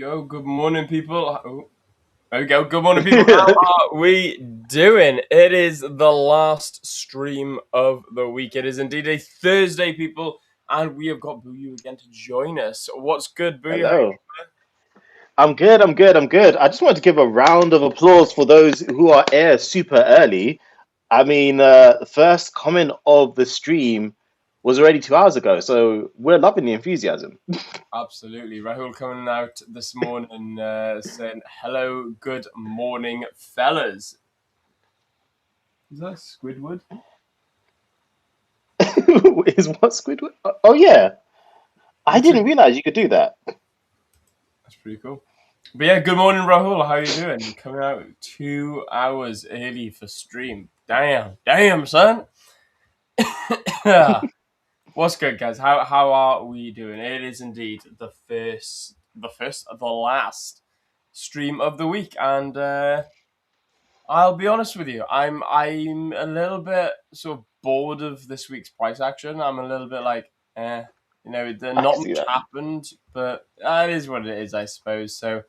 Yo, good morning, people. Oh, there we go. Good morning, people. How are we doing? It is the last stream of the week. It is indeed a Thursday, people, and we have got Booyu again to join us. What's good, Booyu? How Hello. I'm good. I just wanted to give a round of applause for those who are air super early. The first comment of the stream was already 2 hours ago, so we're loving the enthusiasm. Absolutely. Rahul coming out this morning saying, hello, good morning, fellas. Is that Squidward? Is what Squidward? Oh yeah, I You took. didn't realize you could do that. That's pretty cool. But yeah, good morning, Rahul. How you doing? Coming out 2 hours early for stream. Damn, son. What's good, guys? How are we doing? It is indeed the last stream of the week, and I'll be honest with you. I'm a little bit sort of bored of this week's price action. I'm a little bit like, I can not see much that. happened, but it is what it is, I suppose. So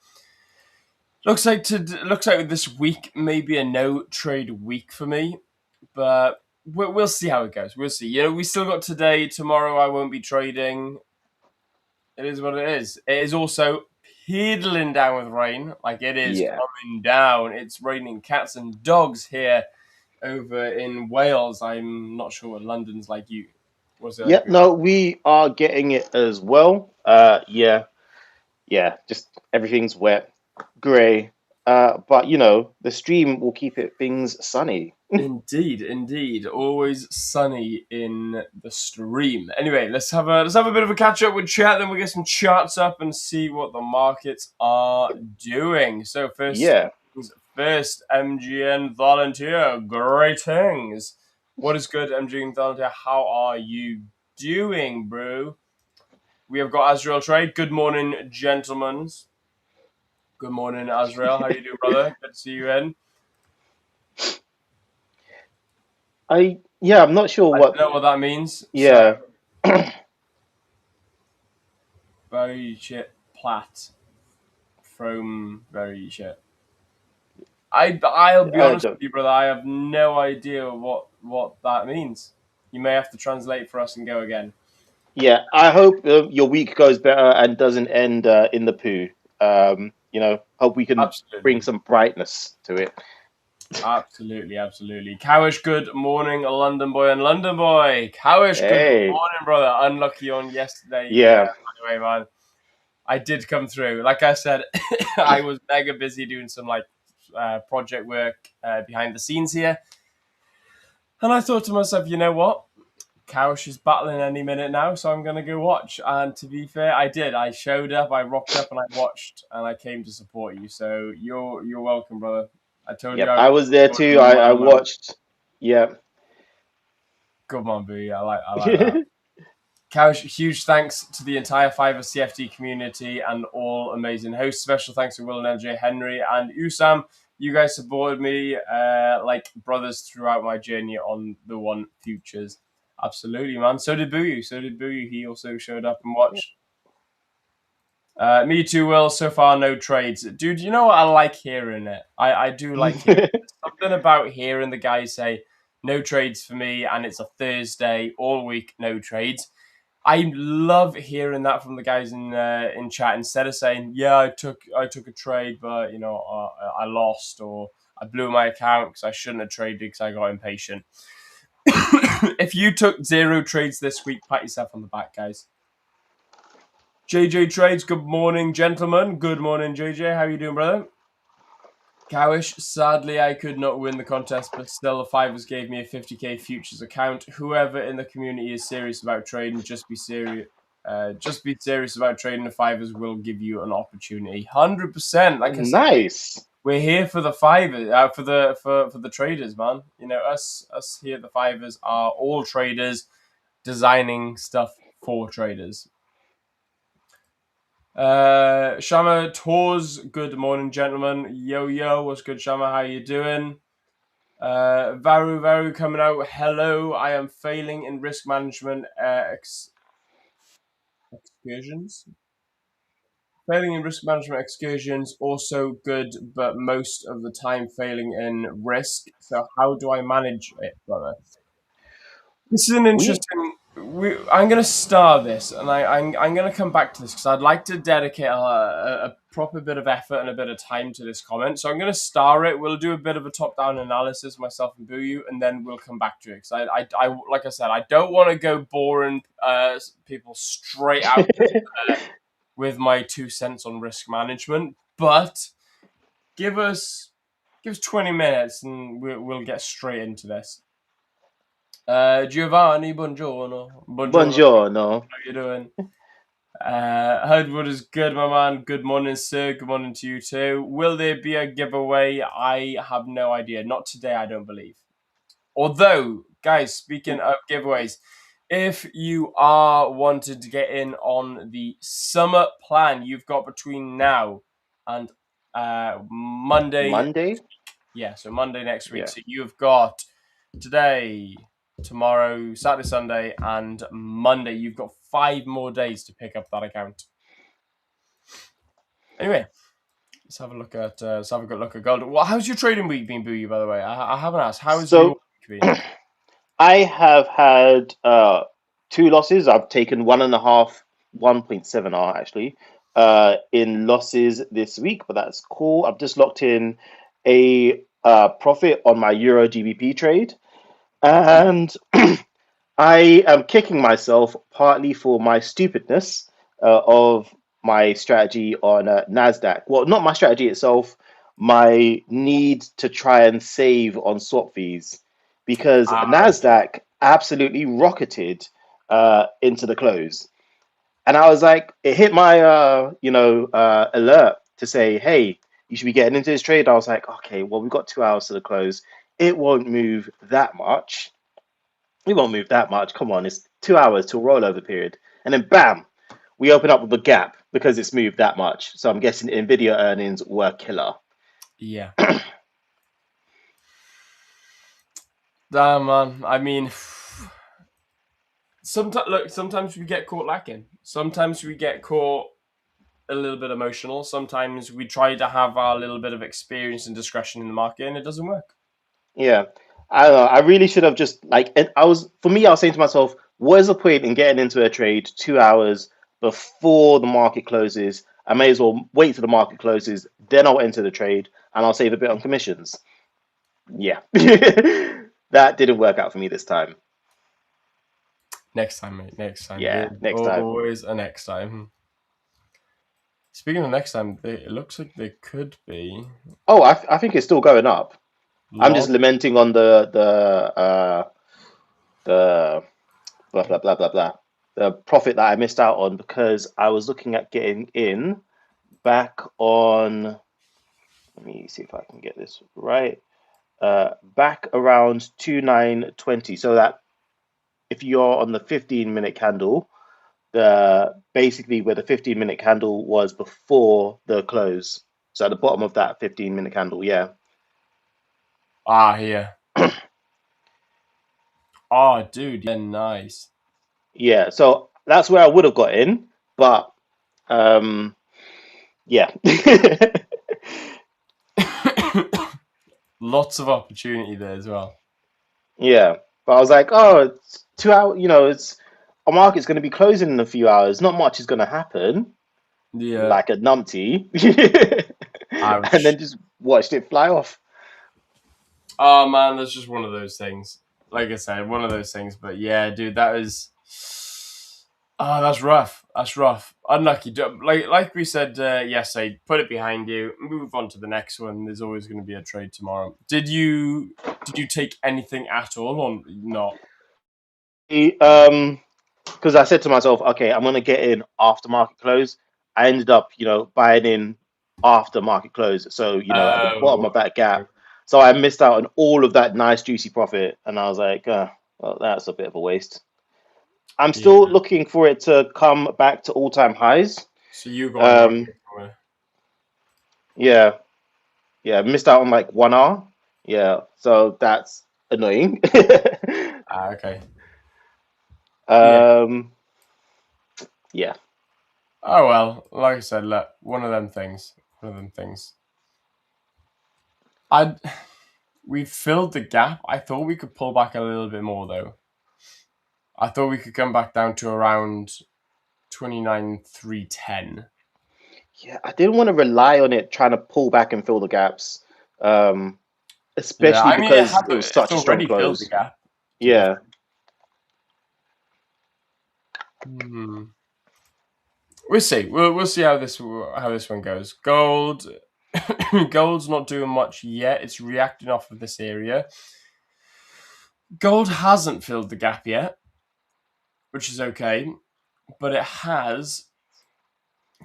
looks like this week may be a no trade week for me, but we'll see how it goes. We'll see. We still got today. Tomorrow I won't be trading. It is what it is. It is also peddling down with rain. Like it is Yeah, coming down. It's raining cats and dogs here over in Wales. I'm not sure what London's like. What's it like? yeah. No, we are getting it as well. Yeah. Just everything's wet, grey. But the stream will keep it things sunny. Indeed, indeed. Always sunny in the stream. Anyway, let's have a bit of a catch up with chat, then we get some charts up and see what the markets are doing. So first Yeah. things first, MGN Volunteer, greetings. What is good, MGN Volunteer? How are you doing, bro? We have got Azrael Trade. Good morning, gentlemen. Good morning, Azrael. How you doing, brother? Good to see you in. I'm not sure I what. don't know what that means, so Yeah. very shit plat from very shit. I'll be I honest don't. with you, brother. I have no idea what that means. You may have to translate for us and go again. Yeah, I hope your week goes better and doesn't end in the poo. Hope we can bring Absolutely, some brightness to it. absolutely. Cowish, good morning, London boy and London boy. Cowish, good Hey, morning, brother. Unlucky on yesterday. yeah, By the way, man, I did come through. Like I said, I was mega busy doing some project work behind the scenes here. And I thought to myself, you know what? Kaush is battling any minute now, so I'm going to go watch. And to be fair, I did. I showed up, I rocked up, and I watched, and I came to support you. So you're welcome, brother. I told you yep. I I would was there support too. you a I mile low. watched. Yeah, Good on, Boo. I like that. Kaush, huge thanks to the entire Fiverr CFD community and all amazing hosts. Special thanks to Will and LJ, Henry, and Usam. You guys supported me like brothers throughout my journey on the One Futures. Absolutely, man. So did Booyu. He also showed up and watched. Me too, Will. So far, no trades. Dude, you know what? I like hearing it. I do like hearing it. There's something about hearing the guys say, no trades for me, and it's a Thursday, all week, no trades. I love hearing that from the guys in chat instead of saying, "Yeah, I took a trade, but I lost or I blew my account because I shouldn't have traded because I got impatient." If you took 0 trades this week, pat yourself on the back, guys. JJ Trades, good morning, gentlemen. Good morning, JJ. How you doing, brother? Cowish, sadly, I could not win the contest, but still, the Fivers gave me a 50k futures account. Whoever in the community is serious about trading, just be serious. Just be serious about trading. The Fivers will give you an opportunity. 100%. Like I said, nice. we're here for the Fivers, for the traders, man. Us here, the Fivers are all traders designing stuff for traders. Shama Tours, good morning, gentlemen. Yo, what's good, Shama? How you doing? Varu coming out. Hello, I am failing in risk management excursions. Failing in risk management excursions, also good, but most of the time failing in risk. So how do I manage it, brother? This is an We interesting. I'm going to star this, and I'm going to come back to this because I'd like to dedicate a proper bit of effort and a bit of time to this comment. So I'm going to star it. We'll do a bit of a top-down analysis, myself and Buyu, and then we'll come back to it. Because like I said, I don't want to go boring people straight out with my 2 cents on risk management, but give us 20 minutes and we'll get straight into this. Giovanni, buongiorno. Buongiorno. Buongiorno. How you doing? Herdwood is good, my man. Good morning, sir. Good morning to you too. Will there be a giveaway? I have no idea. Not today, I don't believe. Although, guys, speaking of giveaways, if you are wanting to get in on the summer plan you've got between now and Monday. Monday? Yeah, so Monday next week. Yeah. So you've got today, tomorrow, Saturday, Sunday, and Monday. You've got 5 more days to pick up that account. Anyway, let's have a look at have a good look at gold. Well, how's your trading week been, Booyah, by the way? I haven't asked. How's your week been? I have had 2 losses. I've taken 1.7 R actually in losses this week, but that's cool. I've just locked in a profit on my Euro GBP trade, and I am kicking myself partly for my stupidness of my strategy on NASDAQ. Well, not my strategy itself, my need to try and save on swap fees because NASDAQ absolutely rocketed into the close. And I was like, it hit my, alert to say, hey, you should be getting into this trade. I was like, okay, well, we've got 2 hours to the close. It won't move that much. We won't move that much. Come on, it's 2 hours till rollover period. And then bam, we open up with a gap because it's moved that much. So I'm guessing Nvidia earnings were killer. Yeah. Damn, man. I mean, sometimes we get caught lacking. Sometimes we get caught a little bit emotional. Sometimes we try to have our little bit of experience and discretion in the market, and it doesn't work. Yeah. I don't know. I really should have just I was saying to myself, what is the point in getting into a trade 2 hours before the market closes? I may as well wait till the market closes, then I'll enter the trade and I'll save a bit on commissions. Yeah. That didn't work out for me this time. Next time, mate. Next time. Yeah, There's next time. always a next time. Speaking of next time, it looks like there could be. Oh, I think it's still going up. I'm just lamenting on the blah blah blah blah blah the profit that I missed out on because I was looking at getting in back on. Let me see if I can get this right. Back around 2920. So that if you're on the 15-minute candle, basically where the 15-minute candle was before the close. So at the bottom of that 15-minute candle, yeah. Here. Oh, dude, yeah, nice. Yeah, so that's where I would have got in, but yeah. Lots of opportunity there as well. Yeah, but I was like, oh, it's 2 hours. It's a market's going to be closing in a few hours. Not much is going to happen, Yeah. like a numpty, Ouch. and then just watched it fly off. Oh man, that's just one of those things. Like I said, one of those things. But yeah, dude, that is. Oh, that's rough. That's rough. Unlucky. Like we said yesterday, put it behind you. Move on to the next one. There's always going to be a trade tomorrow. Did you take anything at all or not? Because I said to myself, okay, I'm going to get in after market close. I ended up, buying in after market close. So, at the bottom of that gap. So I missed out on all of that nice juicy profit, and I was like, well, that's a bit of a waste. I'm still looking for it to come back to all-time highs. So you got yeah, missed out on like 1 hour. Yeah, so that's annoying. okay. Yeah. Oh well, like I said, look, one of them things. One of them things. I we filled the gap. I thought we could pull back a little bit more though. I thought we could come back down to around 29,310. Yeah, I didn't want to rely on it trying to pull back and fill the gaps, Yeah, especially I mean because it was it's such a strong already filled the close. gap. To be Yeah. hmm. We'll see. We'll see how this one goes. Gold, gold's not doing much yet. It's reacting off of this area. Gold hasn't filled the gap yet, which is okay, but it has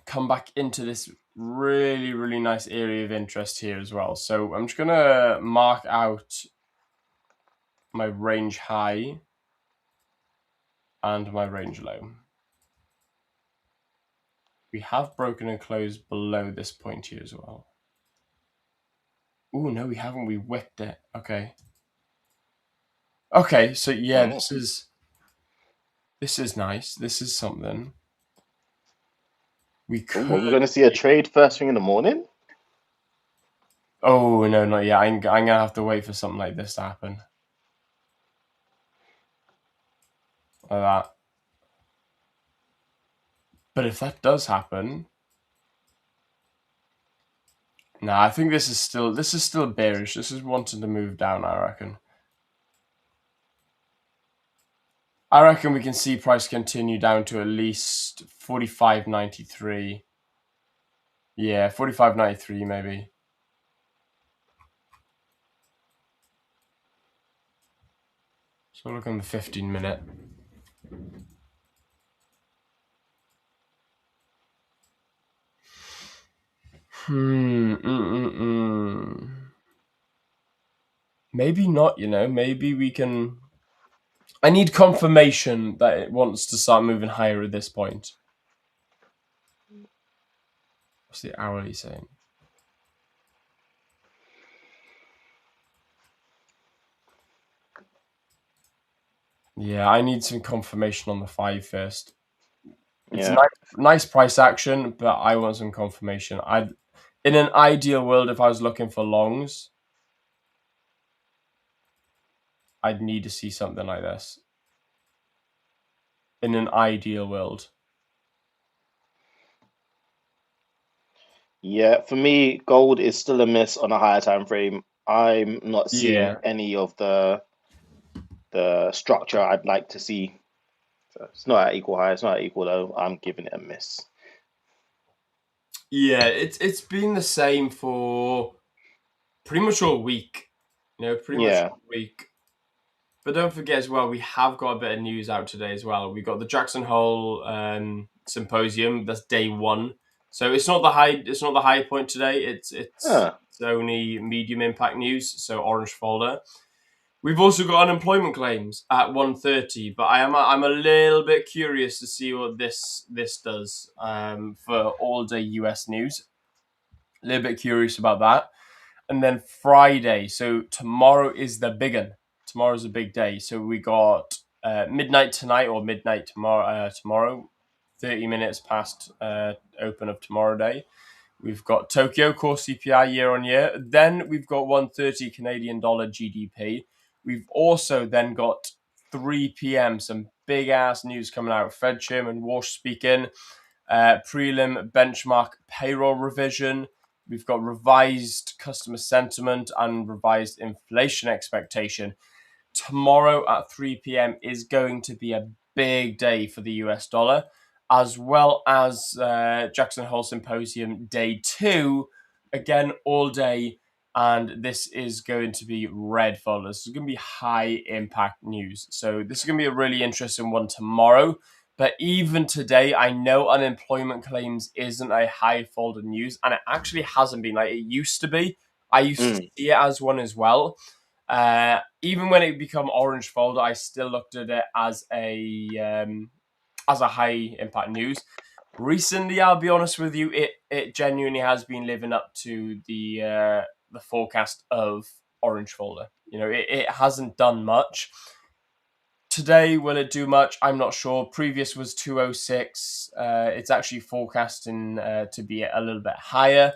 come back into this really, really nice area of interest here as well. So I'm just gonna mark out my range high and my range low. We have broken and closed below this point here as well. Oh no, we haven't. We wicked it. Okay. Okay, so yeah, Oh. this is nice. This is something. We Ooh, could. we're going to see a trade first thing in the morning. Oh no, not yet. I'm gonna have to wait for something like this to happen. Like that. But if that does happen, nah, I think this is still bearish. This is wanting to move down, I reckon. I reckon we can see price continue down to at least 45.93. Yeah, 45.93 maybe. So look on the 15-minute. Maybe not, maybe we can. I need confirmation that it wants to start moving higher at this point. What's the hourly saying? Yeah, I need some confirmation on the 5 first. It's Yeah. nice price action, but I want some confirmation. In an ideal world, if I was looking for longs, I'd need to see something like this. In an ideal world. Yeah, for me, gold is still a miss on a higher time frame. I'm not seeing Yeah. any of the structure I'd like to see. So it's not at equal high, it's not at equal low. I'm giving it a miss. Yeah, it's been the same for pretty much all week. Pretty much Yeah. all week. But don't forget as well, we have got a bit of news out today as well. We got the Jackson Hole symposium. That's day one. So it's not the high. It's not the high point today. It's Huh. only medium impact news. So orange folder. We've also got unemployment claims at 1:30. But I'm a little bit curious to see what this does for all day US news. A little bit curious about that. And then Friday. So tomorrow is the big one. Tomorrow's a big day. So we got midnight tonight or midnight tomorrow. Tomorrow, 30 minutes past open of tomorrow day. We've got Tokyo core CPI year on year. Then we've got 130 Canadian dollar GDP. We've also then got 3 p.m. some big ass news coming out. Fed Chairman Walsh speaking. Prelim benchmark payroll revision. We've got revised customer sentiment and revised inflation expectation. Tomorrow at 3 p.m. is going to be a big day for the US dollar, as well as Jackson Hole Symposium Day 2, again, all day. And this is going to be red folder. This is going to be high impact news. So this is going to be a really interesting one tomorrow. But even today, I know unemployment claims isn't a high folder news, and it actually hasn't been like it used to be. I used to Mm. see it as one as well. Even when it became orange folder, I still looked at it as a high impact news. Recently, I'll be honest with you, it genuinely has been living up to the forecast of orange folder. It hasn't done much. Today, will it do much? I'm not sure. Previous was 206. It's actually forecasting to be a little bit higher.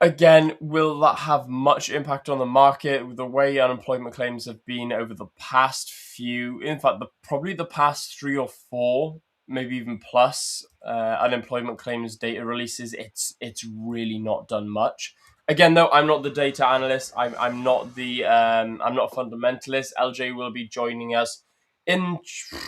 Again, will that have much impact on the market with the way unemployment claims have been over the past few, in fact, probably the past 3 or 4, maybe even plus unemployment claims data releases? It's really not done much. Again, though, I'm not the data analyst. I'm not I'm not a fundamentalist. LJ will be joining us in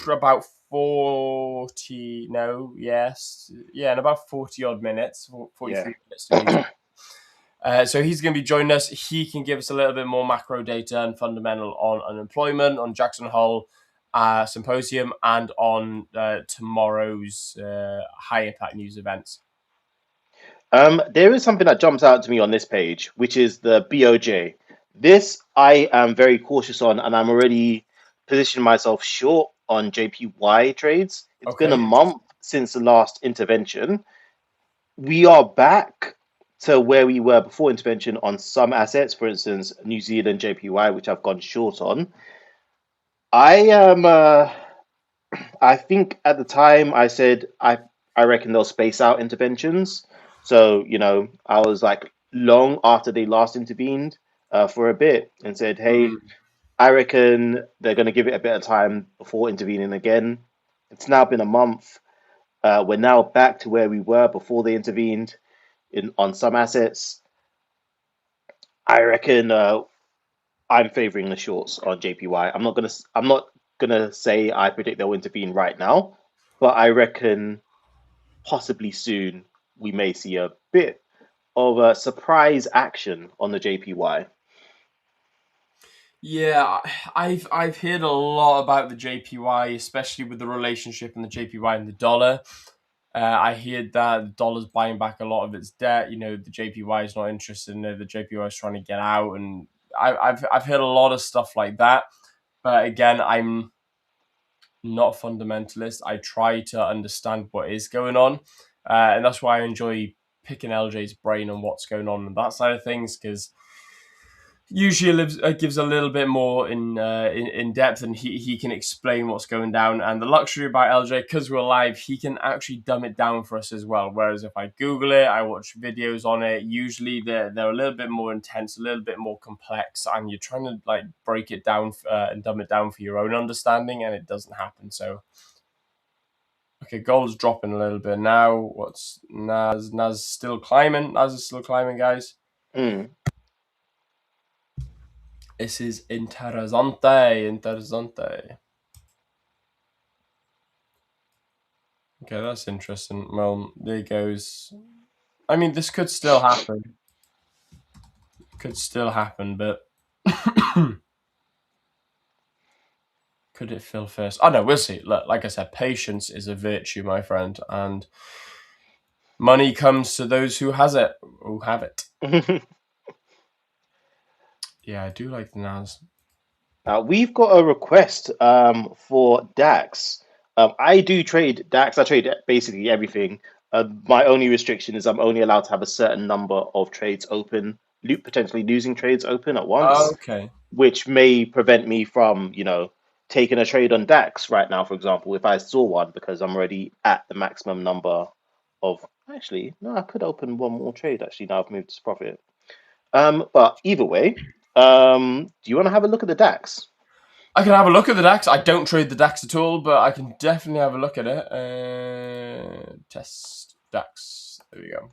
about 40. No, yes, yeah, in about 40 odd minutes, 43 Yeah. minutes to be. So he's going to be joining us. He can give us a little bit more macro data and fundamental on unemployment, on Jackson Hole symposium, and on tomorrow's high impact news events. There is something that jumps out to me on this page, which is the BOJ. This I am very cautious on, and I'm already positioning myself short on JPY trades. It's been a Okay. month since the last intervention. We are back to where we were before intervention on some assets, for instance, New Zealand JPY, which I've gone short on. I am. I think at the time I said I reckon they'll space out interventions. So I was like long after they last intervened for a bit and said, hey, Mm. I reckon they're going to give it a bit of time before intervening again. It's now been a month. We're now back to where we were before they intervened on some assets. I reckon I'm favoring the shorts on JPY. I'm not gonna say I predict they'll intervene right now, but I reckon possibly soon we may see a bit of a surprise action on the JPY. Yeah, I've heard a lot about the JPY, especially with the relationship in the JPY and the dollar. I heard that the dollar's buying back a lot of its debt. The JPY is not interested in it. The JPY is trying to get out, and I've heard a lot of stuff like that. But again, I'm not a fundamentalist. I try to understand what is going on, and that's why I enjoy picking LJ's brain on what's going on that side of things, because usually gives a little bit more in depth, and he can explain what's going down. And the luxury about LJ, because we're live, he can actually dumb it down for us as well. Whereas if I Google it, I watch videos on it, usually they're a little bit more intense, a little bit more complex, and you're trying to like break it down and dumb it down for your own understanding, and it doesn't happen. So okay, gold's dropping a little bit now. What's Nas? Nas still climbing. Nas is still climbing, guys. Mm. This is interessante. Okay, that's interesting. Well, there goes. I mean, this could still happen. But could it fill first? Oh no, we'll see. Look, like I said, patience is a virtue, my friend, and money comes to those who have it. Yeah, I do like the NAS. We've got a request for DAX. I do trade DAX. I trade basically everything. My only restriction is I'm only allowed to have a certain number of trades open, potentially losing trades open at once, Okay. which may prevent me from, taking a trade on DAX right now, for example, if I saw one, because I'm already at the maximum number of. Actually, no, I could open one more trade. Actually, now I've moved to profit. But either way, do you want to have a look at the DAX? I can have a look at the DAX. I don't trade the DAX at all, but I can definitely have a look at it. Test DAX. There we go.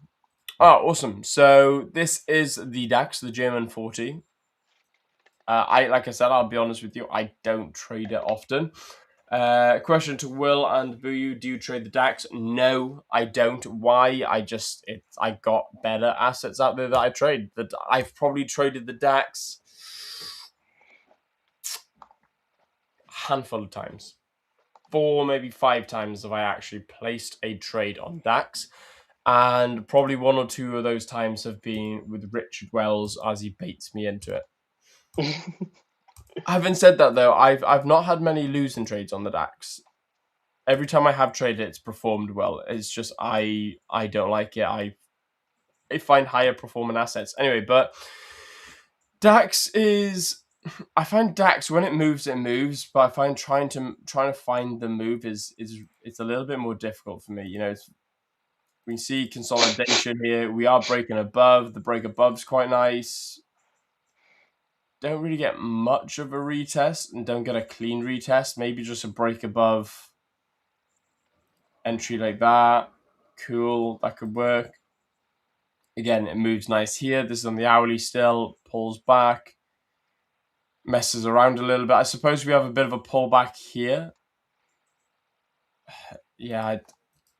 Oh, awesome. So this is the DAX, the German 40. Like I said, I'll be honest with you, I don't trade it often. Question to Will and Buyu: do you trade the DAX? No, I don't. Why? I got better assets out there that I trade. That I've probably traded the DAX a handful of times. 4, maybe 5 times have I actually placed a trade on DAX. And probably 1 or 2 of those times have been with Richard Wells as he baits me into it. Having said that, though, I've not had many losing trades on the DAX. Every time I have traded, it's performed well. It's just I don't like it. I find higher performing assets anyway. But DAX is I find DAX when it moves, but I find trying to find the move is it's a little bit more difficult for me. We see consolidation here. We are breaking above. The break above's quite nice. Don't really get much of a retest and don't get a clean retest. Maybe just a break above entry like that. Cool, that could work. Again, it moves nice here. This is on the hourly still. Pulls back. Messes around a little bit. I suppose we have a bit of a pullback here. Yeah, I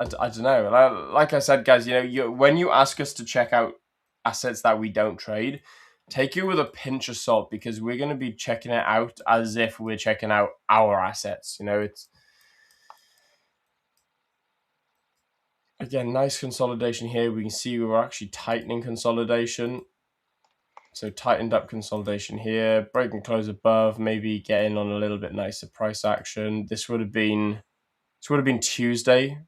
don't know. Like I said, guys, when you ask us to check out assets that we don't trade, take it with a pinch of salt because we're going to be checking it out as if we're checking out our assets. It's again nice consolidation here. We can see we're actually tightening consolidation. So tightened up consolidation here, break and close above, maybe get in on a little bit nicer price action. This would have been Tuesday.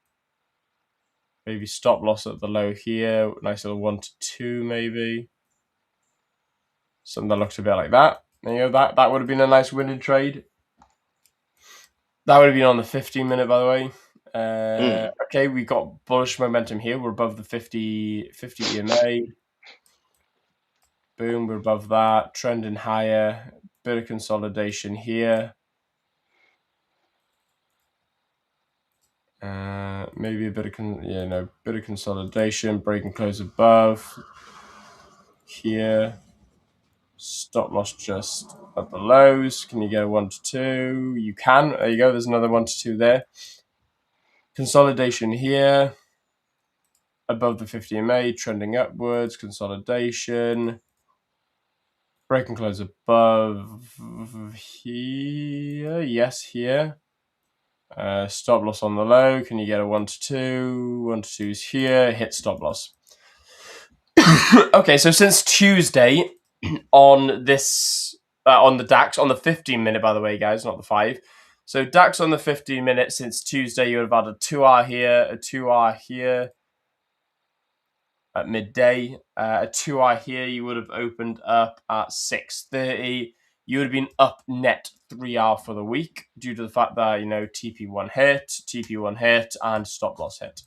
Maybe stop loss at the low here. Nice little 1 to 2 maybe. Something that looks a bit like that. That would have been a nice winning trade. That would have been on the 15-minute, by the way. Okay, we got bullish momentum here. We're above the 50 EMA. Boom, we're above that. Trending higher. Bit of consolidation here. Maybe a bit of consolidation. Break and close above. Here. Stop loss just at the lows. Can you get a 1 to 2? You can. There you go. There's another 1 to 2 there. Consolidation here. Above the 50 MA, trending upwards. Consolidation. Break and close above here. Yes, here. Stop loss on the low. Can you get a 1 to 2? 1 to 2 is here. Hit stop loss. Okay, so since Tuesday on this on the DAX on the 15-minute, by the way, guys, not the 5. So DAX on the 15-minute since Tuesday, you would have had a 2-hour here, a 2-hour here at midday, a 2-hour here. You would have opened up at 6:30. You would have been up net 3-hour for the week due to the fact that TP1 hit, and stop loss hit.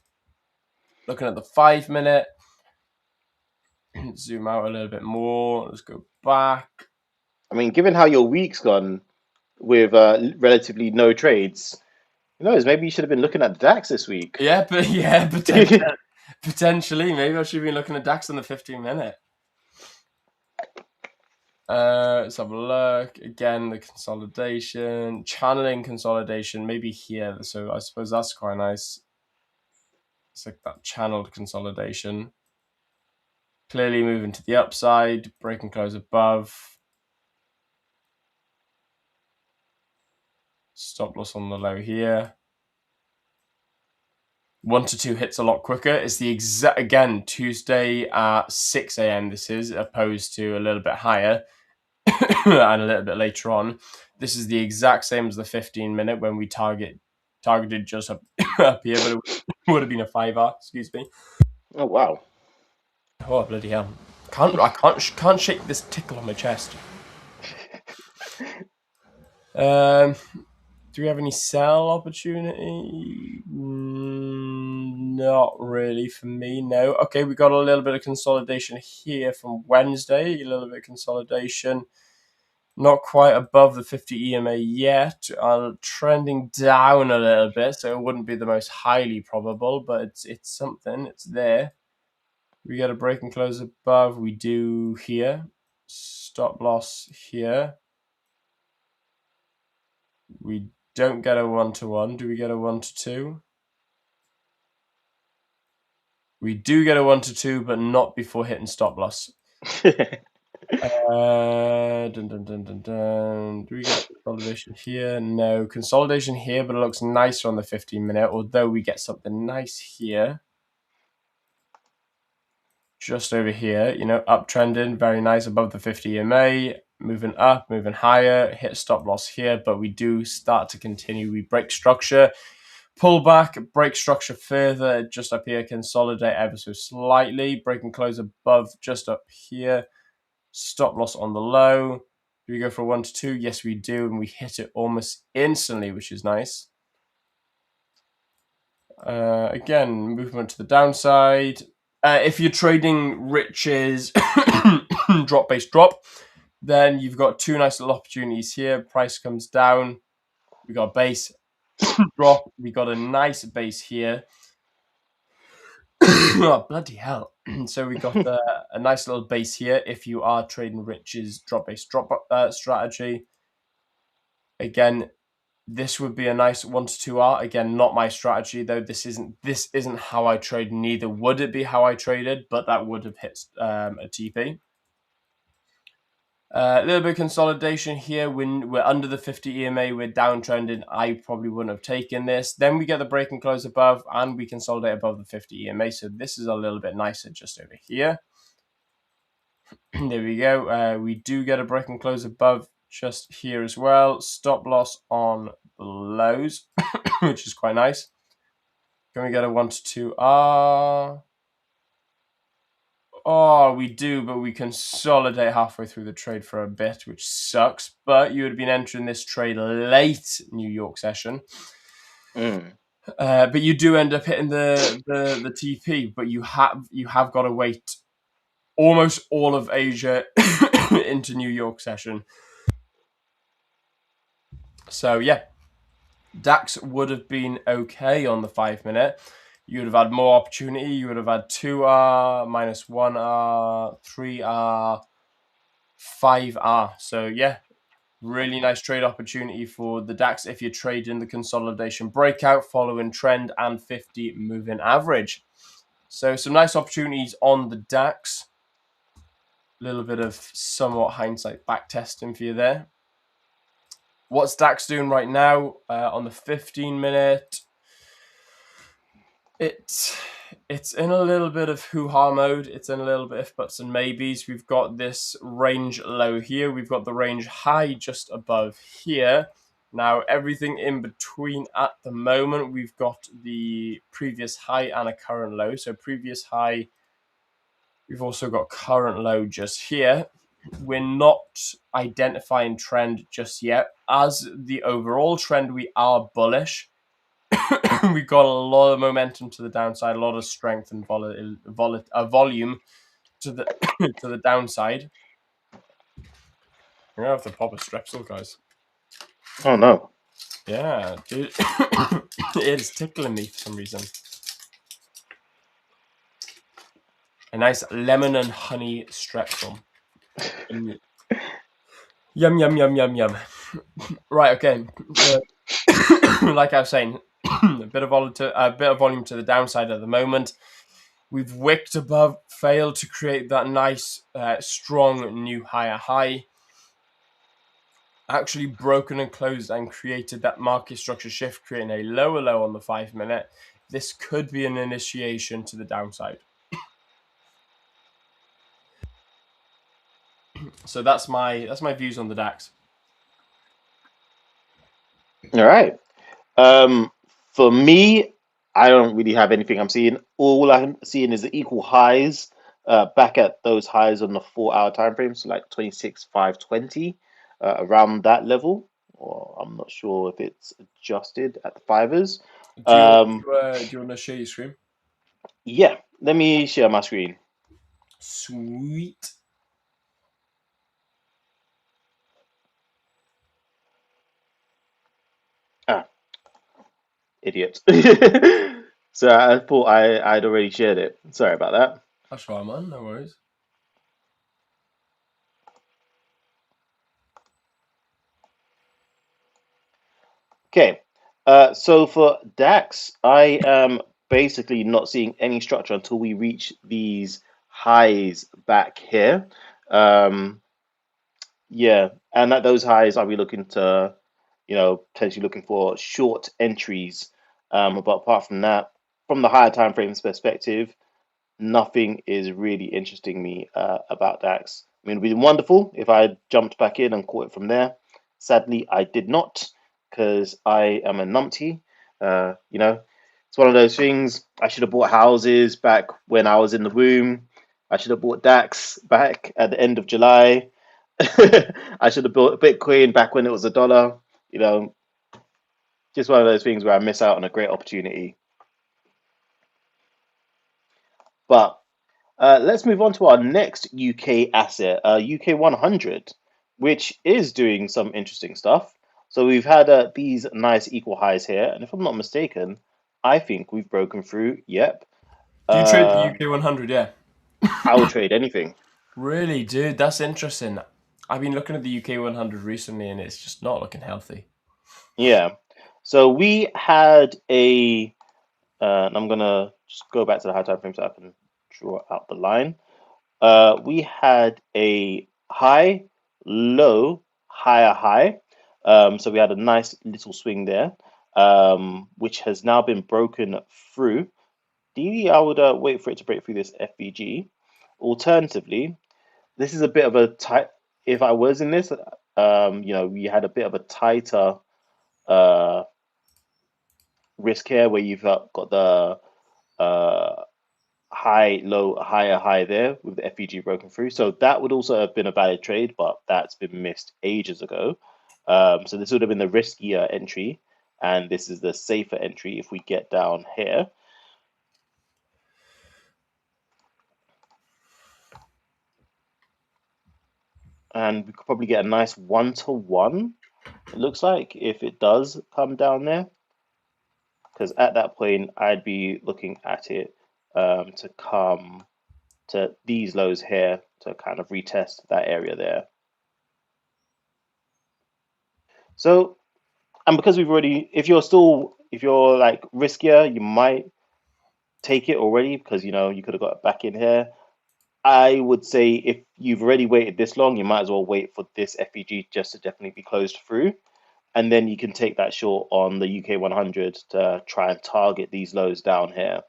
Looking at the 5-minute. Zoom out a little bit more. Let's go back. I mean, given how your week's gone with relatively no trades, who knows? Maybe you should have been looking at DAX this week. Yeah, but potentially. Maybe I should have been looking at DAX on the 15-minute. Let's have a look. Again, the consolidation, channeling consolidation, maybe here. So I suppose that's quite nice. It's like that channeled consolidation. Clearly moving to the upside, break and close above. Stop loss on the low here. 1 to 2 hits a lot quicker. It's the exact, again, Tuesday at 6 a.m. this is, opposed to a little bit higher and a little bit later on. This is the exact same as the 15-minute when we targeted just up here, but it would have been a 5-hour, excuse me. Oh, wow. Oh, bloody hell. I can't shake this tickle on my chest. Do we have any sell opportunity? Not really for me, no. Okay, we got a little bit of consolidation here from Wednesday. A little bit of consolidation. Not quite above the 50 EMA yet. Trending down a little bit, so it wouldn't be the most highly probable, but it's something. It's there. We get a break and close above. We do here. Stop loss here. We don't get a 1 to 1. Do we get a 1 to 2? We do get a 1 to 2, but not before hitting stop loss. Do we get consolidation here? No. Consolidation here, but it looks nicer on the 15-minute, although we get something nice here. Just over here, uptrending, very nice above the 50 EMA, moving up, moving higher, hit stop loss here, but we do start to continue. We break structure, pull back, break structure further, just up here, consolidate ever so slightly, break and close above, just up here, stop loss on the low. Do we go for 1 to 2? Yes, we do, and we hit it almost instantly, which is nice. Again, movement to the downside. If you're trading riches drop base drop, then you've got two nice little opportunities here. Price comes down. We got base drop. We got a nice base here. Oh, bloody hell. So we got a nice little base here if you are trading riches drop base drop strategy. Again, this would be a nice 1 to 2R. Again, not my strategy though. This isn't how I trade. Neither would it be how I traded, but that would have hit a TP. A little bit of consolidation here. When we're under the 50 EMA, we're downtrending. I probably wouldn't have taken this. Then we get the break and close above, and we consolidate above the 50 EMA. So this is a little bit nicer just over here. There we go. We do get a break and close above just here as well. Stop loss on the lows, which is quite nice. Can we get a 1 to 2R? Oh, we do, but we consolidate halfway through the trade for a bit, which sucks. But you would have been entering this trade late New York session. But you do end up hitting the TP, but you have got to wait almost all of Asia into New York session. So yeah, DAX would have been okay on the 5 minute. You would have had more opportunity. You would have had 2R, minus 1R, 3R, 5R. So yeah, really nice trade opportunity for the DAX if you're trading the consolidation breakout, following trend and 50 moving average. So some nice opportunities on the DAX. A little bit of somewhat hindsight back testing for you there. What's DAX doing right now on the 15 minute? It's in a little bit of hoo-ha mode. It's in a little bit of buts and maybes. We've got this range low here. We've got the range high just above here. Now, everything in between at the moment, we've got the previous high and a current low. So previous high, we've also got current low just here. We're not identifying trend just yet. As the overall trend, we are bullish. We've got a lot of momentum to the downside, a lot of strength and volume to the to the downside. We're gonna have to pop a strepsil, guys. Oh no. Yeah, dude. It is tickling me for some reason. A nice lemon and honey strepsil. Yum, yum, yum, yum, yum. Right, okay. Like I was saying, a bit of volume to the downside at the moment. We've wicked above, failed to create that nice, strong new higher high. Actually broken and closed and created that market structure shift, creating a lower low on the 5 minute. This could be an initiation to the downside. So that's my views on the DAX. All right. For me, I don't really have anything I'm seeing. All I'm seeing is the equal highs, back at those highs on the 4-hour time frame, so like 26,520, around that level. Or I'm not sure if it's adjusted at the 5ers. Do you want to share your screen? Yeah, let me share my screen. Sweet. Idiot. So I thought I'd already shared it. Sorry about that. That's right, man. No worries. Okay. So for DAX, I am basically not seeing any structure until we reach these highs back here. Yeah, and at those highs, I'll be looking to, potentially looking for short entries. But apart from that, from the higher time frames perspective, nothing is really interesting me about DAX. I mean, it would be wonderful if I jumped back in and caught it from there. Sadly, I did not because I am a numpty. It's one of those things. I should have bought houses back when I was in the womb. I should have bought DAX back at the end of July. I should have built Bitcoin back when it was $1. You know, just one of those things where I miss out on a great opportunity. But let's move on to our next UK asset, UK 100, which is doing some interesting stuff. So we've had these nice equal highs here, and if I'm not mistaken, I think we've broken through. Yep. Do you trade the Uh, UK 100? Yeah. I will trade anything. Really, dude, that's interesting. I've been looking at the UK 100 recently, and it's just not looking healthy. Yeah. So we had a, and I'm gonna just go back to the high time frame so I can draw out the line. We had a high, low, higher high. So we had a nice little swing there, which has now been broken through. I would wait for it to break through this FVG. Alternatively, this is a bit of a tight. If I was in this, we had a bit of a tighter uh, risk here where you've got the uh, high, low, higher, high there with the FEG broken through. So that would also have been a valid trade, but that's been missed ages ago. So this would have been the riskier entry, and this is the safer entry if we get down here. And we could probably get a nice 1-to-1, it looks like, if it does come down there. Because at that point, I'd be looking at it to come to these lows here to kind of retest that area there. So, and because we've already, if you're like riskier, you might take it already because you could have got back in here. I would say if you've already waited this long, you might as well wait for this FEG just to definitely be closed through. And then you can take that short on the UK 100 to try and target these lows down here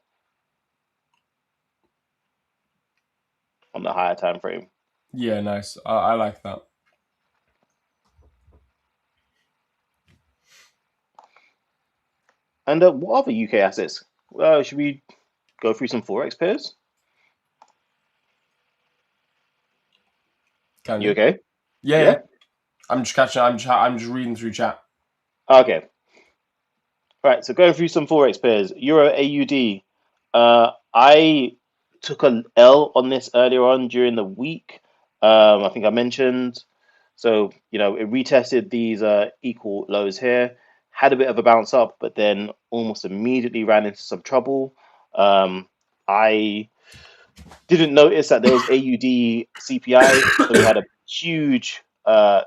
on the higher time frame. Yeah, nice. I like that. And what other UK assets? Should we go through some Forex pairs? Can You do. okay? Yeah, yeah. Yeah? I'm just catching. I'm just reading through chat. Okay. Right, so going through some Forex pairs. Euro AUD. I took a L on this earlier on during the week. I think I mentioned. So, it retested these equal lows here, had a bit of a bounce up, but then almost immediately ran into some trouble. I didn't notice that there was AUD CPI, so we had a huge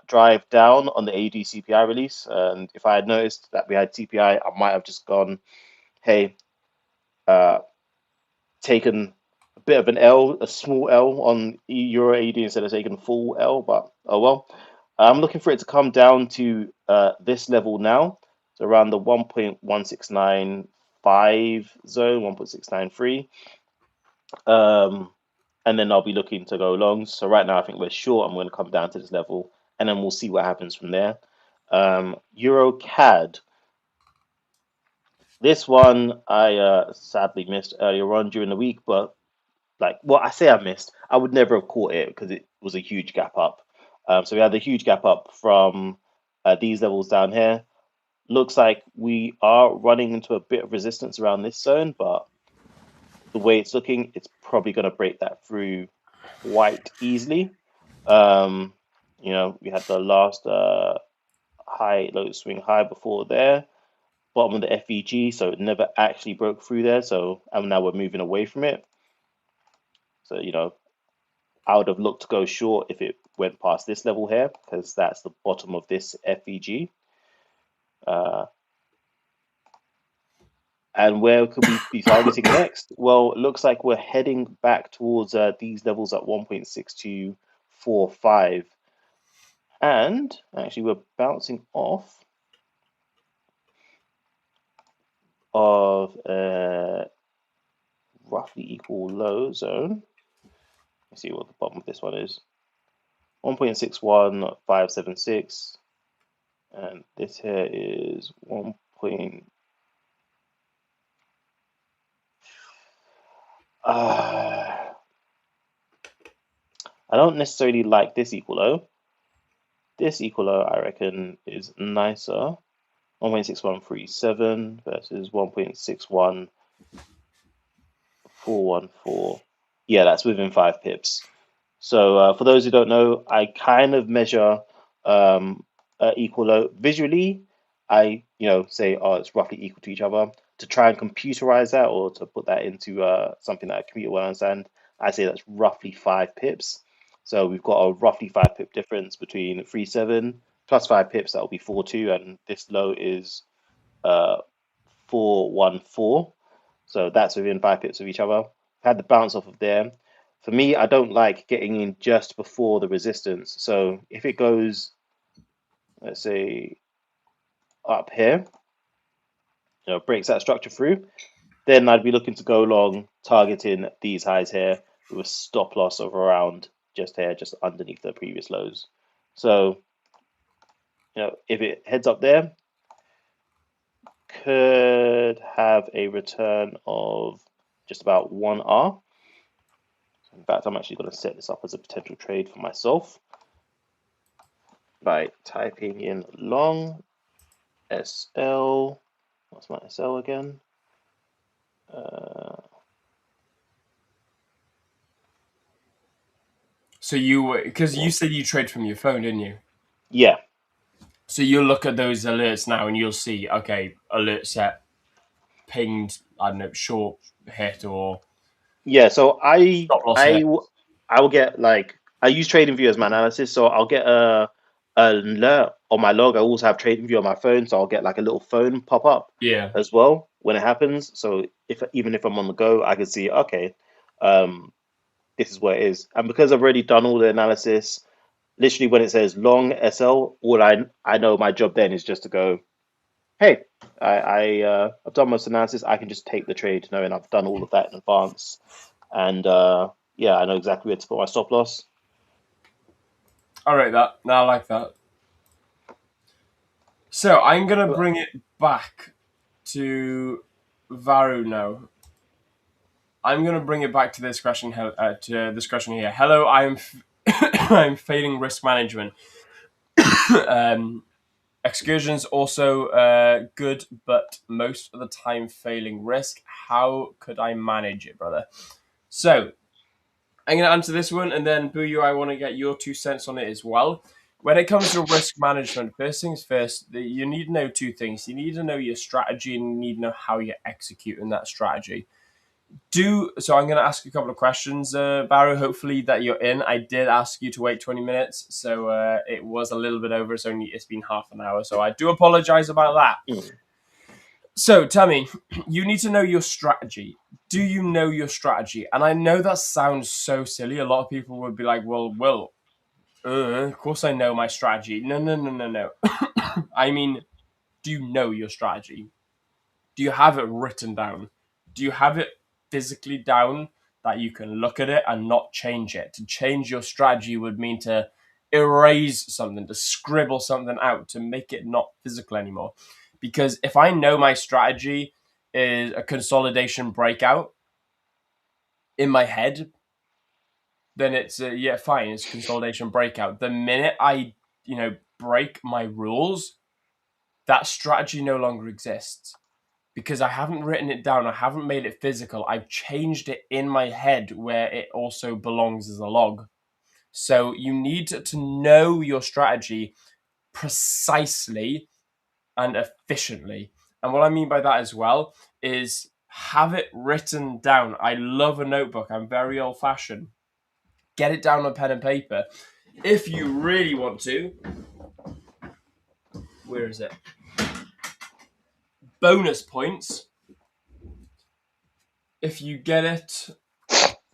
drive down on the AUD CPI release. And if I had noticed that we had CPI, I might have just gone, hey, uh, taken a bit of an L, a small L on Euro AUD instead of taking full L. But oh well. I'm looking for it to come down to this level now, so around the 1.1695 zone, 1.693. And then I'll be looking to go long. So right now, I think we're short. I'm going to come down to this level, and then we'll see what happens from there. Euro CAD. This one I sadly missed earlier on during the week, but I say I missed. I would never have caught it because it was a huge gap up. So we had the huge gap up from these levels down here. Looks like we are running into a bit of resistance around this zone, but the way it's looking, it's probably going to break that through quite easily. We had the last high, low swing high before there, bottom of the FEG, so it never actually broke through there. And now we're moving away from it. So, I would have looked to go short if it went past this level here, because that's the bottom of this FEG. And where could we be targeting next? Well, it looks like we're heading back towards these levels at 1.6245. And actually, we're bouncing off of a roughly equal low zone. Let's see what the bottom of this one is. 1.61576. And this here is 1. I don't necessarily like this equal low. This equal low, I reckon, is nicer. 1.6137 versus 1.61414. Yeah, that's within 5 pips. So for those who don't know, I kind of measure equal low visually. I say, oh, it's roughly equal to each other. To try and computerize that or to put that into something that a computer will understand, I say that's roughly 5 pips. So we've got a roughly 5 pip difference between 3.7 plus 5 pips. That will be 4.2, and this low is 4.14. So that's within 5 pips of each other. Had the bounce off of there. For me, I don't like getting in just before the resistance. So if it goes, let's say, up here, breaks that structure through, then I'd be looking to go long, targeting these highs here with a stop loss of around just here, just underneath the previous lows. So, if it heads up there, could have a return of just about 1R. In fact, I'm actually going to set this up as a potential trade for myself by typing in long SL. What's my SL again? So because you said you trade from your phone, didn't you? Yeah. So you'll look at those alerts now and you'll see, okay, alert set, pinged, I don't know, short hit or Yeah, so stop loss hit. I will get like I use TradingView as my analysis, so I'll get an alert on my log. I also have TradingView on my phone, so I'll get like a little phone pop up Yeah. as well when it happens. So even if I'm on the go, I can see, okay, um, this is where it is. And because I've already done all the analysis, literally when it says long SL, all I know my job then is just to go, hey, I've done most analysis. I can just take the trade, knowing I've done all of that in advance, and yeah, I know exactly where to put my stop loss. I rate that. No, I like that. So I'm gonna bring it back to Varu now. I'm gonna bring it back to this question. To this question here. Hello, I'm failing risk management. Excursions also good, but most of the time failing risk. How could I manage it, brother? So I'm going to answer this one, and then Boo, I want to get your 2 cents on it as well. When it comes to risk management, first things first, you need to know two things. You need to know your strategy, and you need to know how you're executing that strategy. So I'm going to ask a couple of questions, Barrow. Hopefully that you're in. I did ask you to wait 20 minutes, so it was a little bit over. It's been half an hour, so I do apologize about that. Mm. So tell me, you need to know your strategy. Do you know your strategy? And I know that sounds so silly. A lot of people would be like, well, of course I know my strategy. No. I mean, do you know your strategy? Do you have it written down? Do you have it physically down that you can look at it and not change it? To change your strategy would mean to erase something, to scribble something out, to make it not physical anymore. Because if I know my strategy is a consolidation breakout in my head, then it's fine. It's consolidation breakout. The minute I break my rules, that strategy no longer exists because I haven't written it down. I haven't made it physical. I've changed it in my head where it also belongs as a log. So you need to know your strategy precisely and efficiently. And what I mean by that as well is have it written down. I love a notebook. I'm very old fashioned. Get it down on pen and paper. If you really want to, where is it? Bonus points. If you get it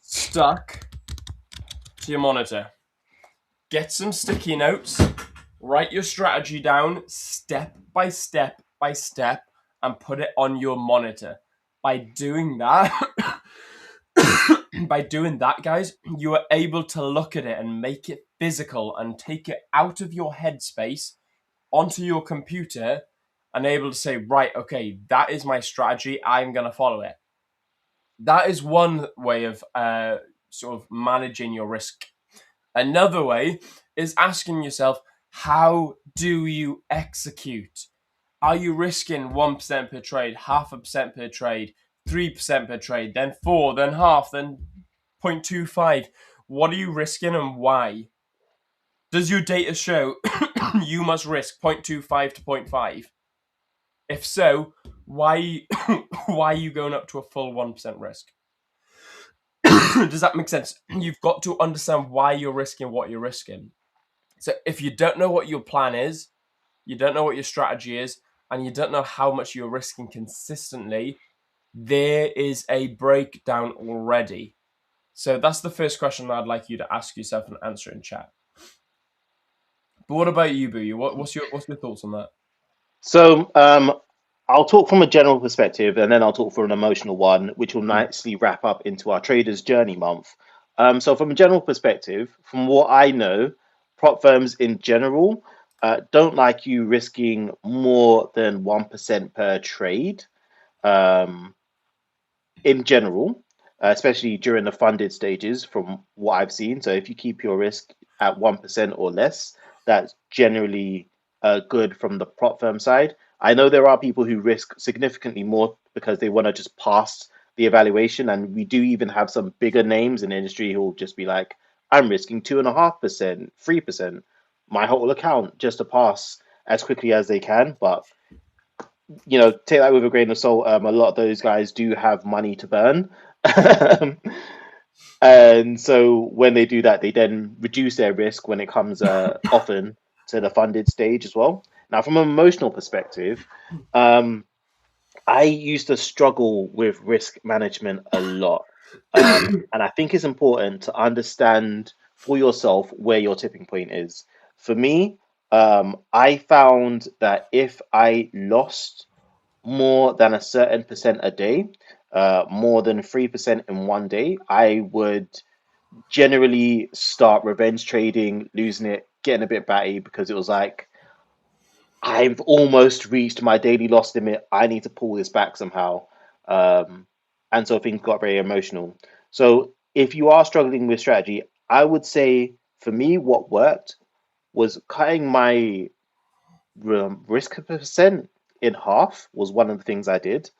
stuck to your monitor, get some sticky notes, write your strategy down step by step by step, and put it on your monitor. By doing that, guys, you are able to look at it and make it physical and take it out of your headspace onto your computer and able to say, right, okay, that is my strategy. I'm going to follow it. That is one way of sort of managing your risk. Another way is asking yourself, How do you execute? Are you risking 1% per trade, 0.5% per trade, 3% per trade, then 4, then half, then 0.25? What are you risking and why? Does your data show you must risk 0.25 to 0.5? If so, why why are you going up to a full 1% risk? Does that make sense? You've got to understand why you're risking what you're risking. So if you don't know what your plan is, you don't know what your strategy is, and you don't know how much you're risking consistently, there is a breakdown already. So that's the first question I'd like you to ask yourself and answer in chat. But what about you, Boo? What's your thoughts on that? So I'll talk from a general perspective, and then I'll talk for an emotional one, which will nicely wrap up into our Traders Journey month. So from a general perspective, from what I know, prop firms in general don't like you risking more than 1% per trade. Um, in general, especially during the funded stages, from what I've seen. So if you keep your risk at 1% or less, that's generally good from the prop firm side. I know there are people who risk significantly more because they want to just pass the evaluation, and we do even have some bigger names in the industry who will just be like, "I'm risking 2.5%, 3%, my whole account just to pass as quickly as they can." But take that with a grain of salt. A lot of those guys do have money to burn. And so when they do that, they then reduce their risk when it comes often to the funded stage as well. Now, from an emotional perspective, um, I used to struggle with risk management a lot. And I think it's important to understand for yourself where your tipping point is. For me, I found that if I lost more than a certain percent a day, more than 3% in one day, I would generally start revenge trading, losing it, getting a bit batty because it was like, I've almost reached my daily loss limit. I need to pull this back somehow. Um, and so things got very emotional. So if you are struggling with strategy, I would say for me, what worked was cutting my risk percent in half was one of the things I did,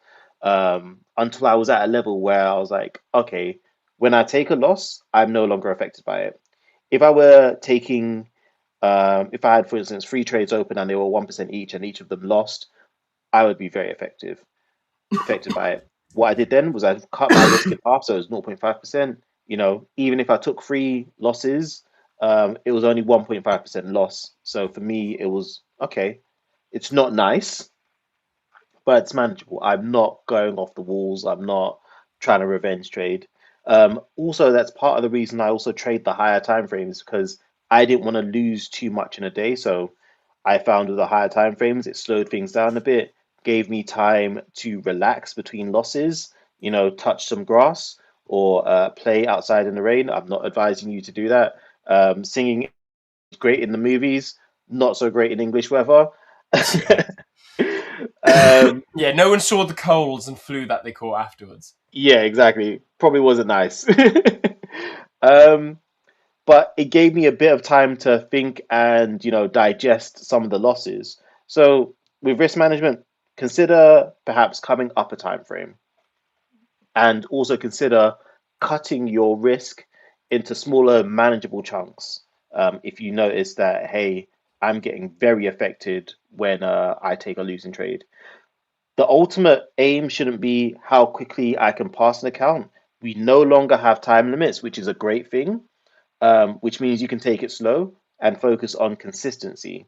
until I was at a level where I was like, okay, when I take a loss, I'm no longer affected by it. If I were taking, if I had, for instance, three trades open and they were 1% each and each of them lost, I would be very affected by it. What I did then was I cut my risk in half, so it was 0.5%. Even if I took three losses, it was only 1.5% loss. So for me, it was okay. It's not nice, but it's manageable. I'm not going off the walls. I'm not trying to revenge trade. Also, that's part of the reason I also trade the higher time frames because I didn't want to lose too much in a day. So I found with the higher time frames, it slowed things down a bit, gave me time to relax between losses, touch some grass or play outside in the rain. I'm not advising you to do that. Singing is great in the movies, not so great in English weather. um, Yeah, no one saw the colds and flu that they caught afterwards. yeah, exactly. Probably wasn't nice. um, but it gave me a bit of time to think and digest some of the losses. So with risk management, consider perhaps coming up a time frame, and also consider cutting your risk into smaller, manageable chunks. If you notice that, hey, I'm getting very affected when I take a losing trade. The ultimate aim shouldn't be how quickly I can pass an account. We no longer have time limits, which is a great thing, which means you can take it slow and focus on consistency.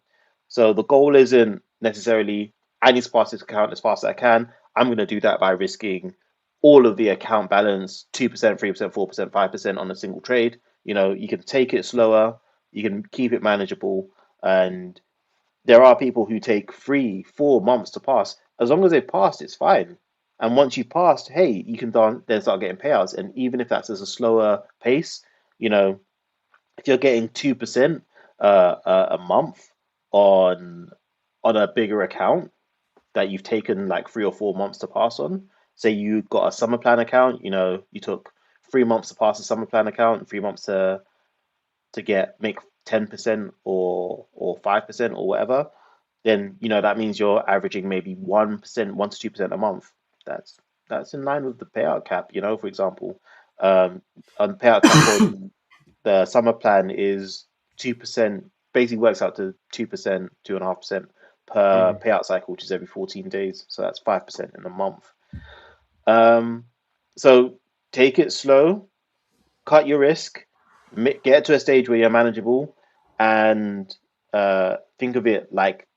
So the goal isn't necessarily, I need to pass this account as fast as I can. I'm going to do that by risking all of the account balance, 2%, 3%, 4%, 5% on a single trade. You can take it slower, you can keep it manageable, and there are people who take 3, 4 months to pass. As long as they passed, it's fine. And once you passed, hey, you can then start getting payouts. And even if that's at a slower pace, you know, if you're getting 2% a month on a bigger account that you've taken like 3 or 4 months to pass on, say you got a summer plan account, you took 3 months to pass a summer plan account, 3 months to make 10% or 5% or whatever, then that means you're averaging maybe 1%, 1 to 2% a month. That's that's in line with the payout cap. For example, on payout cap for the summer plan is 2%, basically works out to 2%, 2.5% per Mhm. payout cycle, which is every 14 days. So that's 5% in a month. Um, so take it slow, cut your risk, get to a stage where you're manageable, and think of it like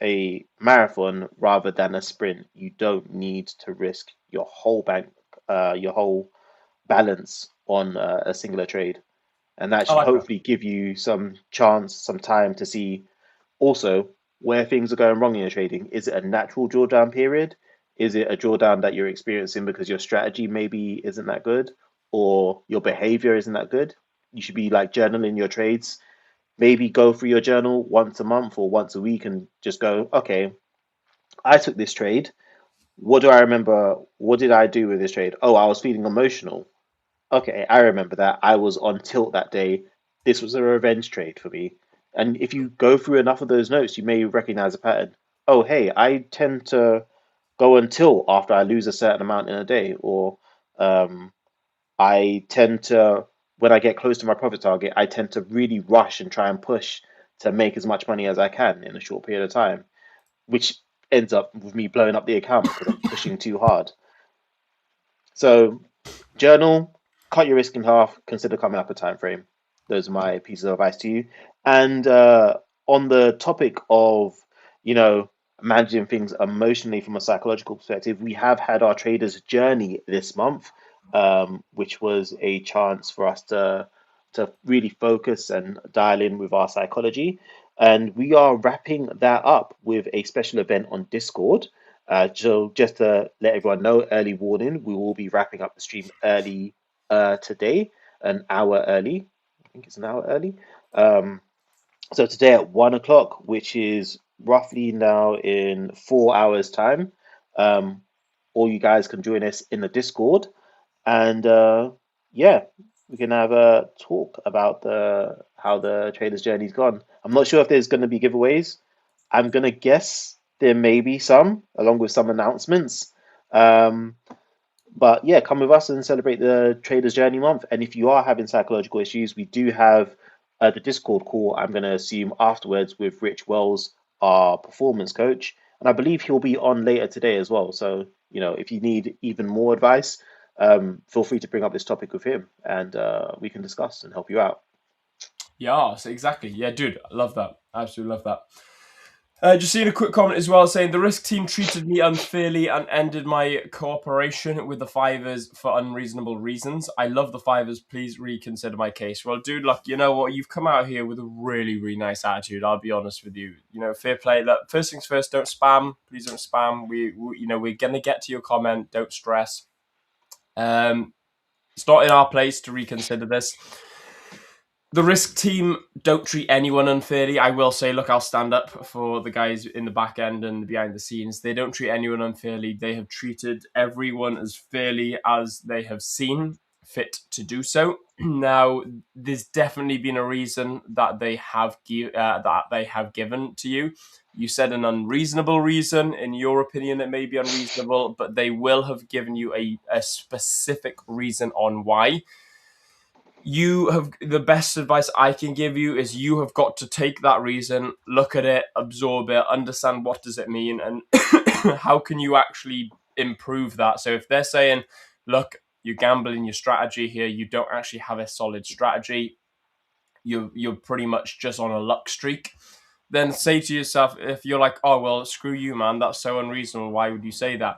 a marathon rather than a sprint. You don't need to risk your whole balance on a singular trade, and that I should like that. hopefully give you some chance, some time to see also where things are going wrong in your trading. Is it a natural drawdown period? Is it a drawdown that you're experiencing because your strategy maybe isn't that good or your behavior isn't that good? You should be like journaling your trades. Maybe go through your journal once a month or once a week and just go, okay, I took this trade. What do I remember? What did I do with this trade? Oh, I was feeling emotional. Okay, I remember that. I was on tilt that day. This was a revenge trade for me. And if you go through enough of those notes, you may recognize a pattern. Oh, hey, I tend to go on tilt after I lose a certain amount in a day, or um, I tend to, when I get close to my profit target, I tend to really rush and try and push to make as much money as I can in a short period of time, which ends up with me blowing up the account because I'm pushing too hard. So journal, cut your risk in half, consider coming up a time frame. Those are my pieces of advice to you. And on the topic of, you know, managing things emotionally from a psychological perspective, we have had our traders journey this month, which was a chance for us to really focus and dial in with our psychology. And we are wrapping that up with a special event on Discord. So just to let everyone know, early warning, we will be wrapping up the stream early today, an hour early. I think it's an hour early. Um, so today at 1 o'clock, which is roughly now in 4 hours' time, um, all you guys can join us in the Discord, and yeah, we can have a talk about the how the trader's journey's gone. I'm not sure if there's going to be giveaways. I'm gonna guess there may be some, along with some announcements. Um, but yeah, come with us and celebrate the Traders Journey month. And if you are having psychological issues, we do have the Discord call, I'm going to assume, afterwards with Rich Wells, our performance coach. And I believe he'll be on later today as well. So, if you need even more advice, feel free to bring up this topic with him and we can discuss and help you out. Yeah, so exactly. Yeah, dude, I love that. Absolutely love that. Just seeing a quick comment as well saying the risk team treated me unfairly and ended my cooperation with the fivers for unreasonable reasons. I love the fivers. Please reconsider my case. Well, dude, look, you know what? You've come out here with a really, really nice attitude. I'll be honest with you. Fair play. Look, first things first, don't spam. Please don't spam. We're gonna get to your comment. Don't stress. It's not in our place to reconsider this. The risk team don't treat anyone unfairly. I will say, look, I'll stand up for the guys in the back end and behind the scenes. They don't treat anyone unfairly. They have treated everyone as fairly as they have seen fit to do so. Now, there's definitely been a reason that they have given to you. You said an unreasonable reason. In your opinion, it may be unreasonable, but they will have given you a specific reason on why. You have the best advice I can give you is you have got to take that reason, look at it, absorb it, understand what does it mean, and how can you actually improve that. So if they're saying, look, you're gambling your strategy here, you don't actually have a solid strategy, you're pretty much just on a luck streak, then say to yourself, if you're like, oh well, screw you, man, that's so unreasonable, why would you say that?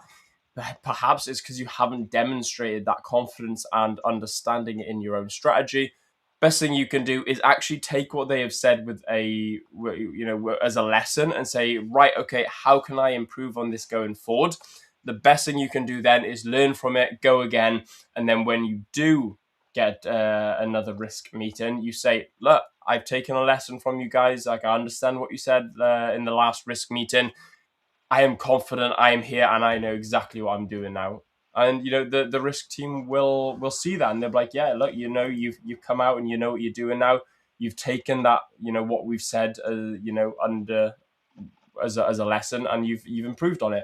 Perhaps it's because you haven't demonstrated that confidence and understanding in your own strategy. Best thing you can do is actually take what they have said with as a lesson and say, right, okay, how can I improve on this going forward? The best thing you can do then is learn from it, go again, and then when you do get another risk meeting, you say, look, I've taken a lesson from you guys. Like, I understand what you said in the last risk meeting. I am confident, I am here, and I know exactly what I'm doing now. And the risk team will see that, and they'll be like, yeah, look, you've come out and you know what you're doing now. you've taken that, what we've said, under as a lesson, and you've improved on it.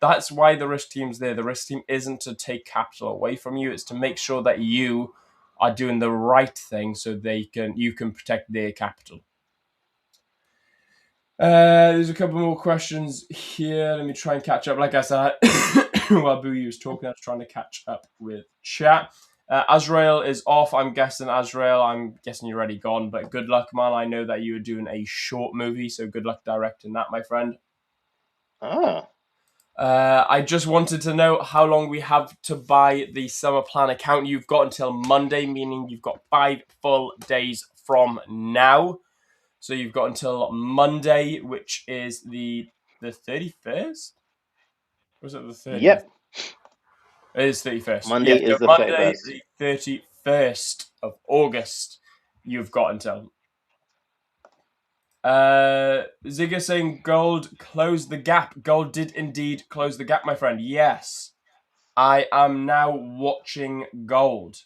That's why the risk team's there. The risk team isn't to take capital away from you. It's to make sure that you are doing the right thing so you can protect their capital. There's a couple more questions here. Let me try and catch up. Like I said, while Booyah was talking, I was trying to catch up with chat. Azrael is off. I'm guessing, Azrael, you're already gone, but good luck, man. I know that you were doing a short movie, so good luck directing that, my friend. I just wanted to know how long we have to buy the summer plan account. You've got until Monday, meaning you've got 5 full days from now. So you've got until Monday, which is the 31st? Was it the 30th? Yep. It is 31st. Monday is the 31st. The 31st of August, you've got until. Zigga saying gold closed the gap. Gold did indeed close the gap, my friend. Yes. I am now watching gold.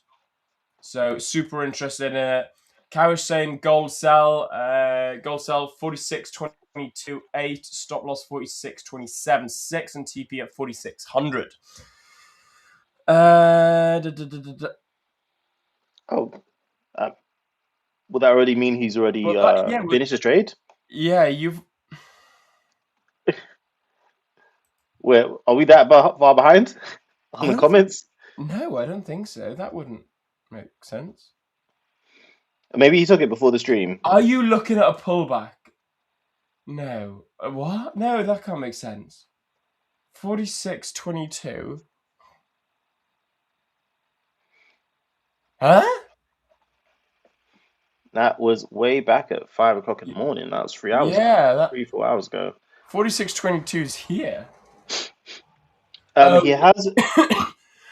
So super interested in it. Kawish saying gold sell 46.22.8, stop loss 46.27.6, and TP at 4,600. Would that already mean he's already finished the trade? Yeah, you've. Where are we that far behind on the comments? No, I don't think so. That wouldn't make sense. Maybe he took it before the stream. Are you looking at a pullback? No. What? No, that can't make sense. 46.22. Huh? That was way back at 5 o'clock in the morning. That was 3 hours. Yeah, 3-4 hours ago. 46.22 is here. He has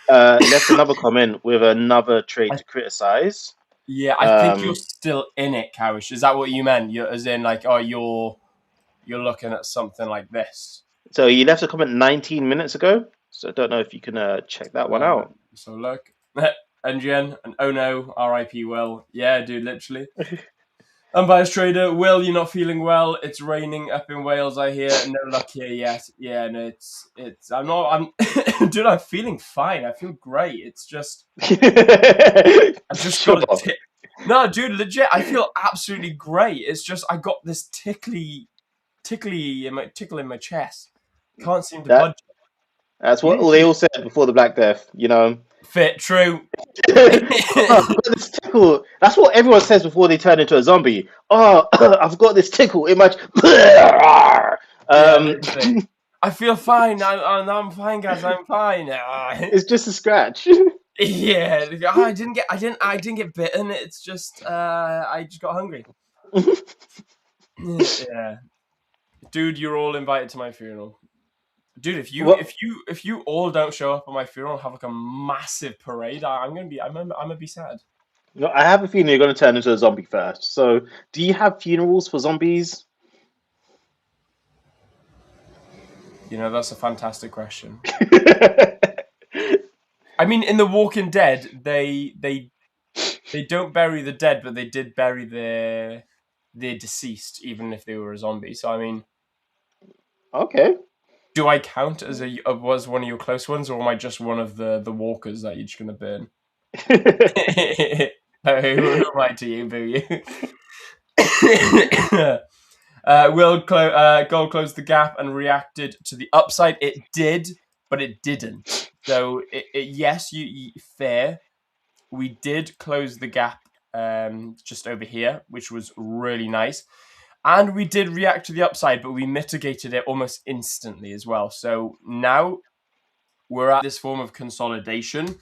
left another comment with another trade to criticize. Yeah, I think you're still in it, Kawish. Is that what you meant? You're looking at something like this. So he left a comment 19 minutes ago. So I don't know if you can check that one out. So look, NGN and oh no, RIP Will. Yeah, dude, literally. Unbiased trader, Will, you're not feeling well. It's raining up in Wales, I hear. No luck here yet. Yeah, no, dude, I'm feeling fine. I feel great. It's just, I just got a no, dude, legit, I feel absolutely great. It's just, I got this tickle in my chest. Can't seem to budge. That's what they all said before the Black Death, Fit, true. This tickle. That's what everyone says before they turn into a zombie. Oh, I've got this tickle in my. I feel fine. I'm fine, guys. I'm fine. It's just a scratch. Yeah, I didn't get bitten. It's just I just got hungry. Yeah, dude, you're all invited to my funeral. Dude, if you all don't show up at my funeral and have like a massive parade, I'm gonna be sad. No, I have a feeling you're gonna turn into a zombie first. So, do you have funerals for zombies? That's a fantastic question. I mean, in The Walking Dead, they don't bury the dead, but they did bury their deceased, even if they were a zombie. So I mean, okay. Do I count as was one of your close ones, or am I just one of the walkers that you're just gonna burn? Who am I to you, Booyah? Gold closed the gap and reacted to the upside. It did, but it didn't. So yes, fair. We did close the gap just over here, which was really nice. And we did react to the upside, but we mitigated it almost instantly as well. So now we're at this form of consolidation,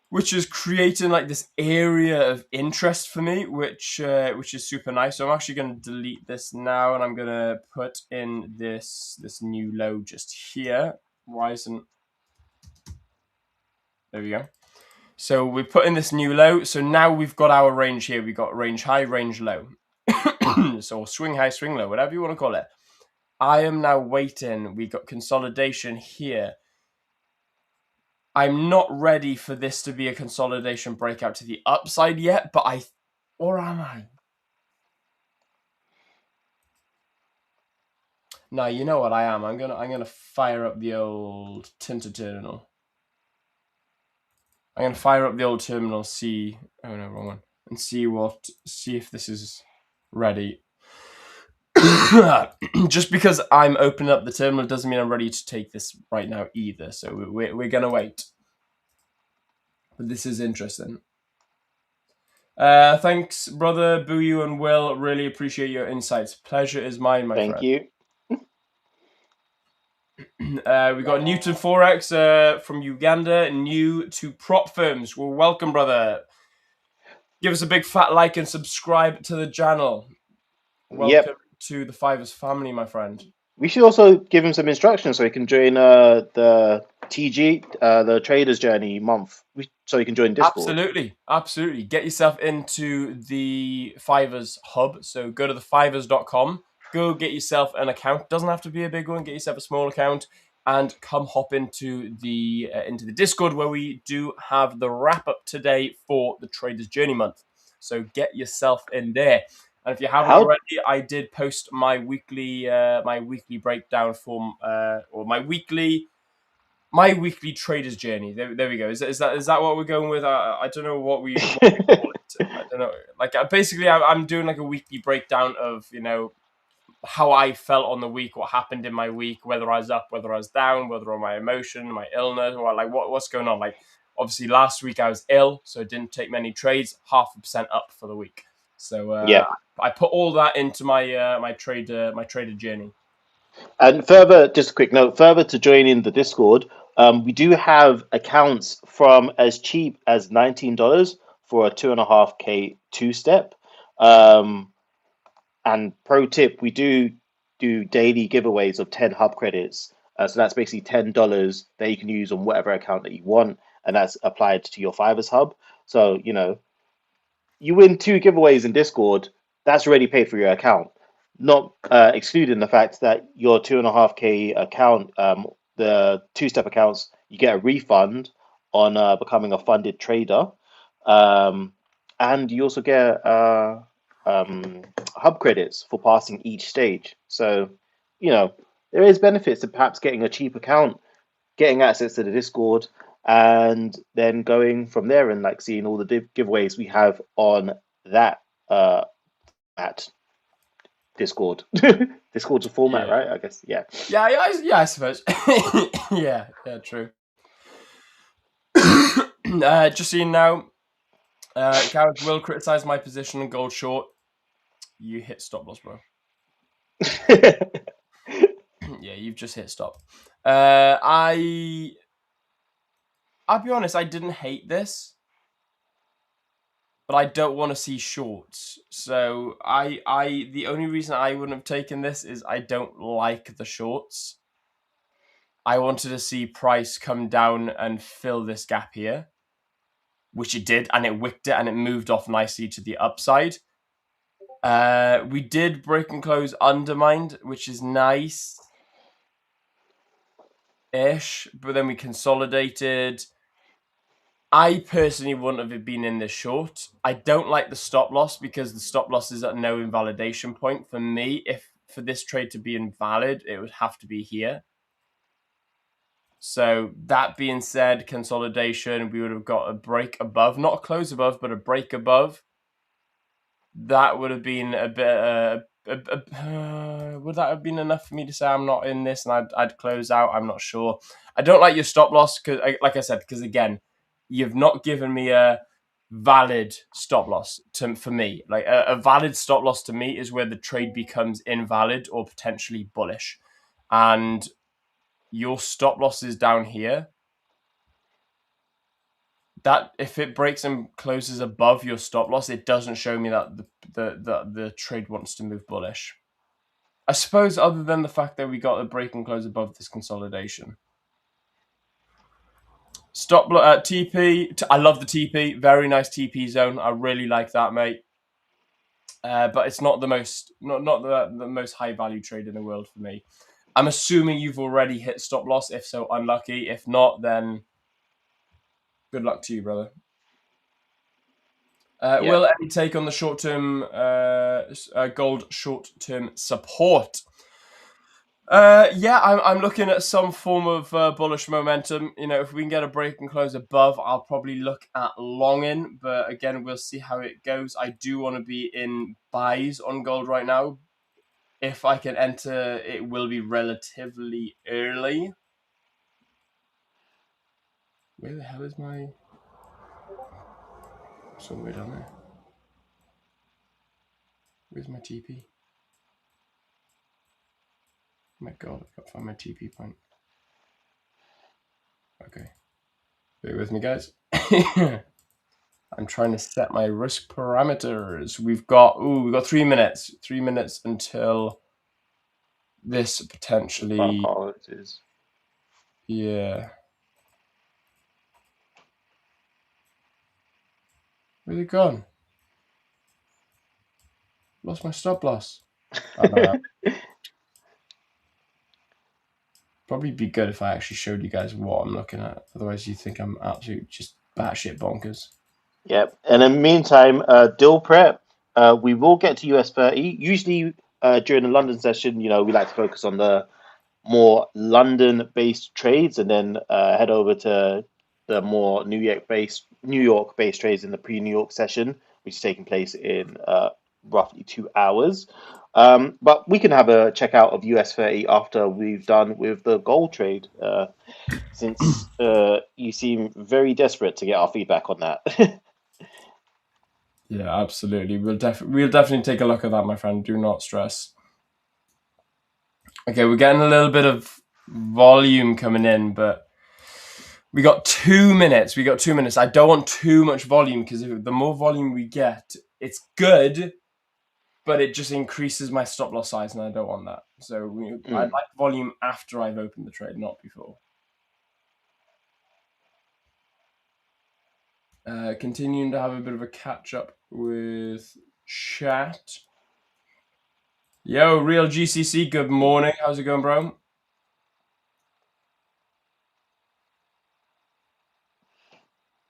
which is creating like this area of interest for me, which is super nice. So I'm actually going to delete this now, and I'm going to put in this new low just here. Why isn't... There we go. So we put in this new low. So now we've got our range here. We've got range high, range low. So swing high, swing low, whatever you want to call it. I am now waiting. We got consolidation here. I'm not ready for this to be a consolidation breakout to the upside yet, but Or am I? No, you know what I am. I'm gonna fire up the old Tinter terminal. I'm gonna fire up the old terminal, see oh no, wrong one. And see if this is ready. Just because I'm opening up the terminal doesn't mean I'm ready to take this right now either. So we're gonna wait. But this is interesting. Thanks, brother Boo and Will. Really appreciate your insights. Pleasure is mine, my Thank friend. you. We got Newton Forex from Uganda, new to prop firms. Well, welcome, brother. Give us a big fat like and subscribe to the channel. Yep. Welcome to the 5ers family, my friend. We should also give him some instructions so he can join the TG, the Traders Journey month, so he can join Discord. Absolutely. Get yourself into the 5ers hub. So go to the5ers.com. Go get yourself an account. Doesn't have to be a big one. Get yourself a small account and come hop into the Discord, where we do have the wrap up today for the Traders Journey month. So get yourself in there. And if you haven't already, I did post my weekly breakdown for or my weekly Traders Journey. There we go. Is that what we're going with? I don't know what we call it. I don't know. Like basically, I'm doing like a weekly breakdown of how I felt on the week, what happened in my week, whether I was up, whether I was down, whether on my emotion, my illness, or like what's going on. Like obviously last week I was ill, so I didn't take many trades. 0.5% up for the week. So Yeah. I put all that into my trader journey. And further, just a quick note, further to joining the Discord, we do have accounts from as cheap as $19 for a 2.5K two-step. And pro tip, we do daily giveaways of 10 hub credits. So that's basically $10 that you can use on whatever account that you want, and that's applied to your 5ers hub. So, you win 2 giveaways in Discord, that's already paid for your account. Not excluding the fact that your 2.5K account, the two-step accounts, you get a refund on becoming a funded trader, and you also get hub credits for passing each stage. So, there is benefits to perhaps getting a cheap account, getting access to the Discord, and then going from there and like seeing all the giveaways we have on that at Discord. Discord's a format, right? I guess, yeah. Yeah, I suppose. yeah, true. Just seeing now, Gareth will criticize my position in gold short. You hit stop loss, bro. Yeah, you've just hit stop. I'll be honest, I didn't hate this, but I don't want to see shorts. So the only reason I wouldn't have taken this is I don't like the shorts. I wanted to see price come down and fill this gap here, which it did, and it wicked it and it moved off nicely to the upside. We did break and close undermined, which is nice. Ish, but then we consolidated. I personally wouldn't have been in this short. I don't like the stop loss because the stop loss is at no invalidation point. For me, if for this trade to be invalid, it would have to be here. So that being said, consolidation, we would have got a break above, not a close above, but a break above. That would have been a bit. Would that have been enough for me to say I'm not in this and I'd close out? I'm not sure. I don't like your stop loss because, like I said, because again, you've not given me a valid stop loss for me. Like a valid stop loss to me is where the trade becomes invalid or potentially bullish, and your stop loss is down here. That if it breaks and closes above your stop loss, it doesn't show me that the trade wants to move bullish. I suppose other than the fact that we got a break and close above this consolidation. Stop TP. I love the TP. Very nice TP zone. I really like that, mate. But it's not the most not the most high value trade in the world for me. I'm assuming you've already hit stop loss. If so, unlucky. If not, then good luck to you, brother. Will, any take on the short-term gold short-term support? Yeah, I'm looking at some form of bullish momentum. You know, if we can get a break and close above, I'll probably look at long in. But again, we'll see how it goes. I do want to be in buys on gold right now. If I can enter, it will be relatively early. Where the hell is my... Somewhere down there. Where's my TP? Oh my god, I can't find my TP point. Okay. Bear with me, guys. I'm trying to set my risk parameters. We've got 3 minutes. 3 minutes until this potentially... Yeah. Where's it gone? Lost my stop loss. Oh, no. Probably be good if I actually showed you guys what I'm looking at. Otherwise, you think I'm absolute just batshit bonkers. Yep. And in the meantime, deal prep. We will get to US 30. Usually during the London session, you know, we like to focus on the more London-based trades and then head over to the more New York-based trades in the pre-New York session, which is taking place in roughly 2 hours. But we can have a checkout of US 30 after we've done with the gold trade, since you seem very desperate to get our feedback on that. Yeah, absolutely. We'll definitely take a look at that, my friend. Do not stress. Okay, we're getting a little bit of volume coming in, but we got 2 minutes. I don't want too much volume because the more volume we get, it's good, but it just increases my stop loss size, and I don't want that. So I'd like volume after I've opened the trade, not before. Continuing to have a bit of a catch up with chat. Yo, Real GCC, good morning. How's it going, bro?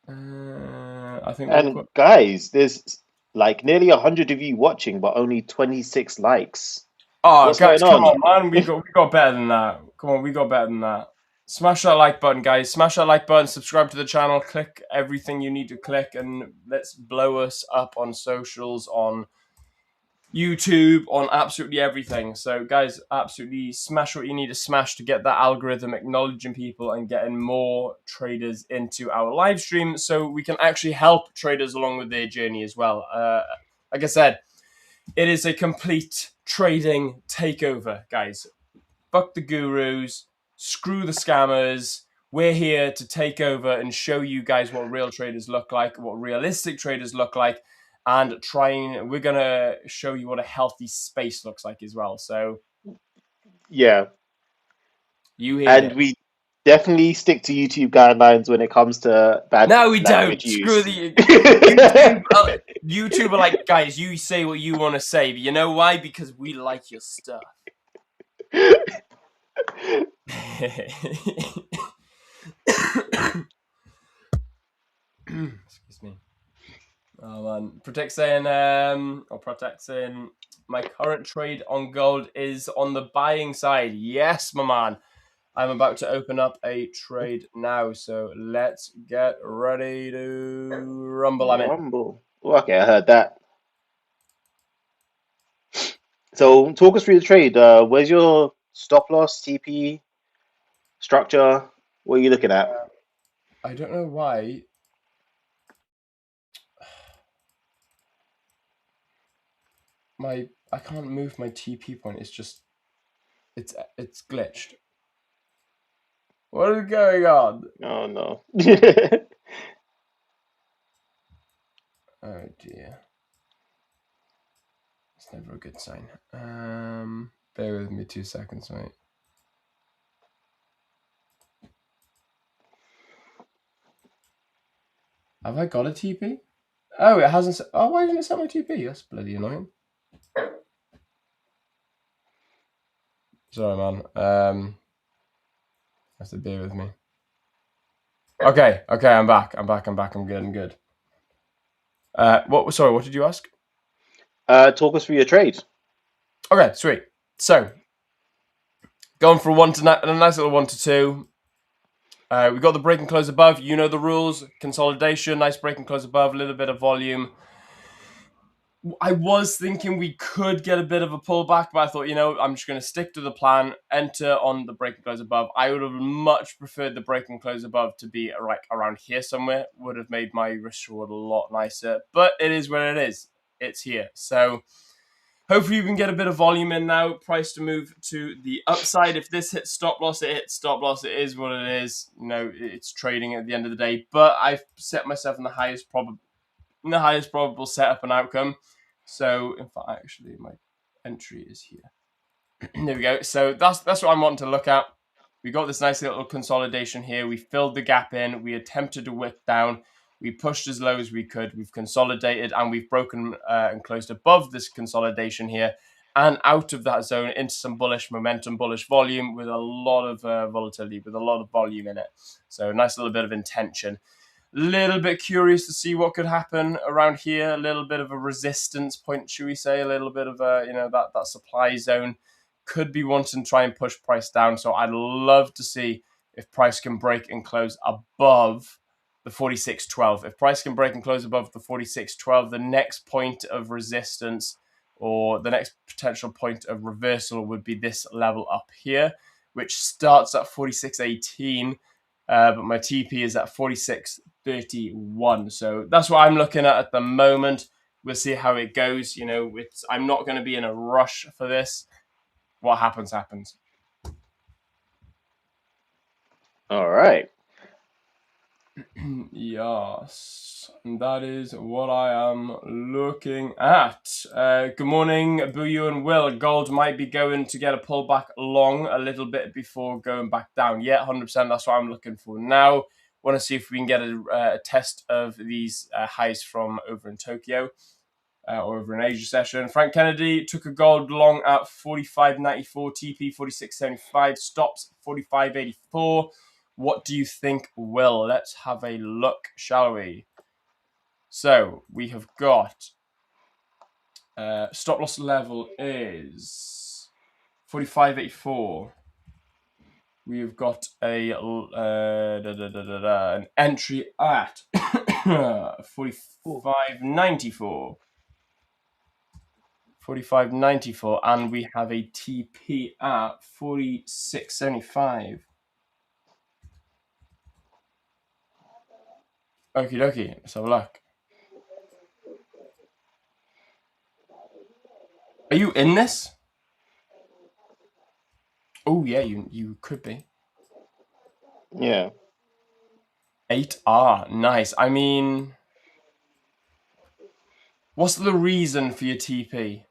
I think. And guys, there's like nearly 100 of you watching, but only 26 likes. Oh, What's guys, going come on? on, man. We got better than that. Come on, we got better than that. Smash that like button, guys. Smash that like button. Subscribe to the channel. Click everything you need to click, and let's blow us up on socials, on YouTube, on absolutely everything. So, guys, absolutely smash what you need to smash to get that algorithm acknowledging people and getting more traders into our live stream so we can actually help traders along with their journey as well. Like I said, it is a complete trading takeover, guys. Fuck the gurus, screw the scammers. We're here to take over and show you guys what real traders look like, what realistic traders look like, and we're going to show you what a healthy space looks like as well. So, Yeah. you hear And it. we definitely stick to YouTube guidelines when it comes to bad No, we language don't. Screw use. the YouTube. YouTube are like, guys, you say what you want to say. But you know why? Because we like your stuff. Excuse me. Oh man, Protect saying my current trade on gold is on the buying side. Yes, my man. I'm about to open up a trade now, so let's get ready to rumble. I'm in. Rumble. Okay, I heard that. So talk us through the trade. Where's your stop loss, TP, structure? What are you looking at? I don't know why. I can't move my TP point. It's just it's glitched. What is going on? Oh no. Oh dear. It's never a good sign. Bear with me 2 seconds, mate. Have I got a TP? Oh, it hasn't. Oh, why didn't it set my TP? That's bloody annoying. Sorry, man. Have to bear with me. Okay, I'm back. I'm good. What did you ask? Talk us through your trades. Okay, sweet. So going for a nice little 1 to 2. We got the break and close above. You know the rules. Consolidation, nice break and close above, a little bit of volume. I was thinking we could get a bit of a pullback, but I thought, I'm just going to stick to the plan, enter on the break and close above. I would have much preferred the break and close above to be like around here somewhere. Would have made my risk reward a lot nicer, but it is where it is. It's here. So hopefully you can get a bit of volume in now. Price to move to the upside. If this hits stop loss, it hits stop loss. It is what it is. It's trading at the end of the day. But I've set myself in the highest probable setup and outcome. So in fact, actually, my entry is here. There we go. So that's what I'm wanting to look at. We got this nice little consolidation here. We filled the gap in. We attempted to wick down. We pushed as low as we could. We've consolidated and we've broken and closed above this consolidation here and out of that zone into some bullish momentum, bullish volume with a lot of volatility, with a lot of volume in it. So a nice little bit of intention. Little bit curious to see what could happen around here. A little bit of a resistance point, should we say? A little bit of that supply zone could be wanting to try and push price down. So I'd love to see if price can break and close above the 46.12. If price can break and close above the 46.12, the next point of resistance or the next potential point of reversal would be this level up here, which starts at 46.18. But my TP is at 46.31. So that's what I'm looking at the moment. We'll see how it goes. I'm not going to be in a rush for this. What happens, happens. All right. Yes, and that is what I am looking at. Good morning, Buyu and Will. Gold might be going to get a pullback long a little bit before going back down. Yeah, 100%. That's what I'm looking for now. Want to see if we can get a test of these highs from over in Tokyo or over in Asia session. Frank Kennedy took a gold long at 45.94, TP 46.75, stops 45.84. What do you think, Will? Let's have a look, shall we? So we have got stop loss level is 45.84. We've got an entry at 45.94. 45.94, and we have a TP at 46.75. Okie dokie, let's have a look. Are you in this? Oh yeah, you could be. Yeah. 8R, nice. I mean, what's the reason for your TP?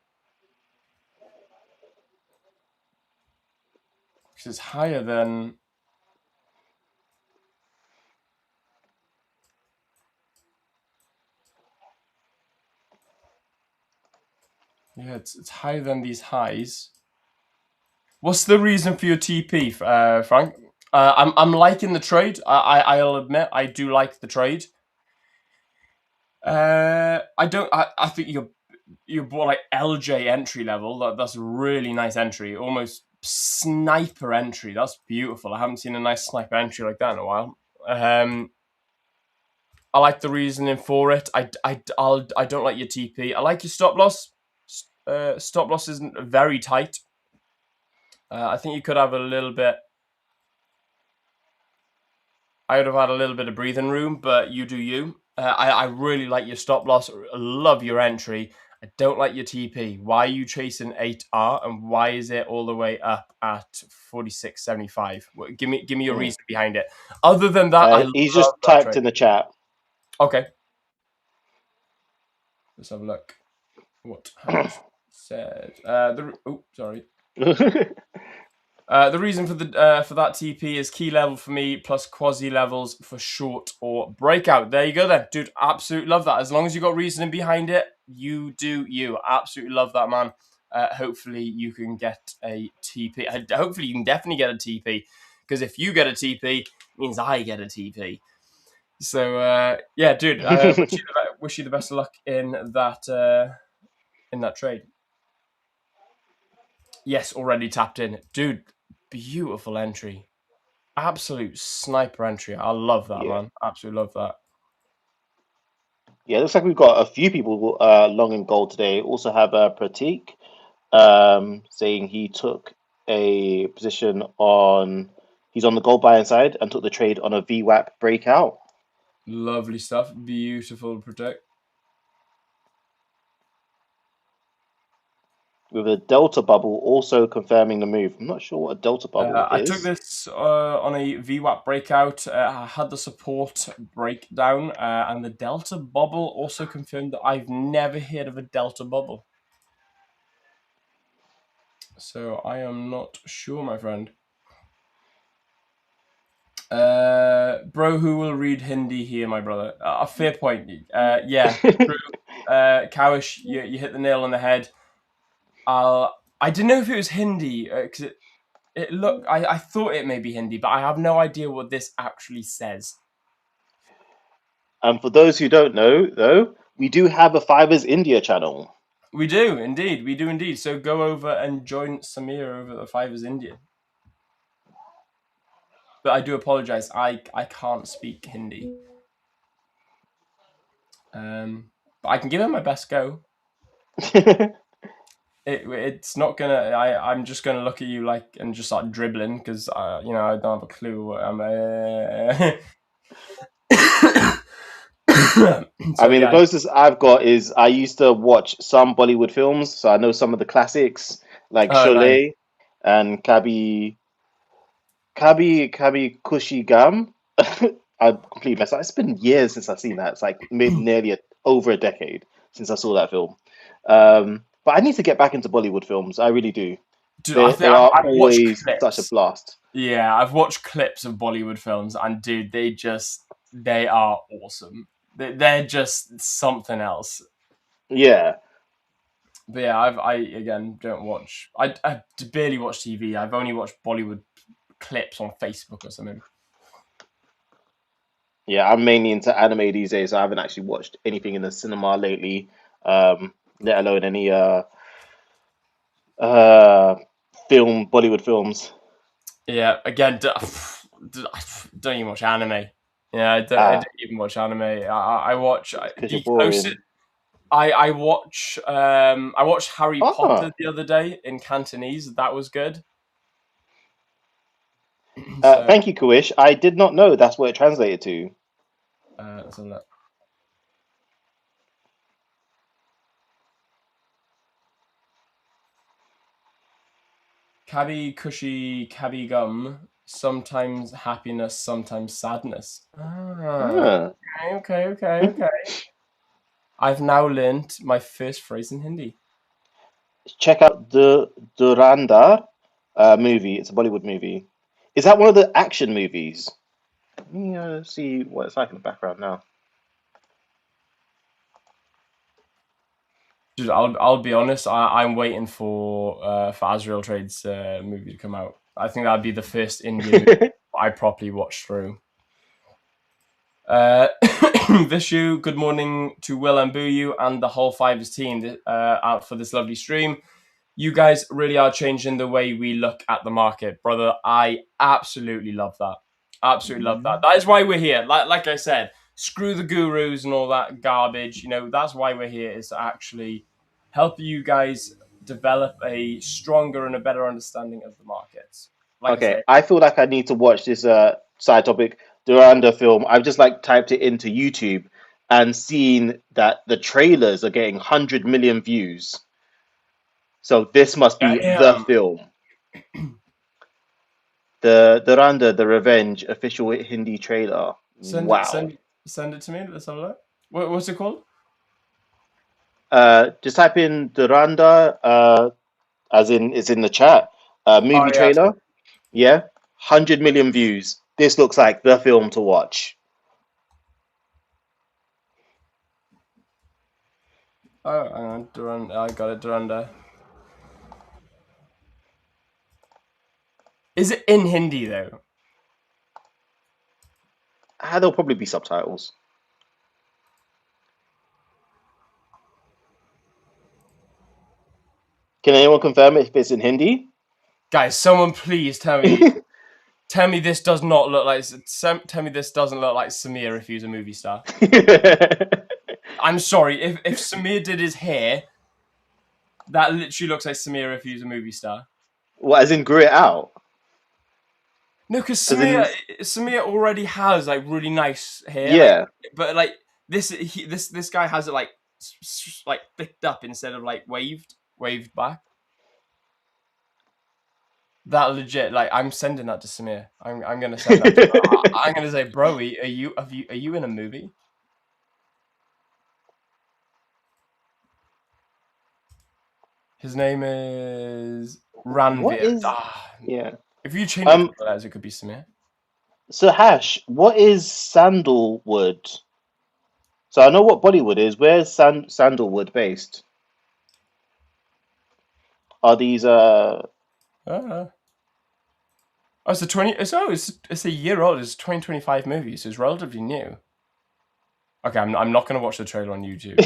Because it's higher than... Yeah, it's higher than these highs. What's the reason for your TP, Frank? I'm liking the trade. I'll admit I do like the trade. I think you bought like LJ entry level. That's a really nice entry, almost sniper entry. That's beautiful. I haven't seen a nice sniper entry like that in a while. I like the reasoning for it. I don't like your TP. I like your stop loss. Stop loss isn't very tight. I think you could have a little bit. I would have had a little bit of breathing room, but you do you. I really like your stop loss. I love your entry. I don't like your TP. Why are you chasing 8R and why is it all the way up at 46.75? Give me your reason behind it. Other than that, he's just typed in the chat. Okay. Let's have a look. What has said? Sorry. The reason for that TP is key level for me plus quasi levels for short or breakout. There you go then, dude. Absolutely love that. As long as you got reasoning behind it, you do you. Absolutely love that, man. Hopefully you can get a TP. Hopefully you can definitely get a TP, because if you get a TP, it means I get a TP. So yeah, dude, I wish you the best of luck in that trade. Yes, already tapped in, dude. Beautiful entry, absolute sniper entry. I love that, Yeah. man. Absolutely love that. Yeah, looks like we've got a few people long in gold today. Also have Pratik saying he took a position on, he's on the gold buying side and took the trade on a VWAP breakout. Lovely stuff. Beautiful protect. With a delta bubble also confirming the move. I'm not sure what a delta bubble I took is. this on a VWAP breakout. I had the support breakdown, and the delta bubble also confirmed that I've never heard of a delta bubble. So I am not sure, my friend. Bro, who will read Hindi here, my brother? A fair point. Yeah, true. Kawish, you hit the nail on the head. I didn't know if it was Hindi because it looked. I thought it may be Hindi, but I have no idea what this actually says. And for those who don't know, though, we do have a Fivers India channel. We do indeed. We do indeed. So go over and join Samir over at The5ers India. But I do apologize. I can't speak Hindi. But I can give it my best go. It's not gonna. I'm just gonna look at you like and just start dribbling because I don't have a clue what I'm. I So mean, the yeah. closest I've got is I used to watch some Bollywood films, so I know some of the classics like Oh, nice. Sholay and Kabi Kushi Gam. I completely messed up. It's been years since I've seen that. It's like nearly over a decade since I saw that film. But I need to get back into Bollywood films. I really do. Dude, I They think are I've watched always such a clips. blast. Yeah, I've watched clips of Bollywood films, and dude, they are awesome. They're just something else. Yeah. But yeah, I again don't watch. I barely watch TV. I've only watched Bollywood clips on Facebook or something. Yeah, I'm mainly into anime these days. So I haven't actually watched anything in the cinema lately, let alone any uh Bollywood films. Yeah, again, don't even watch anime. Yeah, I don't Ah, even watch anime. I watch because you're the closest. boring. I watched Harry Potter Ah, the other day in Cantonese. That was good. So thank you, Kuish. I did not know that's what it translated to. let's have a look. Kabi Kushi Kabi Gum. Sometimes happiness, sometimes sadness. Ah, Ah. okay. I've now learnt my first phrase in Hindi. Check out the Durandar movie. It's a Bollywood movie. Is that one of the action movies? Let me see what it's like in the background now. Dude, I'll be honest. I'm waiting for Azrael Trade's movie to come out. I think that'd be the first Indian movie I properly watched through. Vishu, good morning to Will and Buyu and the whole Fivers team out for this lovely stream. You guys really are changing the way we look at the market, brother. I absolutely love that. Absolutely love that. That is why we're here. Like I said, screw the gurus and all that garbage. That's why we're here, is to actually help you guys develop a stronger and a better understanding of the markets. Like I Okay, say, I feel like I need to watch this side topic Duranda film. I've just like typed it into YouTube and seen that the trailers are getting 100 million views. So this must be the damn. film. The Duranda, The Revenge official Hindi trailer. Send it, Wow. send, send it to me. Let's have a look. What's it called? Just type in Duranda, as in it's in the chat. Oh Movie yeah. trailer. Yeah, 100 million views. This looks like the film to watch. Oh, hang on. Duranda. I got it. Duranda. Is it in Hindi though? There'll probably be subtitles. Can anyone confirm if it's in Hindi? Guys, someone please tell me. Tell me this does not look like. Tell me this doesn't look like Samir if he was a movie star. I'm sorry. If Samir did his hair, that literally looks like Samir if he was a movie star. What, as in grew it out? No, because As in, Samir already has like really nice hair, like, yeah. but like this guy has it like flicked up instead of like waved back. That legit, like, I'm sending that to Samir. I'm gonna send that. I'm gonna say, bro, are you in a movie? His name is What Ranveer. is? Yeah. If you change it to the letters, it could be Samir. So Hash, what is sandalwood? So I know what Bollywood is. Where's sandalwood based? Are these Oh, it's a 20. It's a year old. It's a 2025 movie, so it's relatively new. Okay, I'm not gonna watch the trailer on YouTube.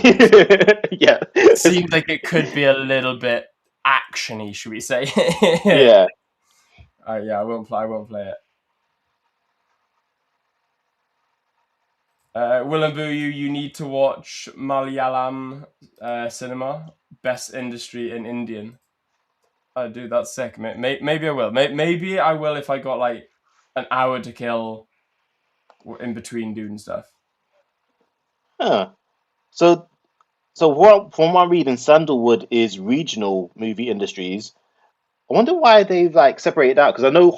yeah. It seems like it could be a little bit actiony, should we say? Yeah. Yeah, I won't play it. Willambu, you need to watch Malayalam cinema, best industry in Indian. Oh, dude, that's sick. Maybe I will. Maybe I will if I got like an hour to kill in between doing stuff. Huh. So what from what I'm reading, sandalwood is regional movie industries. I wonder why they've like separated out because I know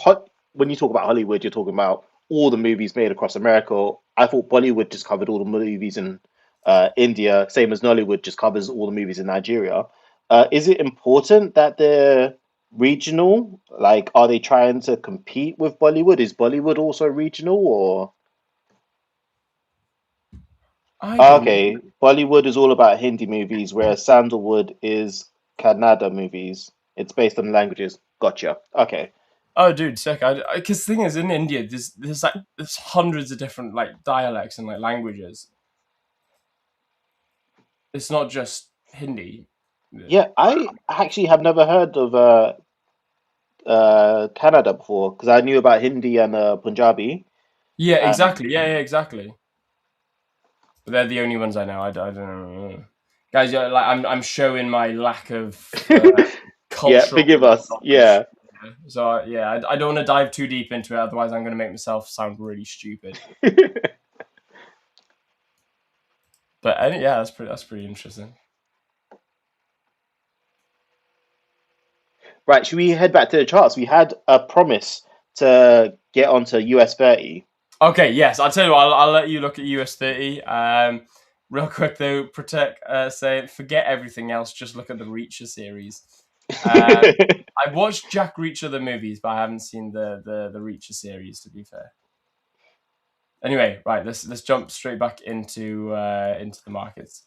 when you talk about Hollywood, you're talking about all the movies made across America. I thought Bollywood just covered all the movies in India, same as Nollywood just covers all the movies in Nigeria. Is it important that they're regional? Like, are they trying to compete with Bollywood? Is Bollywood also regional or? I don't know. Okay, Bollywood is all about Hindi movies, whereas Sandalwood is Kannada movies. It's based on languages. Gotcha. Okay. Oh, dude, sick. Because the thing is, in India, there's hundreds of different like dialects and like languages. It's not just Hindi. Yeah, I actually have never heard of Canada before because I knew about Hindi and Punjabi. Yeah, Um, exactly. Yeah, exactly. But they're the only ones I know. I don't know. Guys, yeah, like I'm showing my lack of yeah, cultural forgive us. knowledge. Yeah. So yeah, I don't want to dive too deep into it. Otherwise, I'm going to make myself sound really stupid. But yeah, that's pretty interesting. Right, should we head back to the charts? We had a promise to get onto US 30. Okay, yes, I'll tell you what. I'll let you look at US 30. Real quick though, Protect saying forget everything else. Just look at the Reacher series. I've watched Jack Reacher the movies, but I haven't seen the Reacher series. To be fair. Anyway, right, let's jump straight back into the markets.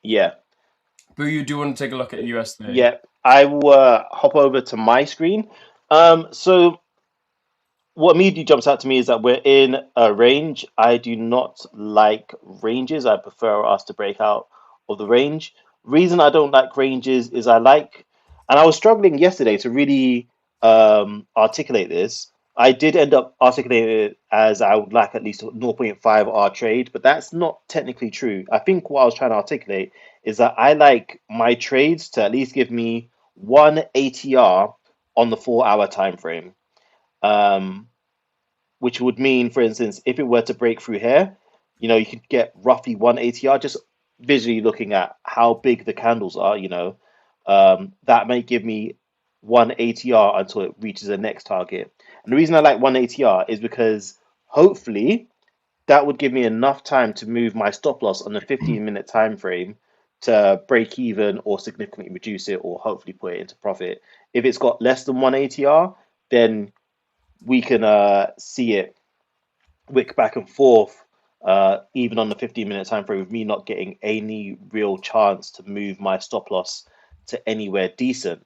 Yeah. But you do want to take a look at US 30. Yeah, I will hop over to my screen. So what immediately jumps out to me is that we're in a range. I do not like ranges. I prefer us to break out of the range. Reason I don't like ranges is and I was struggling yesterday to really articulate this. I did end up articulating it as I would like at least a zero point 0.5 R trade, but that's not technically true. I think what I was trying to articulate is that I like my trades to at least give me one ATR on the 4 hour time frame. Um, which would mean, for instance, if it were to break through here, you could get roughly one ATR just visually looking at how big the candles are, that may give me one ATR until it reaches the next target. And the reason I like one ATR is because hopefully that would give me enough time to move my stop loss on the 15-minute time frame to break even or significantly reduce it or hopefully put it into profit. If it's got less than one ATR, then we can see it wick back and forth, even on the 15-minute time frame, with me not getting any real chance to move my stop loss to anywhere decent.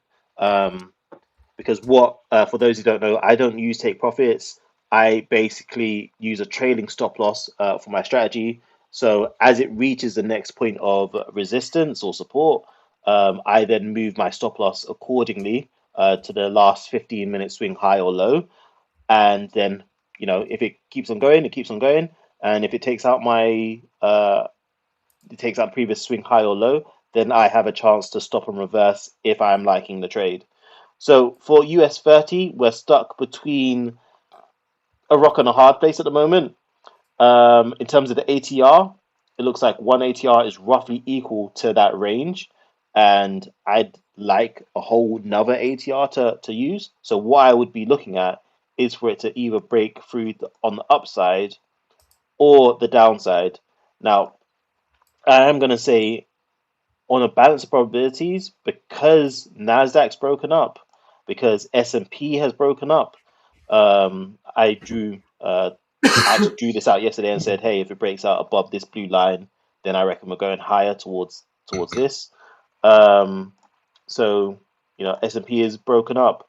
Because for those who don't know, I don't use take profits. I basically use a trailing stop loss for my strategy. So as it reaches the next point of resistance or support, I then move my stop loss accordingly to the last 15-minute swing high or low. And then, if it keeps on going, it keeps on going. And if it takes out it takes out previous swing high or low, then I have a chance to stop and reverse if I'm liking the trade. So for US 30, we're stuck between a rock and a hard place at the moment. In terms of the ATR, it looks like one ATR is roughly equal to that range, and I'd like a whole another ATR to use. So what I would be looking at is for it to either break through on the upside or the downside. Now, I am going to say on a balance of probabilities, because NASDAQ's broken up, because S&P has broken up, I actually drew this out yesterday and said, hey, if it breaks out above this blue line, then I reckon we're going higher towards this. So S&P is broken up.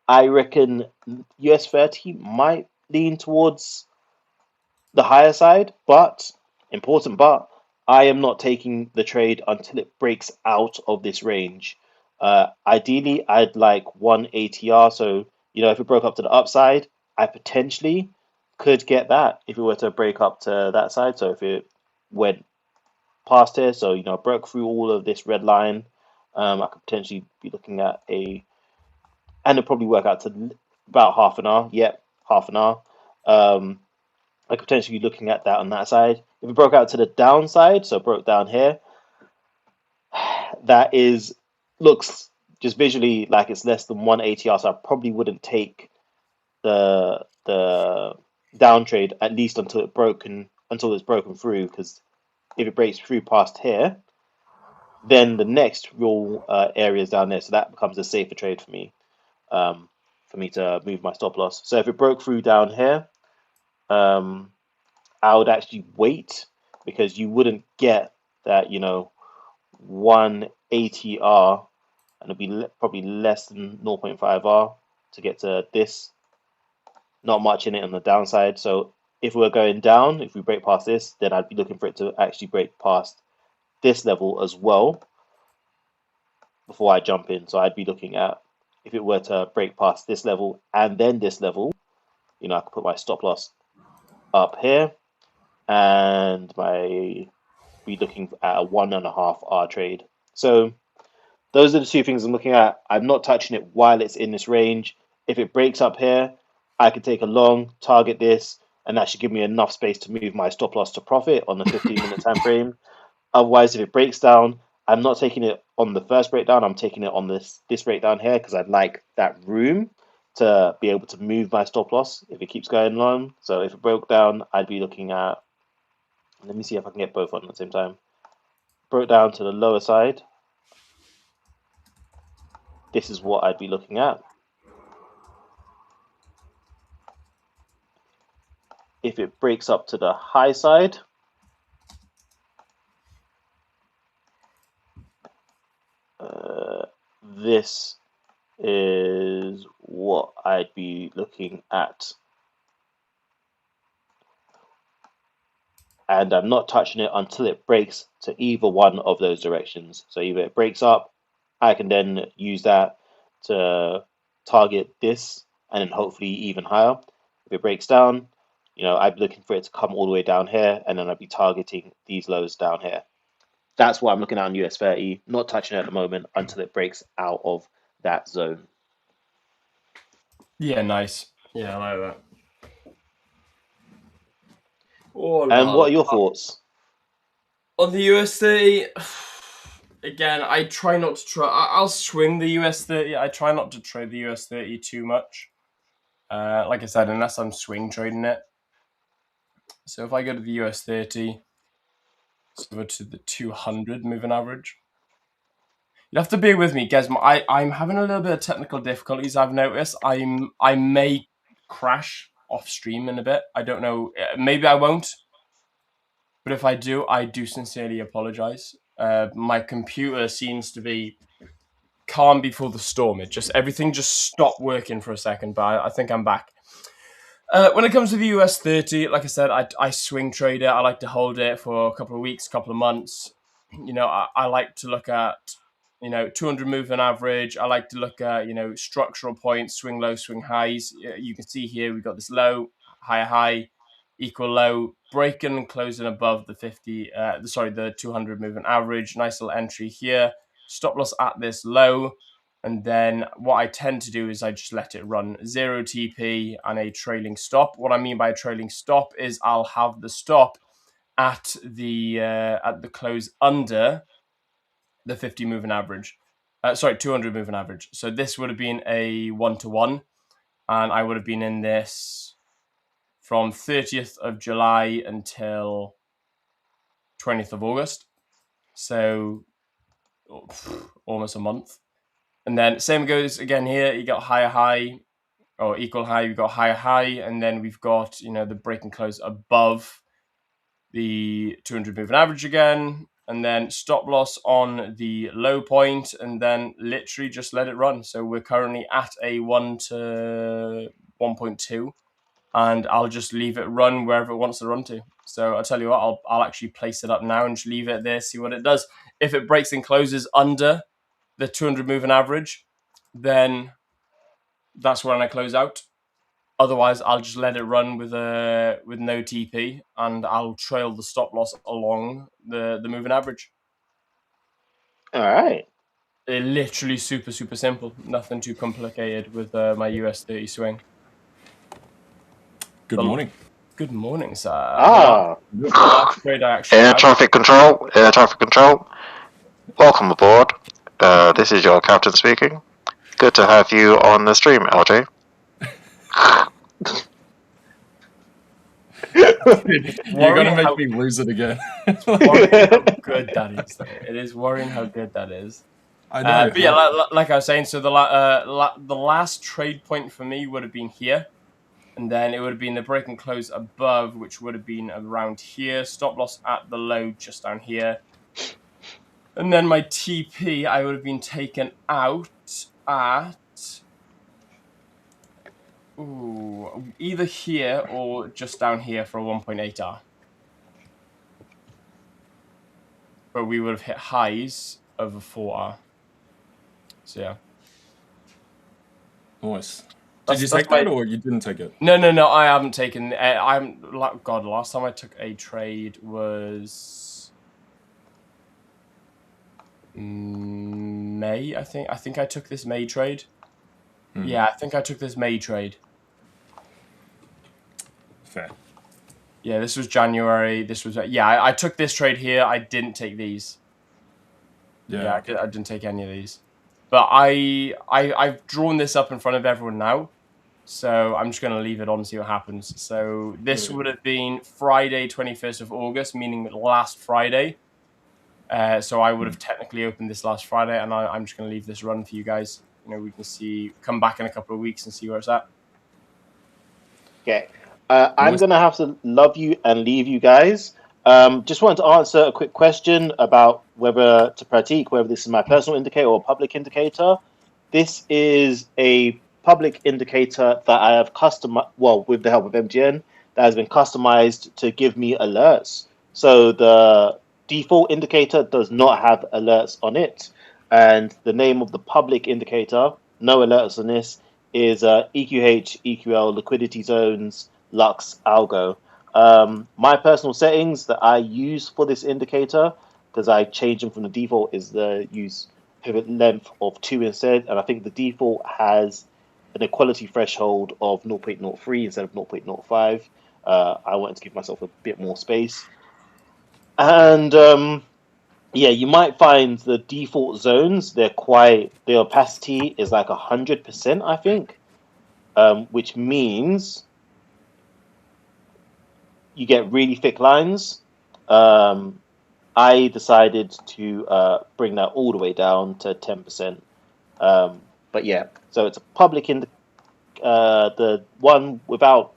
I reckon US 30 might lean towards the higher side, but I am not taking the trade until it breaks out of this range. Ideally, I'd like one ATR. So, if it broke up to the upside, I potentially could get that if it were to break up to that side. So if it went past here, so, broke through all of this red line, I could potentially be looking at and it'll probably work out to about half an hour. Yep, half an hour. I could potentially be looking at that on that side. If it broke out to the downside, so it broke down here, that looks just visually like it's less than one ATR, so I probably wouldn't take the down trade at least until it's broken through, because if it breaks through past here, then the next real area is down there, so that becomes a safer trade for me to move my stop loss. So if it broke through down here, I would actually wait, because you wouldn't get that, one ATR, and it'd be probably less than 0.5 R to get to this. Not much in it on the downside. So if we're going down, if we break past this, then I'd be looking for it to actually break past this level as well before I jump in. So I'd be looking at, if it were to break past this level and then this level, I could put my stop loss up here, and be looking at a 1.5 R trade. So those are the two things I'm looking at. I'm not touching it while it's in this range. If it breaks up here, I could take a long, target this, and that should give me enough space to move my stop loss to profit on the 15-minute time frame. Otherwise, if it breaks down, I'm not taking it on the first breakdown. I'm taking it on this breakdown here, because I'd like that room to be able to move my stop loss if it keeps going on. So if it broke down, I'd be looking at, let me see if I can get both on at the same time. Broke down to the lower side. This is what I'd be looking at. If it breaks up to the high side, this is what I'd be looking at. And I'm not touching it until it breaks to either one of those directions. So either it breaks up, I can then use that to target this, and then hopefully even higher. If it breaks down, I'd be looking for it to come all the way down here, and then I'd be targeting these lows down here. That's what I'm looking at on US 30, not touching it at the moment until it breaks out of that zone. Yeah, nice. Yeah, I like that. And what are your thoughts? On the US 30, again, I try not to try. I'll swing the US 30. I try not to trade the US 30 too much. Like I said, unless I'm swing trading it. So if I go to the US 30, let's go to the 200 moving average. You have to bear with me, guys. I'm having a little bit of technical difficulties. I've noticed. I may crash off stream in a bit. I don't know. Maybe I won't. But if I do, I do sincerely apologize. My computer seems to be calm before the storm. Everything just stopped working for a second, but I think I'm back. When it comes to the US 30, like I said, I swing trade it. I like to hold it for a couple of weeks, couple of months. I like to look at 200 moving average. I like to look at structural points, swing low, swing highs. You can see here we've got this low, high, equal low, breaking and closing above the the 200 moving average. Nice little entry here. Stop loss at this low. And then what I tend to do is I just let it run 0 TP and a trailing stop. What I mean by a trailing stop is I'll have the stop at the close under the 50 moving average. 200 moving average. So this would have been a 1-to-1, and I would have been in this from 30th of July until 20th of August. So almost a month. And then same goes again here. You got high, or equal high. We've got high, and then we've got the break and close above the 200 moving average again, and then stop loss on the low point, and then literally just let it run. So we're currently at a 1 to 1.2, and I'll just leave it run wherever it wants to run to. So I'll tell you what, I'll actually place it up now and just leave it there, see what it does. If it breaks and closes under the 200 moving average, then that's when I close out. Otherwise, I'll just let it run with no TP, and I'll trail the stop loss along the moving average. All right. Literally super simple. Nothing too complicated with my US 30 swing. Good morning. Good morning, sir. Ah. The last trade I actually Air traffic control. Welcome aboard. This is your captain speaking. Good to have you on the stream, LJ. You're gonna make me lose it again. Worrying how good that is. Though. It is worrying how good that is. I know. But yeah, like I was saying, so the last trade point for me would have been here, and then it would have been the break and close above, which would have been around here. Stop loss at the low, just down here, and then my TP I would have been taken out at either here or just down here for a 1.8R. But we would have hit highs over 4R. So yeah. Nice. Did you take that or you didn't take it? No. I haven't taken. I haven't. God, last time I took a trade was May. I think I took this May trade. Yeah, I think I took this May trade. Fair. Yeah, this was January. This was I took this trade here. I didn't take these. Yeah, I didn't take any of these. But I've drawn this up in front of everyone now. So I'm just going to leave it on and see what happens. So this would have been Friday, 21st of August, meaning last Friday. So I would have technically opened this last Friday, and I'm just going to leave this run for you guys. We can come back in a couple of weeks and see where it's at. Okay. I'm going to have to love you and leave you guys. Just wanted to answer a quick question about whether this is my personal indicator or public indicator. This is a public indicator that I have customized, with the help of MGN, that has been customized to give me alerts. So the default indicator does not have alerts on it. And the name of the public indicator, no alerts on this, is EQH, EQL, liquidity zones, Lux, Algo. My personal settings that I use for this indicator, because I change them from the default, is the use pivot length of 2 instead. And I think the default has an equality threshold of 0.03 instead of 0.05. I wanted to give myself a bit more space. And you might find the default zones, the opacity is like 100%, I think, which means you get really thick lines. I decided to bring that all the way down to 10%. But yeah, so it's a public the one without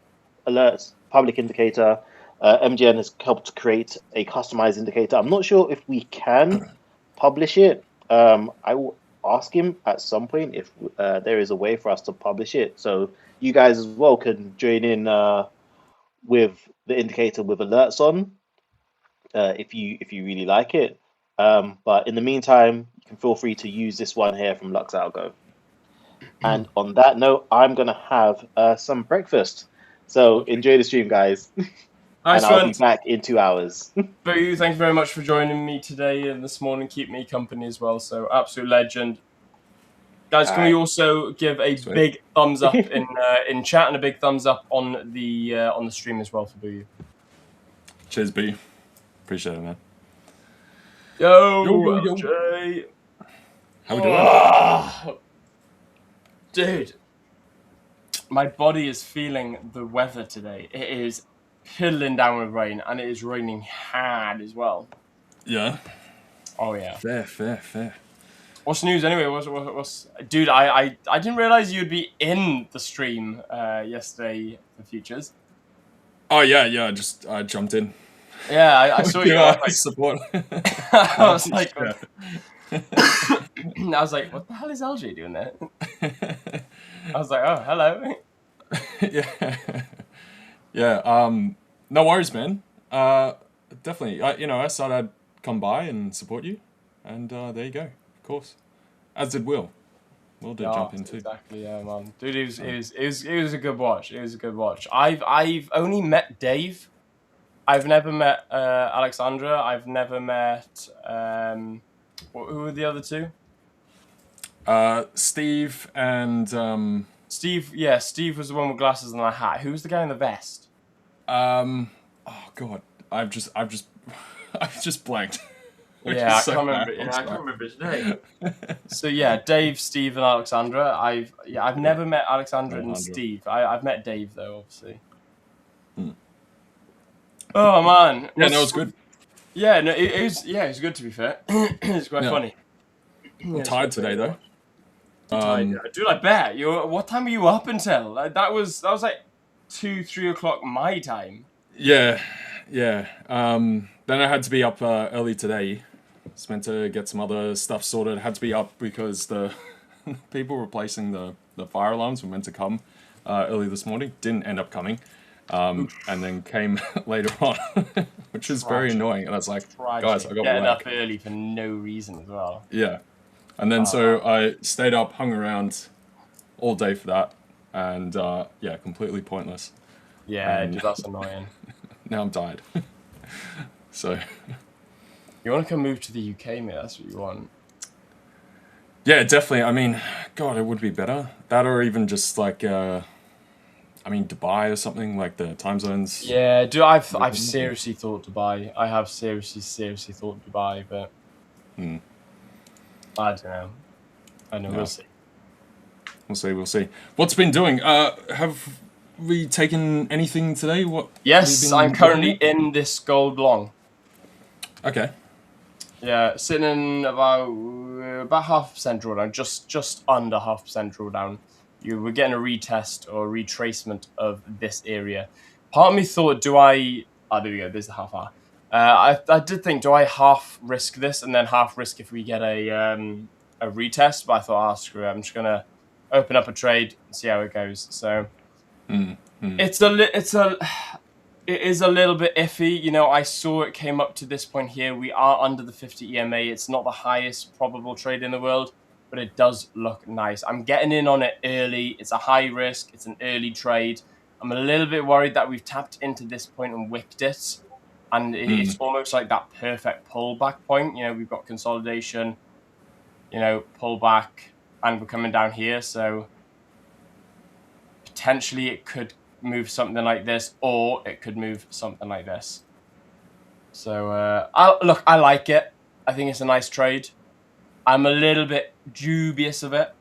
alerts, public indicator. MGN has helped create a customized indicator. I'm not sure if we can publish it. I will ask him at some point if there is a way for us to publish it, so you guys as well can join in with the indicator with alerts on if you really like it. But in the meantime, you can feel free to use this one here from Lux Algo. And on that note, I'm gonna have some breakfast. So enjoy the stream, guys. Nice and I'll one. be back in 2 hours. Boo, thank you very much for joining me today and this morning. Keep me company as well. So absolute legend. Guys, can we also give a big thumbs up in chat and a big thumbs up on the stream as well for Boo? Cheers, B. Appreciate it, man. Yo, Jay. How we doing? Dude, my body is feeling the weather today. It is piddling down with rain, and it is raining hard as well. Yeah. Oh yeah. Fair. What's news anyway? What's dude? I didn't realize you'd be in the stream yesterday for futures. Oh yeah. I jumped in. Yeah, I saw you. I support. I was like, I was like, what the hell is LJ doing there? I was like, oh, hello. Yeah. No worries, man. Definitely. I thought I'd come by and support you, and there you go. Of course, as did Will. Will did jump in too. Exactly, yeah, man. Dude, it was a good watch. It was a good watch. I've only met Dave. I've never met Alexandra. I've never met who were the other two? Steve and Steve. Yeah, Steve was the one with glasses and a hat. Who was the guy in the vest? Oh God, I've just blanked. Yeah, I can't remember. I can't remember his name. So yeah, Dave, Steve, and Alexandra. I've never met Alexandra and Steve. I've met Dave though, obviously. Oh man. Yeah, no, it's good. Yeah, no, it was good to be fair. It's quite funny. I'm tired today though. Dude, I bet. What time were you up until? That was like 2-3 o'clock my time. Yeah. Then I had to be up early today. It's meant to get some other stuff sorted. Had to be up because the people replacing the fire alarms were meant to come early this morning. Didn't end up coming. And then came later on, which is very annoying. And I was like, guys, I got getting up early for no reason as well. Yeah. And then so I stayed up, hung around all day for that. And yeah, completely pointless. Yeah, dude, that's annoying. Now I'm tired. So. You want to come move to the UK, mate? That's what you want. Yeah, definitely. I mean, God, it would be better. That or even just like, Dubai or something, like the time zones. Yeah, dude, I've seriously thought Dubai. I have seriously thought Dubai, but I don't know. We'll see. We'll see. What's been doing? Have we taken anything today? Yes, I'm currently in this gold long. Okay. Yeah, sitting in about 0.5% drawdown, just under 0.5% drawdown. You were getting a retest or retracement of this area. Part of me thought, there we go, there's the half hour. I did think, do I half risk this and then half risk if we get a retest? But I thought, screw it, I'm just gonna open up a trade and see how it goes. So it is a little bit iffy. I saw it came up to this point here. We are under the 50 EMA. It's not the highest probable trade in the world, but it does look nice. I'm getting in on it early. It's a high risk. It's an early trade. I'm a little bit worried that we've tapped into this point and wicked it. And it's almost like that perfect pullback point. We've got consolidation, pullback, and we're coming down here. So potentially it could move something like this, or it could move something like this. So I like it. I think it's a nice trade. I'm a little bit dubious of it,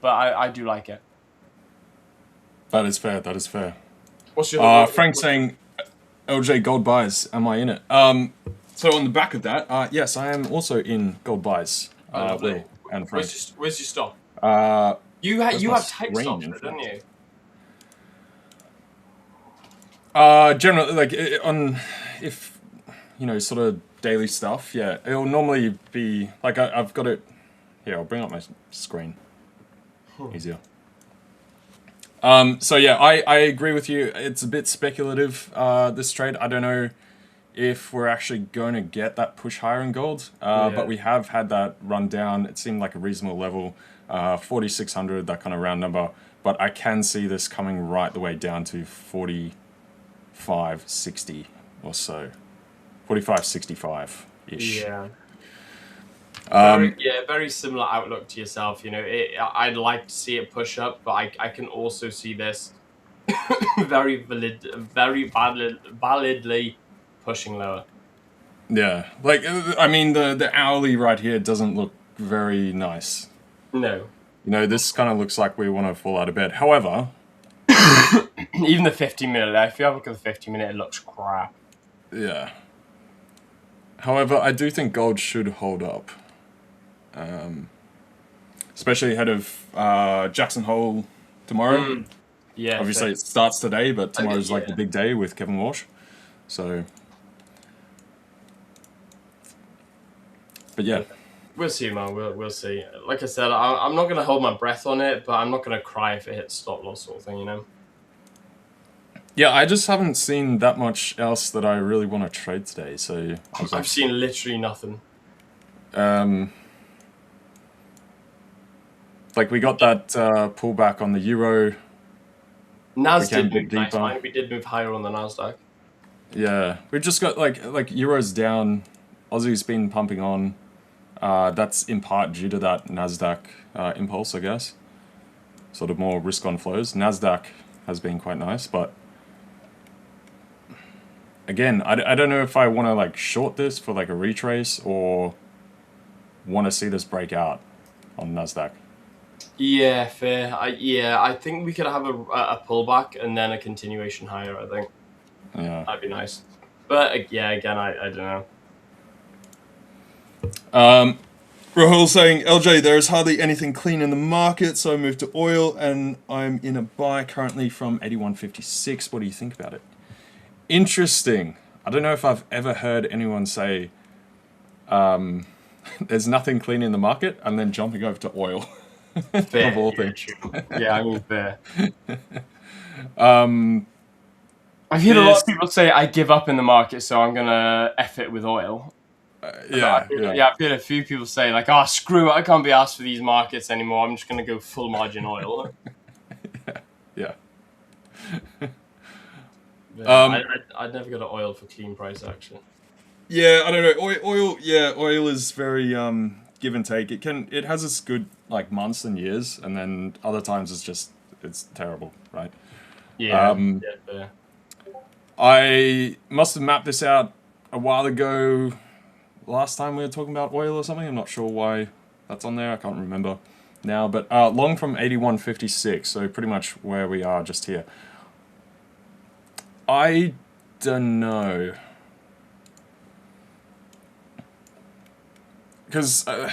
but I do like it. That is fair. What's your Frank saying, LJ gold buys, am I in it? So on the back of that, yes, I am also in gold buys. Will and Frank. Where's your stop? You have tight stops, don't you? Generally, like if sort of daily stuff, yeah, it'll normally be like I've got it here. I'll bring up my screen. Easier. So yeah, I agree with you. It's a bit speculative, this trade. I don't know if we're actually going to get that push higher in gold, but we have had that run down. It seemed like a reasonable level, 4,600, that kind of round number. But I can see this coming right the way down to 45.60 or so, 45.65-ish. Yeah. Um, Very similar outlook to yourself. You know, I'd like to see it push up, but I can also see this very validly pushing lower. Yeah, like I mean, the hourly right here doesn't look very nice. No. You know, this kind of looks like we want to fall out of bed. However, even the 50-minute, I feel like the 50-minute it looks crap. Yeah. However, I do think gold should hold up. Especially ahead of Jackson Hole tomorrow. Yeah. Obviously, it starts today, but tomorrow's yeah. like the big day with Kevin Walsh. So. But yeah. We'll see, man. We'll see. Like I said, I'm not going to hold my breath on it, but I'm not going to cry if it hits stop loss sort of thing, you know? Yeah, I just haven't seen that much else that I really want to trade today, so... I've seen literally nothing. Like, we got that pullback on the euro. NASDAQ did move nice, man. We did move higher on the NASDAQ. Yeah, we've just got, like euro's down, Aussie's been pumping on. That's in part due to that NASDAQ impulse, I guess. Sort of more risk-on flows. NASDAQ has been quite nice, but... Again, I don't know if I want to like short this for like a retrace or want to see this break out on NASDAQ. Yeah, fair. I think we could have a pullback and then a continuation higher, I think. Yeah. That'd be nice. But yeah, again, I don't know. Rahul saying, LJ, there is hardly anything clean in the market, so I moved to oil and I'm in a buy currently from 81.56. What do you think about it? Interesting. I don't know if I've ever heard anyone say there's nothing clean in the market and then jumping over to oil. Fair, of all things. Yeah, I mean, fair. I've heard a lot of people say I give up in the market, so I'm going to F it with oil. I've heard a few people say, like, oh, screw it, I can't be asked for these markets anymore. I'm just going to go full margin oil. Yeah. I'd never go to oil for clean price action. Yeah, I don't know. Oil is very give and take. It has its good like months and years, and then other times it's terrible, right? Yeah. I must have mapped this out a while ago. Last time we were talking about oil or something. I'm not sure why that's on there. I can't remember now. But long from 81.56, so pretty much where we are just here. I don't know. Because the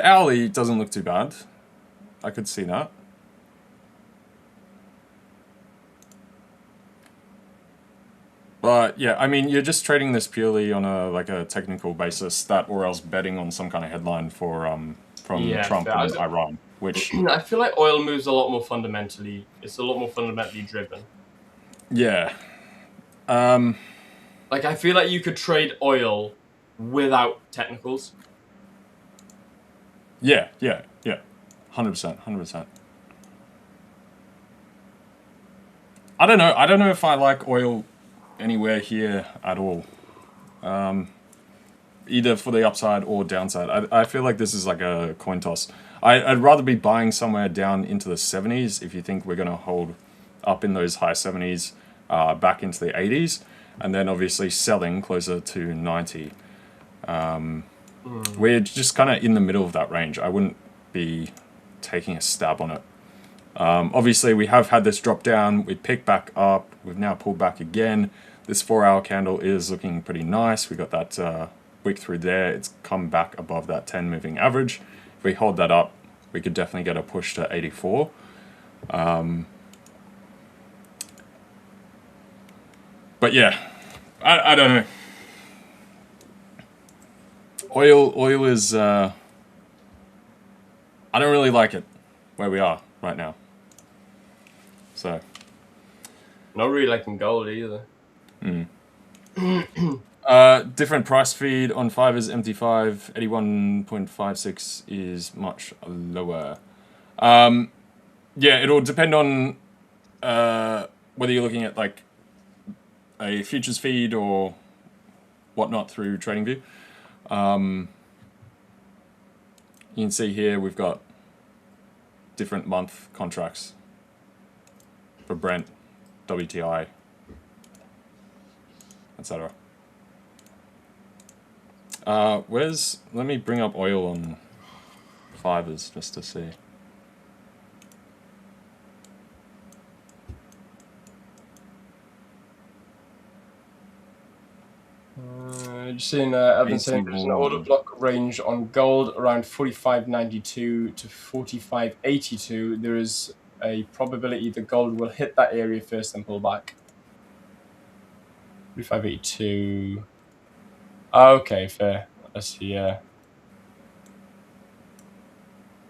hourly doesn't look too bad. I could see that. But yeah, I mean, you're just trading this purely on a technical basis, that or else betting on some kind of headline for from Trump and Iran, which I feel like oil moves a lot more fundamentally. It's a lot more fundamentally driven. Yeah. Like I feel like you could trade oil without technicals. Yeah. 100%. I don't know if I like oil anywhere here at all. Either for the upside or downside. I feel like this is like a coin toss. I'd rather be buying somewhere down into the 70s if you think we're going to hold up in those high 70s back into the 80s, and then obviously selling closer to 90. We're just kind of in the middle of that range. I wouldn't be taking a stab on it. Obviously, we have had this drop down. We picked back up. We've now pulled back again. This 4-hour candle is looking pretty nice. We got that wick through there. It's come back above that 10 moving average. If we hold that up, we could definitely get a push to 84. But yeah, I don't know. Oil is I don't really like it where we are right now. So. Not really liking gold either. Different price feed on 5ers MT5 81.56 is much lower. Yeah, it'll depend on whether you're looking at like a futures feed or whatnot through TradingView. You can see here we've got different month contracts for Brent, WTI, etc. Let me bring up oil on 5ers just to see. Just seeing, I've been saying there's an order block range on gold around 45.92 to 45.82. There is a probability that gold will hit that area first and pull back. 45.82. Okay, fair. Let's see. Yeah,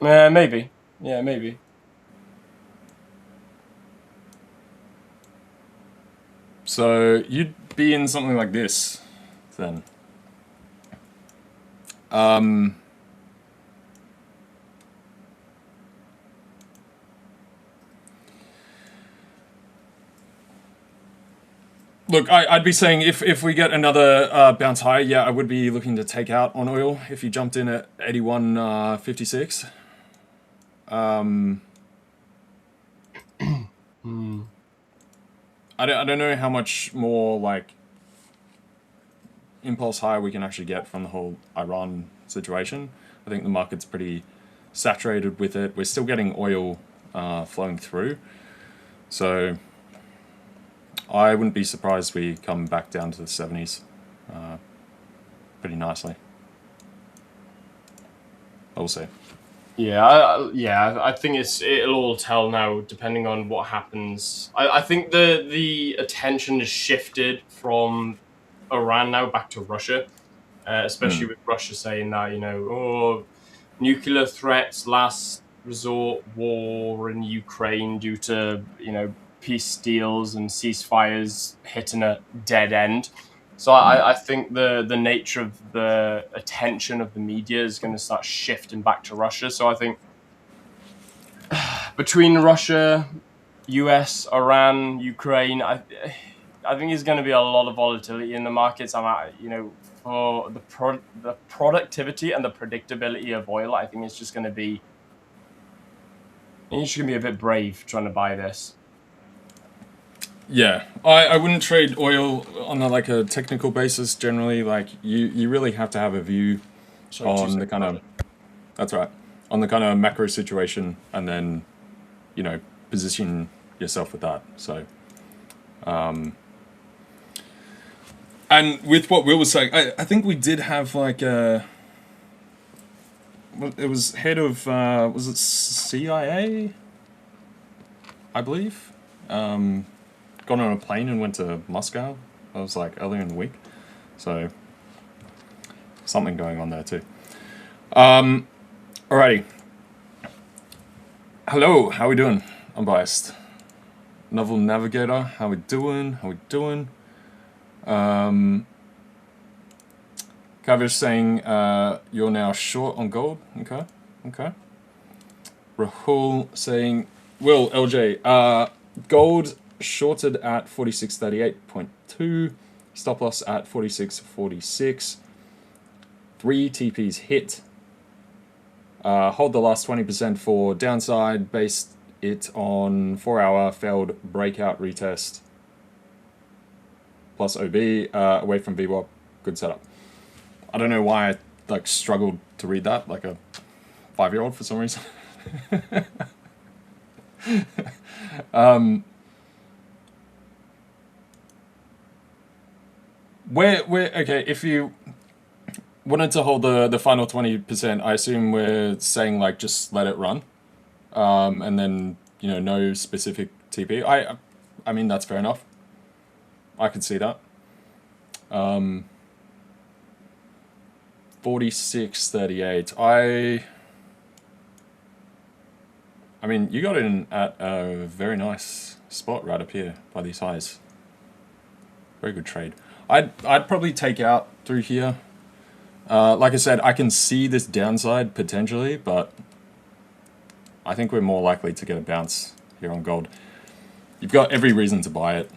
maybe. Yeah, maybe. So you'd be in something like this, then. Look, I'd be saying if we get another bounce higher, yeah, I would be looking to take out on oil if you jumped in at 81.56. I don't know how much more like impulse higher we can actually get from the whole Iran situation. I think the market's pretty saturated with it. We're still getting oil flowing through, so I wouldn't be surprised we come back down to the 70s pretty nicely. We'll see. Yeah, I think it'll all tell now, depending on what happens. I think the attention has shifted from Iran now back to Russia, especially with Russia saying that, nuclear threats, last resort, war in Ukraine due to, peace deals and ceasefires hitting a dead end. So I think the nature of the attention of the media is going to start shifting back to Russia. So I think between Russia, US, Iran, Ukraine, I think there's going to be a lot of volatility in the markets. For the productivity and the predictability of oil, I think it's just going to be. You're just going to be a bit brave trying to buy this. Yeah, I wouldn't trade oil on a technical basis generally. Like you really have to have a view on the kind of, that's right, on the kind of macro situation, and then, position yourself with that. So, and with what Will was saying, I think we did have it was head of, was it CIA? I believe. Got on a plane and went to Moscow. That was earlier in the week. So, something going on there too. Alrighty. Hello, how we doing? Unbiased. Novel Navigator, how we doing? Kavish saying you're now short on gold. Okay. Rahul saying, Will, LJ, gold shorted at 46.38.2, stop loss at 46.46, 3 TPs hit, hold the last 20% for downside, based it on 4-hour failed breakout retest, plus OB, away from VWAP, good setup. I don't know why I struggled to read that like a 5-year-old for some reason. Okay, if you wanted to hold the final 20%, I assume we're saying just let it run, and then no specific TP. I mean that's fair enough. I could see that. 46.38. I mean, you got in at a very nice spot right up here by these highs. Very good trade. I'd probably take out through here. Like I said, I can see this downside potentially, but I think we're more likely to get a bounce here on gold. You've got every reason to buy it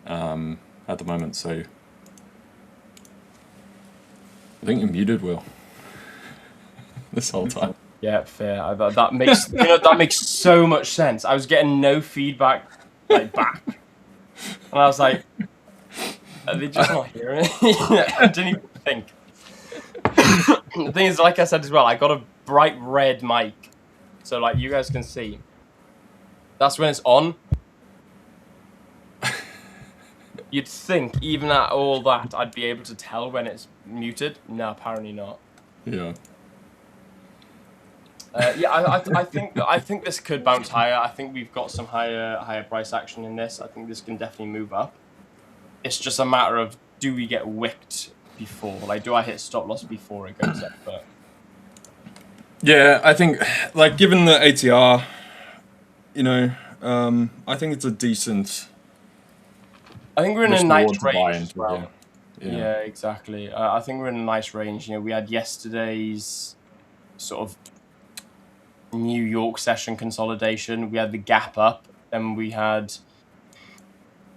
at the moment, so I think you're muted, Will, this whole time. Yeah, fair. That makes that makes so much sense. I was getting no feedback back, and I was like, "Are they just not hearing it?" I didn't even think. The thing is, like I said as well, I got a bright red mic, so like you guys can see. That's when it's on. You'd think even at all that I'd be able to tell when it's muted. No, apparently not. Yeah. I think this could bounce higher. I think we've got some higher price action in this. I think this can definitely move up. It's just a matter of, do we get wicked before? Like, do I hit stop loss before it goes up? But yeah, I think, like, given the ATR, you know, I think it's a decent. I think we're in a nice range as into, well. Yeah, exactly. I think we're in a nice range. You know, we had yesterday's sort of New York session consolidation. We had the gap up, and we had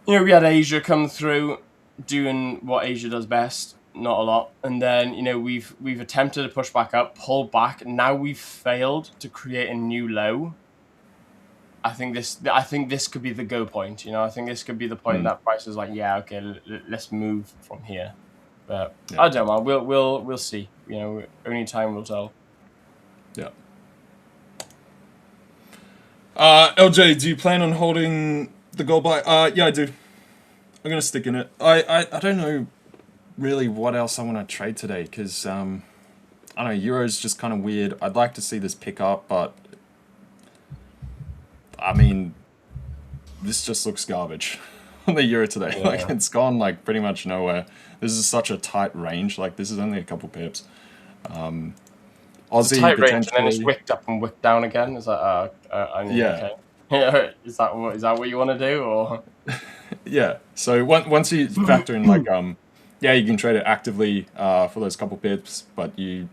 Asia come through doing what Asia does best, not a lot. And then, you know, we've attempted to push back up, pull back. Now we've failed to create a new low. I think this could be the go point. You know, I think this could be the point that price is like, yeah, okay, let's move from here. But yeah. I don't know. We'll see. You know, only time will tell. Yeah. LJ, do you plan on holding the gold buy? Yeah, I do. I'm gonna stick in it. I don't know really what else I want to trade today, because I don't know, Euro's just kind of weird. I'd like to see this pick up, but I mean, this just looks garbage on the Euro today. Yeah. Like, it's gone like pretty much nowhere. This is such a tight range. Like, this is only a couple pips. Aussie, it's a tight range, and then it's wicked up and wicked down again. Is that yeah? Okay. Is that what you want to do, or? Yeah. So once you factor in like yeah, you can trade it actively for those couple pips, but you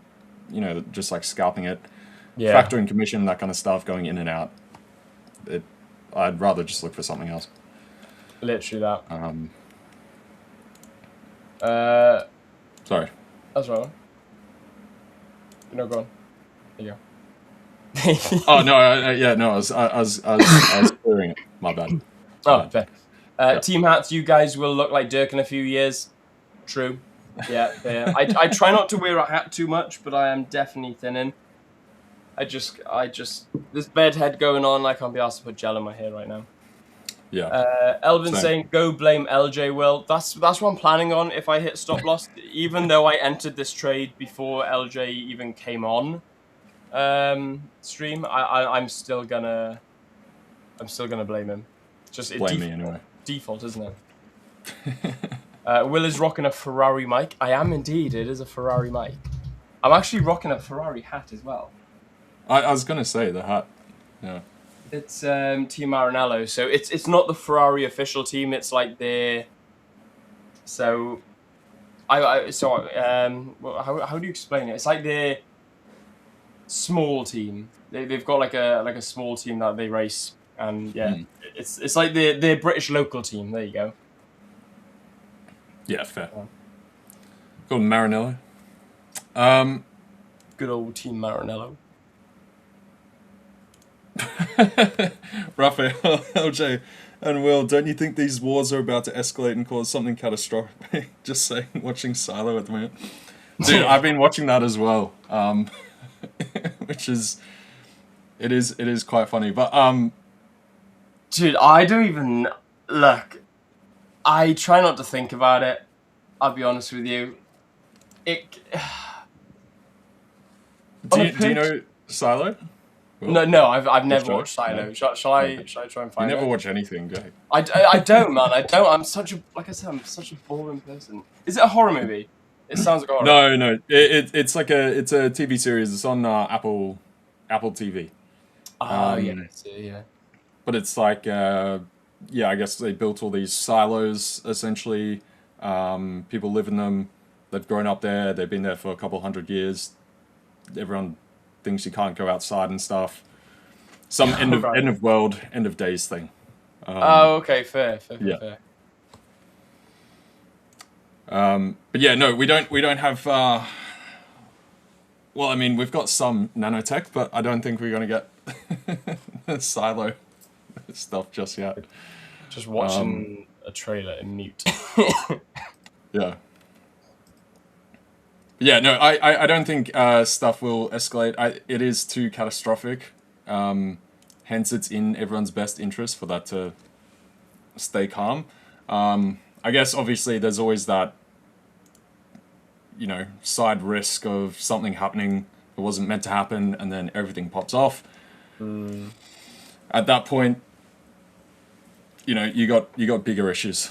know, just like scalping it, factor in commission, that kind of stuff, going in and out. I'd rather just look for something else. Literally that. Sorry. That's right. No, go on. There you go. Oh no! Yeah, no. I was clearing it. My bad. Oh, fair. Team hats, you guys will look like Dirk in a few years. True. Yeah, fair. I try not to wear a hat too much, but I am definitely thinning. I just this bed head going on. I can't be asked to put gel in my hair right now. Yeah. Elvin saying, "Go blame LJ." Will. That's what I'm planning on if I hit stop loss. Even though I entered this trade before LJ even came on stream, I'm still gonna blame him. Just blame me anyway. Default, isn't it? Will is rocking a Ferrari mic. I am indeed. It is a Ferrari mic. I'm actually rocking a Ferrari hat as well. I was gonna say the hat. Yeah. It's Team Maranello, so it's not the Ferrari official team. It's like their. So, how do you explain it? It's like their small team. They've got like a small team that they race, and yeah, it's like their British local team. There you go. Yeah, fair. Called Maranello. Good old Team Maranello. Raphael, LJ, and Will, don't you think these wars are about to escalate and cause something catastrophic? Just saying, watching Silo at the moment. Dude, I've been watching that as well, which is quite funny. But dude, I don't even look. I try not to think about it. I'll be honest with you. Do you know Silo? Well, no, I've never watched Silo. No. Shall I try and find it? You never watch anything, do you? I don't, man. I don't. I'm such a boring person. Is it a horror movie? It sounds like a horror. No. It's a TV series. It's on Apple TV. Oh, yeah, yeah. But it's like, I guess they built all these silos, essentially. People live in them. They've grown up there. They've been there for a couple 100 years. Everyone thinks you can't go outside and stuff. Some end of world, end of days thing. Okay, fair. But yeah, no, we don't have. Well, I mean, we've got some nanotech, but I don't think we're going to get silo stuff just yet. Just watching a trailer in mute. Yeah. Yeah, no, I don't think stuff will escalate. It is too catastrophic. Hence, it's in everyone's best interest for that to stay calm. I guess, obviously, there's always that, side risk of something happening that wasn't meant to happen, and then everything pops off. At that point, you got bigger issues.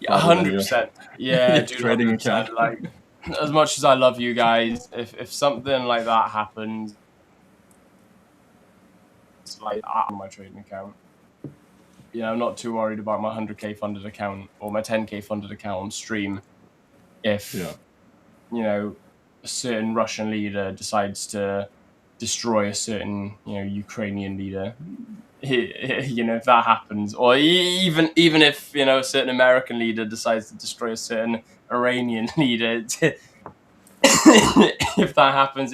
Yeah, 100%. Yeah, dude, trading 100%. account. Like, as much as I love you guys, if something like that happens, it's like on my trading account. I'm not too worried about my 100k funded account or my 10k funded account on stream. If a certain Russian leader decides to destroy a certain Ukrainian leader, if that happens, or even if a certain American leader decides to destroy a certain Iranian leader, if that happens,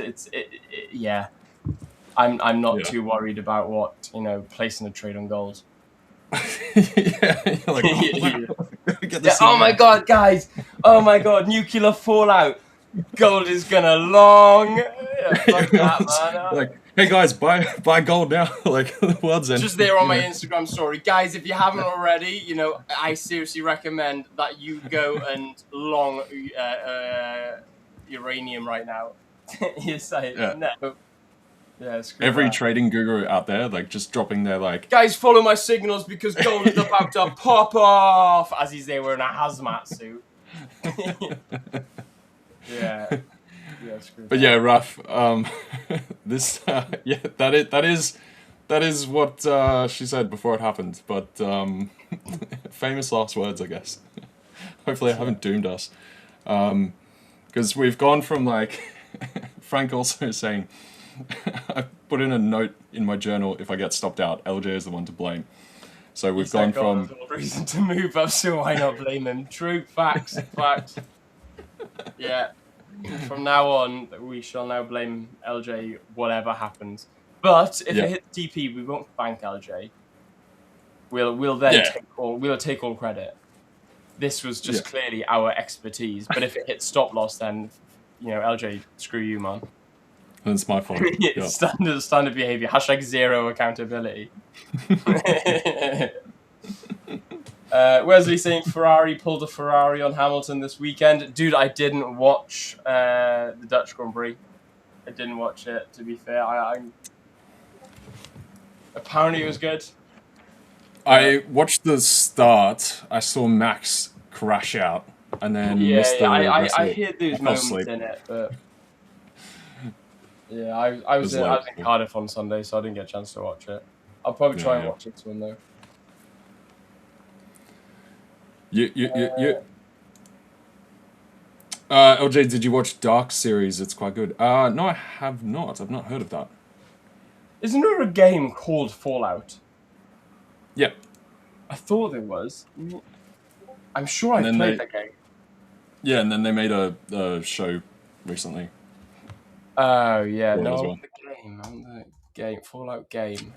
I'm not too worried about what placing a trade on gold. You're like, oh my god, guys! Oh my god, nuclear fallout. Gold is gonna long. Fuck that, man. Like, hey guys, buy gold now. Like, the world's end. Just there on my Instagram story, guys. If you haven't already, I seriously recommend that you go and long uranium right now. You say no. Yeah, every trading guru out there, like, just dropping their like, guys, follow my signals because gold is about to pop off as he's there wearing a hazmat suit. Yeah, screw but that. yeah, rough. This, that is what she said before it happened. But famous last words, I guess. Hopefully, I haven't doomed us, because we've gone from like Frank also saying, I put in a note in my journal, if I get stopped out, LJ is the one to blame. So we've gone from reason to move up, so why not blame him? True, facts. Yeah. From now on, we shall now blame LJ whatever happens. But if it hits TP, we won't thank LJ. We'll then take all credit. This was just clearly our expertise. But if it hits stop loss, then LJ, screw you, man. That's my fault. Standard behavior. #0 accountability. Wesley saying Ferrari pulled a Ferrari on Hamilton this weekend. Dude, I didn't watch the Dutch Grand Prix. I didn't watch it, to be fair. Apparently it was good. I watched the start. I saw Max crash out, and then I hear those moments in it, but yeah, I was in Cardiff on Sunday, so I didn't get a chance to watch it. I'll probably try and watch it soon though. LJ, did you watch Dark series? It's quite good. No, I have not. I've not heard of that. Isn't there a game called Fallout? Yeah. I thought there was. I'm sure I played that game. Yeah, and then they made a show recently. Oh yeah, Fallout no, as well. the game, Fallout game.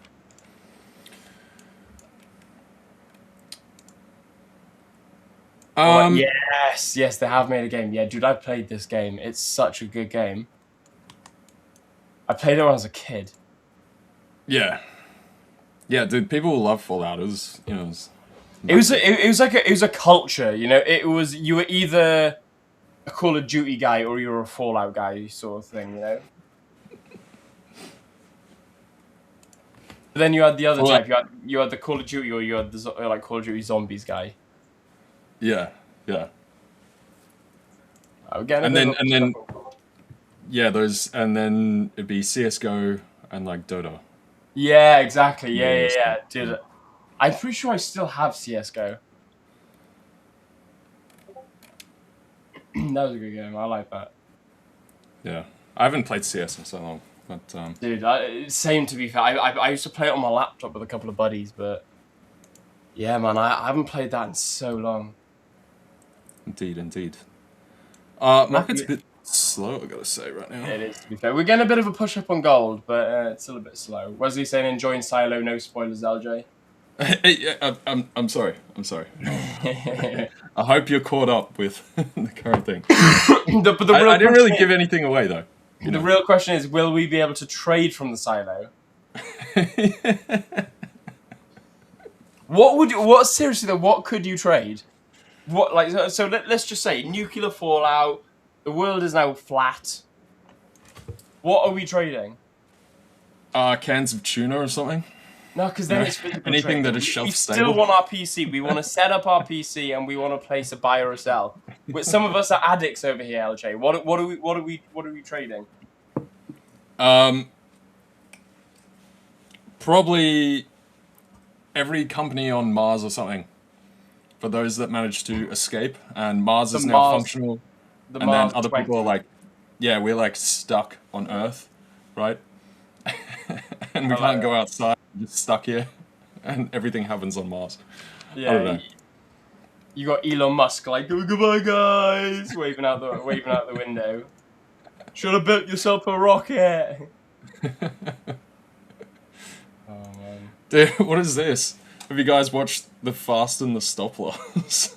Yes, they have made a game. Yeah, dude, I played this game. It's such a good game. I played it when I was a kid. Yeah, dude, people love Fallout. It was, it was a culture. It was, you were either a Call of Duty guy or you were a Fallout guy, sort of thing. But then you had the other type. You had the Call of Duty, or you had the like Call of Duty Zombies guy. Yeah. And then those, and then it'd be CS:GO and like Dota. Yeah, exactly. Yeah, Yes. dude. I'm pretty sure I still have CS:GO. That was a good game. I like that. Yeah, I haven't played CS in so long, but Dude, same to be fair. I used to play it on my laptop with a couple of buddies, but yeah, man, I haven't played that in so long. indeed. No, Market's a bit slow, I gotta say, right now. it is, to be fair. We're getting a bit of a push up on gold, but it's still a bit slow. Wesley saying enjoying Silo, no spoilers, LJ. I'm sorry. I hope you're caught up with the current thing. But the real I didn't really question give anything away though. The real question is, will we be able to trade from the silo? Seriously though, what could you trade? Let's just say nuclear fallout, the world is now flat. What are we trading? Cans of tuna or something. No, because then it's physical anything trading. that is We shelf still stable. want our PC. We want to set up our PC and we want to place a buy or a sell. Some of us are addicts over here, LJ. What are we trading? Probably every company on Mars or something. For those that manage to escape, and Mars is now functional, and then other people are like, yeah, we're like stuck on Earth, right? And we can't go outside, we're just stuck here, and everything happens on Mars. Yeah, I don't know. You got Elon Musk like, goodbye guys, waving out the window. Should have built yourself a rocket. Oh man, dude, what is this? Have you guys watched The Fast and the Stop Loss?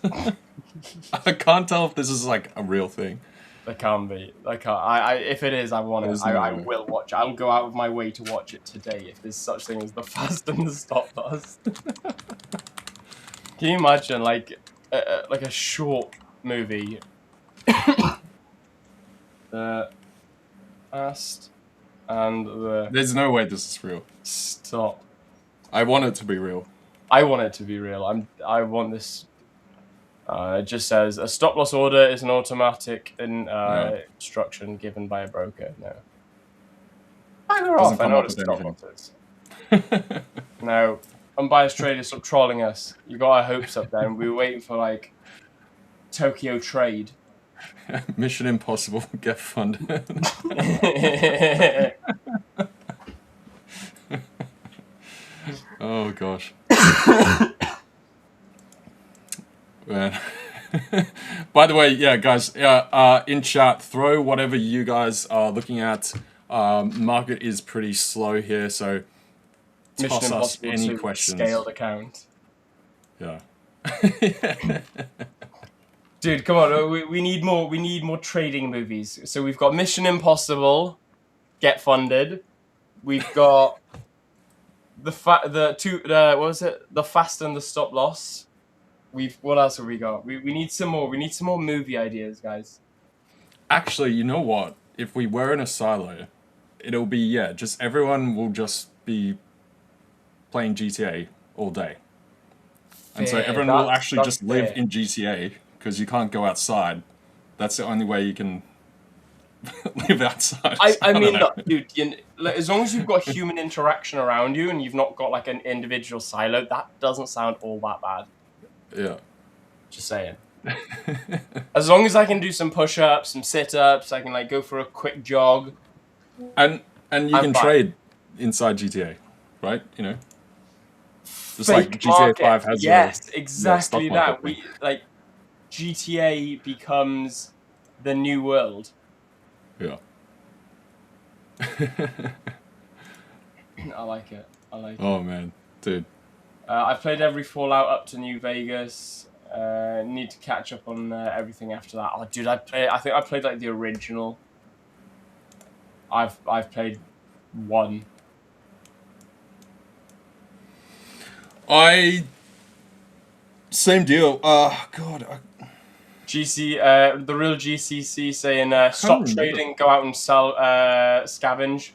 I can't tell if this is like a real thing. They can't be. They can't. If it is, I want it. I will watch it. I'll go out of my way to watch it today if there's such thing as The Fast and the Stop Loss. Can you imagine like a short movie? The Fast and the There's no way this is real. Stop. I want it to be real. I want it to be real. I want this. It just says a stop loss order is an automatic instruction given by a broker. No. Bang off. I know what a stop loss is. No. Unbiased traders, stop trolling us. You got our hopes up there, and we were waiting for like Tokyo Trade. Mission Impossible, get funded. Oh gosh. Man. By the way, yeah, guys, in chat, throw whatever you guys are looking at. Market is pretty slow here, so toss us any questions. Scaled account. Yeah. Dude, come on, we need more. We need more trading movies. So we've got Mission Impossible, get funded. We've got the what was it? The Fast and the Stop Loss. What else have we got? We need some more. We need some more movie ideas, guys. Actually, you know what? If we were in a silo, it'll be just everyone will just be playing GTA all day, and so everyone will actually just live in GTA because you can't go outside. That's the only way you can live outside. I mean, look, dude, as long as you've got human interaction around you and you've not got like an individual silo, that doesn't sound all that bad. Yeah. Just saying. As long as I can do some push-ups, some sit-ups, I can like go for a quick jog. And you can trade inside GTA, right? You know? Just like GTA 5 has exactly that. We like GTA becomes the new world. Yeah. I like it. Oh man, dude. I've played every Fallout up to New Vegas. Need to catch up on everything after that. Oh, dude, I think I played like the original. I've played 1. Same deal. God. The real GCC saying stop trading, go out and sell, scavenge.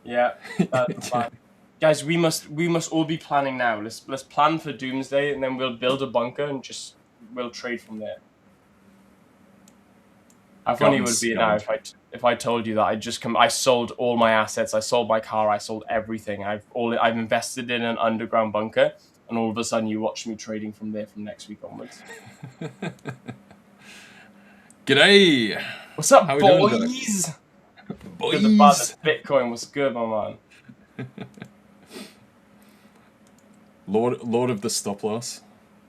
Yeah, that's fine. Guys, we must all be planning now. Let's plan for Doomsday, and then we'll build a bunker and we'll trade from there. How funny would it be now if I told you that I sold all my assets, I sold my car, I sold everything. I've invested in an underground bunker, and all of a sudden you watch me trading from there from next week onwards. G'day. What's up, How we boys? doing, boys? Good, the bad, the Bitcoin was good, my man. Lord of the stop loss.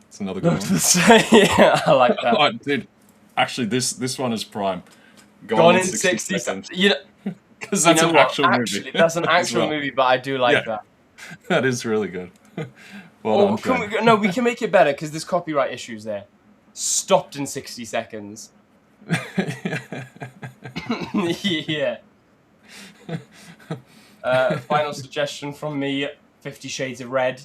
It's another good one. Yeah, I like that. Oh, dude, actually, this one is prime. Gone in 60 seconds. Because that's an actual movie. Actually, that's an actual movie, but I do like that. That is really good. Well done, we can make it better because there's copyright issues there. Stopped in 60 seconds. Yeah. Final suggestion from me, 50 Shades of Red.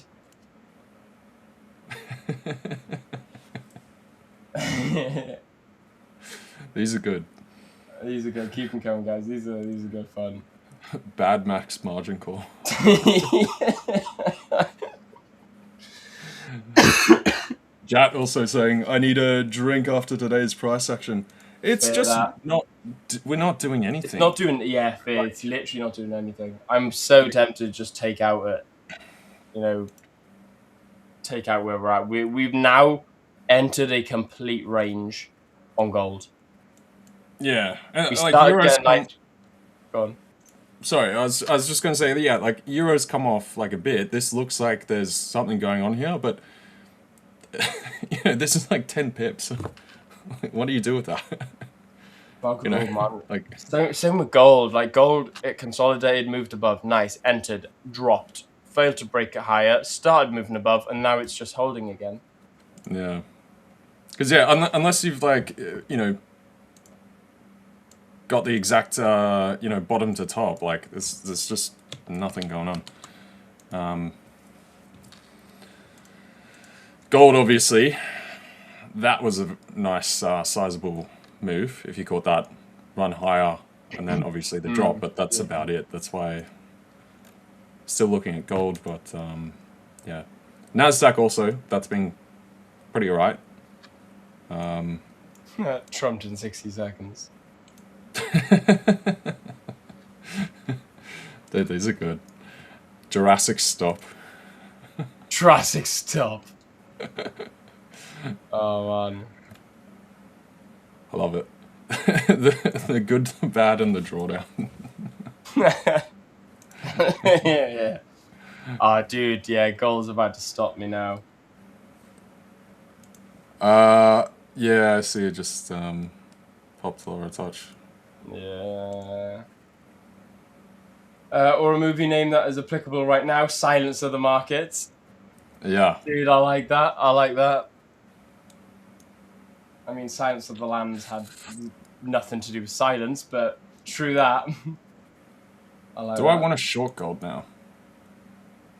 These are good. These are good. Keep them coming, guys. These are good fun. Bad max margin call. Jat also saying, I need a drink after today's price action. It's just not, we're not doing anything. It's not doing, it's literally not doing anything. I'm so tempted to just take out it, take out where we're at. We've now entered a complete range on gold. Yeah. And we started getting go on. Sorry, I was just going to say, yeah, like, Euro's come off, like, a bit. This looks like there's something going on here, but, this is, like, 10 pips. What do you do with that? Same with gold. Like, gold, it consolidated, moved above, nice, entered, dropped, failed to break it higher, started moving above, and now it's just holding again. Yeah. Because, yeah, unless you've, like, got the exact, bottom to top. Like, there's just nothing going on. Gold, obviously, that was a nice, sizable move, if you caught that run higher, and then obviously the drop, but that's about it. That's why still looking at gold, but, yeah. NASDAQ also, that's been pretty alright. Trumped in 60 seconds. Dude, these are good. Jurassic stop. Jurassic stop. Oh man, I love it. the good, the bad, and the drawdown. yeah. Oh, dude, yeah, gold's about to stop me now. Yeah, I see it just popped lower a touch. Yeah. Or a movie name that is applicable right now, Silence of the Markets. Yeah. Dude, I like that. I mean, Silence of the Lambs had nothing to do with silence, but true that. I want to short gold now?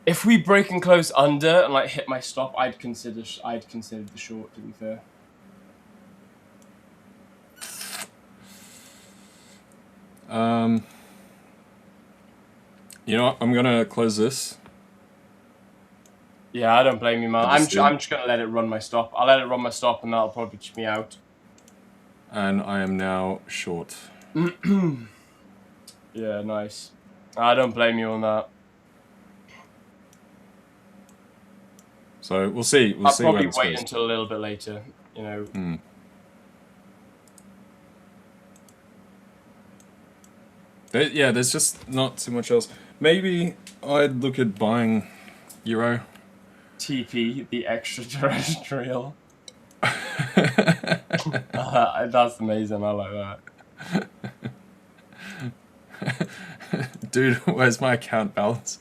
If we break and close under and like hit my stop, I'd consider the short, to be fair. You know what? I'm gonna close this. Yeah, I don't blame you, man. I'm just gonna let it run my stop. I'll let it run my stop, and that'll probably pitch me out. And I am now short. Yeah, nice. I don't blame you on that. So we'll see. I'll probably wait until a little bit later. Yeah, there's just not too much else. Maybe I'd look at buying Euro. TP, the extraterrestrial. That's amazing. I like that. Dude, where's my account balance?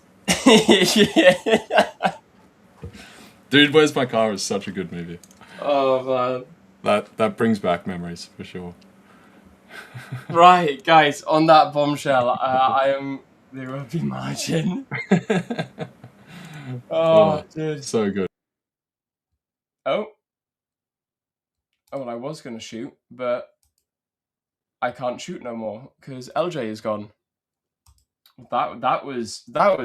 Dude, Where's My Car is such a good movie. Oh man. That brings back memories for sure. Right, guys, on that bombshell, I am the rugby margin. Oh, dude. So good. Oh, well, I was going to shoot, but I can't shoot no more because LJ is gone. That was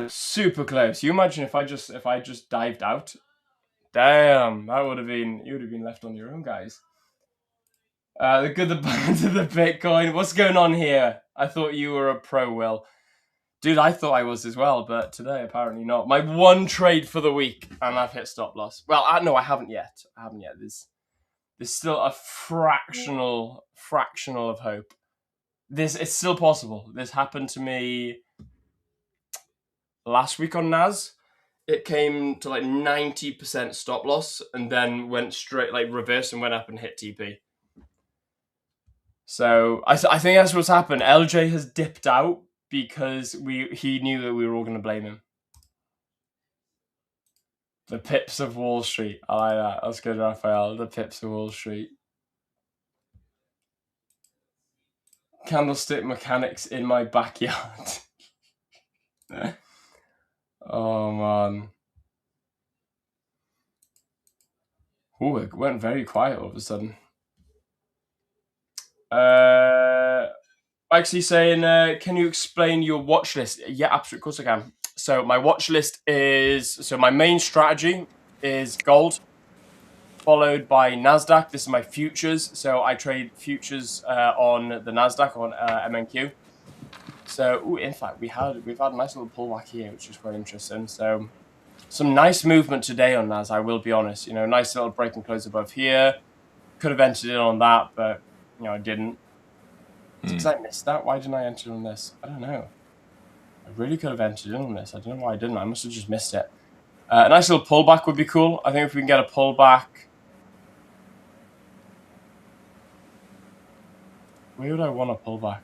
super close. You imagine if I just dived out? Damn, that would have been, you would have been left on your own, guys. The good, the bad of the Bitcoin. What's going on here? I thought you were a pro, Will. Dude, I thought I was as well, but today apparently not. My one trade for the week, and I've hit stop loss. Well, no, I haven't yet. There's still a fractional of hope. It's still possible. This happened to me last week on NAS. It came to like 90% stop loss and then went straight, like reverse and went up and hit TP. So I think that's what's happened. LJ has dipped out because he knew that we were all going to blame him. The pips of Wall Street. I like that. That's good, Raphael. The pips of Wall Street. Candlestick mechanics in my backyard. Oh, man. Ooh, it went very quiet all of a sudden. Actually saying, can you explain your watch list? Yeah, absolutely. Of course I can. So my watch list is, so my main strategy is gold, followed by NASDAQ. This is my futures. So I trade futures on the NASDAQ on MNQ. So, in fact, we've had a nice little pullback here, which is quite interesting. So some nice movement today on NAS, I will be honest. You know, nice little break and close above here. Could have entered in on that, but, you know, I didn't. Because I missed that. Why didn't I enter on this? I don't know. I really could have entered in on this. I don't know why I didn't. I must have just missed it. A nice little pullback would be cool. I think if we can get a pullback. Where would I want a pullback?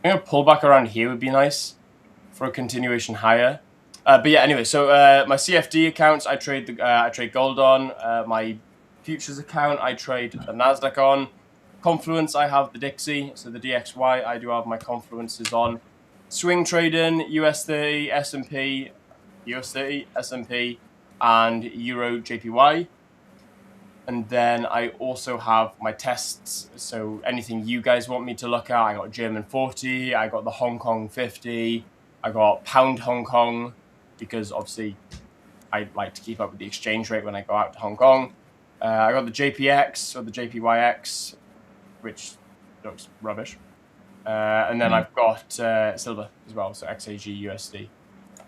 I think a pullback around here would be nice for a continuation higher. But yeah, anyway, so my CFD accounts, I trade gold on. My futures account, I trade the NASDAQ on. Confluence, I have the Dixie, so the DXY, I do have my confluences on. Swing trading, US 30, S&P, US 30, S&P, and Euro JPY. And then I also have my tests. So anything you guys want me to look at, I got German 40, I got the Hong Kong 50, I got Pound Hong Kong, because obviously I like to keep up with the exchange rate when I go out to Hong Kong. I got the JPX or the JPYX, which looks rubbish. And then I've got silver as well, so XAUUSD.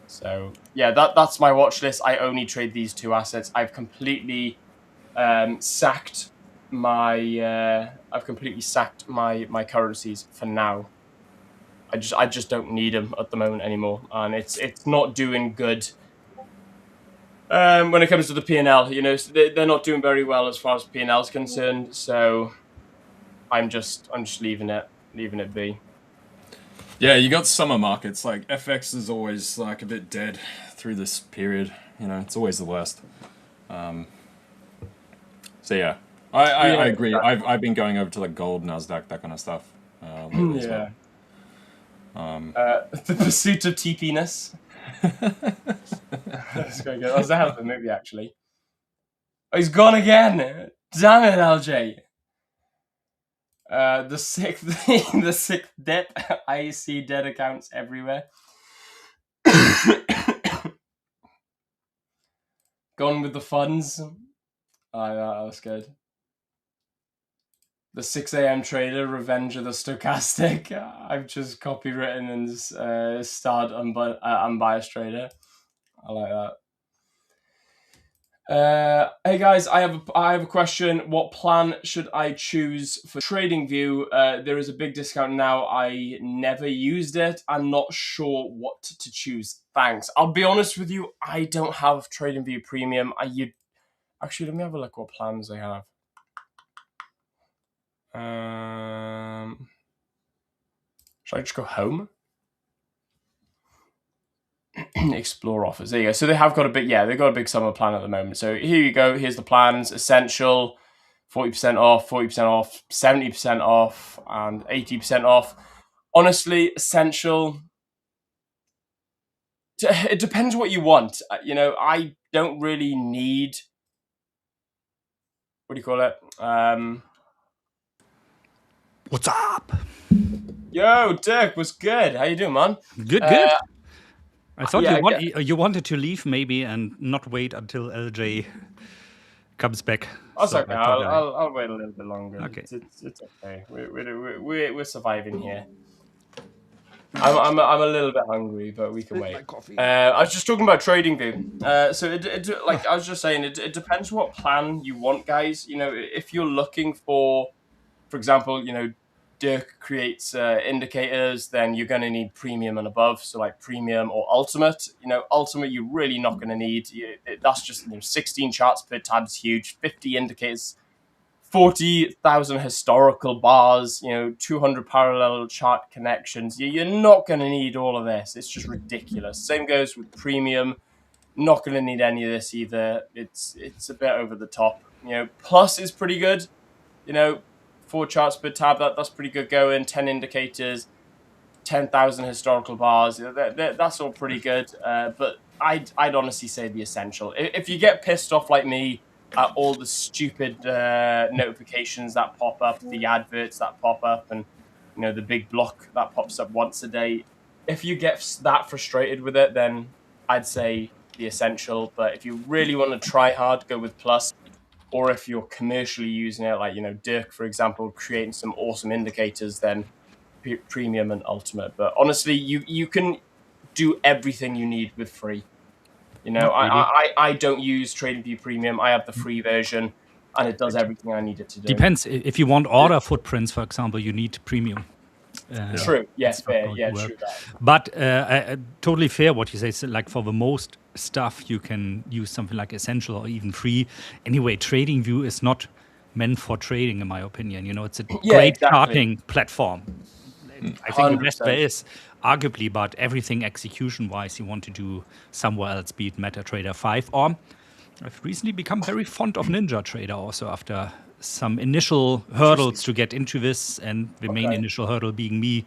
So yeah, that's my watch list. I only trade these two assets. I've completely sacked my currencies for now. I just don't need them at the moment anymore, and it's not doing good. When it comes to the P&L, you know, they're not doing very well as far as P&L is concerned. So I'm just leaving it be. Yeah, you got summer markets. Like FX is always like a bit dead through this period. You know, it's always the worst. So yeah, I agree. I've been going over to like gold, NASDAQ, that kind of stuff. Yeah. The pursuit of TP-ness. That's quite good. That's the hell of a movie, actually. Oh, he's gone again. Damn it, LJ. The sixth dip. I see dead accounts everywhere. Gone with the funds. Oh, that's good. The 6 a.m. trader, Revenge of the Stochastic. I've just copywritten and starred unbiased trader. I like that. Hey guys, I have a question. What plan should I choose for TradingView? There is a big discount now. I never used it. I'm not sure what to choose. Thanks. I'll be honest with you. I don't have TradingView Premium. Actually, let me have a look what plans they have. Should I just go home? Explore offers. There you go. So they have got they've got a big summer plan at the moment. So here you go. Here's the plans. Essential, 40% off, 40% off, 70% off, and 80% off. Honestly, Essential, it depends what you want. You know, I don't really need, what do you call it? What's up? Yo, Dirk, what's good? How you doing, man? Good. I thought Yeah, you wanted to leave maybe and not wait until LJ comes back. that's So okay. I thought I'll wait a little bit longer. Okay. It's okay. We're surviving here. I'm a little bit hungry, but we can wait. I was just talking about trading view. So like I was just saying, it depends what plan you want, guys. You know, if you're looking for example, you know, Dirk creates indicators, then you're going to need premium and above. So like premium or ultimate. You know, ultimate you're really not going to need. That's just 16 charts per tab is huge. 50 indicators. 40,000 historical bars, 200 parallel chart connections. You're not going to need all of this. It's just ridiculous. Same goes with premium. Not going to need any of this either. It's a bit over the top. Plus is pretty good. 4 charts per tab. That's pretty good going. 10 indicators, 10,000 historical bars. That's all pretty good. But I'd honestly say the essential. If you get pissed off like me at all the stupid notifications that pop up, the adverts that pop up, and the big block that pops up once a day. If you get that frustrated with it, then I'd say the essential. But if you really want to try hard, go with plus. Or if you're commercially using it, like Dirk, for example, creating some awesome indicators, then premium and ultimate. But honestly, you can do everything you need with free. I don't use TradingView Premium. I have the free version, and it does everything I need it to do. Depends. If you want order footprints, for example, you need premium. True. Yes, fair. Yeah, true that. But totally fair what you say. So, like for the most stuff, you can use something like Essential or even free. Anyway, TradingView is not meant for trading, in my opinion. It's a great charting platform. I think 100%. The best there is, arguably, but everything execution-wise you want to do somewhere else, be it MetaTrader 5. Or I've recently become very fond of NinjaTrader also after some initial hurdles to get into this, and the main initial hurdle being me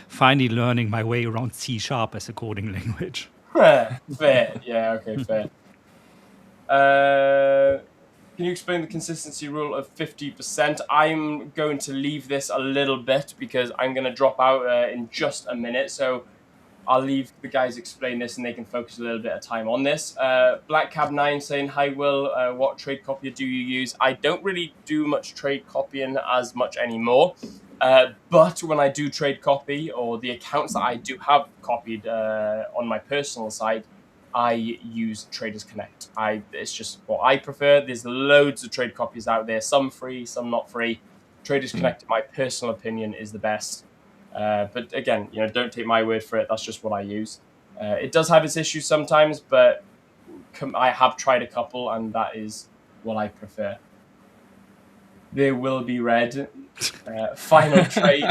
finally learning my way around C# as a coding language. Fair. Yeah, okay, fair. Can you explain the consistency rule of 50%? I'm going to leave this a little bit because I'm going to drop out in just a minute. So I'll leave the guys explain this and they can focus a little bit of time on this. BlackCab9 saying, hi, Will, what trade copier do you use? I don't really do much trade copying as much anymore. But when I do trade copy, or the accounts that I do have copied on my personal side, I use Traders Connect. It's just what I prefer. There's loads of trade copies out there, some free, some not free. Traders Connect, in my personal opinion, is the best. But again, don't take my word for it. That's just what I use. It does have its issues sometimes, but I have tried a couple, and that is what I prefer. There will be red. Final trade.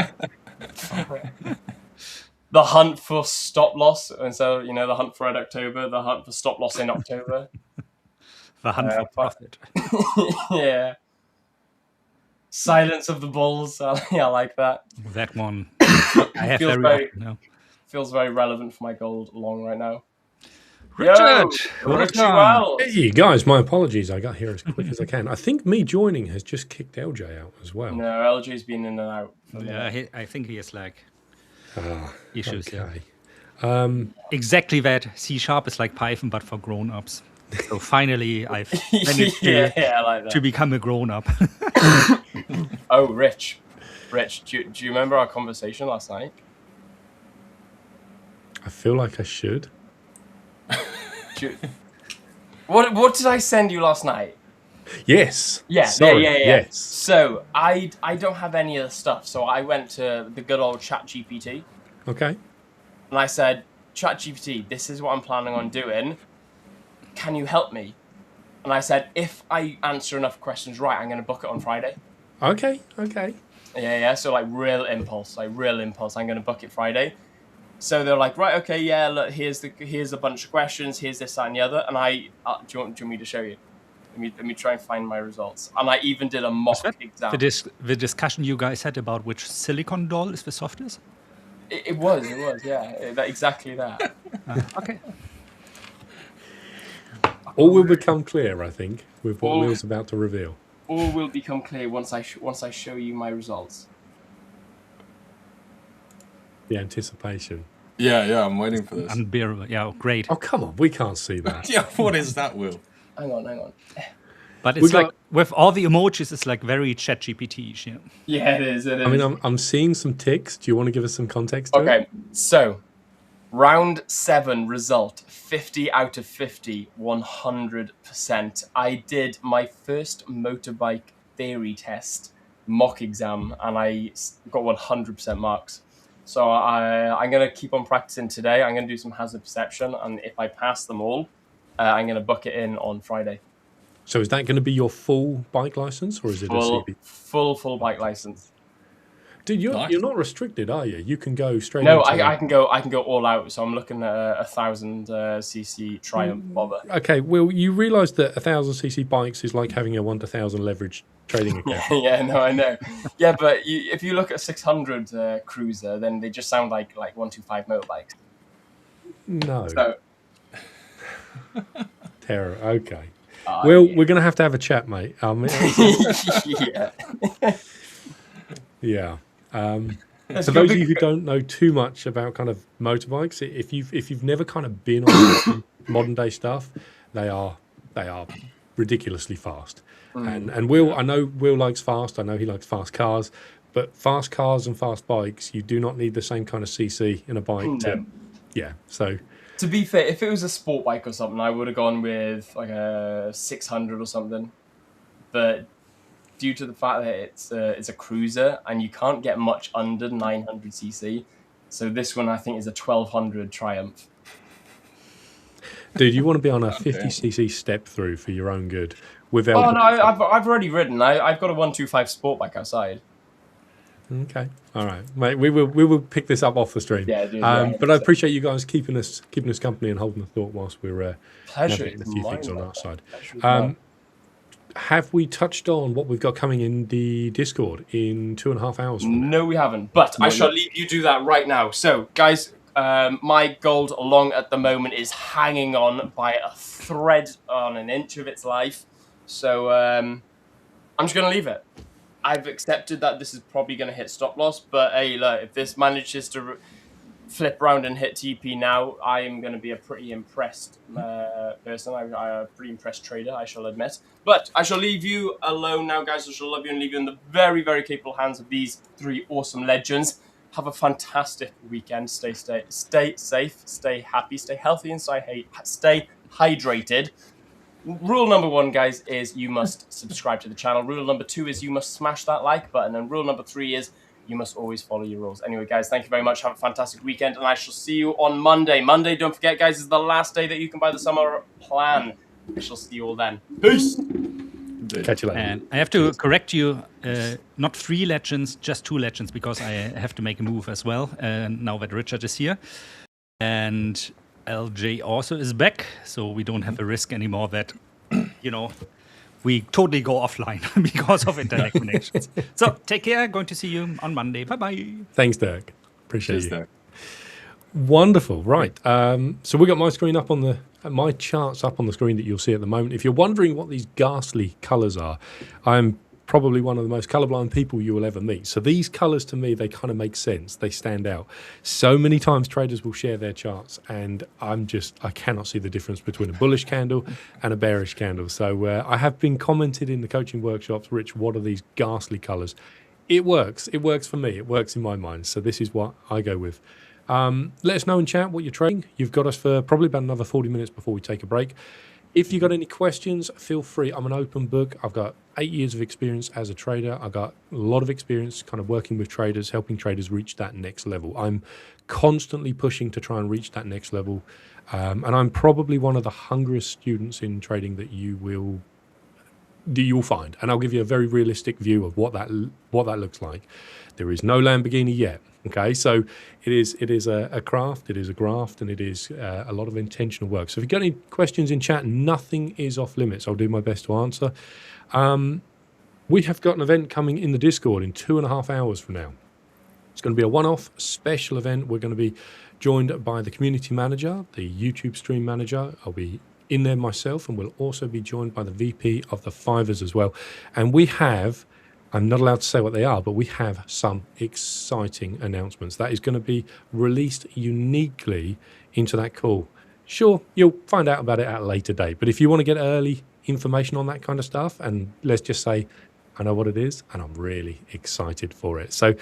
The hunt for stop loss. And so, the hunt for Red October, the hunt for stop loss in October. The hunt for profit. Yeah. Silence of the bulls. I like that. That one. I have feels very relevant for my gold long right now. Richard! Hey, guys, my apologies. I got here as quick as I can. I think me joining has just kicked LJ out as well. No, LJ's been in and out. Yeah, I think he has issues. Okay. Yeah. Exactly that. C# is like Python, but for grown-ups. So finally, I've managed to become a grown-up. Oh, Rich, do you remember our conversation last night? I feel like I should. What did I send you last night? Yes. Yeah. Sorry. Yeah. Yes. So I don't have any of the stuff. So I went to the good old ChatGPT. Okay. And I said, ChatGPT, this is what I'm planning on doing. Can you help me? And I said, if I answer enough questions right, I'm going to book it on Friday. Okay. Yeah. So real impulse. I'm going to book it Friday. So they're like, right, okay, yeah, look, here's a bunch of questions, here's this, that, and the other. And do you want me to show you? Let me try and find my results. And I even did a mock exam. The discussion you guys had about which silicon doll is the softest? It was, yeah. Exactly that. Okay. All will become clear, I think, with what Will's about to reveal. All will become clear once I show you my results. The anticipation. Yeah, I'm waiting for this. Unbearable. Yeah, great. Oh, come on. We can't see that. Yeah, what is that, Will? Hang on. But it's like with all the emojis, it's like very ChatGPT-ish. Yeah. Yeah, it is. I mean, I'm seeing some ticks. Do you want to give us some context to it? Okay, so round 7 result 50 out of 50, 100%. I did my first motorbike theory test mock exam and I got 100% marks. So I'm going to keep on practicing today. I'm going to do some hazard perception, and if I pass them all, I'm going to book it in on Friday. So is that going to be your full bike license, or is it a CB? Full bike license. Dude, you're Nice. not restricted, are you? You can go straight. No, into I can go all out. So I'm looking at a 1000cc Triumph bobber. Okay, well, you realise that 1000cc bikes is like having a 1 to 1000 leverage trading account. Yeah, no, I know. Yeah, but if you look at a 600 cruiser, then they just sound like 125 motorbikes. No. So, Terror. Okay. Well, yeah. we're going to have a chat, mate. Yeah. Yeah. So those of you who don't know too much about kind of motorbikes, if you've never kind of been on modern day stuff, they are ridiculously fast. And Will, I know Will likes fast. I know he likes fast cars, but fast cars and fast bikes, you do not need the same kind of CC in a bike. So to be fair, if it was a sport bike or something, I would have gone with like a 600 or something. But due to the fact that it's a cruiser and you can't get much under 900cc, so this one I think is a 1200 Triumph. dude, you want to be on a 50cc step through for your own good without. Oh no, I've already ridden. I've got a 125 sport bike outside. Okay, all right, mate. We will pick this up off the stream. Yeah, dude, but I appreciate you guys keeping us company and holding the thought whilst we're Pleasure. navigating a few things on our side. Pleasure. Have we touched on what we've got coming in the Discord in 2.5 hours? No, we haven't. But I shall leave you do that right now. So, guys, my gold along at the moment is hanging on by a thread on an inch of its life. So I'm just going to leave it. I've accepted that this is probably going to hit stop loss. But hey, look, if this manages to flip around and hit TP now, I am going to be a pretty impressed person. I'm a pretty impressed trader, I shall admit. But I shall leave you alone now, guys. I shall love you and leave you in the very, very capable hands of these 3 awesome legends. Have a fantastic weekend. Stay safe, stay happy, stay healthy, and stay hydrated. Rule number 1, guys, is you must subscribe to the channel. Rule number 2 is you must smash that like button. And rule number 3 is you must always follow your rules. Anyway, guys, thank you very much. Have a fantastic weekend, and I shall see you on Monday. Monday, don't forget, guys, is the last day that you can buy the summer plan. I shall see you all then. Peace! Catch you later. And I have to correct you, not 3 legends, just 2 legends, because I have to make a move as well, now that Richard is here. And LJ also is back, so we don't have a risk anymore that, we totally go offline because of internet connections. So take care. Going to see you on Monday. Bye-bye. Thanks, Dirk. Appreciate you. Dirk. Wonderful. Right. So we got my screen up on my charts up on the screen that you'll see at the moment. If you're wondering what these ghastly colours are, I'm probably one of the most colourblind people you will ever meet. So these colours, to me, they kind of make sense. They stand out. So many times traders will share their charts, and I cannot see the difference between a bullish candle and a bearish candle. So I have been commented in the coaching workshops, Rich, what are these ghastly colours? It works. It works for me. It works in my mind. So this is what I go with. Let us know in chat what you're trading. You've got us for probably about another 40 minutes before we take a break. If you've got any questions, feel free. I'm an open book. I've got 8 years of experience as a trader. I've got a lot of experience kind of working with traders, helping traders reach that next level. I'm constantly pushing to try and reach that next level. And I'm probably one of the hungriest students in trading that you'll find. And I'll give you a very realistic view of what that looks like. There is no Lamborghini yet. Okay, so it is a craft, it is a graft, and it is a lot of intentional work. So if you've got any questions in chat, nothing is off limits. I'll do my best to answer. We have got an event coming in the Discord in 2.5 hours from now. It's going to be a one-off special event. We're going to be joined by the community manager, the YouTube stream manager. I'll be in there myself, and we'll also be joined by the VP of the 5ers as well. And we have I'm not allowed to say what they are, but we have some exciting announcements that is going to be released uniquely into that call. Sure, you'll find out about it at a later date, but if you want to get early information on that kind of stuff, and let's just say I know what it is and I'm really excited for it. So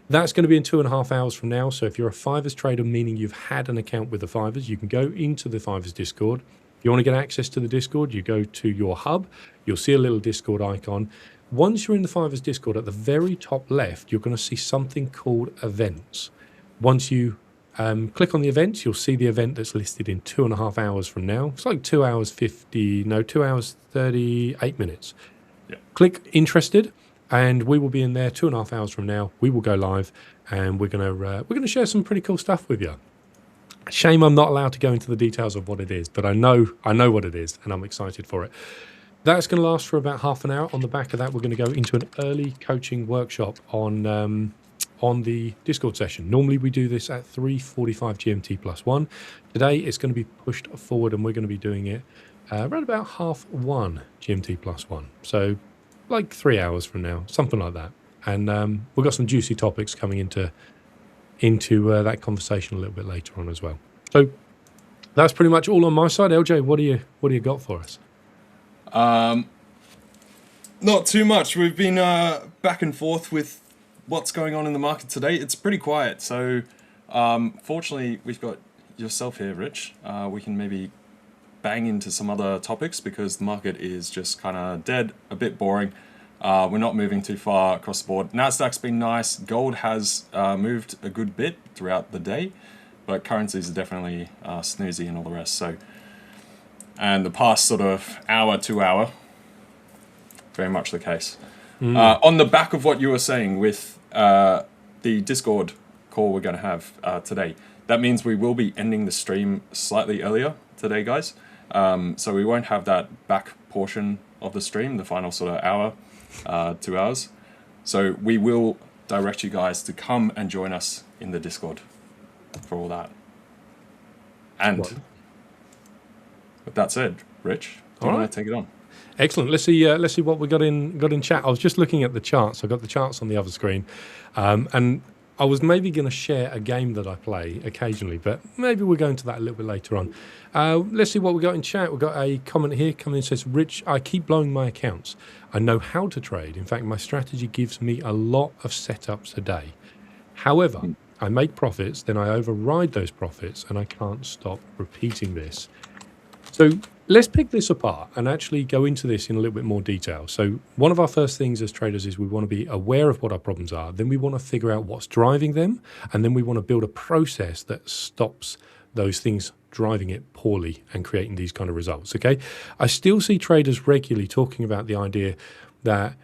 that's going to be in 2.5 hours from now. So if you're a 5ers trader, meaning you've had an account with the 5ers, you can go into the 5ers Discord. If you want to get access to the Discord, you go to your hub, you'll see a little Discord icon. Once you're in the 5ers Discord, at the very top left, you're going to see something called events. Once you click on the events, you'll see the event that's listed in 2.5 hours from now. It's like 2 hours 38 minutes. Yeah. Click interested, and we will be in there 2.5 hours from now. We will go live, and we're gonna share some pretty cool stuff with you. Shame I'm not allowed to go into the details of what it is, but I know what it is, and I'm excited for it. That's going to last for about half an hour. On the back of that, we're going to go into an early coaching workshop on the Discord session. Normally, we do this at 3:45 GMT +1. Today, it's going to be pushed forward, and we're going to be doing it around about 1:30 GMT +1. So, like 3 hours from now, something like that. And we've got some juicy topics coming into that conversation a little bit later on as well. So, that's pretty much all on my side. LJ, what do you got for us? Not too much. We've been back and forth with what's going on in the market today. It's pretty quiet. So, fortunately, we've got yourself here, Rich. We can maybe bang into some other topics because the market is just kind of dead, a bit boring. We're not moving too far across the board. NASDAQ's been nice. Gold has moved a good bit throughout the day, but currencies are definitely snoozy and all the rest. So, and the past sort of hour, 2 hour, very much the case. On the back of what you were saying with the Discord call we're going to have today, that means we will be ending the stream slightly earlier today, guys. So we won't have that back portion of the stream, the final sort of hour, 2 hours. So we will direct you guys to come and join us in the Discord for all that. And with that said, Rich, do you want to take it on? Excellent. Let's see what we got in chat. I was just looking at the charts. I got the charts on the other screen, and I was maybe going to share a game that I play occasionally, but maybe we'll go into that a little bit later on. Let's see what we got in chat. We've got a comment here coming in. Says, Rich, I keep blowing my accounts. I know how to trade. In fact, my strategy gives me a lot of setups a day. However, I make profits, then I override those profits, and I can't stop repeating this. So let's pick this apart and actually go into this in a little bit more detail. So one of our first things as traders is we want to be aware of what our problems are. Then we want to figure out what's driving them. And then we want to build a process that stops those things driving it poorly and creating these kind of results. Okay. I still see traders regularly talking about the idea that,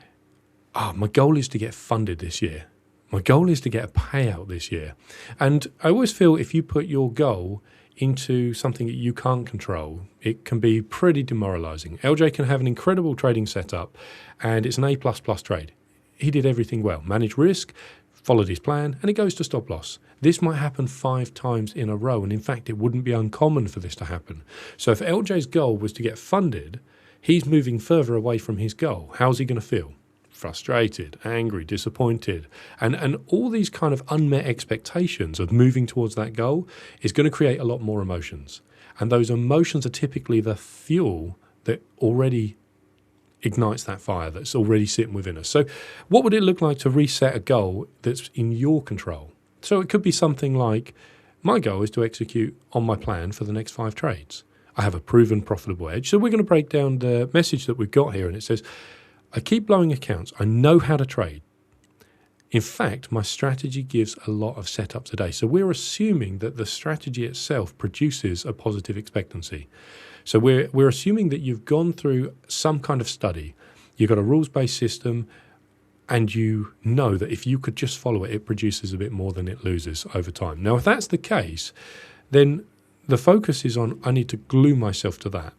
my goal is to get funded this year. My goal is to get a payout this year. And I always feel if you put your goal into something that you can't control, it can be pretty demoralizing. LJ can have an incredible trading setup and it's an A++ trade. He did everything well, managed risk, followed his plan, and it goes to stop loss. This might happen 5 times in a row, and in fact, it wouldn't be uncommon for this to happen. So if LJ's goal was to get funded, he's moving further away from his goal. How's he going to feel? Frustrated, angry, disappointed, and all these kind of unmet expectations of moving towards that goal is going to create a lot more emotions. And those emotions are typically the fuel that already ignites that fire that's already sitting within us. So what would it look like to reset a goal that's in your control? So it could be something like, my goal is to execute on my plan for the next 5 trades. I have a proven profitable edge. So we're going to break down the message that we've got here, and it says, I keep blowing accounts. I know how to trade. In fact, my strategy gives a lot of setups a day. So we're assuming that the strategy itself produces a positive expectancy. So we're assuming that you've gone through some kind of study. You've got a rules-based system, and you know that if you could just follow it, it produces a bit more than it loses over time. Now, if that's the case, then the focus is on, I need to glue myself to that.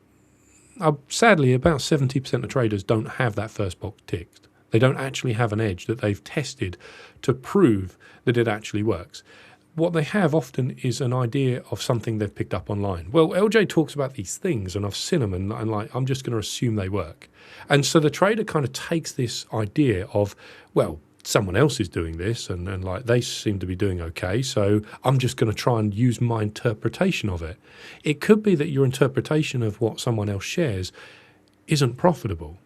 Sadly, about 70% of traders don't have that first box ticked. They don't actually have an edge that they've tested to prove that it actually works. what they have often is an idea of something they've picked up online. Well, LJ talks about these things, and I've seen them, and I'm just going to assume they work. And so the trader kind of takes this idea of, well, someone else is doing this, and like they seem to be doing okay, so I'm just going to try and use my interpretation of it. It could be that your interpretation of what someone else shares isn't profitable.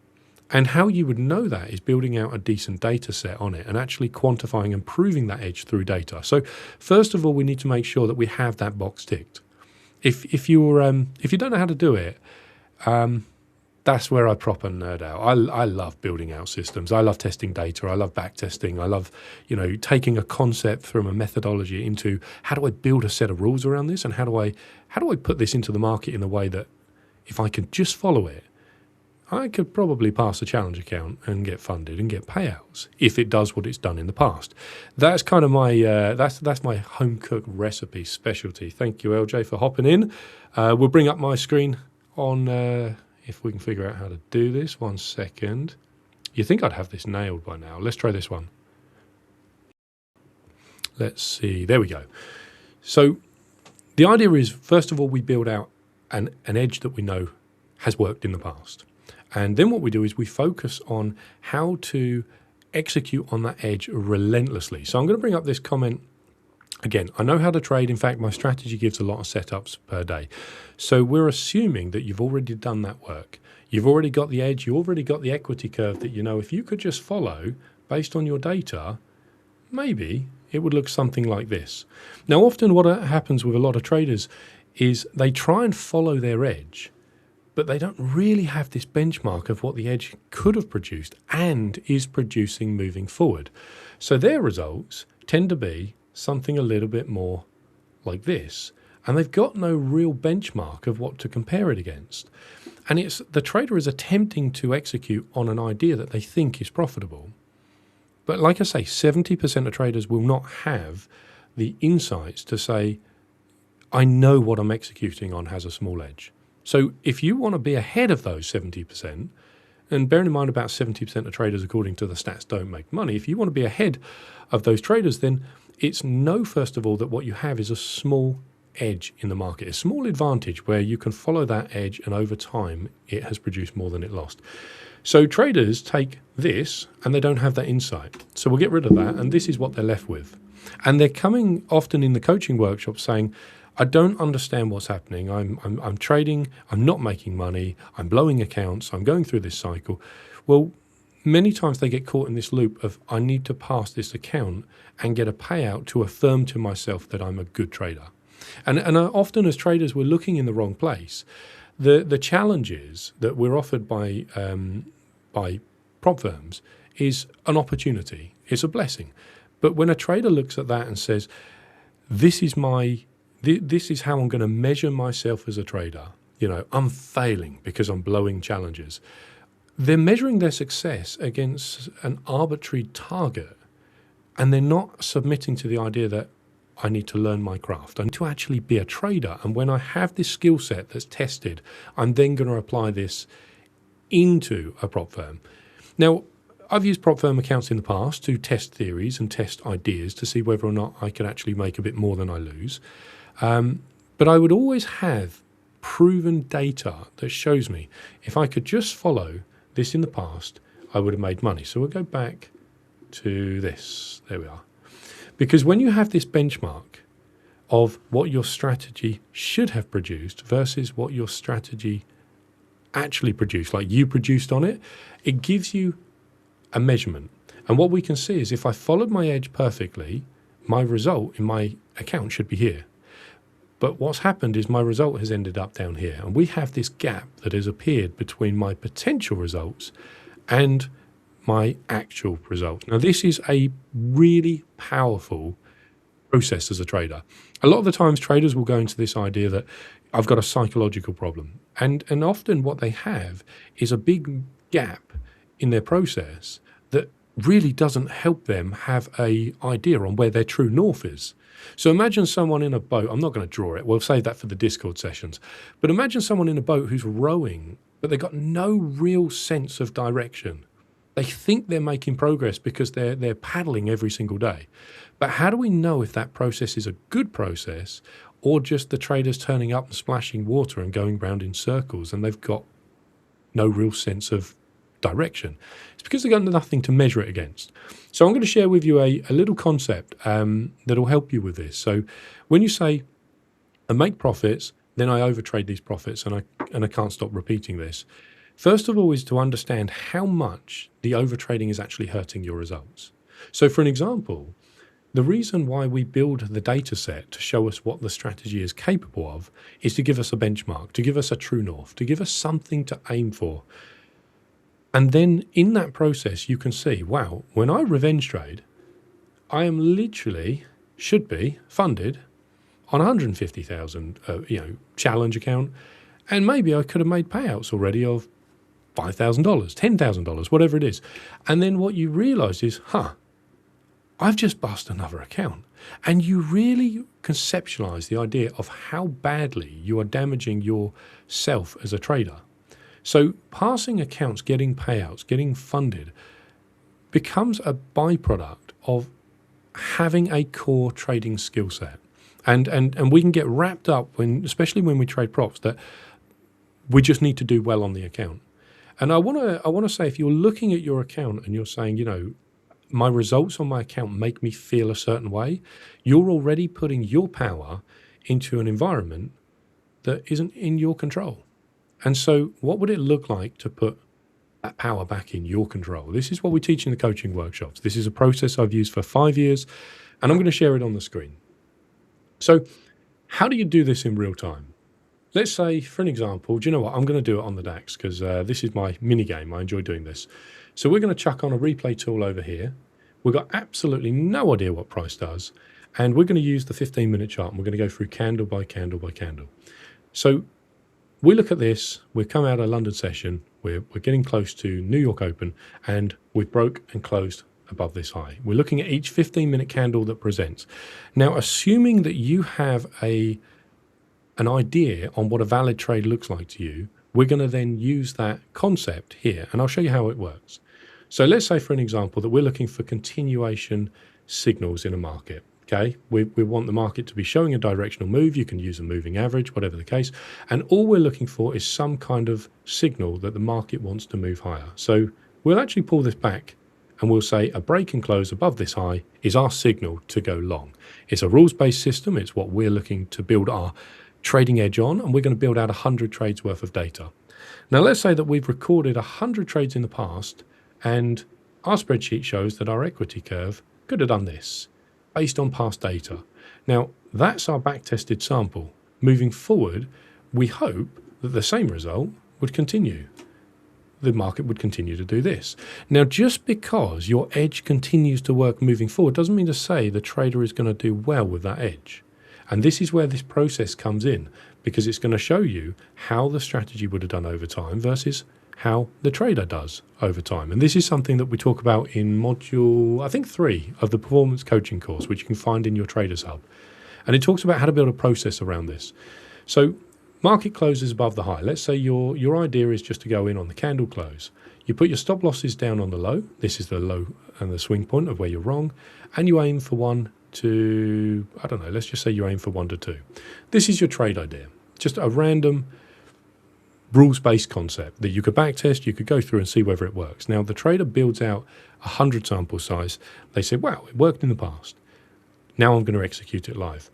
And how you would know that is building out a decent data set on it and actually quantifying and proving that edge through data. So first of all, we need to make sure that we have that box ticked. If you don't know how to do it, that's where I proper nerd out. I love building out systems. I love testing data. I love back testing. I love, taking a concept from a methodology into how do I build a set of rules around this, and how do I put this into the market in a way that if I can just follow it, I could probably pass a challenge account and get funded and get payouts if it does what it's done in the past. That's kind of my that's my home cooked recipe specialty. Thank you, LJ, for hopping in. We'll bring up my screen on if we can figure out how to do this. 1 second. You think I'd have this nailed by now? Let's try this one. Let's see. There we go. So the idea is, first of all, we build out an edge that we know has worked in the past. And then what we do is we focus on how to execute on that edge relentlessly. So I'm going to bring up this comment again. I know how to trade. In fact, my strategy gives a lot of setups per day. So we're assuming that you've already done that work. You've already got the edge. You already got the equity curve that if you could just follow based on your data, maybe it would look something like this. Now, often what happens with a lot of traders is they try and follow their edge, but they don't really have this benchmark of what the edge could have produced and is producing moving forward. So their results tend to be something a little bit more like this, and they've got no real benchmark of what to compare it against. And it's the trader is attempting to execute on an idea that they think is profitable. But like I say, 70% of traders will not have the insights to say, I know what I'm executing on has a small edge. So if you want to be ahead of those 70%, and bearing in mind about 70% of traders, according to the stats, don't make money, if you want to be ahead of those traders, then it's first of all, that what you have is a small edge in the market, a small advantage where you can follow that edge, and over time, it has produced more than it lost. So traders take this and they don't have that insight. So we'll get rid of that, and this is what they're left with. And they're coming often in the coaching workshop saying, I don't understand what's happening. I'm trading. I'm not making money. I'm blowing accounts. I'm going through this cycle. Well, many times they get caught in this loop of I need to pass this account and get a payout to affirm to myself that I'm a good trader. And often as traders, we're looking in the wrong place. The challenges that we're offered by prop firms is an opportunity. It's a blessing. But when a trader looks at that and says, this is how I'm going to measure myself as a trader. I'm failing because I'm blowing challenges. They're measuring their success against an arbitrary target, and they're not submitting to the idea that I need to learn my craft. I need to actually be a trader. And when I have this skill set that's tested, I'm then going to apply this into a prop firm. Now, I've used prop firm accounts in the past to test theories and test ideas to see whether or not I can actually make a bit more than I lose. But I would always have proven data that shows me if I could just follow this in the past, I would have made money. So we'll go back to this. There we are. Because when you have this benchmark of what your strategy should have produced versus what your strategy actually produced, like you produced on it, it gives you a measurement. And what we can see is if I followed my edge perfectly, my result in my account should be here. But what's happened is my result has ended up down here. And we have this gap that has appeared between my potential results and my actual results. Now, this is a really powerful process as a trader. A lot of the times traders will go into this idea that I've got a psychological problem. And often what they have is a big gap in their process that really doesn't help them have an idea on where their true north is. So imagine someone in a boat. I'm not going to draw it. We'll save that for the Discord sessions. But imagine someone in a boat who's rowing, but they've got no real sense of direction. They think they're making progress because they're paddling every single day. But how do we know if that process is a good process or just the traders turning up and splashing water and going round in circles and they've got no real sense of direction? It's because they've got nothing to measure it against. So I'm going to share with you a little concept that will help you with this. So when you say, I make profits, then I overtrade these profits, and I can't stop repeating this. First of all is to understand how much the overtrading is actually hurting your results. So for an example, the reason why we build the data set to show us what the strategy is capable of is to give us a benchmark, to give us a true north, to give us something to aim for. And then in that process, you can see, wow, when I revenge trade, I am literally, should be, funded on 150,000, challenge account. And maybe I could have made payouts already of $5,000, $10,000, whatever it is. And then what you realize is, I've just bust another account. And you really conceptualize the idea of how badly you are damaging yourself as a trader. So passing accounts, getting payouts, getting funded becomes a byproduct of having a core trading skill set. And we can get wrapped up, especially when we trade props, that we just need to do well on the account. And I want to say, if you're looking at your account and you're saying, my results on my account make me feel a certain way, you're already putting your power into an environment that isn't in your control. And so what would it look like to put that power back in your control? This is what we teach in the coaching workshops. This is a process I've used for 5 years, and I'm going to share it on the screen. So how do you do this in real time? Let's say, for an example, do you know what? I'm going to do it on the DAX because this is my mini game. I enjoy doing this. So we're going to chuck on a replay tool over here. We've got absolutely no idea what price does. And we're going to use the 15-minute chart, and we're going to go through candle by candle by candle. So we look at this. We've come out of a London session. We're getting close to New York Open, and we've broke and closed above this high. We're looking at each 15-minute candle that presents. Now, assuming that you have an idea on what a valid trade looks like to you, we're going to then use that concept here, and I'll show you how it works. So let's say, for an example, that we're looking for continuation signals in a market. Okay, we want the market to be showing a directional move. You can use a moving average, whatever the case. And all we're looking for is some kind of signal that the market wants to move higher. So we'll actually pull this back and we'll say a break and close above this high is our signal to go long. It's a rules-based system. It's what we're looking to build our trading edge on, and we're going to build out 100 trades worth of data. Now, let's say that we've recorded 100 trades in the past, and our spreadsheet shows that our equity curve could have done this based on past data. Now, that's our back-tested sample. Moving forward, we hope that the same result would continue. The market would continue to do this. Now, just because your edge continues to work moving forward doesn't mean to say the trader is going to do well with that edge. And this is where this process comes in, because it's going to show you how the strategy would have done over time versus how the trader does over time. And this is something that we talk about in module, I think 3 of the performance coaching course, which you can find in your Traders Hub. And it talks about how to build a process around this. So market closes above the high. Let's say your idea is just to go in on the candle close. You put your stop losses down on the low. This is the low and the swing point of where you're wrong. And you aim for 1 to, I don't know, let's just say you aim for 1 to 2. This is your trade idea. Just a random rules-based concept that you could backtest, you could go through and see whether it works. Now, the trader builds out 100 sample size. They say, wow, it worked in the past. Now I'm going to execute it live.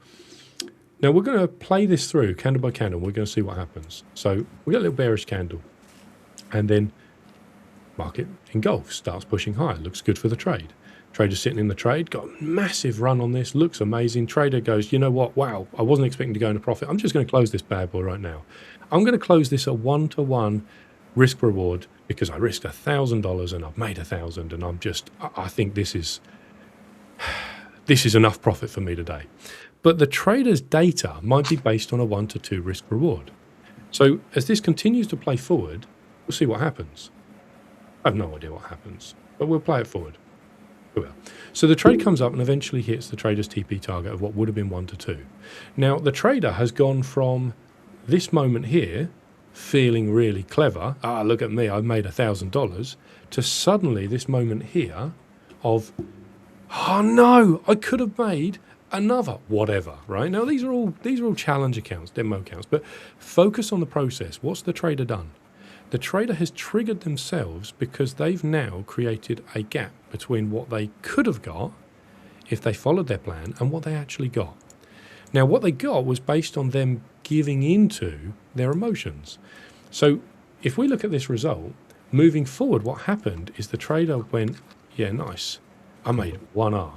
Now, we're going to play this through candle by candle. We're going to see what happens. So we got a little bearish candle. And then market engulfs, starts pushing higher. Looks good for the trade. Trader's sitting in the trade, got a massive run on this, looks amazing. Trader goes, you know what, wow, I wasn't expecting to go into profit. I'm just going to close this bad boy right now. I'm going to close this at 1-to-1 risk reward because I risked $1,000 and I've made 1,000, and I think this is enough profit for me today. But the trader's data might be based on a 1-to-2 risk reward. So as this continues to play forward, we'll see what happens. I have no idea what happens, but we'll play it forward. So the trade comes up and eventually hits the trader's TP target of what would have been 1-to-2. Now, the trader has gone from this moment here, feeling really clever, look at me, I've made $1,000, to suddenly this moment here of, oh no, I could have made another whatever, right? Now these are all challenge accounts, demo accounts, but focus on the process. What's the trader done? The trader has triggered themselves because they've now created a gap between what they could have got if they followed their plan and what they actually got. Now, what they got was based on them giving into their emotions. So if we look at this result, moving forward, what happened is the trader went, yeah, nice, I made 1R.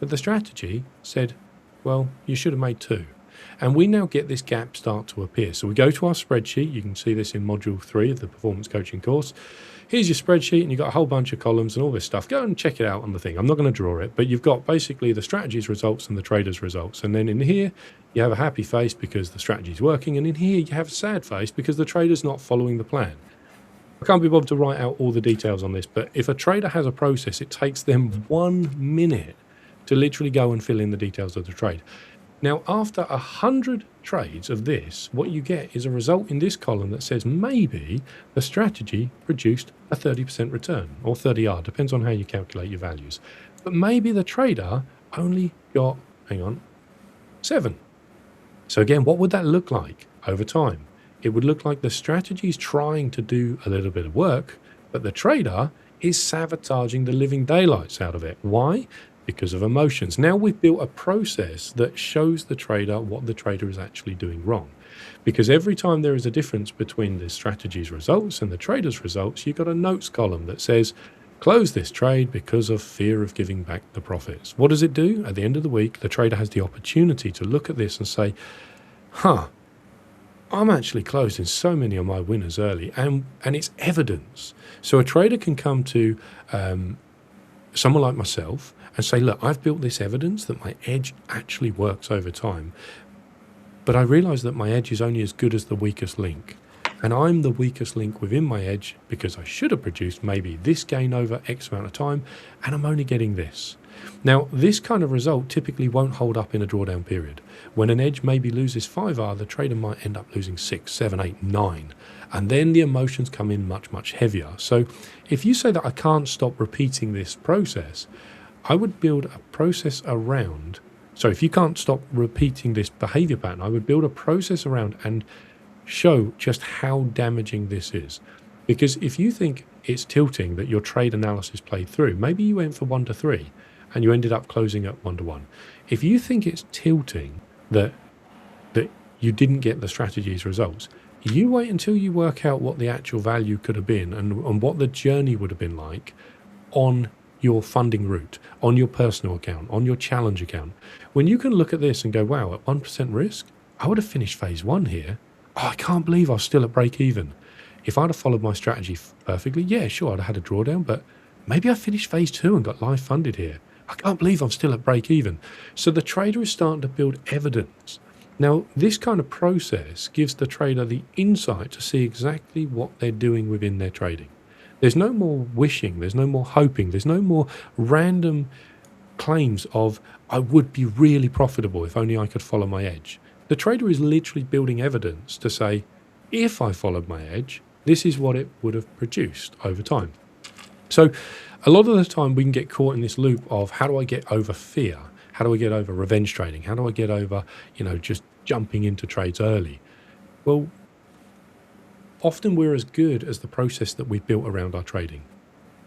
But the strategy said, well, you should have made 2. And we now get this gap start to appear. So we go to our spreadsheet. You can see this in module 3 of the performance coaching course. Here's your spreadsheet, and you've got a whole bunch of columns and all this stuff. Go and check it out on the thing. I'm not going to draw it, but you've got basically the strategy's results and the trader's results. And then in here, you have a happy face because the strategy's working. And in here, you have a sad face because the trader's not following the plan. I can't be bothered to write out all the details on this, but if a trader has a process, it takes them 1 minute to literally go and fill in the details of the trade. Now, after 100 trades of this, what you get is a result in this column that says maybe the strategy produced a 30% return, or 30R, depends on how you calculate your values. But maybe the trader only got, 7. So again, what would that look like over time? It would look like the strategy is trying to do a little bit of work, but the trader is sabotaging the living daylights out of it. Why? Because of emotions. Now we've built a process that shows the trader what the trader is actually doing wrong. Because every time there is a difference between the strategy's results and the trader's results, you've got a notes column that says, close this trade because of fear of giving back the profits. What does it do? At the end of the week, the trader has the opportunity to look at this and say, I'm actually closing so many of my winners early, and it's evidence. So a trader can come to someone like myself and say, look, I've built this evidence that my edge actually works over time, but I realize that my edge is only as good as the weakest link. And I'm the weakest link within my edge because I should have produced maybe this gain over X amount of time, and I'm only getting this. Now, this kind of result typically won't hold up in a drawdown period. When an edge maybe loses 5R, the trader might end up losing 6, 7, 8, 9. And then the emotions come in much, much heavier. So if you say that I can't stop repeating this process, I would build a process around. So if you can't stop repeating this behavior pattern, I would build a process around and show just how damaging this is. Because if you think it's tilting that your trade analysis played through, maybe you went for 1 to 3 and you ended up closing at 1 to 1. If you think it's tilting that you didn't get the strategy's results, you wait until you work out what the actual value could have been and what the journey would have been like on your funding route, on your personal account, on your challenge account. When you can look at this and go, wow, at 1% risk, I would have finished phase 1 here. I can't believe I was still at break even. If I'd have followed my strategy perfectly, yeah, sure, I'd have had a drawdown, but maybe I finished phase 2 and got live funded here. I can't believe I'm still at break even. So the trader is starting to build evidence. Now, this kind of process gives the trader the insight to see exactly what they're doing within their trading. There's no more wishing, there's no more hoping, there's no more random claims of, I would be really profitable if only I could follow my edge. The trader is literally building evidence to say, if I followed my edge, this is what it would have produced over time. So a lot of the time we can get caught in this loop of how do I get over fear? How do I get over revenge trading? How do I get over, just jumping into trades early? Well, often we're as good as the process that we've built around our trading.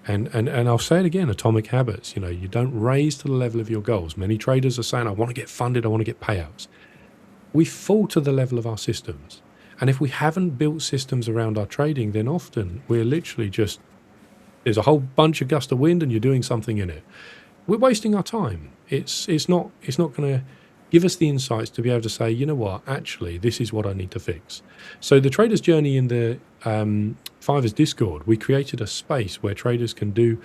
And I'll say it again, atomic habits. You don't raise to the level of your goals. Many traders are saying, I want to get funded, I want to get payouts. We fall to the level of our systems. And if we haven't built systems around our trading, then often we're literally just, there's a whole bunch of gust of wind and you're doing something in it. We're wasting our time. It's not going to give us the insights to be able to say, you know what, actually, this is what I need to fix. So the Trader's Journey in the 5ers Discord, we created a space where traders can do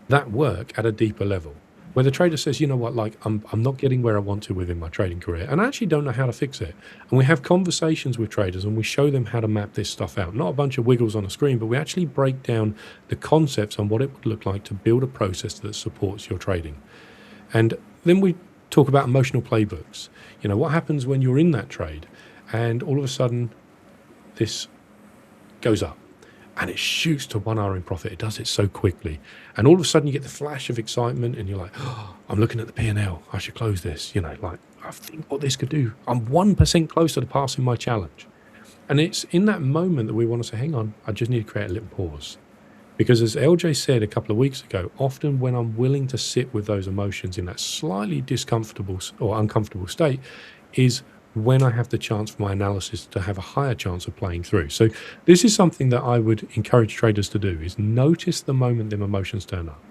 that work at a deeper level, where the trader says, you know what, like I'm not getting where I want to within my trading career, and I actually don't know how to fix it. And we have conversations with traders and we show them how to map this stuff out. Not a bunch of wiggles on a screen, but we actually break down the concepts on what it would look like to build a process that supports your trading. And then we talk about emotional playbooks. What happens when you're in that trade and all of a sudden this goes up. And it shoots to 1 hour in profit. It does it so quickly. And all of a sudden you get the flash of excitement and you're like, oh, I'm looking at the P&L. I should close this. You know, like, I think what this could do. I'm 1% closer to passing my challenge. And it's in that moment that we want to say, hang on, I just need to create a little pause. Because as LJ said a couple of weeks ago, often when I'm willing to sit with those emotions in that slightly discomfortable or uncomfortable state is when I have the chance for my analysis to have a higher chance of playing through. So this is something that I would encourage traders to do, is notice the moment them emotions turn up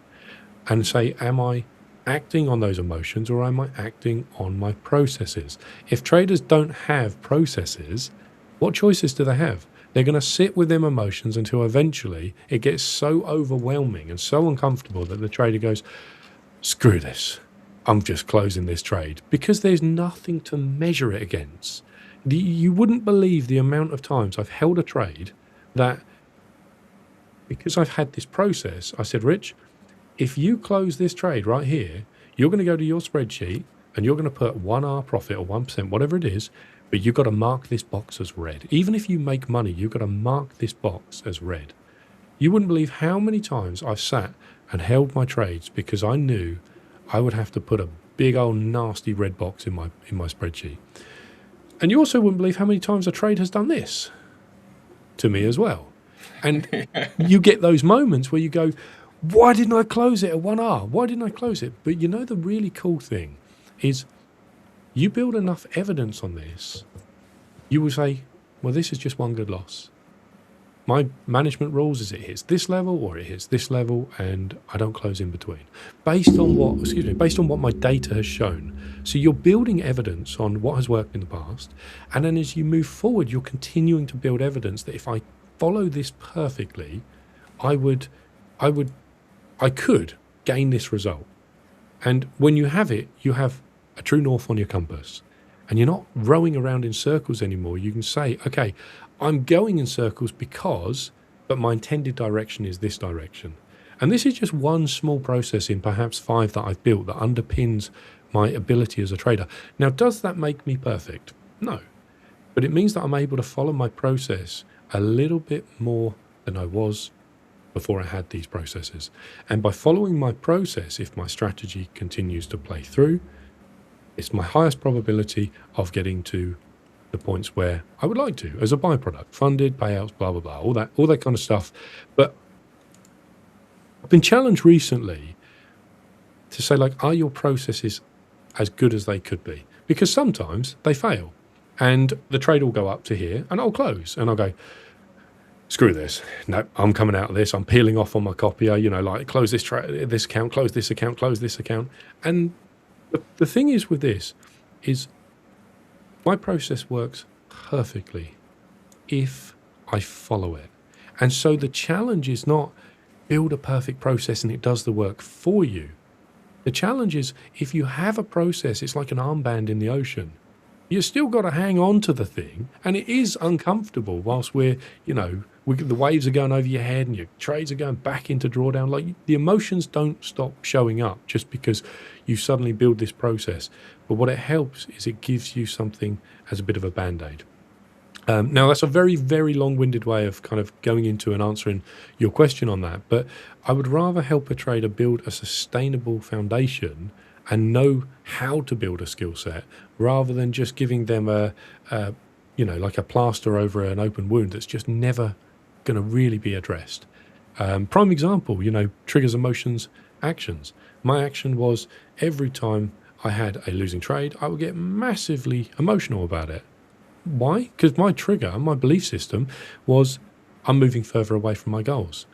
and say, am I acting on those emotions or am I acting on my processes? If traders don't have processes, what choices do they have? They're going to sit with them emotions until eventually it gets so overwhelming and so uncomfortable that the trader goes, screw this. I'm just closing this trade, because there's nothing to measure it against. You wouldn't believe the amount of times I've held a trade that, because I've had this process, I said, Rich, if you close this trade right here, you're going to go to your spreadsheet and you're going to put 1 hour profit or 1%, whatever it is, but you've got to mark this box as red. Even if you make money, you've got to mark this box as red. You wouldn't believe how many times I've sat and held my trades because I knew I would have to put a big old nasty red box in my spreadsheet. And you also wouldn't believe how many times a trade has done this to me as well. And you get those moments where you go, why didn't I close it at 1 hour? Why didn't I close it? But you know, the really cool thing is you build enough evidence on this, you will say, well, this is just one good loss. My management rules is it hits this level or it hits this level, and I don't close in between. Based on what my data has shown. So you're building evidence on what has worked in the past, and then as you move forward, you're continuing to build evidence that if I follow this perfectly, I could gain this result. And when you have it, you have a true north on your compass, and you're not rowing around in circles anymore. You can say, okay, I'm going in circles but my intended direction is this direction. And this is just one small process in perhaps 5 that I've built that underpins my ability as a trader. Now, does that make me perfect? No. But it means that I'm able to follow my process a little bit more than I was before I had these processes. And by following my process, if my strategy continues to play through, it's my highest probability of getting to the points where I would like to, as a byproduct, funded, payouts, blah, blah, blah, all that kind of stuff. But I've been challenged recently to say, like, are your processes as good as they could be? Because sometimes they fail, and the trade will go up to here, and I'll close, and I'll go, screw this. No, I'm coming out of this. I'm peeling off on my copier, like close this account, close this account, close this account. And the thing is with this is my process works perfectly if I follow it. And so the challenge is not build a perfect process and it does the work for you. The challenge is if you have a process, it's like an armband in the ocean. You still got to hang on to the thing, and it is uncomfortable whilst the waves are going over your head and your trades are going back into drawdown. Like, the emotions don't stop showing up just because you suddenly build this process. But what it helps is it gives you something as a bit of a band-aid. Now, that's a very, very long-winded way of kind of going into and answering your question on that. But I would rather help a trader build a sustainable foundation and know how to build a skill set rather than just giving them like a plaster over an open wound that's just never going to really be addressed. Prime example, triggers, emotions, actions. My action was every time I had a losing trade, I would get massively emotional about it. Why? Because my trigger, my belief system was I'm moving further away from my goals.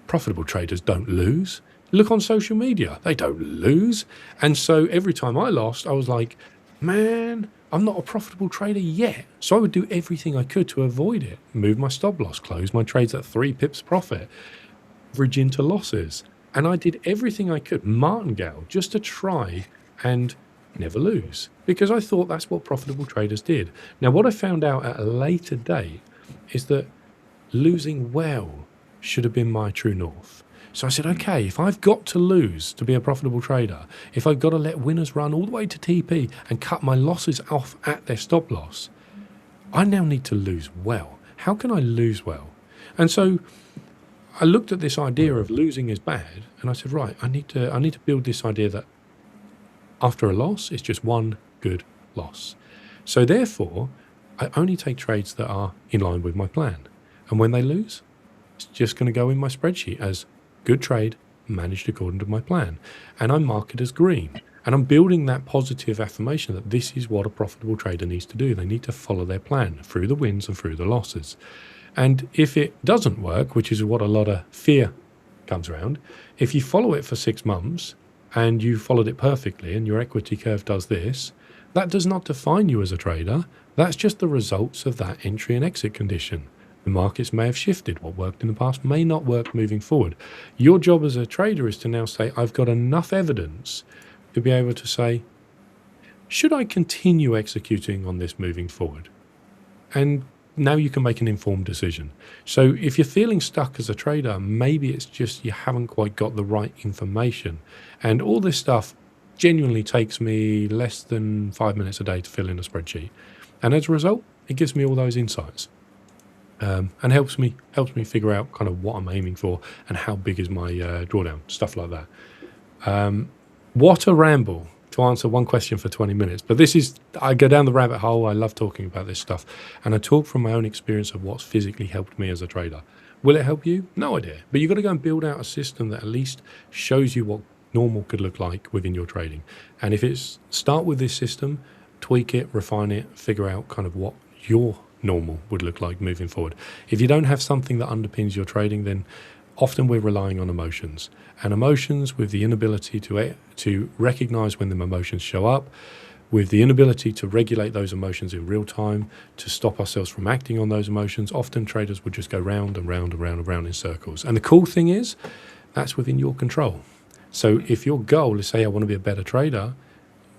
Profitable traders don't lose. Look on social media, they don't lose. And so every time I lost, I was like, man, I'm not a profitable trader yet. So I would do everything I could to avoid it. Move my stop loss, close my trades at 3 pips profit, average into losses. And I did everything I could, martingale, just to try and never lose. Because I thought that's what profitable traders did. Now, what I found out at a later date is that losing well should have been my true north. So I said, okay, if I've got to lose to be a profitable trader, if I've got to let winners run all the way to TP and cut my losses off at their stop loss, I now need to lose well. How can I lose well? And so I looked at this idea of losing is bad, and I said, right, I need to build this idea that after a loss, it's just one good loss. So therefore, I only take trades that are in line with my plan. And when they lose, it's just going to go in my spreadsheet as good trade, managed according to my plan. And I mark it as green. And I'm building that positive affirmation that this is what a profitable trader needs to do. They need to follow their plan through the wins and through the losses. And if it doesn't work, which is what a lot of fear comes around, if you follow it for 6 months and you followed it perfectly and your equity curve does this, that does not define you as a trader. That's just the results of that entry and exit condition. The markets may have shifted. What worked in the past may not work moving forward. Your job as a trader is to now say, I've got enough evidence to be able to say, should I continue executing on this moving forward? And now you can make an informed decision. So if you're feeling stuck as a trader, maybe it's just you haven't quite got the right information. And all this stuff genuinely takes me less than 5 minutes a day to fill in a spreadsheet. And as a result, it gives me all those insights. And helps me figure out kind of what I'm aiming for and how big is my drawdown, stuff like that. What a ramble to answer one question for 20 minutes. But I go down the rabbit hole. I love talking about this stuff. And I talk from my own experience of what's physically helped me as a trader. Will it help you? No idea. But you've got to go and build out a system that at least shows you what normal could look like within your trading. And if it's start with this system, tweak it, refine it, figure out kind of what your normal would look like moving forward. If you don't have something that underpins your trading, then often we're relying on emotions. And emotions, with the inability to recognize when the emotions show up, with the inability to regulate those emotions in real time, to stop ourselves from acting on those emotions, often traders would just go round and round and round and round in circles. And the cool thing is, that's within your control. So if your goal is, say, I want to be a better trader,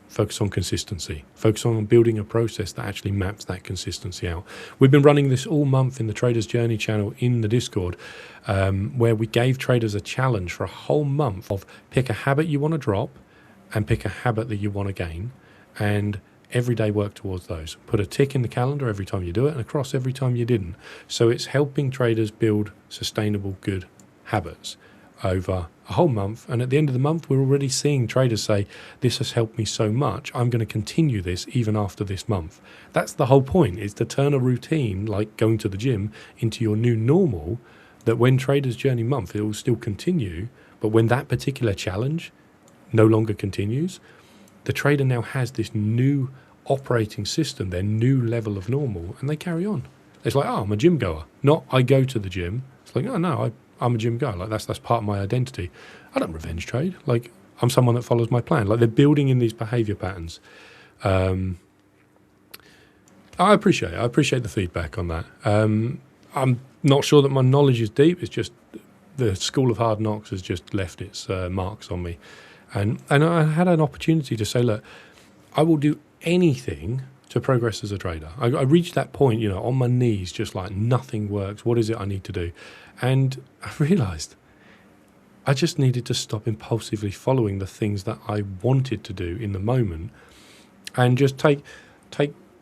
focus on consistency. Focus on building a process that actually maps that consistency out. We've been running this all month in the Traders Journey channel in the Discord, where we gave traders a challenge for a whole month of pick a habit you want to drop and pick a habit that you want to gain, and every day work towards those. Put a tick in the calendar every time you do it and a cross every time you didn't. So it's helping traders build sustainable, good habits over a whole month, and at the end of the month we're already seeing traders say, this has helped me so much, I'm going to continue this even after this month. That's the whole point, is to turn a routine like going to the gym into your new normal, that when Traders Journey month it will still continue, but when that particular challenge no longer continues, the trader now has this new operating system, their new level of normal, and they carry on. It's like, oh, I'm a gym goer, not I go to the gym. It's like, oh no, I'm a gym guy. Like that's part of my identity. I don't revenge trade. Like I'm someone that follows my plan. Like they're building in these behavior patterns. I appreciate it. I appreciate the feedback on that. I'm not sure that my knowledge is deep. It's just the School of Hard Knocks has just left its marks on me. And I had an opportunity to say, look, I will do anything to progress as a trader. I reached that point, on my knees, just like nothing works. What is it I need to do? And I realized I just needed to stop impulsively following the things that I wanted to do in the moment and just take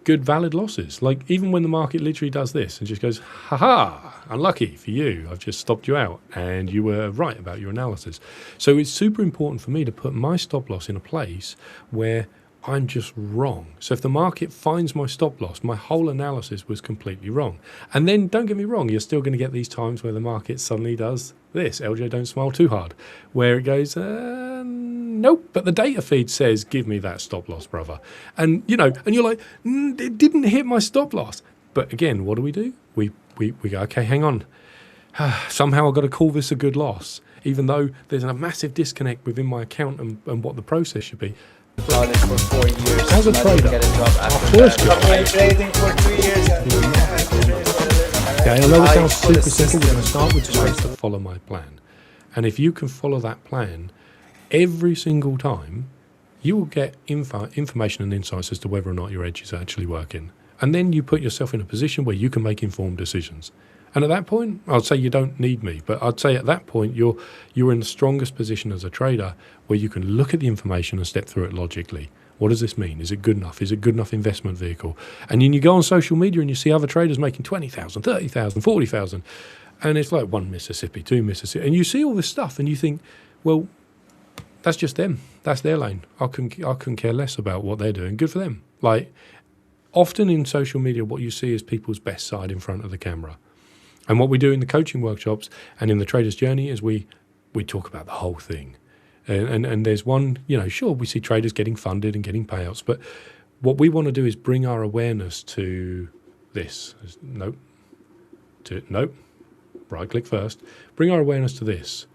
good, valid losses. Like even when the market literally does this and just goes, ha, unlucky for you, I've just stopped you out and you were right about your analysis. So it's super important for me to put my stop loss in a place where I'm just wrong. So if the market finds my stop loss, my whole analysis was completely wrong. And then don't get me wrong, you're still going to get these times where the market suddenly does this. LJ, don't smile too hard. Where it goes, nope. But the data feed says, give me that stop loss, brother. And, and you're like, it didn't hit my stop loss. But again, what do? We go, okay, hang on. Somehow I've got to call this a good loss, even though there's a massive disconnect within my account and what the process should be. For 4 years. As a trader, our first job. Trading for 2 years. Okay, I know it sounds super simple. We're going to start with trades that follow my plan. And if you can follow that plan every single time, you will get information and insights as to whether or not your edge is actually working. And then you put yourself in a position where you can make informed decisions. And at that point, I'd say you don't need me, but I'd say at that point, you're in the strongest position as a trader where you can look at the information and step through it logically. What does this mean? Is it good enough? Is it a good enough investment vehicle? And then you go on social media and you see other traders making 20,000, 30,000, 40,000. And it's like 1 Mississippi, 2 Mississippi. And you see all this stuff and you think, well, that's just them. That's their lane. I couldn't care less about what they're doing. Good for them. Like, often in social media, what you see is people's best side in front of the camera. And what we do in the coaching workshops and in the Trader's Journey is we talk about the whole thing. And there's one, sure, we see traders getting funded and getting payouts, but what we want to do is bring our awareness to this. Nope. Right click first. Bring our awareness to this.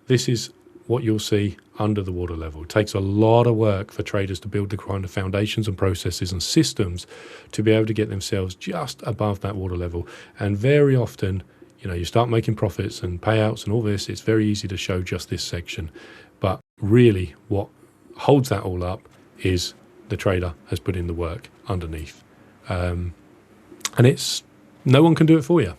This is what you'll see under the water level. It takes a lot of work for traders to build the kind of foundations and processes and systems to be able to get themselves just above that water level. And very often, you start making profits and payouts and all this, it's very easy to show just this section. But really what holds that all up is the trader has put in the work underneath. And no one can do it for you.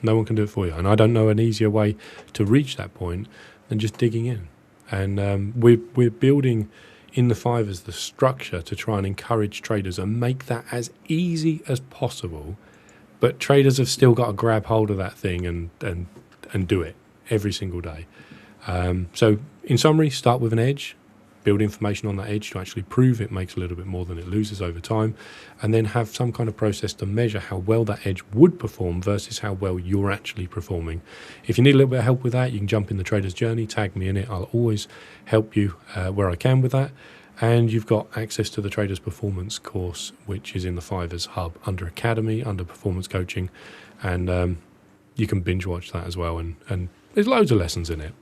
No one can do it for you. And I don't know an easier way to reach that point than just digging in. And we're building in the 5ers the structure to try and encourage traders and make that as easy as possible. But traders have still got to grab hold of that thing and do it every single day. So in summary, start with an edge, build information on that edge to actually prove it makes a little bit more than it loses over time, and then have some kind of process to measure how well that edge would perform versus how well you're actually performing. If you need a little bit of help with that, you can jump in the Trader's Journey, tag me in it. I'll always help you where I can with that. And you've got access to the Traders Performance course, which is in the 5ers hub under Academy, under Performance Coaching. And you can binge watch that as well. And there's loads of lessons in it.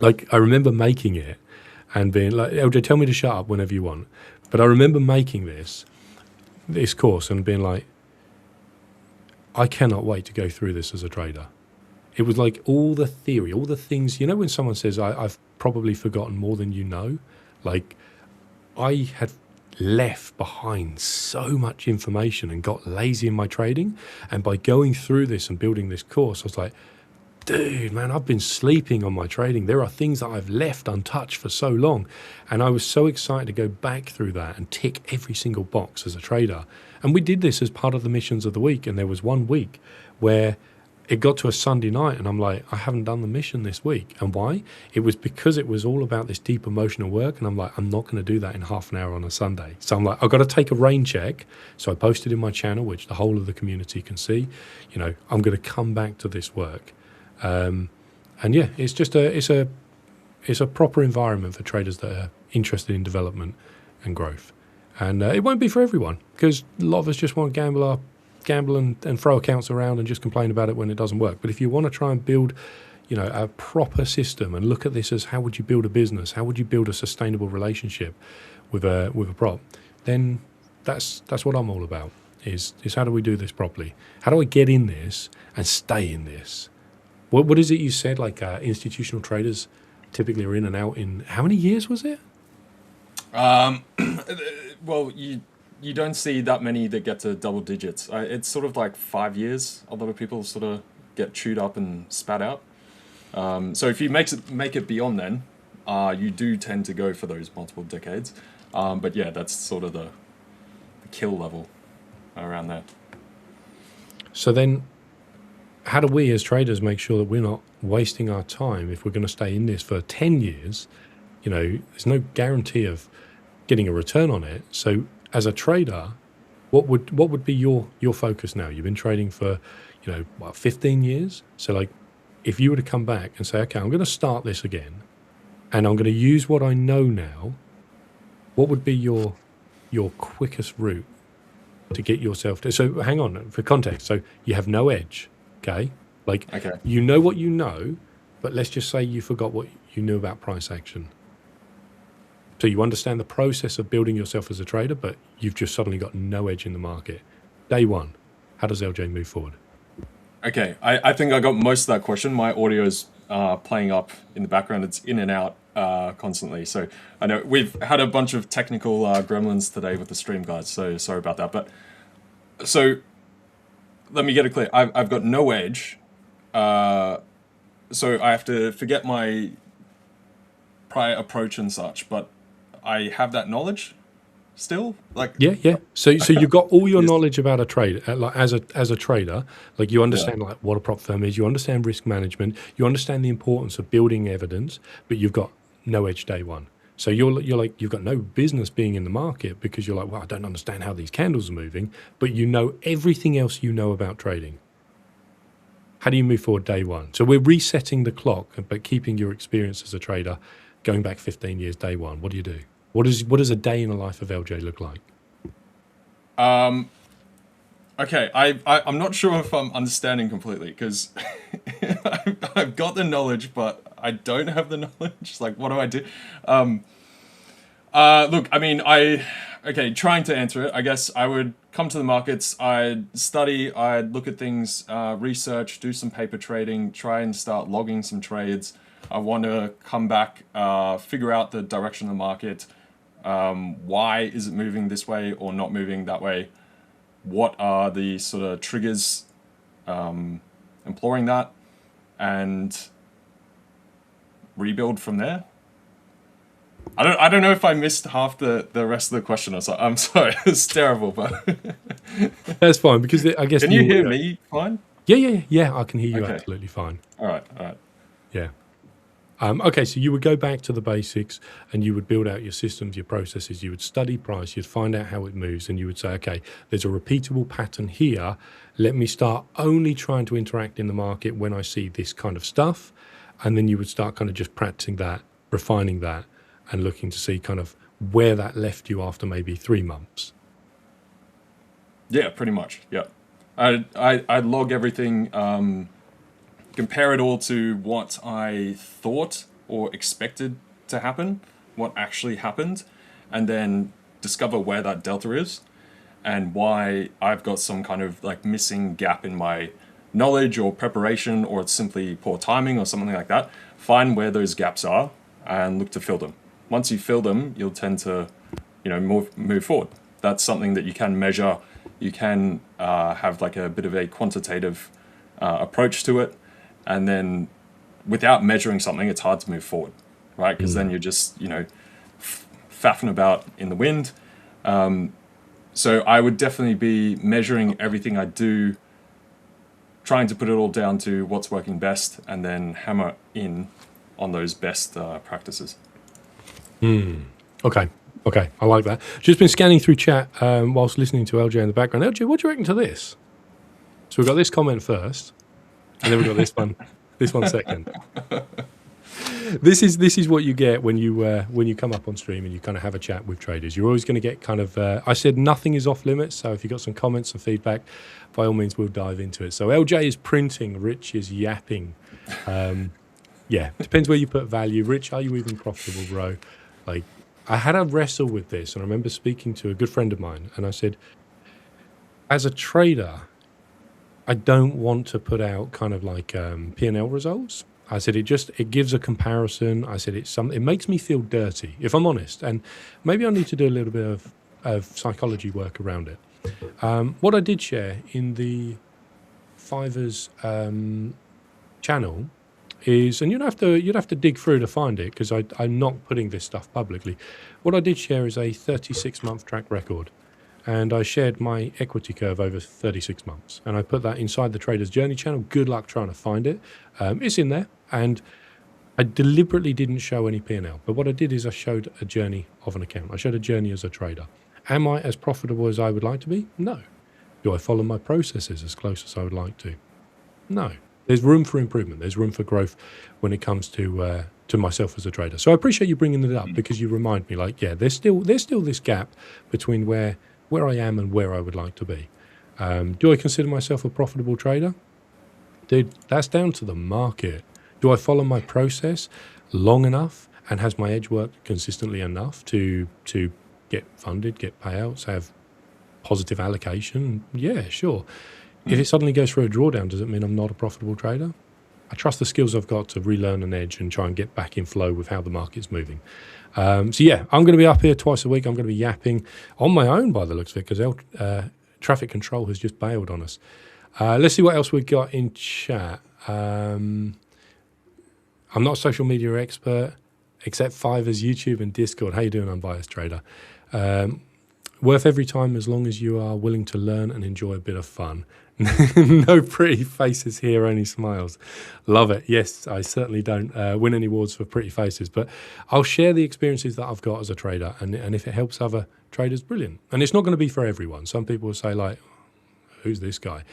Like, I remember making it and being like, LJ, tell me to shut up whenever you want. But I remember making this course and being like, I cannot wait to go through this as a trader. It was like all the theory, all the things, when someone says, I've probably forgotten more than you know, like, I had left behind so much information and got lazy in my trading. And by going through this and building this course, I was like, dude, man, I've been sleeping on my trading. There are things that I've left untouched for so long. And I was so excited to go back through that and tick every single box as a trader. And we did this as part of the missions of the week. And there was one week where it got to a Sunday night and I'm like, I haven't done the mission this week. And why? It was because it was all about this deep emotional work. And I'm like, I'm not going to do that in half an hour on a Sunday. So I'm like, I've got to take a rain check. So I posted in my channel, which the whole of the community can see, I'm going to come back to this work. And yeah, it's just it's a proper environment for traders that are interested in development and growth. And it won't be for everyone because a lot of us just want to gamble and throw accounts around and just complain about it when it doesn't work. But if you want to try and build, a proper system and look at this as how would you build a business, how would you build a sustainable relationship with a prop, then that's what I'm all about. Is how do we do this properly? How do I get in this and stay in this? What is it you said? Like institutional traders typically are in and out in how many years was it? Well, you don't see that many that get to double digits. It's sort of like 5 years. A lot of people sort of get chewed up and spat out. So if you make it beyond then, you do tend to go for those multiple decades. But yeah, that's sort of the kill level around there. So then, how do we as traders make sure that we're not wasting our time if we're going to stay in this for 10 years? There's no guarantee of getting a return on it. So as a trader, what would be your focus now? You've been trading for, 15 years. So like, if you were to come back and say, okay, I'm going to start this again and I'm going to use what I know now, what would be your quickest route to get yourself to? So hang on, for context. So you have no edge. Okay, you know what you know, but let's just say you forgot what you knew about price action. So you understand the process of building yourself as a trader, but you've just suddenly got no edge in the market. Day one, how does LJ move forward? Okay, I think I got most of that question. My audio's playing up in the background. It's in and out constantly. So I know we've had a bunch of technical gremlins today with the stream, guys. So sorry about that. But so let me get it clear. I've got no edge. So I have to forget my prior approach and such. But I have that knowledge. still. Like, Yeah. So you've got all your knowledge about a trade, like as a trader, like you understand like what a prop firm is, you understand risk management, you understand the importance of building evidence, but you've got no edge day one. So you're like you've got no business being in the market because you're like, well, I don't understand how these candles are moving, but you know everything else you know about trading. How do you move forward day one? So we're resetting the clock, but keeping your experience as a trader going back 15 years day one. What do you do? What does a day in the life of LJ look like? okay, I'm not sure if I'm understanding completely because I've got the knowledge, but I don't have the knowledge. Like, what do I do? Look, I mean, trying to answer it, I guess I would come to the markets, I'd study, I'd look at things, research, do some paper trading, try and start logging some trades. I want to come back, figure out the direction of the market. Why is it moving this way or not moving that way? What are the sort of triggers imploring that? And rebuild from there. I don't know if I missed half the rest of the question or so. I'm sorry, it's terrible, but that's fine because I guess can you hear me fine? Yeah. I can hear you absolutely fine. All right. Yeah. Okay, so you would go back to the basics and you would build out your systems, your processes. You would study price, you'd find out how it moves, and you would say, okay, there's a repeatable pattern here. Let me start only trying to interact in the market when I see this kind of stuff. And then you would start kind of just practicing that, refining that, and looking to see kind of where that left you after maybe 3 months. Yeah, pretty much. Yeah. I'd log everything, compare it all to what I thought or expected to happen, what actually happened, and then discover where that delta is and why I've got some kind of like missing gap in my knowledge or preparation, or it's simply poor timing or something like that. Find where those gaps are and look to fill them. Once you fill them, you'll tend to, move forward. That's something that you can measure. You can have like a bit of a quantitative approach to it. And then without measuring something, it's hard to move forward, right? Because then you're just, faffing about in the wind. So I would definitely be measuring everything I do, trying to put it all down to what's working best, and then hammer in on those best practices. Okay, I like that. Just been scanning through chat whilst listening to LJ in the background. LJ, what do you reckon to this? So we've got this comment first, and then we've got this one second. This is what you get when you come up on stream and you kind of have a chat with traders. You're always going to get kind of. I said nothing is off limits, so if you've got some comments and feedback, by all means we'll dive into it. So LJ is printing, Rich is yapping. Yeah, depends where you put value. Rich, are you even profitable, bro? Like, I had a wrestle with this, and I remember speaking to a good friend of mine, and I said, as a trader, I don't want to put out kind of like P&L results. I said it gives a comparison. I said it makes me feel dirty, if I'm honest, and maybe I need to do a little bit of psychology work around it. What I did share in the 5ers channel is, and you'd have to dig through to find it because I'm not putting this stuff publicly. What I did share is a 36-month track record, and I shared my equity curve over 36 months, and I put that inside the Trader's Journey channel. Good luck trying to find it. It's in there, and I deliberately didn't show any P&L, but what I did is I showed a journey of an account. I showed a journey as a trader. Am I as profitable as I would like to be? No. Do I follow my processes as close as I would like to? No. There's room for improvement. There's room for growth when it comes to myself as a trader. So I appreciate you bringing it up because you remind me, like, yeah, there's still this gap between where I am and where I would like to be. Do I consider myself a profitable trader? Dude, that's down to the market. Do I follow my process long enough, and has my edge worked consistently enough to get funded, get payouts, have positive allocation? Yeah, sure. If it suddenly goes through a drawdown, does it mean I'm not a profitable trader? I trust the skills I've got to relearn an edge and try and get back in flow with how the market's moving. So yeah, I'm going to be up here twice a week. I'm going to be yapping on my own by the looks of it because traffic control has just bailed on us. Let's see what else we've got in chat. I'm not a social media expert, except 5ers, YouTube and Discord. How you doing, Unbiased Trader? Worth every time as long as you are willing to learn and enjoy a bit of fun. No pretty faces here, only smiles. Love it. Yes, I certainly don't win any awards for pretty faces, but I'll share the experiences that I've got as a trader, and if it helps other traders, brilliant. And it's not going to be for everyone. Some people will say, like, who's this guy?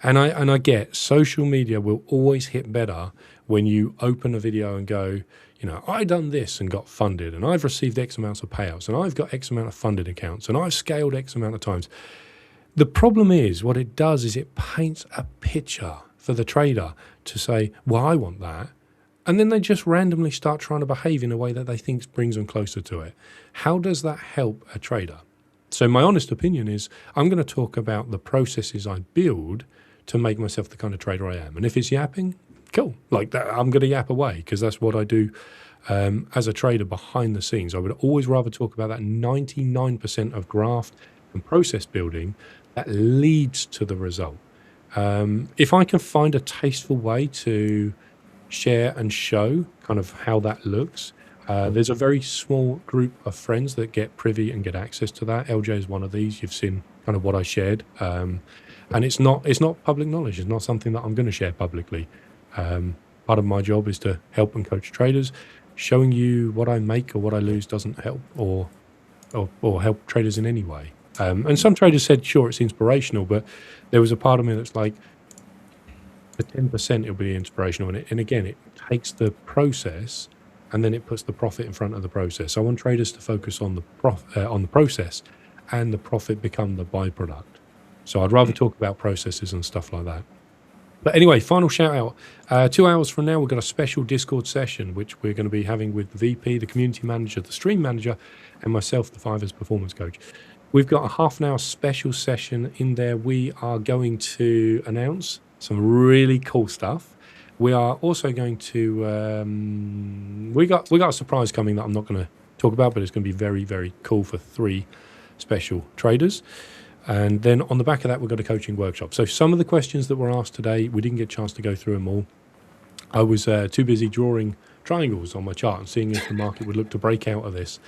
And I get social media will always hit better when you open a video and go, you know, I done this and got funded, and I've received X amounts of payouts, and I've got X amount of funded accounts, and I've scaled X amount of times. The problem is, what it does is it paints a picture for the trader to say, well, I want that. And then they just randomly start trying to behave in a way that they think brings them closer to it. How does that help a trader? So my honest opinion is I'm going to talk about the processes I build to make myself the kind of trader I am. And if it's yapping, cool. Like that, I'm going to yap away because that's what I do as a trader behind the scenes. I would always rather talk about that 99% of graft and process building that leads to the result. If I can find a tasteful way to share and show kind of how that looks, there's a very small group of friends that get privy and get access to that. LJ is one of these. You've seen kind of what I shared, and it's not public knowledge. It's not something that I'm going to share publicly. Part of my job is to help and coach traders. Showing you what I make or what I lose doesn't help or help traders in any way. And some traders said, sure, it's inspirational, but there was a part of me that's like, for 10% it'll be inspirational. And again, it takes the process and then it puts the profit in front of the process. So I want traders to focus on the process, and the profit become the byproduct. So I'd rather talk about processes and stuff like that. But anyway, final shout out. 2 hours from now, we've got a special Discord session, which we're going to be having with the VP, the community manager, the stream manager, and myself, the 5ers performance coach. We've got a half an hour special session in there. We are going to announce some really cool stuff. We are also going to, we got a surprise coming that I'm not going to talk about, but it's going to be very, very cool for 3 special traders. And then on the back of that, we've got a coaching workshop. So some of the questions that were asked today, we didn't get a chance to go through them all. I was too busy drawing triangles on my chart and seeing if the market would look to break out of this,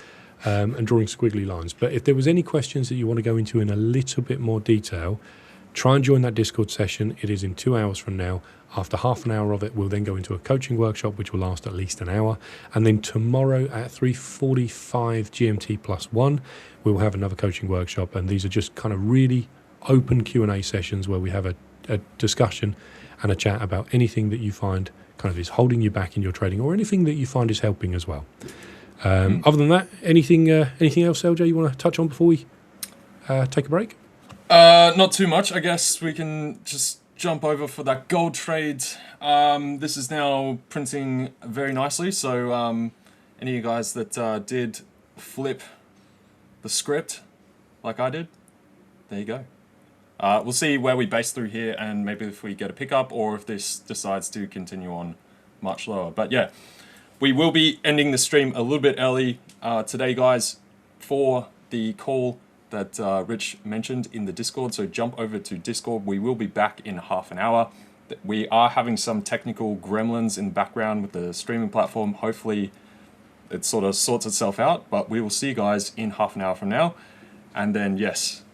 and drawing squiggly lines. But if there was any questions that you want to go into in a little bit more detail, try and join that Discord session. It is in 2 hours from now. After half an hour of it, we'll then go into a coaching workshop, which will last at least an hour. And then tomorrow at 3:45 GMT +1, we'll have another coaching workshop. And these are just kind of really open Q&A sessions where we have a discussion and a chat about anything that you find kind of is holding you back in your trading, or anything that you find is helping as well. Other than that, anything else, LJ, you want to touch on before we take a break? Not too much. I guess we can just jump over for that gold trade. This is now printing very nicely. So any of you guys that did flip the script like I did, there you go. We'll see where we base through here, and maybe if we get a pickup or if this decides to continue on much lower. But yeah, we will be ending the stream a little bit early today, guys, for the call that Rich mentioned in the Discord. So jump over to Discord. We will be back in half an hour. We are having some technical gremlins in the background with the streaming platform. Hopefully it sort of sorts itself out, but we will see you guys in half an hour from now. And then, yes,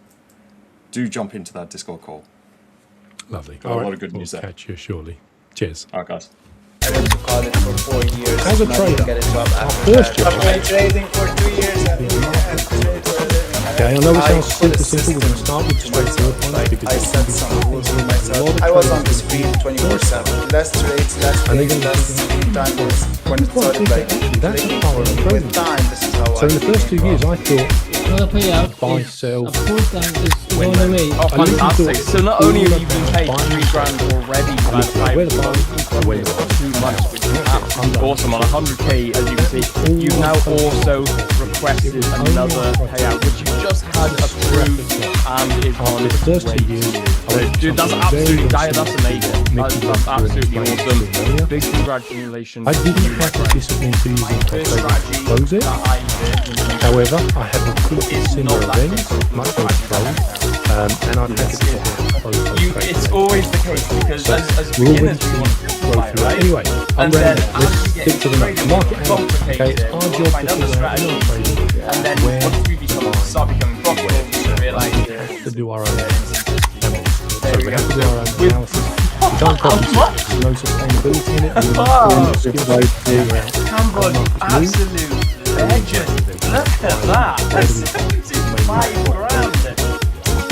do jump into that Discord call. Lovely. Got a lot of good news there. Catch you shortly. Cheers. All right, guys. I went to college for 4 years. As a trader, get a job after first that. job. I've been trading for 2 years. Okay, I know it sounds super simple. We're going to start with straightforward ones because I set some rules for myself. I was on the street 24/7. Less trades, less trades, less time was when it started like that's clicking a power of with trading. time. This is how So in the first 2 years, I thought Another payout buy, is sell, a full-time is going away. Oh, fantastic. So not only have you been paid $3,000 already for that where the time, where the 2 months, which is absolutely awesome. On 100k, as you can see, you've now also requested another payout, which you just had approved and is on the first 2 its way. years, Dude, that's absolutely that's amazing. That's absolutely awesome. Big congratulations. I didn't have the discipline to use it to close it. However, I have repeated similar events, much more control, and I've had to close those It's always the case because as beginners we want to simplify, right? Anyway, I'm And ready. then Let's as you stick get to the market analysis. Okay, complicated, it's our we'll job find to other figure out strategies. And then once we start becoming profitable, realise We it. have to do our own analysis. So we have to do our own analysis. We can't copy it. There's no sustainability in it. Campbell, absolute legend. Look at that. That's 75 grand.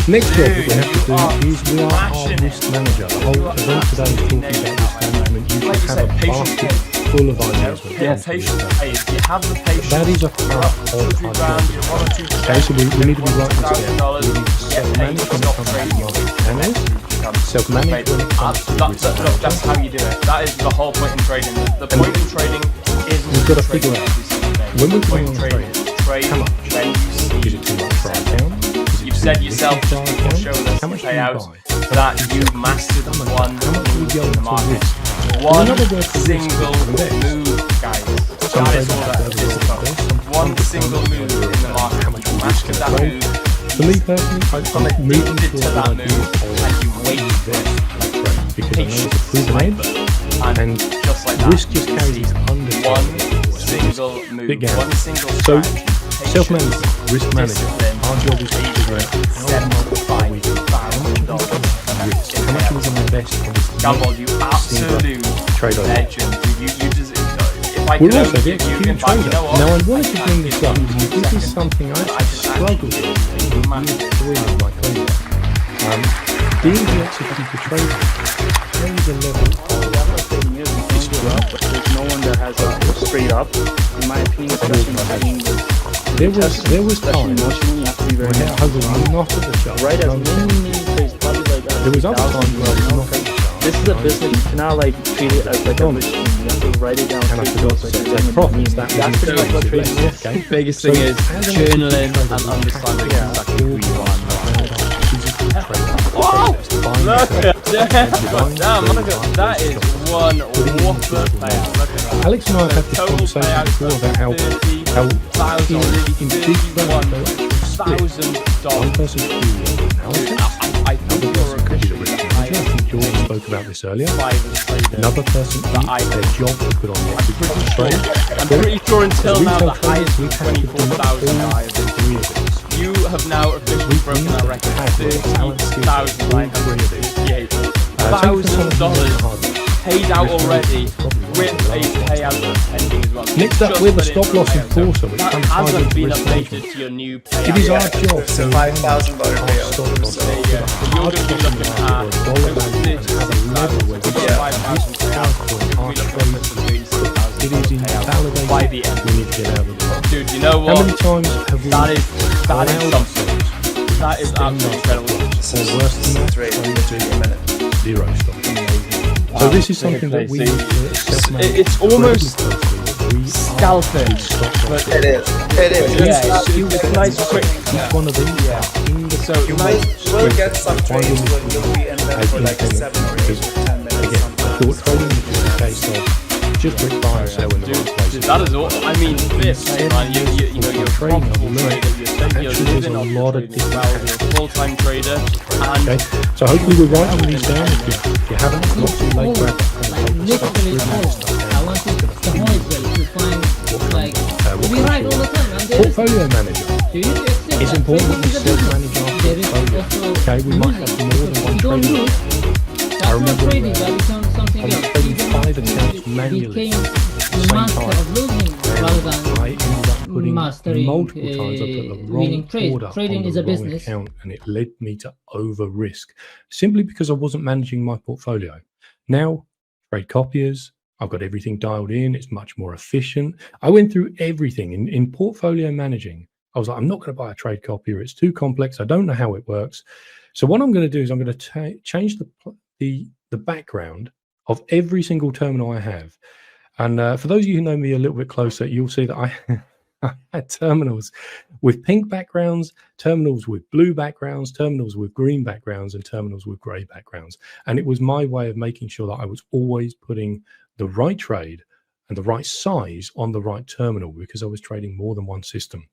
Next job that we have to do is we are our risk manager. The whole event today is talking about risk management. You Like you should have said, a basket full of ideas. when it Yeah, comes to patience. risk management. If you have the patience, That is a you're part up of 2 or 3 our grand, job. you're 1 or 2%. Okay, so we need to be right this down. $1,000, We need to get paid, self-manage when it stop comes to trading. market analysis, self-manage when it comes to risk Look, that's how you do it. That is the whole point in trading. The point in trading isn't we've got to trading figure out every single day. when we're The point going in on trading trade, is trade how much? when you see Is it too much for our account? You've said yourself for our before account? showing us How the much do you payouts buy? that you've mastered one How much do we move go in the into market. risk? One Another word for risk single is invest. move, guys. Some That is traders all have that to is invest. about. Some One understand single the move idea in the of market. how much You risk mastered can that trade. move. For me personally, I'm I'm moving addicted to towards that the idea move, of and you wait for it. trade because I know it's a proven edge, and just like that, risk just carries its undertone. one single move, Big game. one single So, strategy. self-management, risk management. discipline, Our job is to figure out how much are we risk, how much are we going to invest in this Gumball, you absolute trade over. legend. You just, if I We're could also only the give you, executing in fact, you trader. know what? Now, I wanted to bring this up because this is something I actually struggle with in year 3 of my career. Being the executing trader, there is a level but there's no one that has a straight up, in my opinion, especially in trading. there was times Emotionally, you have to be very where I was not at the chart. right as many trades, probably like There was other times where I was not at the chart. this is a business. You cannot like treat it as like a machine. You have to write it down. And I forgot to take profits. That's pretty much what trading is. Okay. Biggest So, thing is as an journaling executing and trader, understanding we have exactly who you are. Damn, look at that is one whopper payout. Look at that. Alex and I have had this Total conversation payout before about how in big firms they will actually split one $1,000. person to do analysis, I think you're a could be the Christian. risk manager. I think George spoke about this earlier. Trader. Another person eats their job to put on the execution trade. I'm pretty sure until now the Retail highest traders, was we have to do 24,000 all I have been. three of these. You have now officially broken that record. $30,958. Paid out already with a payout pending as well. Next up, Just we're the put it in stop loss for payout. enforcer, which That comes tied hasn't into been risk updated management. to your new It payout. is our job It's a to $5,000 payout. stop loss. There you go. So you're going to be looking at dollar value and have a level where we $5,000 get payout. our trade. It is invalidated. By the end. We need to get out of the market. Dude, you know How what? many times have we That is allowed something. ourselves That is absolutely incredible. or worse than that, Trade trade a minute. zero stop? So this is something that we need to self-manage It's almost incredibly closely, that we are scalping, but It is. It is. yeah, it's nice quick. each one of these are in the So You nice. will get some trades where you'll be in them for like 7 or 8 or 10 minutes. again, short Sometimes. trading, which is a case of just quick buy and sell in the right place. Dude, that is all. I mean, this, man, you know, you're a Trading, profitable I've learned trader. You're actually there's living a off lot your of trading as well. You're a full-time trader, Okay, and so hopefully we're writing these down. If you haven't, it's not too late. Grab Like literally all. I want to the whole to find like we write all the time and there is Portfolio manager. you need to accept It's that important trading we is a business. self-manage our There is portfolio. also Okay, we might have losing. more than one If you don't trading. lose, that's not remember, trading, that becomes something I was else. trading Even 5 if accounts you manually became same master time. of losing rather I than ended up putting mastering, multiple times I put the winning wrong trade. order Trading on the is a wrong business. account, and it led me to over risk simply because I wasn't managing my portfolio. Now, trade copiers, I've got everything dialed in. It's much more efficient. I went through everything in portfolio managing. I was like, I'm not going to buy a trade copier. It's too complex. I don't know how it works. So what I'm going to do is I'm going to change the background of every single terminal I have. And for those of you who know me a little bit closer, you'll see that I had terminals with pink backgrounds, terminals with blue backgrounds, terminals with green backgrounds, and terminals with grey backgrounds. And it was my way of making sure that I was always putting the right trade and the right size on the right terminal because I was trading more than one system.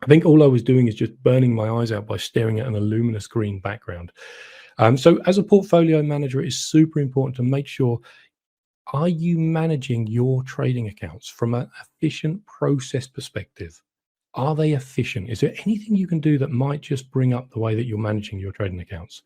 I think all I was doing is just burning my eyes out by staring at an luminous green background. So as a portfolio manager, it is super important to make sure, are you managing your trading accounts from an efficient process perspective? Are they efficient? Is there anything you can do that might just bring up the way that you're managing your trading accounts?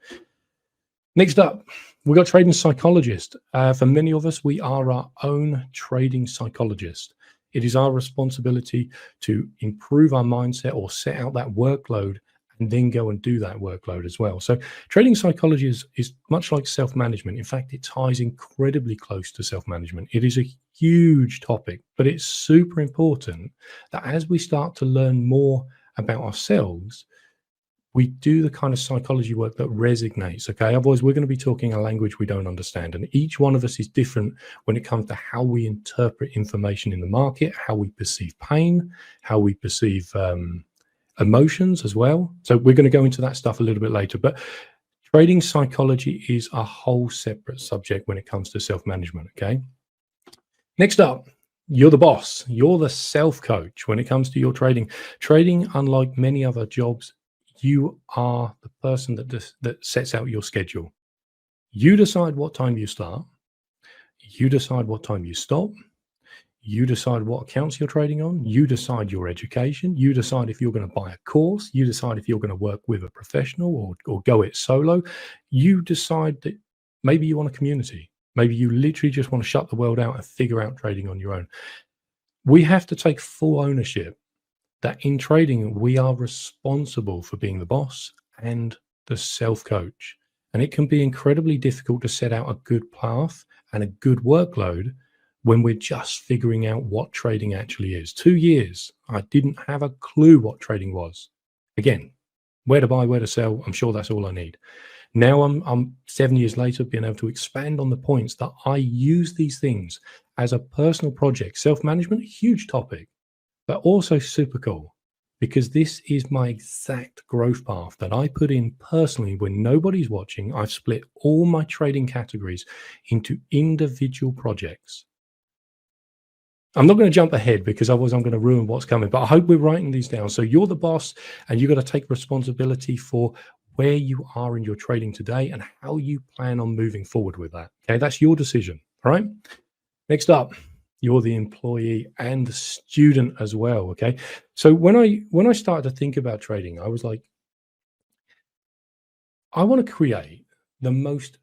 Next up, we've got trading psychologist. For many of us, we are our own trading psychologist. It is our responsibility to improve our mindset or set out that workload and then go and do that workload as well. So trading psychology is much like self-management. In fact, it ties incredibly close to self-management. It is a huge topic, but it's super important that as we start to learn more about ourselves, we do the kind of psychology work that resonates, okay? Otherwise, we're going to be talking a language we don't understand. And each one of us is different when it comes to how we interpret information in the market, how we perceive pain, how we perceive emotions as well. So we're going to go into that stuff a little bit later. But trading psychology is a whole separate subject when it comes to self-management, okay? Next up, you're the boss. You're the self-coach when it comes to your trading. Trading, unlike many other jobs, you are the person that sets out your schedule. You decide what time you start. You decide what time you stop. You decide what accounts you're trading on. You decide your education. You decide if you're going to buy a course. You decide if you're going to work with a professional or go it solo. You decide that maybe you want a community. Maybe you literally just want to shut the world out and figure out trading on your own. We have to take full ownership that in trading, we are responsible for being the boss and the self-coach. And it can be incredibly difficult to set out a good path and a good workload when we're just figuring out what trading actually is. 2 years, I didn't have a clue what trading was. Again, where to buy, where to sell, I'm sure that's all I need. Now I'm 7 years later being able to expand on the points that I use these things as a personal project. Self-management, huge topic, but also super cool because this is my exact growth path that I put in personally when nobody's watching. I've split all my trading categories into individual projects. I'm not going to jump ahead because otherwise I'm going to ruin what's coming, but I hope we're writing these down. So you're the boss and you've got to take responsibility for where you are in your trading today and how you plan on moving forward with that. Okay, that's your decision. All right. Next up, you're the employee and the student as well. Okay. So when I started to think about trading, I was like, I want to create the most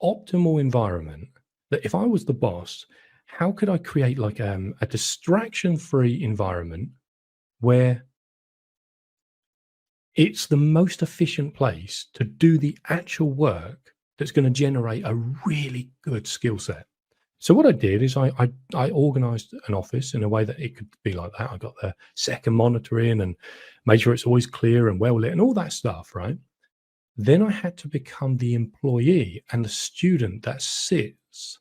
optimal environment that if I was the boss, how could I create like a distraction-free environment where it's the most efficient place to do the actual work that's going to generate a really good skill set. So what I did is I organized an office in a way that it could be like that. I got the second monitor in and made sure it's always clear and well lit and all that stuff, right? Then I had to become the employee and the student that sits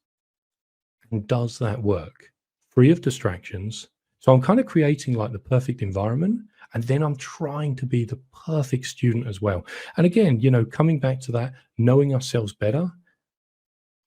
and does that work free of distractions. So I'm kind of creating like the perfect environment, and then I'm trying to be the perfect student as well. And again, you know, coming back to that, knowing ourselves better,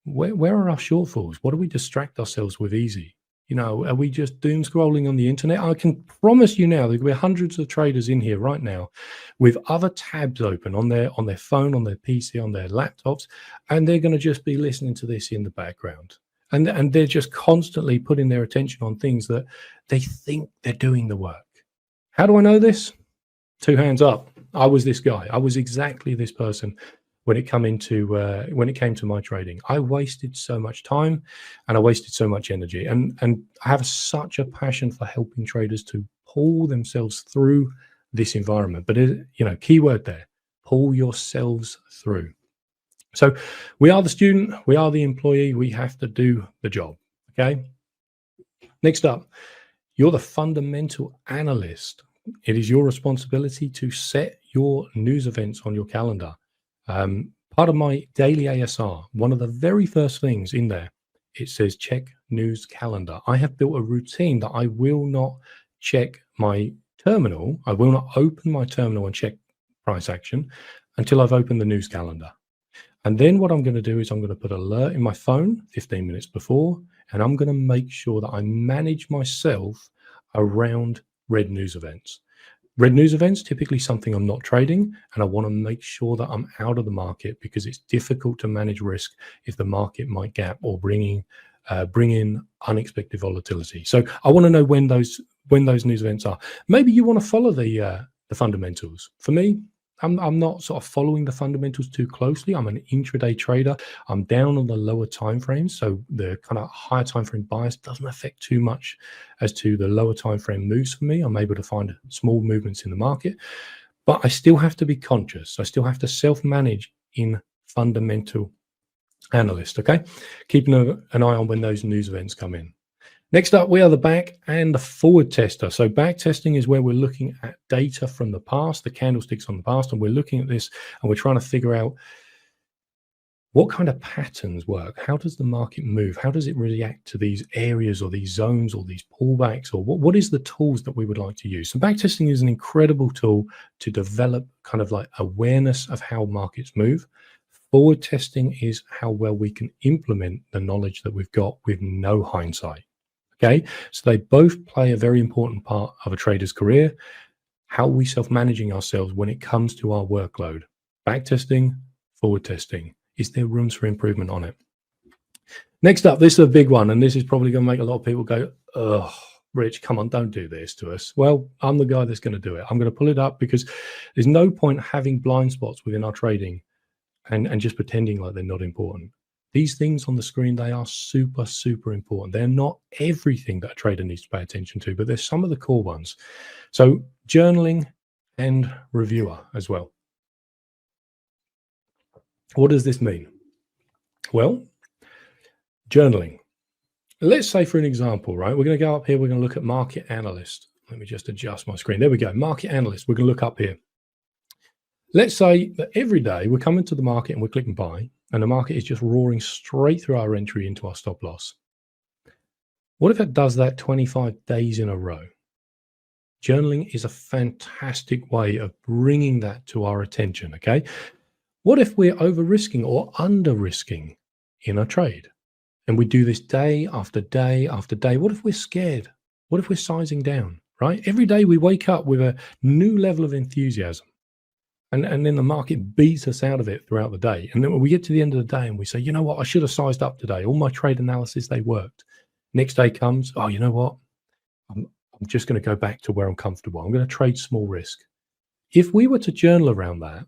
where are our shortfalls? What do we distract ourselves with easy? You know, are we just doom scrolling on the internet? I can promise you now, there'll be hundreds of traders in here right now with other tabs open on their phone, on their PC, on their laptops, and they're going to just be listening to this in the background. And they're just constantly putting their attention on things that they think they're doing the work. How do I know this? 2 hands up. I was this guy. I was exactly this person when it came to my trading. I wasted so much time and I wasted so much energy. And I have such a passion for helping traders to pull themselves through this environment. But, you know, keyword there, pull yourselves through. So we are the student, we are the employee, we have to do the job, okay? Next up, you're the fundamental analyst. It is your responsibility to set your news events on your calendar. Part of my daily ASR, one of the very first things in there, it says check news calendar. I have built a routine that I will not check my terminal. I will not open my terminal and check price action until I've opened the news calendar. And then what I'm going to do is I'm going to put an alert in my phone 15 minutes before, and I'm going to make sure that I manage myself around red news events. Red news events, typically something I'm not trading, and I want to make sure that I'm out of the market because it's difficult to manage risk if the market might gap or bring in unexpected volatility. So I want to know when those when those news events are. Maybe you want to follow the fundamentals. For me, I'm not sort of following the fundamentals too closely. I'm an intraday trader. I'm down on the lower time frames, so the kind of higher time frame bias doesn't affect too much as to the lower time frame moves for me. I'm able to find small movements in the market, but I still have to be conscious. I still have to self-manage in fundamental analyst, okay? Keeping an eye on when those news events come in. Next up, we are the back and the forward tester. So back testing is where we're looking at data from the past, the candlesticks on the past, and we're looking at this and we're trying to figure out what kind of patterns work. How does the market move? How does it react to these areas or these zones or these pullbacks, or what is the tools that we would like to use? So back testing is an incredible tool to develop kind of like awareness of how markets move. Forward testing is how well we can implement the knowledge that we've got with no hindsight. Okay, so they both play a very important part of a trader's career. How are we self-managing ourselves when it comes to our workload? Back testing, forward testing. Is there rooms for improvement on it? Next up, this is a big one, and this is probably going to make a lot of people go, "Oh, Rich, come on, don't do this to us." Well, I'm the guy that's going to do it. I'm going to pull it up because there's no point having blind spots within our trading and just pretending like they're not important. These things on the screen, they are super, super important. They're not everything that a trader needs to pay attention to, but there's some of the core ones. So journaling and reviewer as well. What does this mean? Well, journaling. Let's say for an example, right, we're going to go up here, we're going to look at market analyst. Let me just adjust my screen. There we go, market analyst. We're going to look up here. Let's say that every day we're coming to the market and we're clicking buy, and the market is just roaring straight through our entry into our stop loss. What if it does that 25 days in a row? Journaling is a fantastic way of bringing that to our attention, okay? What if we're over-risking or under-risking in a trade? And we do this day after day after day. What if we're scared? What if we're sizing down, right? Every day we wake up with a new level of enthusiasm. And then the market beats us out of it throughout the day. And then when we get to the end of the day and we say, you know what, I should have sized up today. All my trade analysis, they worked. Next day comes, oh, you know what? I'm just going to go back to where I'm comfortable. I'm going to trade small risk. If we were to journal around that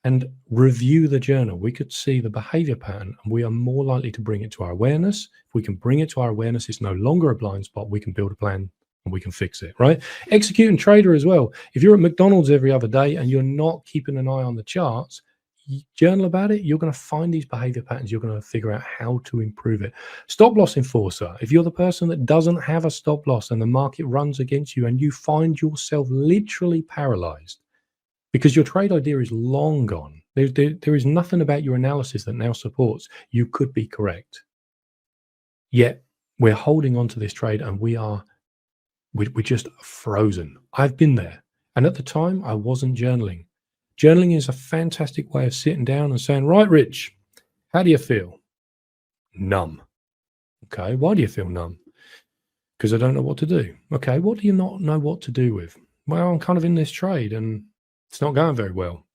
and review the journal, we could see the behavior pattern, and we are more likely to bring it to our awareness. If we can bring it to our awareness, it's no longer a blind spot. We can build a plan and we can fix it, right? Execute and trader as well. If you're at McDonald's every other day and you're not keeping an eye on the charts, journal about it. You're going to find these behavior patterns. You're going to figure out how to improve it. Stop loss enforcer. If you're the person that doesn't have a stop loss and the market runs against you and you find yourself literally paralyzed because your trade idea is long gone, there is nothing about your analysis that now supports you could be correct. Yet we're holding on to this trade and we're just frozen. I've been there. And at the time, I wasn't journaling. Journaling is a fantastic way of sitting down and saying, right, Rich, how do you feel? Numb. Okay, why do you feel numb? Because I don't know what to do. Okay, what do you not know what to do with? Well, I'm kind of in this trade and it's not going very well.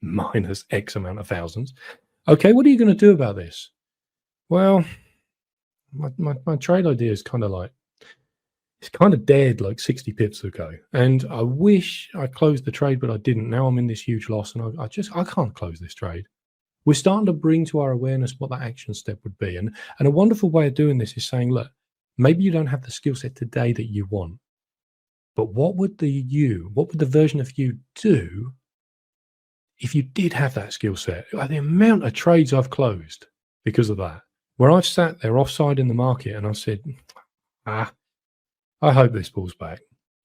Minus X amount of thousands. Okay, what are you going to do about this? Well, my trade idea is kind of like, it's kind of dead like 60 pips ago. And I wish I closed the trade, but I didn't. Now I'm in this huge loss and I can't close this trade. We're starting to bring to our awareness what that action step would be. And a wonderful way of doing this is saying, look, maybe you don't have the skill set today that you want, but what would the version of you do if you did have that skill set? The amount of trades I've closed because of that, where I've sat there offside in the market and I said, I hope this pulls back.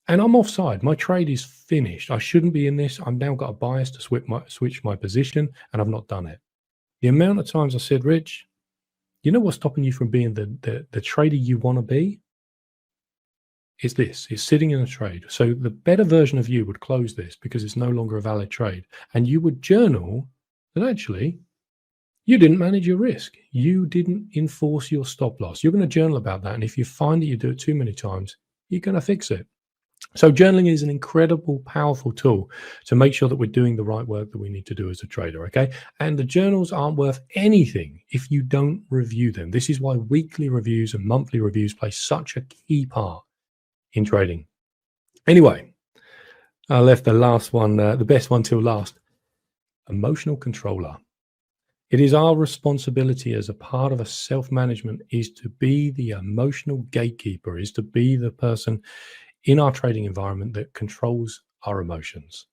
And I'm offside. My trade is finished. I shouldn't be in this. I've now got a bias to switch my position, and I've not done it. The amount of times I said, Rich, you know what's stopping you from being the trader you want to be? It's this. It's sitting in a trade. So the better version of you would close this because it's no longer a valid trade. And you would journal that actually you didn't manage your risk. You didn't enforce your stop loss. You're going to journal about that. And if you find that you do it too many times, you're going to fix it. So journaling is an incredible, powerful tool to make sure that we're doing the right work that we need to do as a trader, okay? And the journals aren't worth anything if you don't review them. This is why weekly reviews and monthly reviews play such a key part in trading. Anyway, I left the last one, the best one till last. Emotional controller. It is our responsibility as a part of a self-management is to be the emotional gatekeeper, is to be the person in our trading environment that controls our emotions.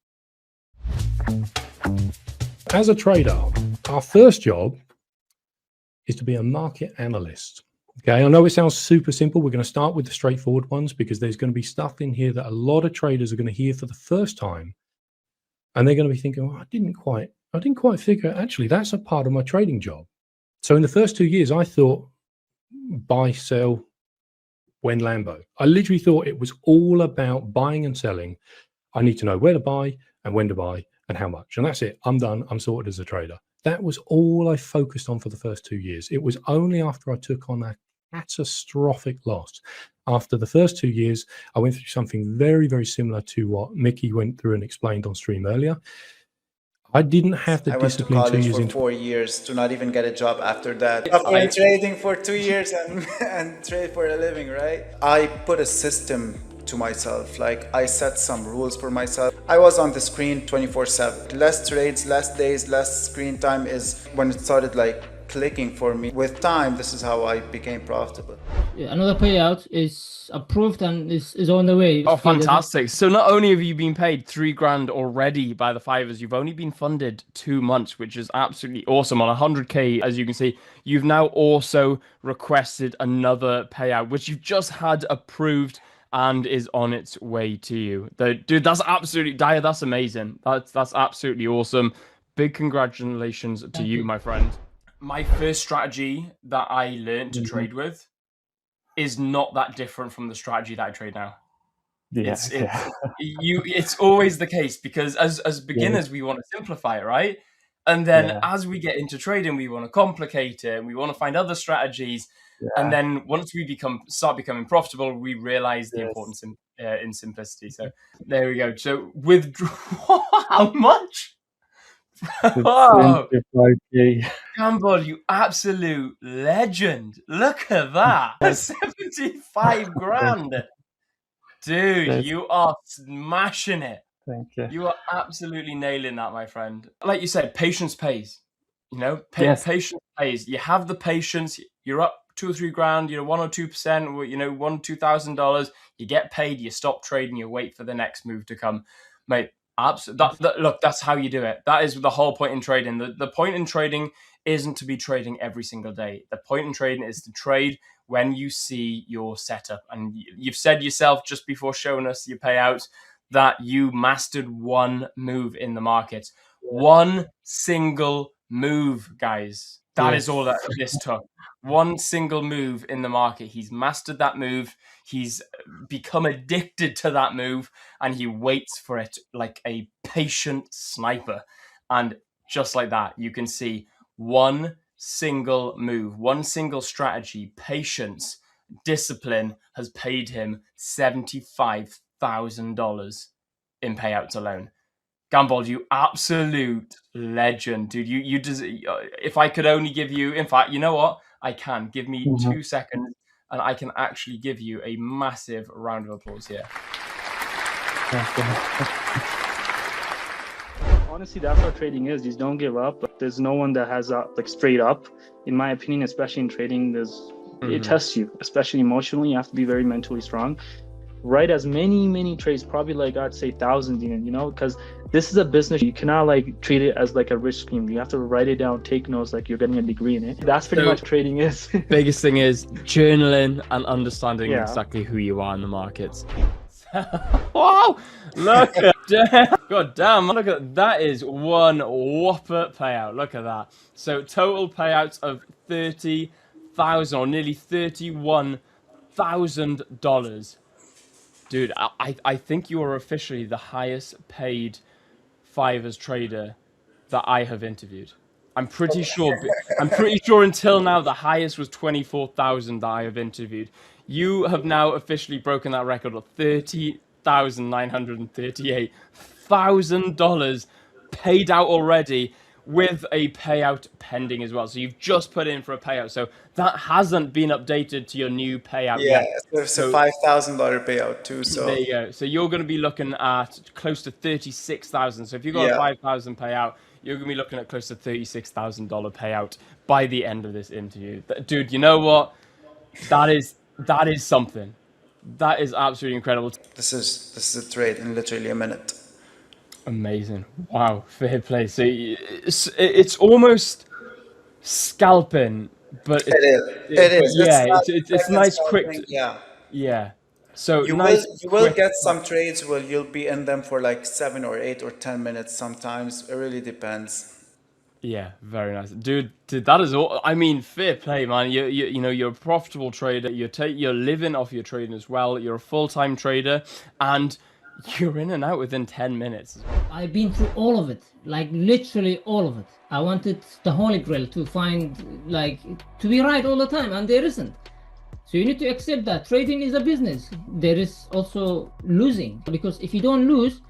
As a trader, our first job is to be a market analyst. Okay, I know it sounds super simple. We're going to start with the straightforward ones because there's going to be stuff in here that a lot of traders are going to hear for the first time. And they're going to be thinking, oh, I didn't quite figure out, actually, that's a part of my trading job. So in the first 2 years, I thought buy, sell, when Lambo. I literally thought it was all about buying and selling. I need to know where to buy and when to buy and how much. And that's it. I'm done. I'm sorted as a trader. That was all I focused on for the first 2 years. It was only after I took on a catastrophic loss. After the first 2 years, I went through something very, very similar to what Mickey went through and explained on stream earlier. I didn't have the discipline. I went to college for 4 years to not even get a job after that. I've been trading for 2 years and trade for a living, right? I put a system to myself. Like I set some rules for myself. I was on the screen 24/7. Less trades, less days, less screen time is when it started like clicking for me. With time, this is how I became profitable. Another payout is approved and is on the way. Oh, fantastic. So not only have you been paid $3,000 already by the 5ers, you've only been funded 2 months, which is absolutely awesome. On 100K, as you can see, you've now also requested another payout, which you've just had approved and is on its way to you. Dude, that's absolutely, Dyer, that's amazing. That's absolutely awesome. Big congratulations to you, my friend. My first strategy that I learned to trade with is not that different from the strategy that I trade now. Yeah, it's always the case because as beginners, we want to simplify it, right? And then as we get into trading, we want to complicate it and we want to find other strategies. And then once we start becoming profitable, we realize the importance in simplicity. So there we go. So how much? Oh, Campbell, you absolute legend. Look at that. 75 grand. Dude, you are smashing it. Thank you. You are absolutely nailing that, my friend. Like you said, patience pays. You know, patience pays. You have the patience. You're up 2 or 3 grand, you know, 1 or 2%, you know, $1,000 or $2,000. You get paid, you stop trading, you wait for the next move to come. Mate, absolutely. Look, that's how you do it. That is the whole point in trading. The point in trading isn't to be trading every single day. The point in trading is to trade when you see your setup. And you've said yourself just before showing us your payouts that you mastered one move in the market. One single move, guys. That is all that this took. One single move in the market. He's mastered that move. He's become addicted to that move and he waits for it like a patient sniper. And just like that, you can see one single move, one single strategy, patience, discipline has paid him $75,000 in payouts alone. Gumball, you absolute legend, dude. You if I could only give you, in fact, you know what? I can. Give me 2 seconds and I can actually give you a massive round of applause here. Honestly, that's what trading is. Just don't give up. There's no one that has like straight up. In my opinion, especially in trading, it tests you, especially emotionally. You have to be very mentally strong. Write as many trades, probably like I'd say thousands even, you know, because this is a business. You cannot like treat it as like a risk scheme. You have to write it down, take notes, like you're getting a degree in it. That's pretty much trading is. Biggest thing is journaling and understanding exactly who you are in the markets. Wow, look at that. God damn, look at that. Is one whopper payout. Look at that. So total payouts of $30,000 or nearly $31,000. Dude, I think you are officially the highest paid 5ers trader that I have interviewed. I'm pretty sure until now the highest was 24,000 that I have interviewed. You have now officially broken that record of $30,938,000 paid out already with a payout pending as well. So you've just put in for a payout. So that hasn't been updated to your new payout Yeah, yet. there's a $5,000 payout too. So there you go. So you're going to be looking at close to 36,000. So if you've got Yeah. a 5,000 payout, you're going to be looking at close to $36,000 payout by the end of this interview. Dude, you know what? That is something. That is absolutely incredible. this is a trade in literally a minute. Amazing. Wow, fair play. So it's almost scalping, but It is. yeah, not it's second nice, quick. scalping, Yeah. Yeah. So You nice. will quick- get some trades where you'll be in them for like 7 or 8 or 10 minutes sometimes. It really depends. Yeah, very nice, dude. That is all. I mean, fair play, man. You know you're a profitable trader. You're living off your trading as well. You're a full-time trader, and you're in and out within 10 minutes. I've been through all of it, like literally all of it. I wanted the holy grail to find, like, to be right all the time, and there isn't. So you need to accept that trading is a business. There is also losing, because if you don't lose,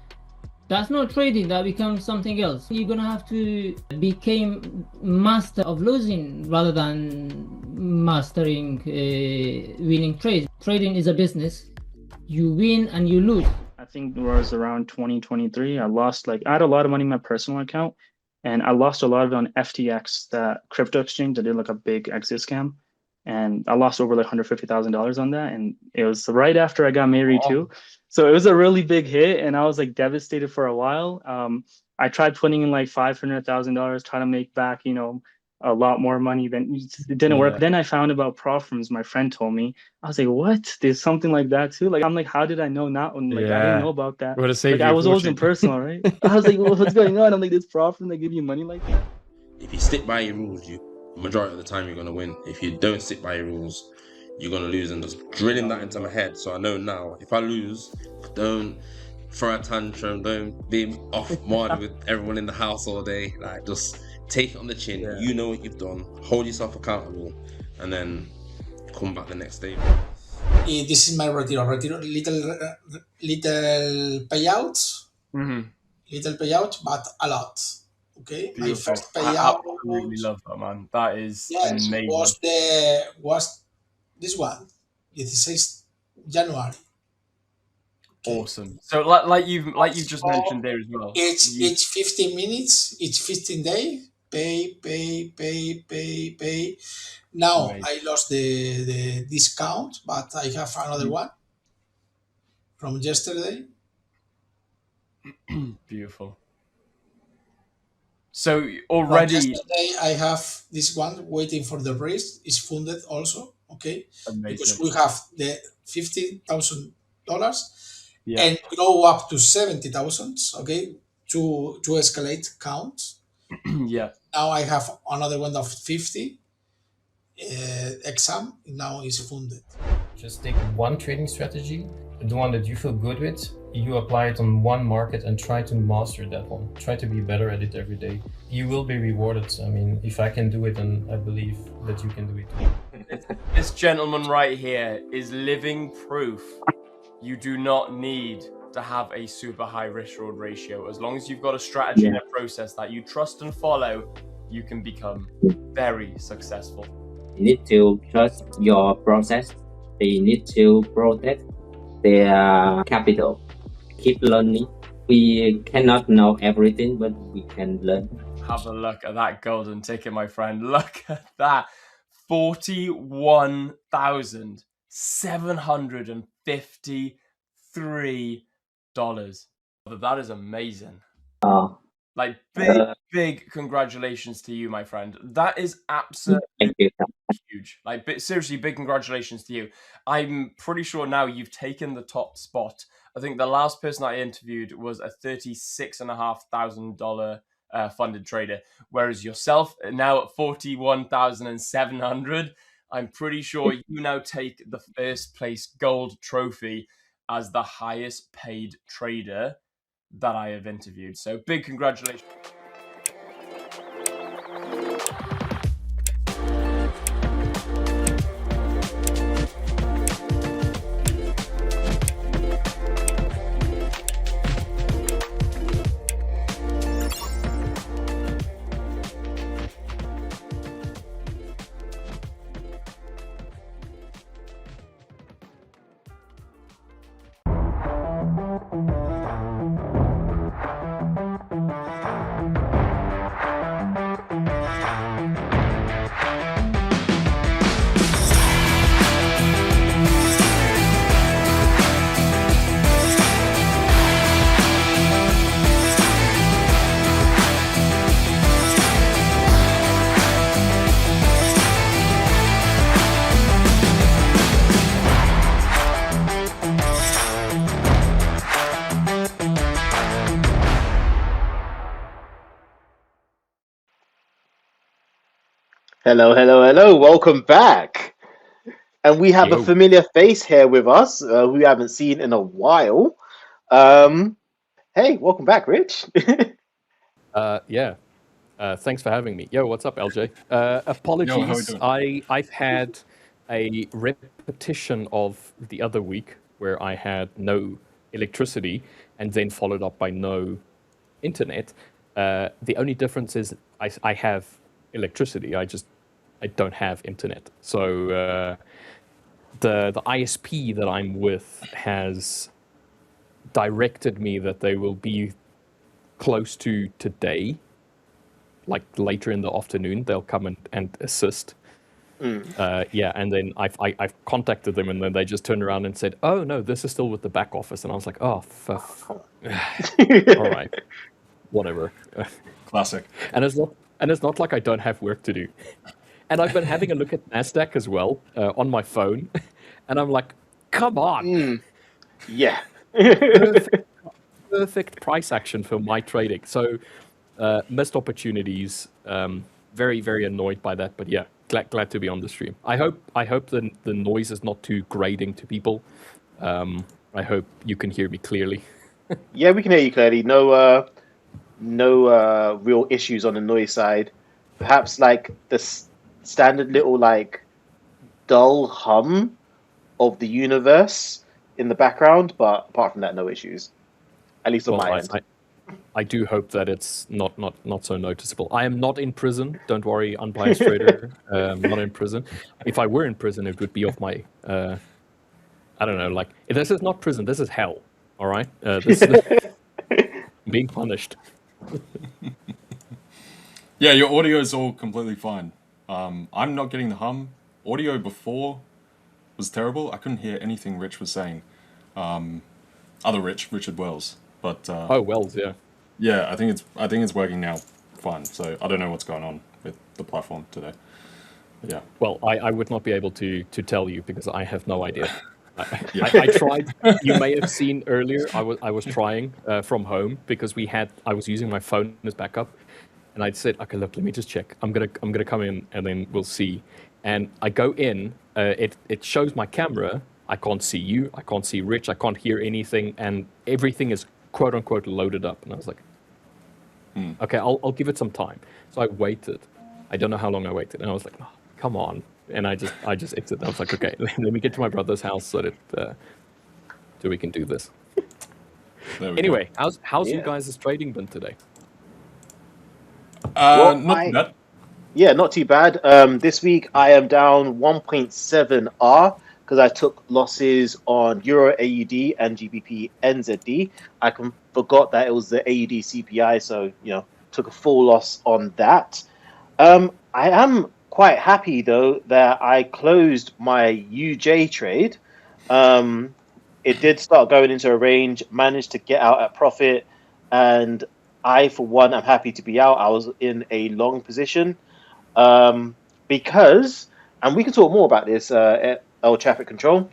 that's not trading, that becomes something else. You're gonna have to become master of losing rather than mastering winning trades. Trading is a business. You win and you lose. I think it was around 2023. I had a lot of money in my personal account, and I lost a lot of it on FTX, that crypto exchange that did like a big exit scam. And I lost over like $150,000 on that. And it was right after I got married too. So it was a really big hit, and I was like devastated for a while. I tried putting in like $500,000, trying to make back, a lot more money. Then it didn't work. Then I found about Profirms. My friend told me. I was like, what? There's something like that too. Like, I'm like, how did I know not? Like, I didn't know about that. Would have saved Like, you I was always fortune. impersonal, right? I was like, well, what's going on? I'm like, this Profirm, they give you money like that. If you stick by your rules, majority of the time you're gonna win. If you don't stick by your rules, you're gonna lose. And just drilling that into my head, so I know now if I lose, don't throw a tantrum, don't be off mod with everyone in the house all day. Like, just take it on the chin. Yeah. You know what you've done. Hold yourself accountable, and then come back the next day. This is my retiro. Little payouts. Little payout, but a lot. Okay, Beautiful. my first I payout. absolutely love that, man. That is Yes, amazing. was this one, 16 January. Awesome. So like you've just mentioned there as well. It's 15 minutes. It's 15 days. Pay. Now Amazing. I lost the discount, but I have another one from yesterday. Beautiful. So From already yesterday, I have this one waiting for the raise. It's funded also, okay? Because amazing. we have the $50,000 Yeah. and grow up to 70,000, okay? To escalate count. Yeah. Now I have another one of 50 exam. Now is funded. Just take one trading strategy, the one that you feel good with, you apply it on one market and try to master that one. Try to be better at it every day. You will be rewarded. I mean, if I can do it, then I believe that you can do it too. This gentleman right here is living proof. You do not need to have a super high risk reward ratio. As long as you've got a strategy and a process that you trust and follow, you can become very successful. You need to trust your process. You need to protect their capital. Keep learning. We cannot know everything, but we can learn. Have a look at that golden ticket, my friend. Look at that. $41,753. That is amazing. Like, big congratulations to you, my friend. That is absolutely Thank you. huge. Like, seriously, big congratulations to you. I'm pretty sure now you've taken the top spot. I think the last person I interviewed was a $36,500 funded trader, whereas yourself now at 41,700. I'm pretty sure you now take the first place gold trophy as the highest paid trader that I have interviewed. So big congratulations. Hello, hello, hello. Welcome back. And we have a Yo. familiar face here with us who we haven't seen in a while. Hey, welcome back, Rich. Yeah. Thanks for having me. Yo, what's up, LJ? Yo, how we Apologies. doing? I've had a repetition of the other week where I had no electricity and then followed up by no internet. The only difference is I have electricity. I don't have internet. So the ISP that I'm with has directed me that they will be close to today, like later in the afternoon. They'll come and assist. Yeah, and then I've contacted them, and then they just turned around and said, "Oh no, this is still with the back office." And I was like, "Oh, all right, whatever." Classic. And it's not like I don't have work to do. And I've been having a look at NASDAQ as well on my phone, and I'm like, "Come on!" Yeah. Perfect price action for my trading. So missed opportunities. Very, very annoyed by that. But yeah, glad to be on the stream. I hope the noise is not too grating to people. I hope you can hear me clearly. Yeah, we can hear you clearly. No real issues on the noise side. Perhaps like the standard little like dull hum of the universe in the background, but apart from that, no issues. At least on my end. I do hope that it's not so noticeable. I am not in prison. Don't worry, unbiased trader. Not in prison. If I were in prison, it would be off my. I don't know. Like this is not prison. This is hell. All right. This is being punished. Yeah, your audio is all completely fine. I'm not getting the hum. Audio before was terrible. I couldn't hear anything Rich was saying. Other Richard Wells. But oh, Wells, yeah. Yeah, I think it's working now fine. So I don't know what's going on with the platform today. But yeah. Well, I would not be able to tell you because I have no idea. I tried. You may have seen earlier. I was trying from home because I was using my phone as backup, and I said, okay, look, let me just check. I'm gonna come in and then we'll see. And I go in. It shows my camera. I can't see you. I can't see Rich. I can't hear anything, and everything is quote unquote loaded up. And I was like, okay, I'll give it some time. So I waited. I don't know how long I waited, and I was like, oh, come on. And I just exited. I was like, okay, let me get to my brother's house so we can do this. Anyway, how's you guys' trading been today? Well, not too bad. Yeah, not too bad. This week I am down 1.7 R because I took losses on Euro AUD and GBP NZD. I forgot that it was the AUD CPI, so took a full loss on that. I am quite happy though that I closed my UJ trade. It did start going into a range, managed to get out at profit, and I, for one, am happy to be out. I was in a long position because, and we can talk more about this, traffic control.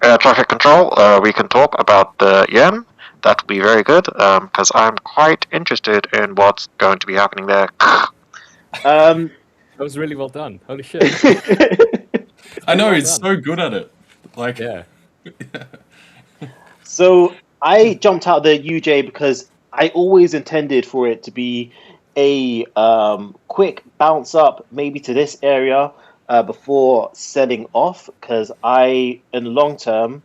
Traffic control, we can talk about the yen. That would be very good because I'm quite interested in what's going to be happening there. That was really well done. Holy shit. I know, he's so good at it. Like, yeah. So I jumped out the UJ because I always intended for it to be a quick bounce up, maybe to this area before selling off. Because in the long term,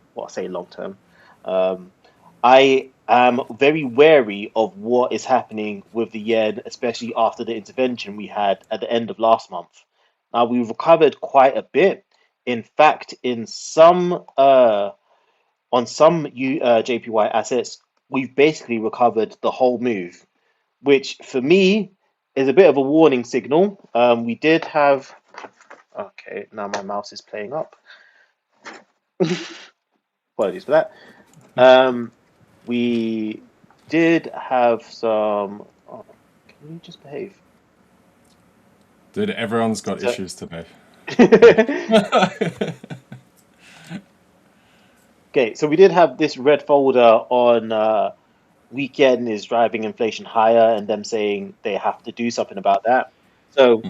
I am very wary of what is happening with the yen, especially after the intervention we had at the end of last month. Now we've recovered quite a bit. In fact, on some JPY assets, we've basically recovered the whole move, which for me is a bit of a warning signal. We did have... Okay, now my mouse is playing up. Apologies for that. We did have some... Oh, can you just behave? Dude, everyone's got issues today. Okay, so we did have this red folder on weekend is driving inflation higher and them saying they have to do something about that. So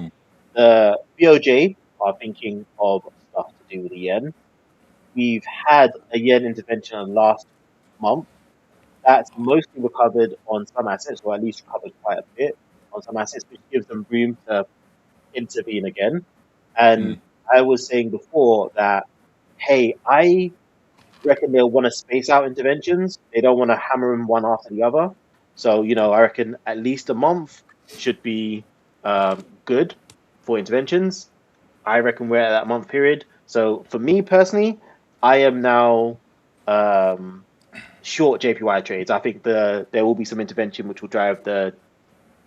the BOJ are thinking of stuff to do with the yen. We've had a yen intervention last month. That's mostly recovered on some assets, or at least recovered quite a bit on some assets, which gives them room to intervene again. And I was saying before that, hey, I reckon they'll want to space out interventions. They don't want to hammer them one after the other. So, I reckon at least a month should be good for interventions. I reckon we're at that month period. So for me personally, I am now short JPY trades. I think there will be some intervention which will drive the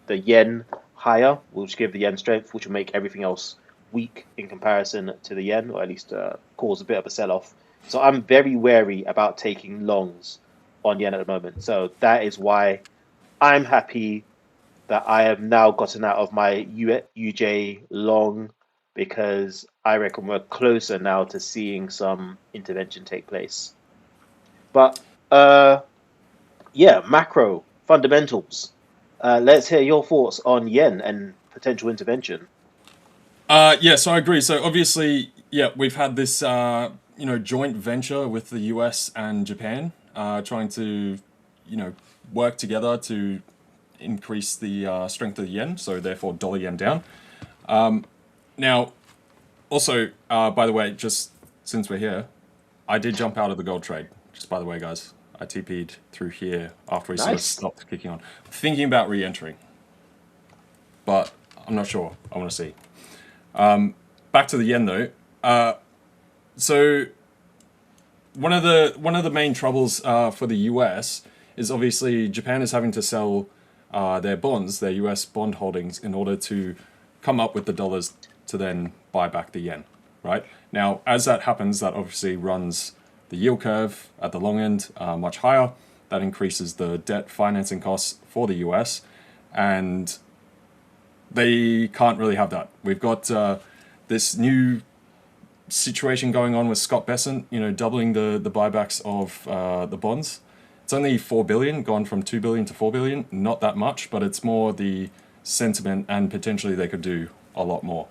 yen higher, which give the yen strength, which will make everything else weak in comparison to the yen, or at least cause a bit of a sell-off. So I'm very wary about taking longs on yen at the moment. So that is why I'm happy that I have now gotten out of my UJ long, because I reckon we're closer now to seeing some intervention take place. But yeah, macro fundamentals. Let's hear your thoughts on yen and potential intervention. Yeah, so I agree. So obviously, yeah, we've had this joint venture with the US and Japan, trying to work together to increase the strength of the yen, so therefore dollar yen down. Now, also, by the way, just since we're here, I did jump out of the gold trade. Just by the way, guys, I TP'd through here after we sort of stopped kicking on. Thinking about re-entering, but I'm not sure. I want to see. Back to the yen though. So one of the main troubles for the US is obviously Japan is having to sell their bonds, their US bond holdings, in order to come up with the dollars to then buy back the yen, right? Now, as that happens, that obviously runs the yield curve at the long end much higher. That increases the debt financing costs for the US, and they can't really have that. We've got this new situation going on with Scott Bessent, doubling the buybacks of the bonds. It's only 4 billion, gone from 2 billion to 4 billion. Not that much, but it's more the sentiment, and potentially they could do a lot more.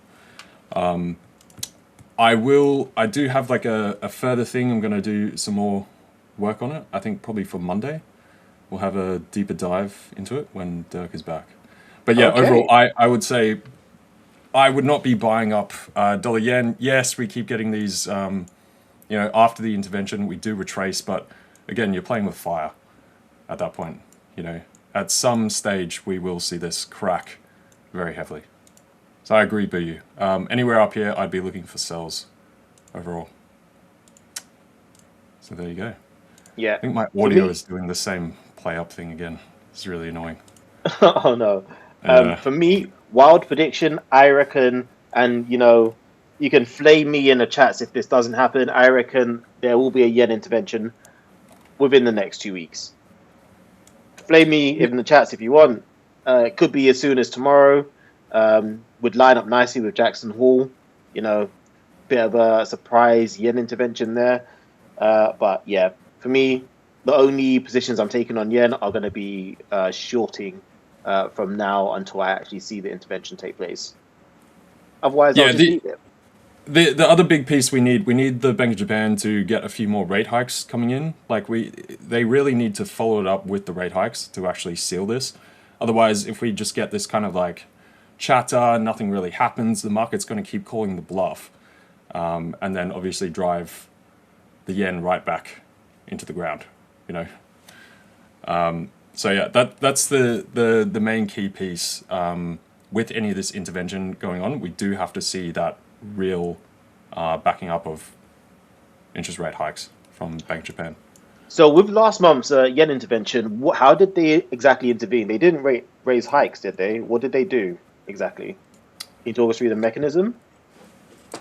I do have like a further thing. I'm going to do some more work on it. I think probably for Monday, we'll have a deeper dive into it when Dirk is back. But yeah, overall, I would say I would not be buying up dollar yen. Yes, we keep getting these, after the intervention, we do retrace, but again, you're playing with fire at that point. At some stage, we will see this crack very heavily. So I agree, Bu. Anywhere up here, I'd be looking for sells overall. So there you go. Yeah. I think my audio is doing the same play up thing again. It's really annoying. Oh no. Yeah. For me, wild prediction, I reckon, and you can flame me in the chats if this doesn't happen. I reckon there will be a yen intervention within the next 2 weeks. Flame me in the chats if you want. It could be as soon as tomorrow. Would line up nicely with Jackson Hall. Bit of a surprise yen intervention there. But yeah, for me, the only positions I'm taking on yen are going to be shorting from now until I actually see the intervention take place. Otherwise, I'll just leave it. The other big piece we need the Bank of Japan to get a few more rate hikes coming in. They really need to follow it up with the rate hikes to actually seal this. Otherwise, if we just get this kind of like chatter, nothing really happens, the market's going to keep calling the bluff, and then obviously drive the yen right back into the ground. So yeah, that's the main key piece. With any of this intervention going on, we do have to see that real backing up of interest rate hikes from Bank of Japan. So with last month's yen intervention, how did they exactly intervene? They didn't raise hikes, did they? What did they do exactly? Can you talk us through the mechanism?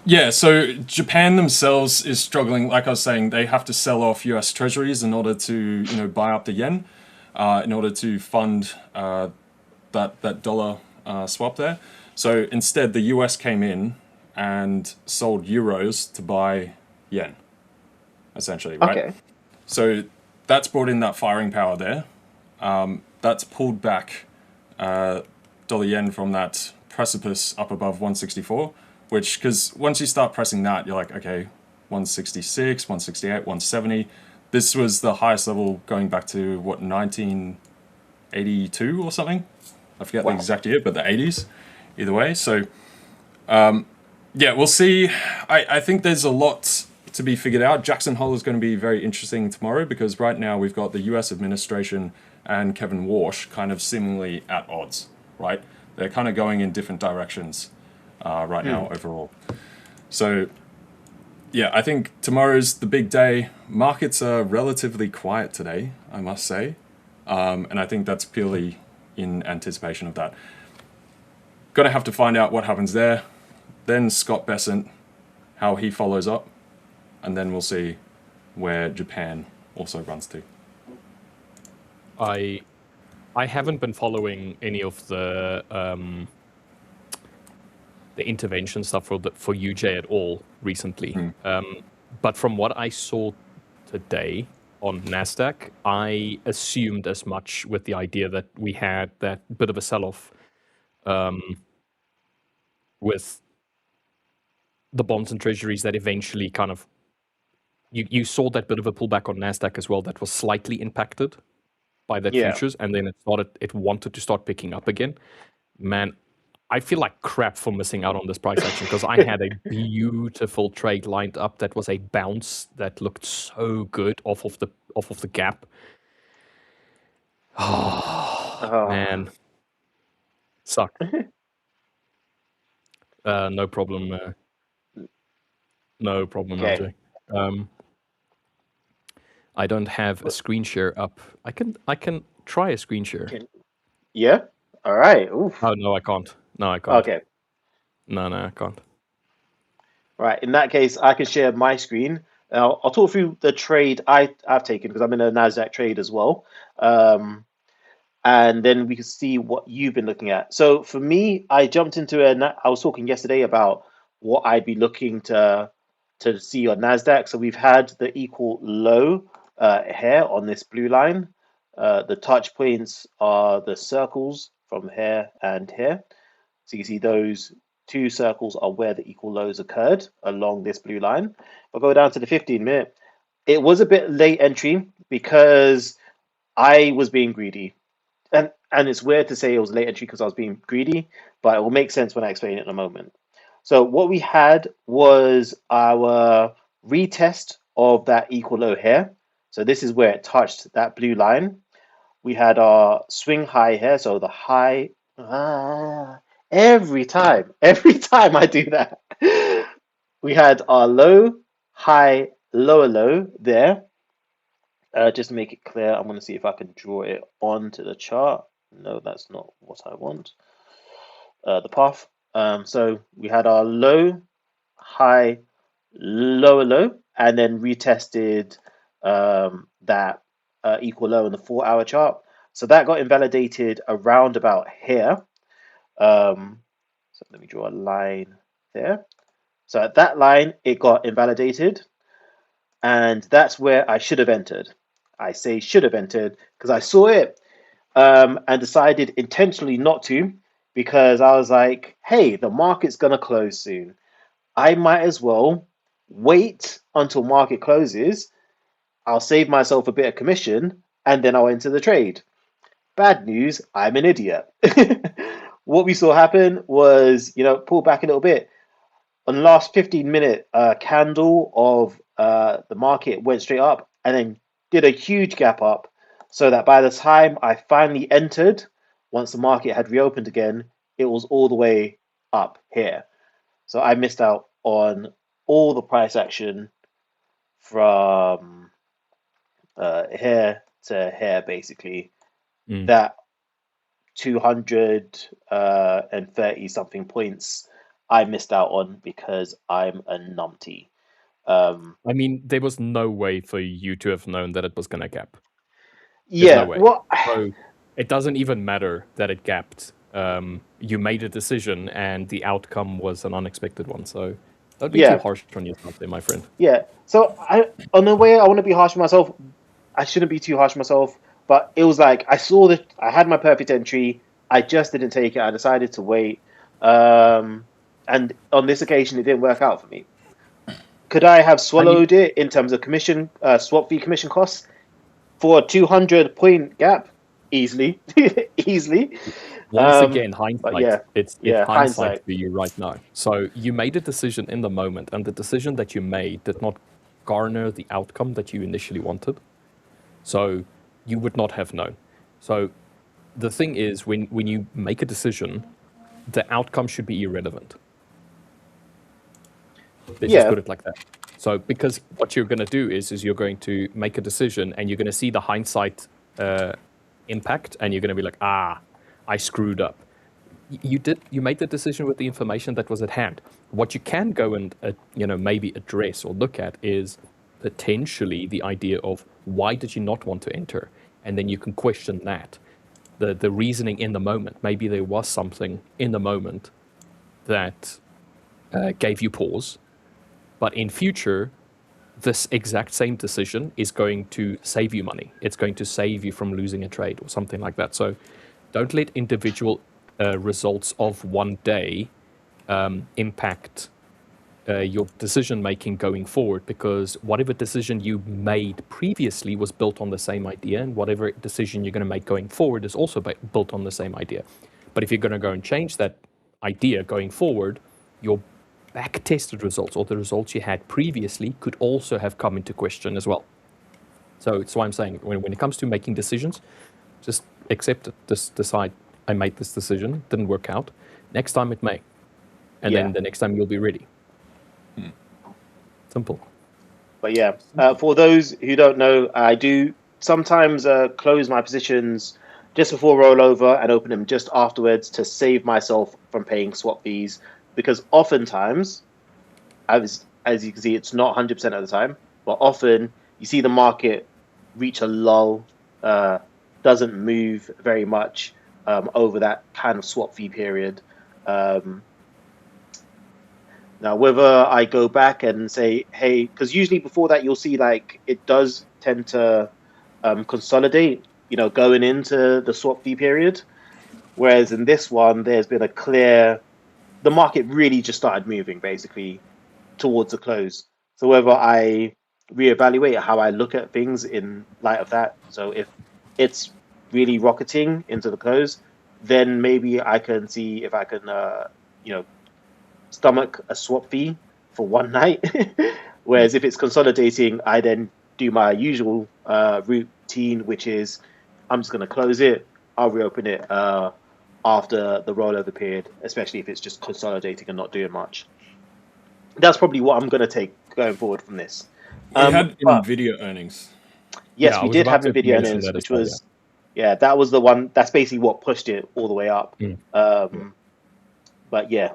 Yeah, so Japan themselves is struggling. Like I was saying, they have to sell off US treasuries in order to buy up the yen, in order to fund that dollar swap there. So instead, the US came in and sold euros to buy yen, essentially, right? Okay. So that's brought in that firing power there. That's pulled back dollar yen from that precipice up above 164, which, because once you start pressing that, you're like, okay, 166, 168, 170. This was the highest level going back to, what, 1982 or something? I forget the exact year, but the 80s, either way. So, yeah, we'll see. I think there's a lot to be figured out. Jackson Hole is going to be very interesting tomorrow because right now we've got the US administration and Kevin Warsh kind of seemingly at odds, right? They're kind of going in different directions right now overall. So, yeah, I think tomorrow's the big day. Markets are relatively quiet today, I must say. And I think that's purely in anticipation of that. Gonna have to find out what happens there. Then Scott Bessent, how he follows up. And then we'll see where Japan also runs to. I haven't been following any of the intervention stuff for UJ at all recently. But from what I saw today on NASDAQ, I assumed as much with the idea that we had that bit of a sell-off with the bonds and treasuries that eventually kind of, you saw that bit of a pullback on NASDAQ as well that was slightly impacted by that futures, and then it wanted to start picking up again. Man, I feel like crap for missing out on this price action because I had a beautiful trade lined up that was a bounce that looked so good off of the gap. Oh, man. Sucked. No problem. No problem, Okay. LJ. I don't have a screen share up. I can try a screen share. Yeah? All right. Oof. Oh, no, I can't. No, I can't. Okay. No, I can't. Right. In that case, I can share my screen. I'll talk through the trade I've taken because I'm in a NASDAQ trade as well. And then we can see what you've been looking at. So for me, I jumped into I was talking yesterday about what I'd be looking to see on NASDAQ. So we've had the equal low here on this blue line. The touch points are the circles from here and here. So you see those two circles are where the equal lows occurred along this blue line. I'll go down to the 15-minute. It was a bit late entry because I was being greedy. And it's weird to say it was late entry because I was being greedy, but it will make sense when I explain it in a moment. So what we had was our retest of that equal low here. So this is where it touched that blue line. We had our swing high here. So the high, every time I do that, we had our low, high, lower low there. Just to make it clear, I'm going to see if I can draw it onto the chart. No, that's not what I want. The path. So we had our low, high, lower low, and then retested that equal low in the 4-hour chart. So that got invalidated around about here. So let me draw a line there. So at that line, it got invalidated. And that's where I should have entered. I say should have entered because I saw it and decided intentionally not to because I was like, hey, the market's going to close soon. I might as well wait until market closes. I'll save myself a bit of commission and then I'll enter the trade. Bad news, I'm an idiot. What we saw happen was, pull back a little bit. On the last 15-minute candle of the market went straight up and then did a huge gap up so that by the time I finally entered, once the market had reopened again, it was all the way up here. So I missed out on all the price action from here to here, basically. That 230 something points I missed out on because I'm a numpty. I mean, there was no way for you to have known that it was going to gap. Yeah, no way. well, So it doesn't even matter that it gapped. You made a decision, and the outcome was an unexpected one. So don't be too harsh on yourself there, my friend. Yeah. So on the way, I want to be harsh on myself. I shouldn't be too harsh on myself, but it was like I saw that I had my perfect entry. I just didn't take it. I decided to wait. and on this occasion, it didn't work out for me. Could I have swallowed it in terms of commission, swap fee commission costs for a 200-point gap? Easily, easily. Once again, hindsight. Yeah, it's hindsight for you right now. So you made a decision in the moment, and the decision that you made did not garner the outcome that you initially wanted. So you would not have known. So the thing is, when you make a decision, the outcome should be irrelevant. Let's just put it like that. So because what you're going to do is you're going to make a decision, and you're going to see the hindsight impact, and you're going to be like, I screwed up. You made the decision with the information that was at hand. What you can go and maybe address or look at is potentially the idea of why did you not want to enter, and then you can question that, the reasoning in the moment. Maybe there was something in the moment that gave you pause, but in future, this exact same decision is going to save you money. It's going to save you from losing a trade or something like that. So don't let individual results of one day impact your decision making going forward, because whatever decision you made previously was built on the same idea, and whatever decision you're going to make going forward is also built on the same idea. But if you're going to go and change that idea going forward, your back-tested results or the results you had previously could also have come into question as well. So it's why I'm saying when it comes to making decisions, just accept it. Just decide, I made this decision, didn't work out. Next time it may. And then the next time you'll be ready. Simple. But yeah, for those who don't know, I do sometimes close my positions just before rollover and open them just afterwards to save myself from paying swap fees, because oftentimes, as you can see, it's not 100% of the time, but often you see the market reach a lull, doesn't move very much over that kind of swap fee period. Now, whether I go back and say, hey, because usually before that, you'll see like it does tend to consolidate, going into the swap fee period. Whereas in this one, there's been a clear, the market really just started moving basically towards the close. So whether I reevaluate how I look at things in light of that, so if it's really rocketing into the close, then maybe I can see if I can, stomach a swap fee for one night. Whereas if it's consolidating, I then do my usual routine, which is I'm just going to close it. I'll reopen it after the rollover period, especially if it's just consolidating and not doing much. That's probably what I'm going to take going forward from this. We had NVIDIA earnings. Yes, we did have NVIDIA earnings, which was, that was the one. That's basically what pushed it all the way up. But yeah,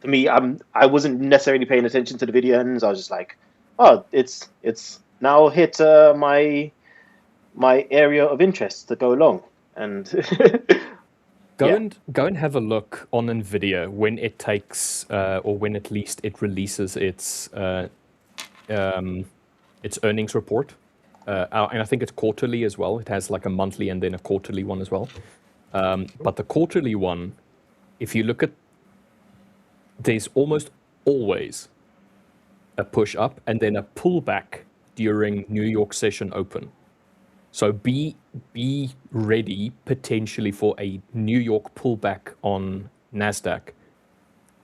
for me, I wasn't necessarily paying attention to the video earnings. I was just like, oh, it's now hit my area of interest to go long, and go and have a look on NVIDIA when it takes or when at least it releases its earnings report. And I think it's quarterly as well. It has like a monthly and then a quarterly one as well. But the quarterly one, if you look at, there's almost always a push up and then a pullback during New York session open. So be ready potentially for a New York pullback on NASDAQ.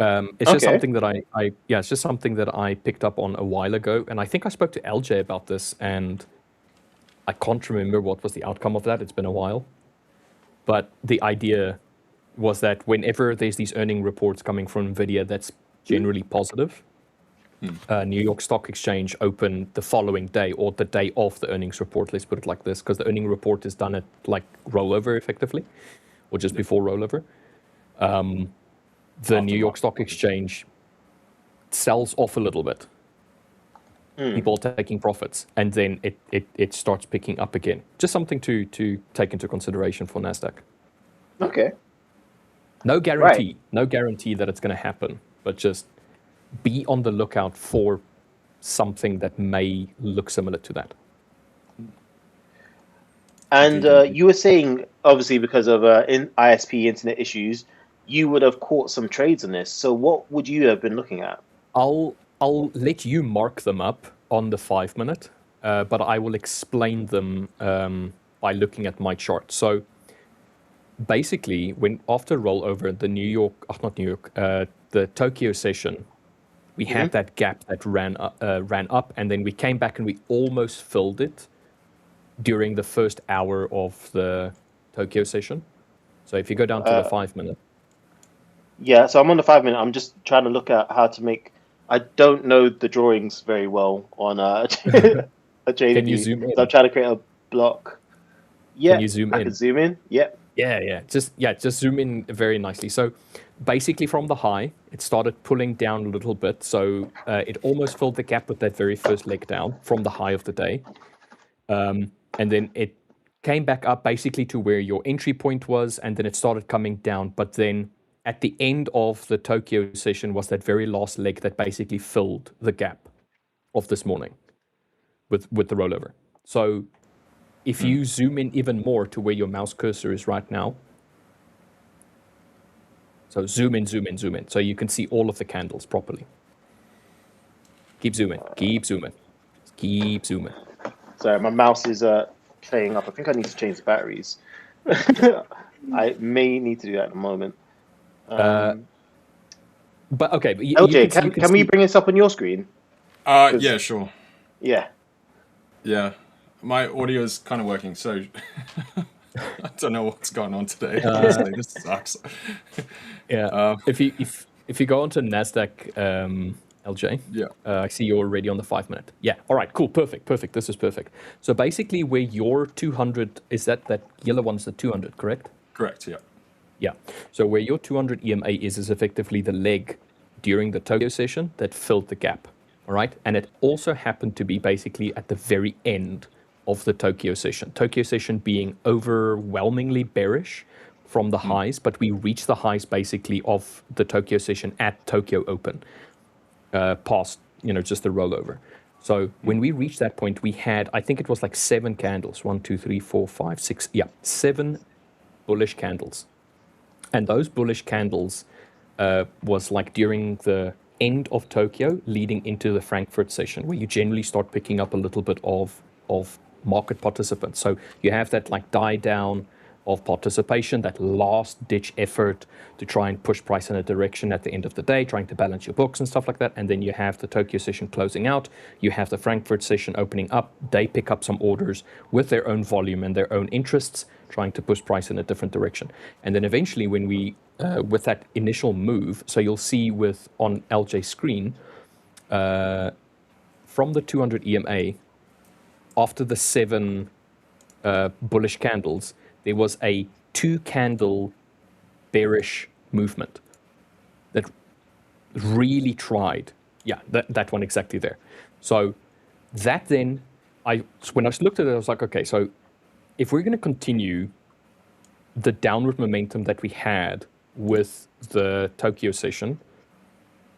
It's just something that it's just something that I picked up on a while ago, and I think I spoke to LJ about this, and I can't remember what was the outcome of that. It's been a while, but the idea was that whenever there's these earning reports coming from NVIDIA, that's generally positive. New York Stock Exchange open the following day or the day of the earnings report. Let's put it like this, because the earning report is done at like rollover effectively, or just before rollover. The New York Stock Exchange sells off a little bit. People are taking profits, and then it starts picking up again. Just something to take into consideration for NASDAQ. Okay. No guarantee that it's going to happen, but just be on the lookout for something that may look similar to that. And you were saying, obviously, because of ISP internet issues, you would have caught some trades on this. So what would you have been looking at? I'll let you mark them up on the 5 minute, but I will explain them by looking at my chart. So basically, when after rollover, the Tokyo session, we had that gap that ran up, and then we came back and we almost filled it during the first hour of the Tokyo session. So if you go down to the 5 minute. Yeah, so I'm on the 5 minute. I'm just trying to look at how to make. I don't know the drawings very well on a trading. Can you zoom in? So I'm trying to create a block. Yeah, can you zoom in? I can zoom in. Yeah. Yeah. Just zoom in very nicely. So basically from the high, it started pulling down a little bit. So it almost filled the gap with that very first leg down from the high of the day. And then it came back up basically to where your entry point was, and then it started coming down. But then at the end of the Tokyo session was that very last leg that basically filled the gap of this morning with the rollover. So if you zoom in even more to where your mouse cursor is right now, so zoom in, so you can see all of the candles properly. Keep zooming. Sorry, my mouse is playing up. I think I need to change the batteries. I may need to do that in a moment. But okay, but LJ, can we bring this up on your screen? Yeah, sure. Yeah. My audio is kind of working, so I don't know what's going on today. This sucks. If you go onto NASDAQ, LJ, I see you're already on the 5 minute. Yeah, all right, cool, perfect. This is perfect. So basically, where your 200 is that yellow one's the 200, correct? Correct. Yeah. Yeah. So where your 200 EMA is effectively the leg during the Tokyo session that filled the gap. All right, and it also happened to be basically at the very end of the Tokyo session. Tokyo session being overwhelmingly bearish from the highs, but we reached the highs basically of the Tokyo session at Tokyo Open, past just the rollover. So when we reached that point, we had, I think it was like 7 candles, 1, 2, 3, 4, 5, 6, 7 bullish candles, and those bullish candles was like during the end of Tokyo leading into the Frankfurt session, where you generally start picking up a little bit of market participants. So you have that like die down of participation, that last ditch effort to try and push price in a direction at the end of the day, trying to balance your books and stuff like that. And then you have the Tokyo session closing out. You have the Frankfurt session opening up. They pick up some orders with their own volume and their own interests, trying to push price in a different direction. And then eventually when we, with that initial move, so you'll see on LJ's screen, from the 200 EMA, after the 7 bullish candles, there was a 2-candle bearish movement that really tried. Yeah, that one exactly there. So that then, when I looked at it, I was like, okay, so if we're going to continue the downward momentum that we had with the Tokyo session,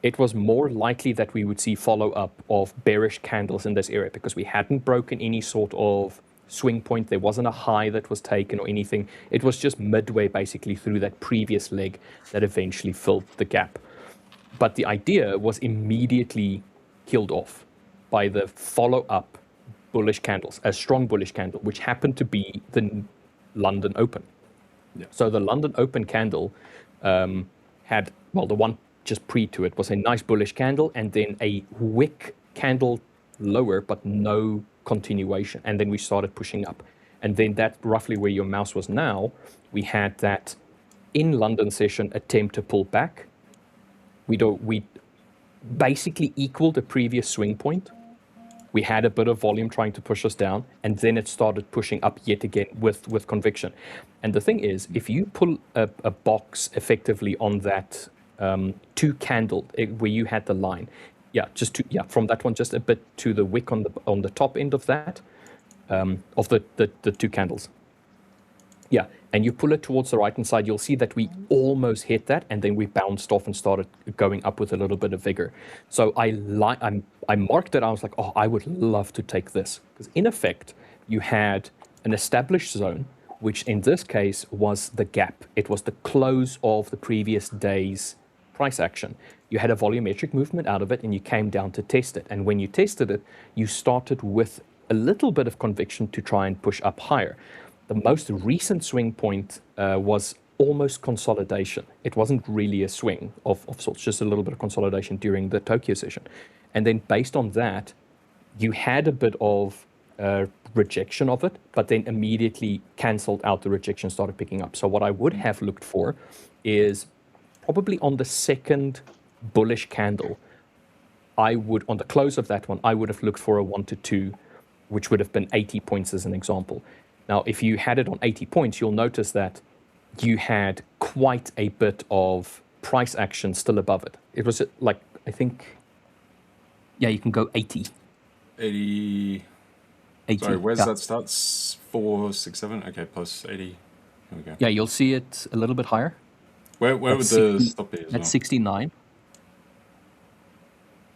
it was more likely that we would see follow-up of bearish candles in this area because we hadn't broken any sort of swing point. There wasn't a high that was taken or anything. It was just midway basically through that previous leg that eventually filled the gap. But the idea was immediately killed off by the follow-up bullish candles, a strong bullish candle, which happened to be the London Open. Yeah. So the London Open candle had, well, the one just pre to it was a nice bullish candle and then a wick candle lower, but no continuation. And then we started pushing up. And then that roughly where your mouse was now, we had that in London session attempt to pull back. We basically equaled the previous swing point. We had a bit of volume trying to push us down, and then it started pushing up yet again with conviction. And the thing is, if you pull a box effectively on that 2 candle where you had the line, from that one just a bit to the wick on the top end of that, of the 2 candles. Yeah, and you pull it towards the right-hand side, you'll see that we almost hit that, and then we bounced off and started going up with a little bit of vigor. So I marked it, I was like, oh, I would love to take this. Because in effect, you had an established zone which in this case was the gap. It was the close of the previous day's price action. You had a volumetric movement out of it and you came down to test it. And when you tested it, you started with a little bit of conviction to try and push up higher. The most recent swing point was almost consolidation. It wasn't really a swing of sorts, just a little bit of consolidation during the Tokyo session. And then based on that, you had a bit of rejection of it, but then immediately canceled out the rejection, started picking up. So what I would have looked for is probably on the second bullish candle, I would, on the close of that one, I would have looked for a 1 to 2, which would have been 80 points as an example. Now, if you had it on 80 points, you'll notice that you had quite a bit of price action still above it. It was like, I think, yeah, you can go 80. 80. Sorry, where's that starts? 467. Okay, plus 80. Here we go. Yeah, you'll see it a little bit higher. Where would the stop be? At 69.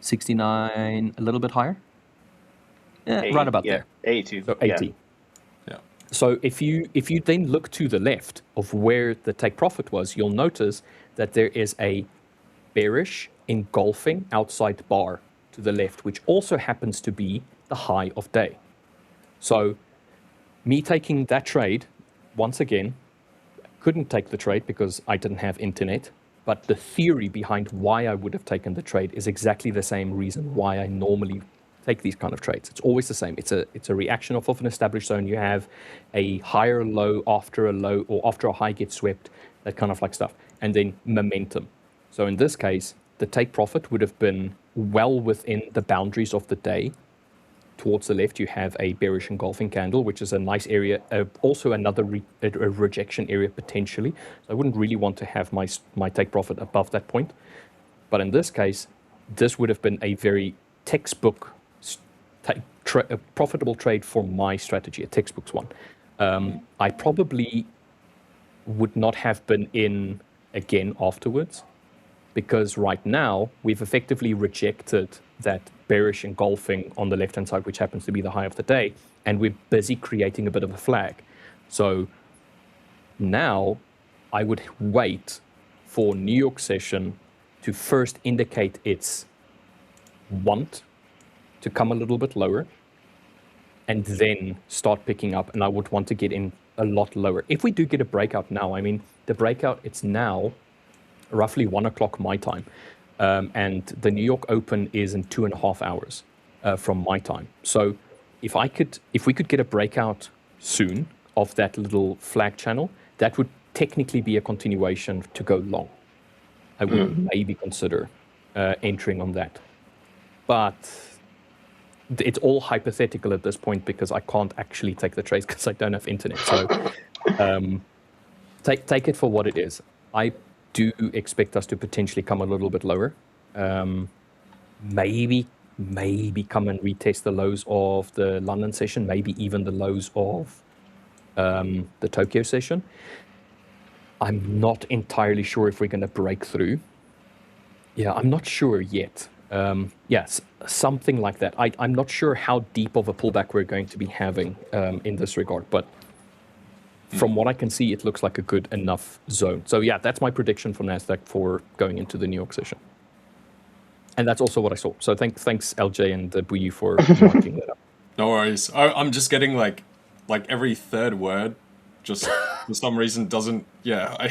69, a little bit higher. Yeah, 80, right about there. 82. So 80. Yeah. So if you then look to the left of where the take profit was, you'll notice that there is a bearish engulfing outside bar to the left, which also happens to be the high of day. So me taking that trade, once again, couldn't take the trade because I didn't have internet, but the theory behind why I would have taken the trade is exactly the same reason why I normally take these kind of trades. It's always the same. It's a reaction off of an established zone. You have a higher low after a low, or after a high gets swept, that kind of like stuff, and then momentum. So in this case, the take profit would have been well within the boundaries of the day. Towards the left, you have a bearish engulfing candle, which is a nice area, also another rejection area potentially. So I wouldn't really want to have my take profit above that point. But in this case, this would have been a very textbook a profitable trade for my strategy, a textbook one. I probably would not have been in again afterwards, because right now we've effectively rejected that bearish engulfing on the left-hand side, which happens to be the high of the day, and we're busy creating a bit of a flag. So now I would wait for New York session to first indicate its want to come a little bit lower, and then start picking up, and I would want to get in a lot lower. If we do get a breakout now, I mean, the breakout, it's now roughly 1 o'clock my time. And the New York Open is in 2.5 hours from my time. So if we could get a breakout soon of that little flag channel, that would technically be a continuation to go long. I would maybe consider entering on that. But it's all hypothetical at this point because I can't actually take the trades because I don't have internet. So take it for what it is. I do expect us to potentially come a little bit lower. Maybe come and retest the lows of the London session, maybe even the lows of the Tokyo session. I'm not entirely sure if we're going to break through. Yeah, I'm not sure yet. Yes, something like that. I'm not sure how deep of a pullback we're going to be having in this regard, but from what I can see, it looks like a good enough zone. So yeah, that's my prediction for NASDAQ for going into the New York session. And that's also what I saw. So thanks LJ and Buyi for marking that up. No worries. I'm just getting like every third word just for some reason doesn't, yeah.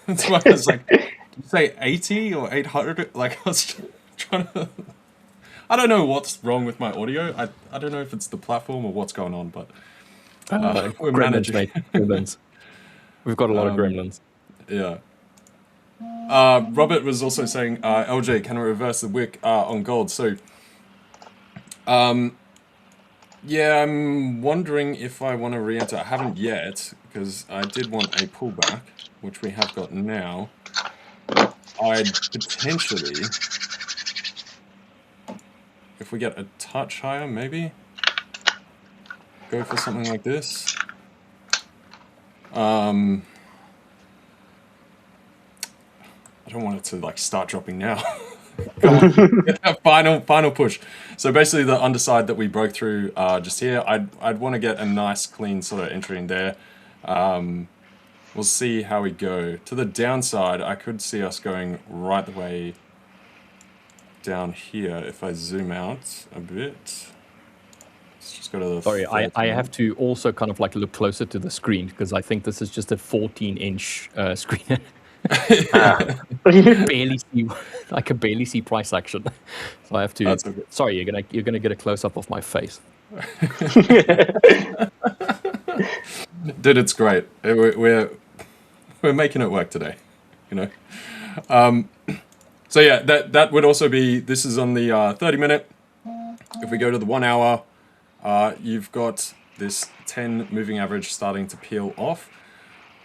That's why I was like, did you say 80 or 800? Like I was trying to, I don't know what's wrong with my audio. I don't know if it's the platform or what's going on, but we're managing. Mate. Gremlins. We've got a lot of gremlins. Yeah. Robert was also saying, LJ, can I reverse the wick on gold? So, yeah, I'm wondering if I want to re-enter. I haven't yet, because I did want a pullback, which we have got now. I'd potentially, if we get a touch higher, maybe go for something like this. I don't want it to like start dropping now. Come on, get that final push. So basically, the underside that we broke through just here, I'd want to get a nice clean sort of entry in there. We'll see how we go. To the downside, I could see us going right the way down here if I zoom out a bit. Let's just go to the Sorry, I 13. have to also kind of like look closer to the screen because I think this is just a 14-inch screen. barely see, I can barely see price action, so I have to. That's okay. Sorry, you're gonna get a close up of my face. Dude, it's great. We're making it work today, you know. So yeah, that would also be. This is on the 30-minute. If we go to the 1 hour, you've got this 10 moving average starting to peel off.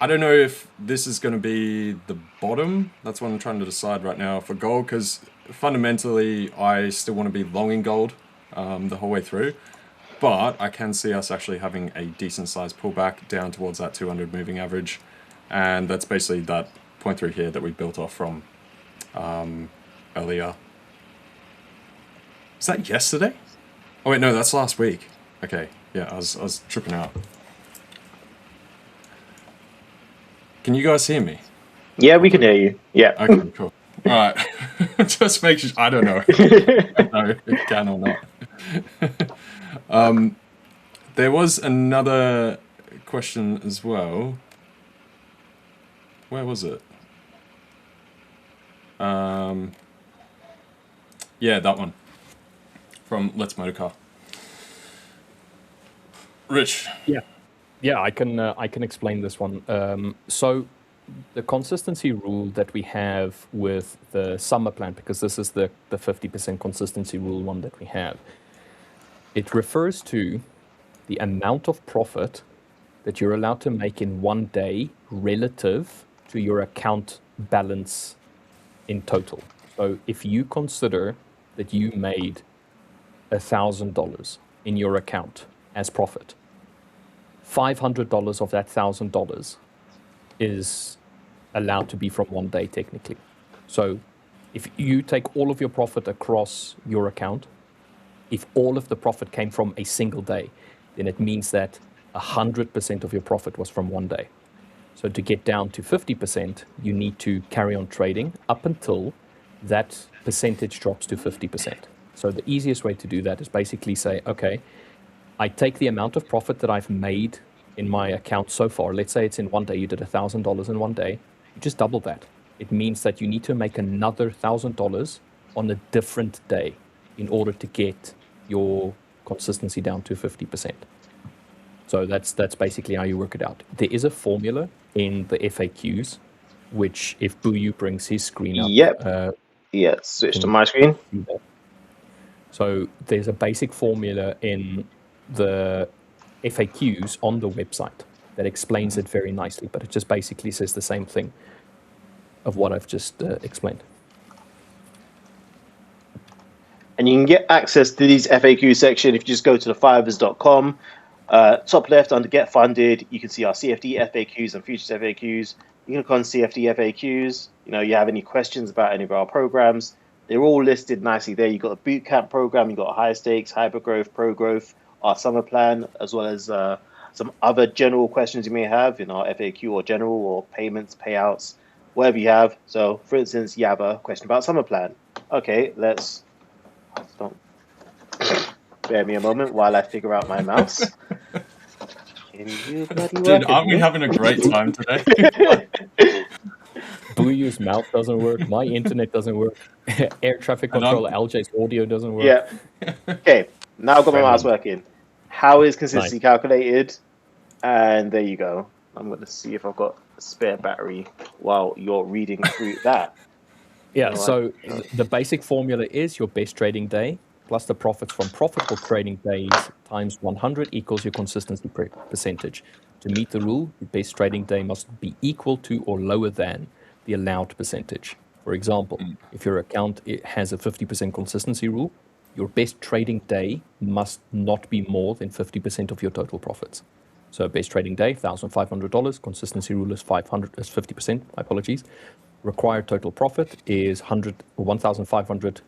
I don't know if this is going to be the bottom. That's what I'm trying to decide right now for gold, because fundamentally I still want to be long in gold the whole way through. But I can see us actually having a decent sized pullback down towards that 200 moving average. And that's basically that point through here that we built off from earlier. Is that yesterday? Oh wait, no, that's last week. Okay, yeah, I was tripping out. Can you guys hear me? Yeah, we can hear you. Yeah. Okay, cool. All right. Just make sure. I don't know. I don't know if it can or not. There was another question as well. Where was it? Yeah, that one. From Let's Motorcar. Rich. Yeah, I can explain this one. So the consistency rule that we have with the summer plan, because this is the 50% consistency rule one that we have, it refers to the amount of profit that you're allowed to make in one day relative to your account balance in total. So if you consider that you made $1,000 in your account as profit, $500 of that $1,000 is allowed to be from one day technically. So if you take all of your profit across your account, if all of the profit came from a single day, then it means that 100% of your profit was from one day. So to get down to 50%, you need to carry on trading up until that percentage drops to 50%. So the easiest way to do that is basically say, okay, I take the amount of profit that I've made in my account so far. Let's say it's in one day, you did $1,000 in one day. You just double that. It means that you need to make another $1,000 on a different day in order to get your consistency down to 50%. So that's basically how you work it out. There is a formula in the FAQs, which if Buyu brings his screen up. Yep. Yeah, switch to my screen. So there's a basic formula in the FAQs on the website that explains it very nicely, but it just basically says the same thing of what I've just explained. And you can get access to these FAQ section if you just go to the5ers.com. Top left under Get Funded, you can see our CFD FAQs and futures FAQs. You can click on CFD FAQs. You know, you have any questions about any of our programs, they're all listed nicely there. You've got a bootcamp program, you've got a high stakes, hyper growth, pro growth, our summer plan, as well as some other general questions you may have in our FAQ or general or payments, payouts, whatever you have. So, for instance, you have a question about summer plan. Okay, let's... Don't bear me a moment while I figure out my mouse. Dude, aren't we having a great time today? Buyu's mouth doesn't work. My internet doesn't work. Air traffic control, LJ's audio doesn't work. Yeah. Okay, now I've got my mouse working. How is consistency calculated? And there you go. I'm going to see if I've got a spare battery while you're reading through that. Yeah, so the basic formula is your best trading day plus the profits from profitable trading days times 100 equals your consistency percentage. To meet the rule, your best trading day must be equal to or lower than the allowed percentage. For example, if your account has a 50% consistency rule, your best trading day must not be more than 50% of your total profits. So best trading day, $1,500. Consistency rule is 50%. My apologies. Required total profit is 1,500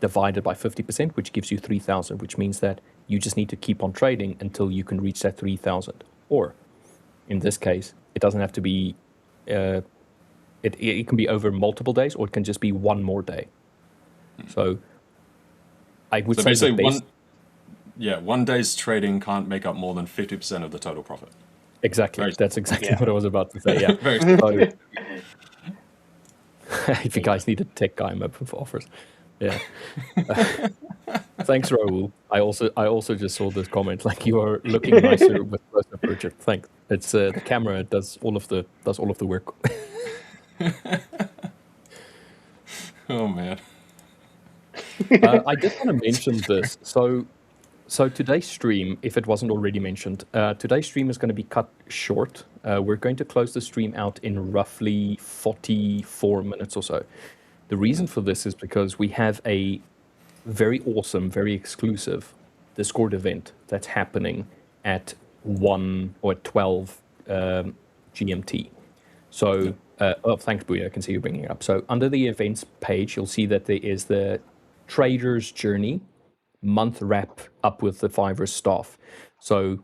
divided by 50%, which gives you 3,000, which means that you just need to keep on trading until you can reach that 3,000. Or in this case, it doesn't have to be. It can be over multiple days, or it can just be one more day. So I would say the best. One day's trading can't make up more than 50% of the total profit. Exactly. That's exactly what I was about to say. Yeah. So, if you guys need a tech guy, I'm open for offers. Yeah. Thanks, Raul. I also just saw this comment. Like, you are looking nicer with close-up picture. Thanks. It's the camera does all of the work. Oh man. I did want to mention this. So today's stream, if it wasn't already mentioned, today's stream is going to be cut short. We're going to close the stream out in roughly 44 minutes or so. The reason for this is because we have a very awesome, very exclusive Discord event that's happening at 1 or 12 GMT. So, thanks, Booyah. I can see you bringing it up. So under the events page, you'll see that there is the Trader's Journey month wrap up with the 5ers staff. So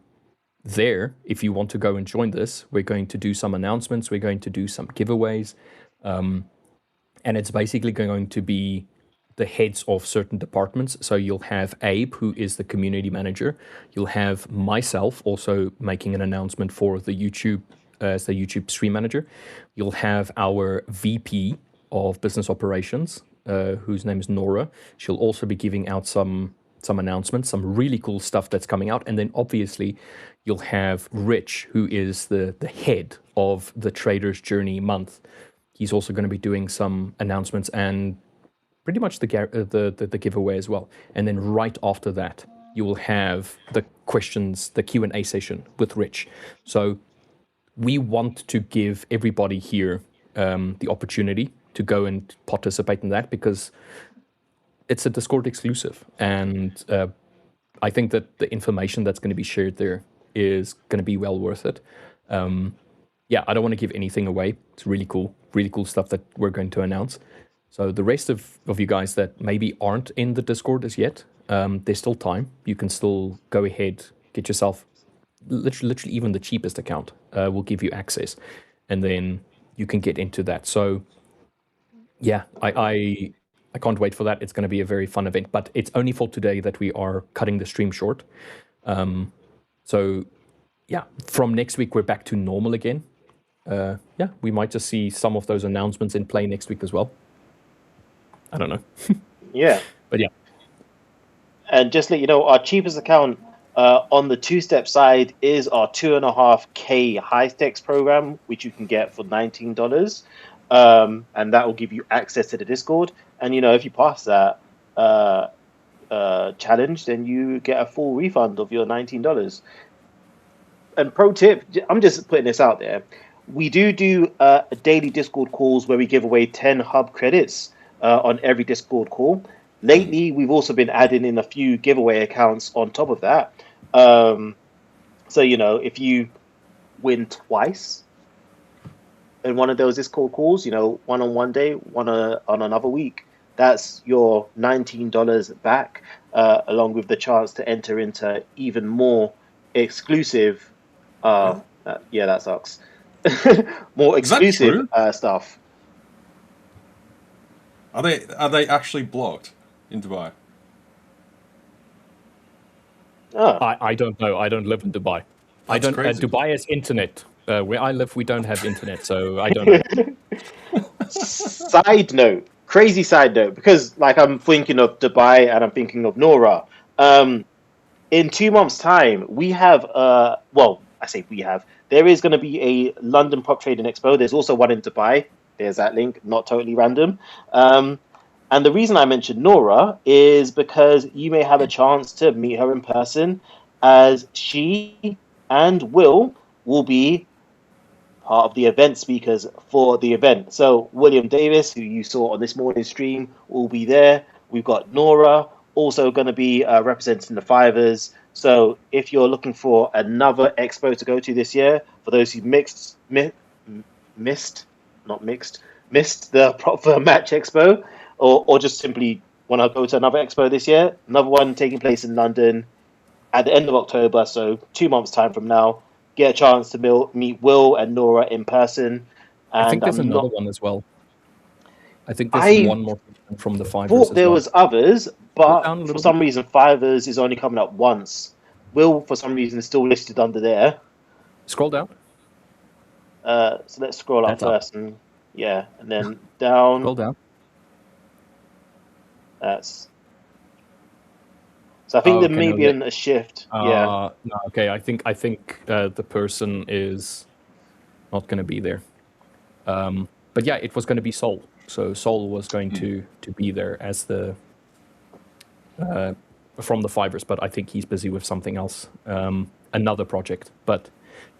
there, if you want to go and join this, we're going to do some announcements. We're going to do some giveaways. And it's basically going to be the heads of certain departments. So you'll have Abe, who is the community manager. You'll have myself also making an announcement for the YouTube as the YouTube stream manager. You'll have our VP of business operations, whose name is Nora. She'll also be giving out some announcements, some really cool stuff that's coming out. And then obviously you'll have Rich, who is the head of the Trader's Journey month. He's also going to be doing some announcements and pretty much the giveaway as well. And then right after that, you will have the questions, the Q&A session with Rich. So we want to give everybody here the opportunity to go and participate in that, because it's a Discord exclusive. And I think that the information that's going to be shared there is going to be well worth it. I don't want to give anything away. It's really cool stuff that we're going to announce. So the rest of you guys that maybe aren't in the Discord as yet, there's still time. You can still go ahead, get yourself literally even the cheapest account will give you access, and then you can get into that. So yeah, I can't wait for that. It's going to be a very fun event, but it's only for today that we are cutting the stream short. So yeah, from next week we're back to normal again. We might just see some of those announcements in play next week as well. I don't know. Yeah. But yeah. And just let you know, our cheapest account on the two-step side is our 2.5K high-stakes program, which you can get for $19. And that will give you access to the Discord. And, if you pass that challenge, then you get a full refund of your $19. And pro tip, I'm just putting this out there. We do daily Discord calls where we give away 10 hub credits on every Discord call. Lately, we've also been adding in a few giveaway accounts on top of that. So, if you win twice in one of those Discord calls, one on one day, one on another week, that's your $19 back, along with the chance to enter into even more exclusive. That sucks. More exclusive stuff. Are they actually blocked in Dubai? I don't know. I don't live in Dubai. That's crazy. Dubai has internet. Where I live, we don't have internet, so I don't know. Crazy side note, because I'm thinking of Dubai and I'm thinking of Nora. In 2 months' time, we have there is going to be a London Prop Trading Expo. There's also one in Dubai. There's that link, not totally random. And the reason I mentioned Nora is because you may have a chance to meet her in person, as she and Will be part of the event speakers for the event. So William Davis, who you saw on this morning's stream, will be there. We've got Nora also going to be representing the 5ers. So if you're looking for another expo to go to this year, for those who missed the Prop Firm Match Expo, or just simply want to go to another expo this year, another one taking place in London at the end of October, so 2 months' time from now. get a chance to meet Will and Nora in person. And I think there's I'm another not. one as well. I think there's I one more from the 5ers thought as there well. was others, Scroll but down a for little some bit. reason, 5ers is only coming up once. Will, for some reason, is still listed under there. Scroll down. So let's scroll up That's up. first, and then down. Scroll down. That's. So I think Oh, there okay, may no, be a shift. Yeah. No, okay. I think the person is not going to be there. But yeah, it was going to be Sol. So Sol was going to be there as the from the 5ers, but I think he's busy with something else, another project. But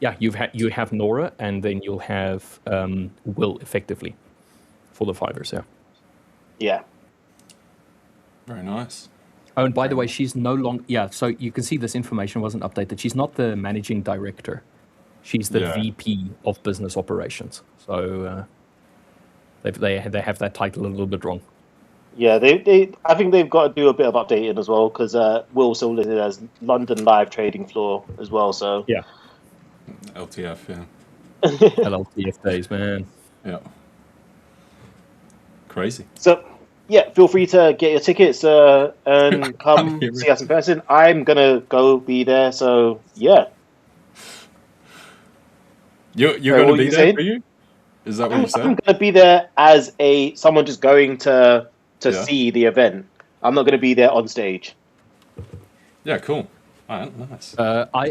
yeah, you have Nora, and then you'll have Will effectively for the 5ers. Yeah. Yeah. Very nice. Oh, and by the way, she's no longer. Yeah, so you can see this information wasn't updated. She's not the managing director. She's the VP of business operations. So they have that title a little bit wrong. Yeah, I think they've got to do a bit of updating as well, because Will's still listed as London live trading floor as well. So yeah, LTF, yeah. LTF days, man. Yeah. Crazy. So yeah, feel free to get your tickets and come see us in person. I'm gonna go be there. So yeah. You're going to be there, are you? Is that what you said? I'm going to be there as someone just going to see the event. I'm not going to be there on stage. Yeah, cool. All right, nice. I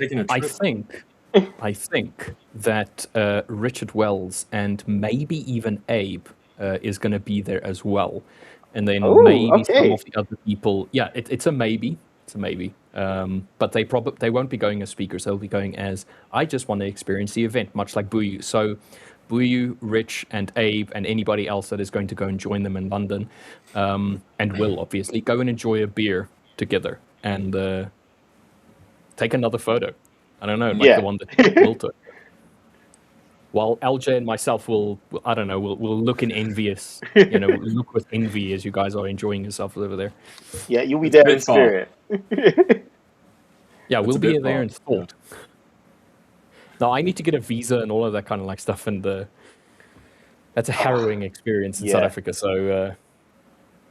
think that Richard Wells and maybe even Abe is going to be there as well, and then maybe some of the other people. Yeah, it's a maybe. It's a maybe. But they won't be going as speakers. They'll be going as, I just want to experience the event, much like Buyu. So Buyu, Rich, and Abe, and anybody else that is going to go and join them in London, and will obviously go and enjoy a beer together and take another photo. I don't know, like the one that Will took. While LJ and myself will look in envious, look with envy as you guys are enjoying yourselves over there. Yeah, you'll be there in spirit. Yeah, we'll be there in thought. Now, I need to get a visa and all of that kind of stuff, and that's a harrowing experience in South Africa. So,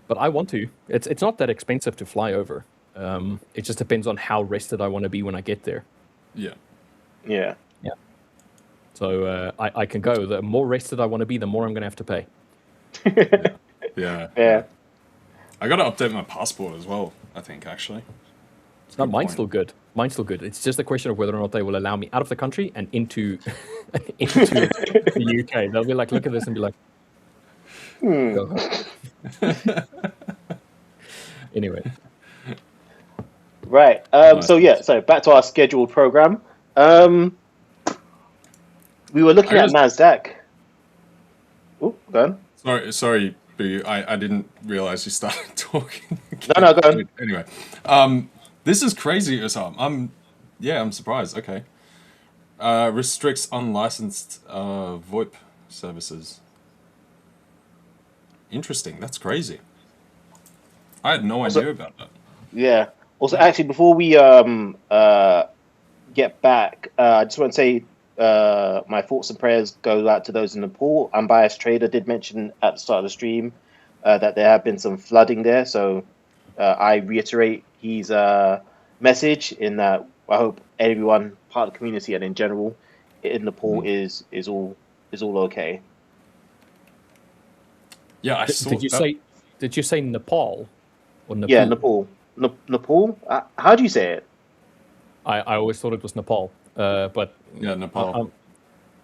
but I want to. It's not that expensive to fly over. It just depends on how rested I want to be when I get there. Yeah. Yeah. Yeah. So I can go. The more rested I want to be, the more I'm going to have to pay. Yeah. I got to update my passport as well, I think, actually. No, mine's still good. It's just a question of whether or not they will allow me out of the country and into the UK. They'll be like, look at this and be like, go home. Anyway. Right. So back to our scheduled program. We were looking at NASDAQ. Oh, go on. Sorry, Boo. I didn't realize you started talking. No, go on. Anyway, this is crazy, Osam. I'm surprised. Okay. Restricts unlicensed VoIP services. Interesting. That's crazy. I had no idea about that. Yeah. Also, actually, before we get back, I just want to say my thoughts and prayers go out to those in Nepal. Unbiased Trader did mention at the start of the stream that there have been some flooding there. So I reiterate his message in that I hope everyone, part of the community and in general in Nepal is all okay. Yeah, I saw. Did you say Nepal or Nepal? Yeah, Nepal. Nepal? How do you say it? I always thought it was Nepal, but yeah, Nepal.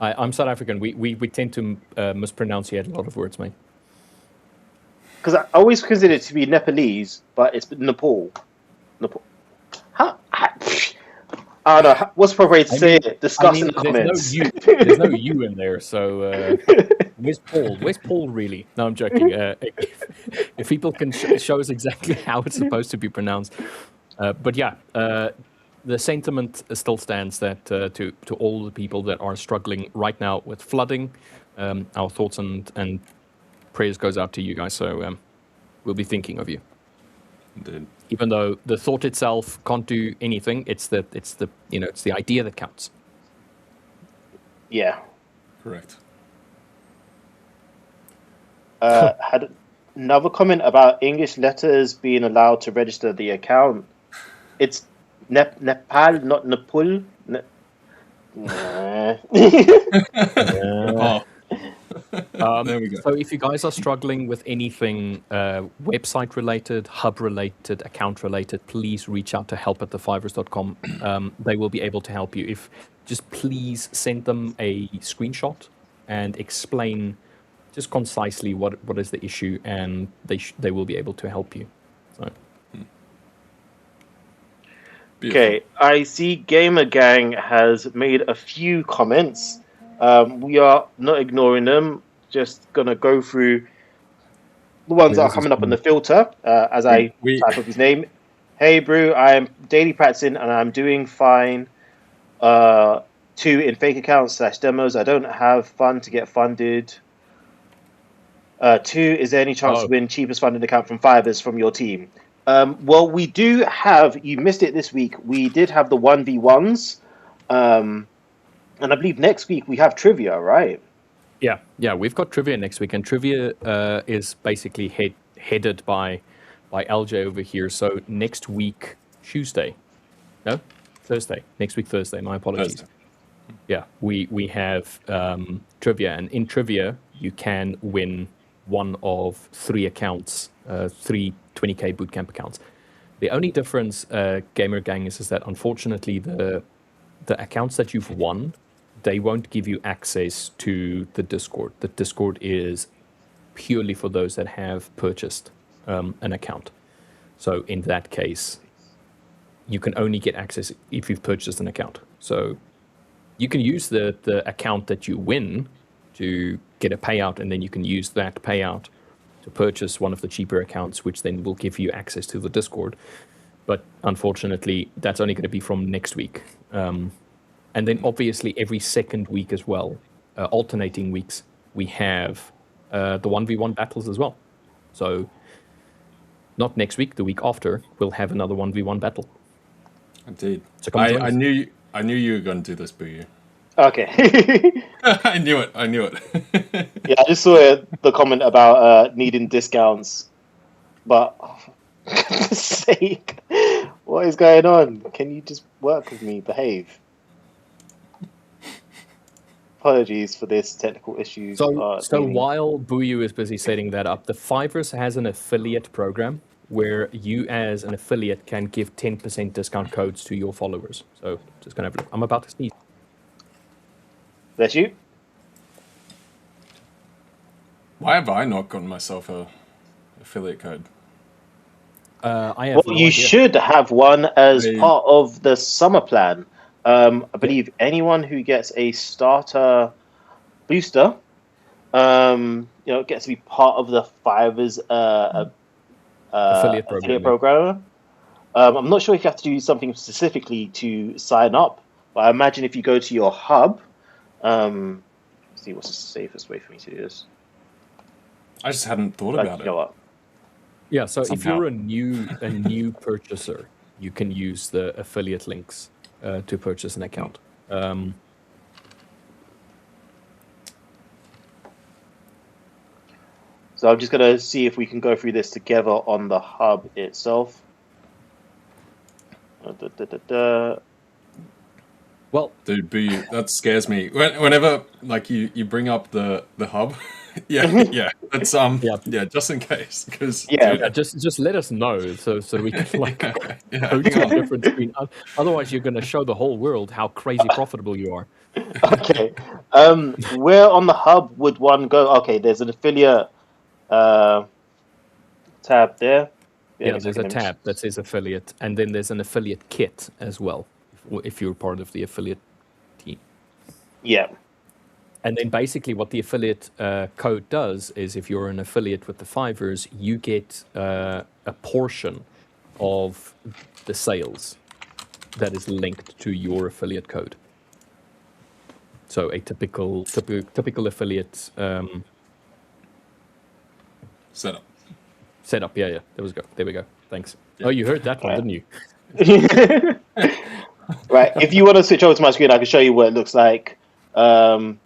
I'm South African. We tend to mispronunciate a lot of words, mate. Because I always consider it to be Nepalese, but it's Nepal. Nepal. I don't know. What's the proper way to say it? Discuss in the comments. There's no U in there, so where's Paul? Where's Paul really? No, I'm joking. If people can show us exactly how it's supposed to be pronounced. But yeah, the sentiment still stands that to all the people that are struggling right now with flooding, our thoughts and prayers goes out to you guys. So we'll be thinking of you. Indeed. Even though the thought itself can't do anything, it's the idea that counts. Yeah. Correct. Had another comment about English letters being allowed to register the account. It's Nepal, not Nepal. Nepal. There we go. So if you guys are struggling with anything website related, hub related, account related, please reach out to help@the5ers.com. They will be able to help you. Just please send them a screenshot and explain just concisely what is the issue, and they will be able to help you. So. Okay, I see Gamer Gang has made a few comments. We are not ignoring them. Just gonna go through the ones that are coming up on the filter as I type up his name. Hey, Brew, I am daily practicing and I'm doing fine. 2 in fake accounts / demos. I don't have fun to get funded. 2, is there any chance to win cheapest funded account from 5ers from your team? Well, we do have, you missed it this week, we did have the 1v1s. And I believe next week we have trivia, right? Yeah, we've got trivia next week, and trivia is basically headed by LJ over here. So next week, Thursday. Next week, Thursday. My apologies. Thursday. Yeah, we have trivia, and in trivia you can win one of 3 accounts, 3 20k bootcamp accounts. The only difference, Gamer Gang, is that unfortunately the accounts that you've won, they won't give you access to the Discord. The Discord is purely for those that have purchased an account. So in that case, you can only get access if you've purchased an account. So you can use the account that you win to get a payout, and then you can use that payout to purchase one of the cheaper accounts, which then will give you access to the Discord. But unfortunately, that's only going to be from next week. And then obviously every second week as well, alternating weeks, we have the 1v1 battles as well. So not next week, the week after, we'll have another 1v1 battle. Indeed. So I knew you were going to do this, Boo. Okay. I knew it. Yeah, I just saw the comment about needing discounts. But, for goodness sake, what is going on? Can you just work with me? Behave. Apologies for this technical issues. So while Buyu is busy setting that up, the 5ers has an affiliate program where you as an affiliate can give 10% discount codes to your followers. So just going to have a look. I'm about to sneeze. Bless you. Why have I not gotten myself a affiliate code? I have well, you should have one as part of the summer plan. I believe anyone who gets a starter booster, gets to be part of the 5ers affiliate program. I'm not sure if you have to do something specifically to sign up, but I imagine if you go to your hub, let's see what's the safest way for me to do this. I just hadn't thought about it. Yeah, so if you're a new purchaser, you can use the affiliate links to purchase an account. So I'm just going to see if we can go through this together on the hub itself. Well, dude, that scares me. Whenever you bring up the hub, yeah, that's just in case, because just let us know so we can go to a different screen. Otherwise, you're going to show the whole world how crazy profitable you are. Okay, where on the hub would one go? Okay, there's an affiliate tab there. Yeah, there's a tab that says affiliate, and then there's an affiliate kit as well, if you're part of the affiliate team. Yeah. And then basically what the affiliate code does is if you're an affiliate with the 5ers, you get a portion of the sales that is linked to your affiliate code. So a typical affiliate setup. Yeah. There we go. Thanks. Yeah. Oh, you heard that one, didn't you? Right. If you want to switch over to my screen, I can show you what it looks like. So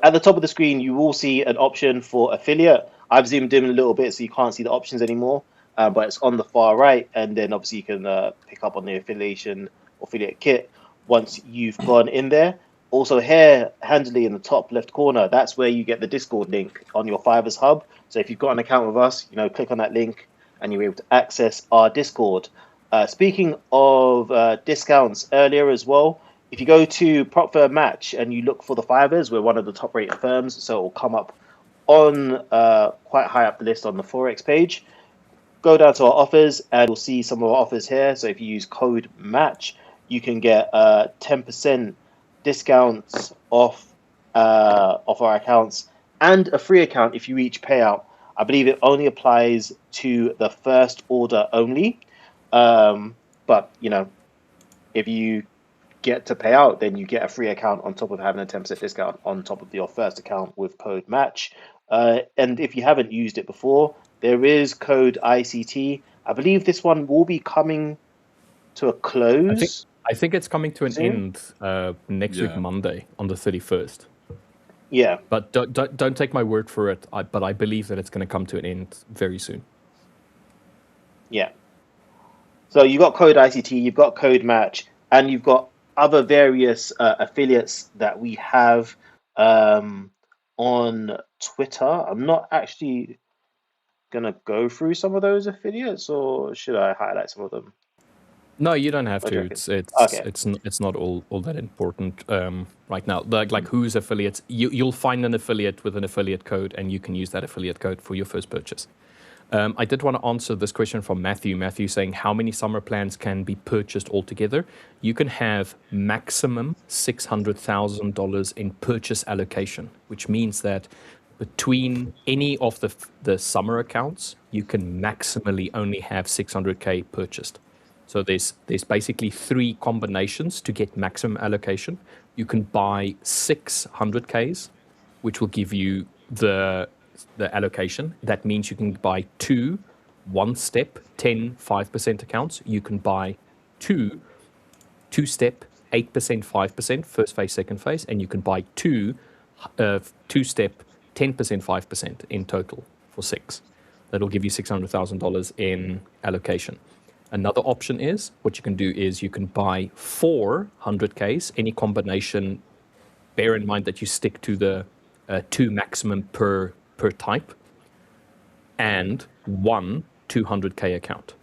at the top of the screen, you will see an option for affiliate. I've zoomed in a little bit, so you can't see the options anymore, but it's on the far right. And then obviously you can pick up on the affiliate kit once you've gone in there. Also here, handily in the top left corner, that's where you get the Discord link on your 5ers hub. So if you've got an account with us, click on that link and you're able to access our Discord. Speaking of discounts earlier as well, if you go to Prop Firm Match and you look for the 5ers, we're one of the top rated firms, so it will come up on quite high up the list on the Forex page. Go down to our offers and you'll see some of our offers here. So if you use code MATCH, you can get 10% discounts off our accounts and a free account if you reach payout. I believe it only applies to the first order only. But if you get to pay out, then you get a free account on top of having a 10% discount on top of your first account with code MATCH. And if you haven't used it before, there is code ICT. I believe this one will be coming to a close. I think it's coming to an soon? end next week, Monday, on the 31st. Yeah. But don't take my word for it. But I believe that it's going to come to an end very soon. Yeah. So you've got code ICT, you've got code MATCH, and you've got other various affiliates that we have on Twitter. I'm not actually gonna go through some of those affiliates, or should I highlight some of them? No, you don't have to. Okay. It's not all that important right now. Like whose affiliates? You'll find an affiliate with an affiliate code, and you can use that affiliate code for your first purchase. I did want to answer this question from Matthew. Matthew saying, how many summer plans can be purchased altogether? You can have maximum $600,000 in purchase allocation, which means that between any of the summer accounts, you can maximally only have 600K purchased. So there's basically 3 combinations to get maximum allocation. You can buy 600Ks, which will give you the allocation. That means you can buy 2 one-step 5% accounts. You can buy 2 two-step 8%, 5%, first phase, second phase, and you can buy 2 two-step 10%, 5% in total for 6. That'll give you $600,000 in allocation. Another option is, what you can do is you can buy 400Ks, any combination. Bear in mind that you stick to the 2 maximum per type, and 1 200K account.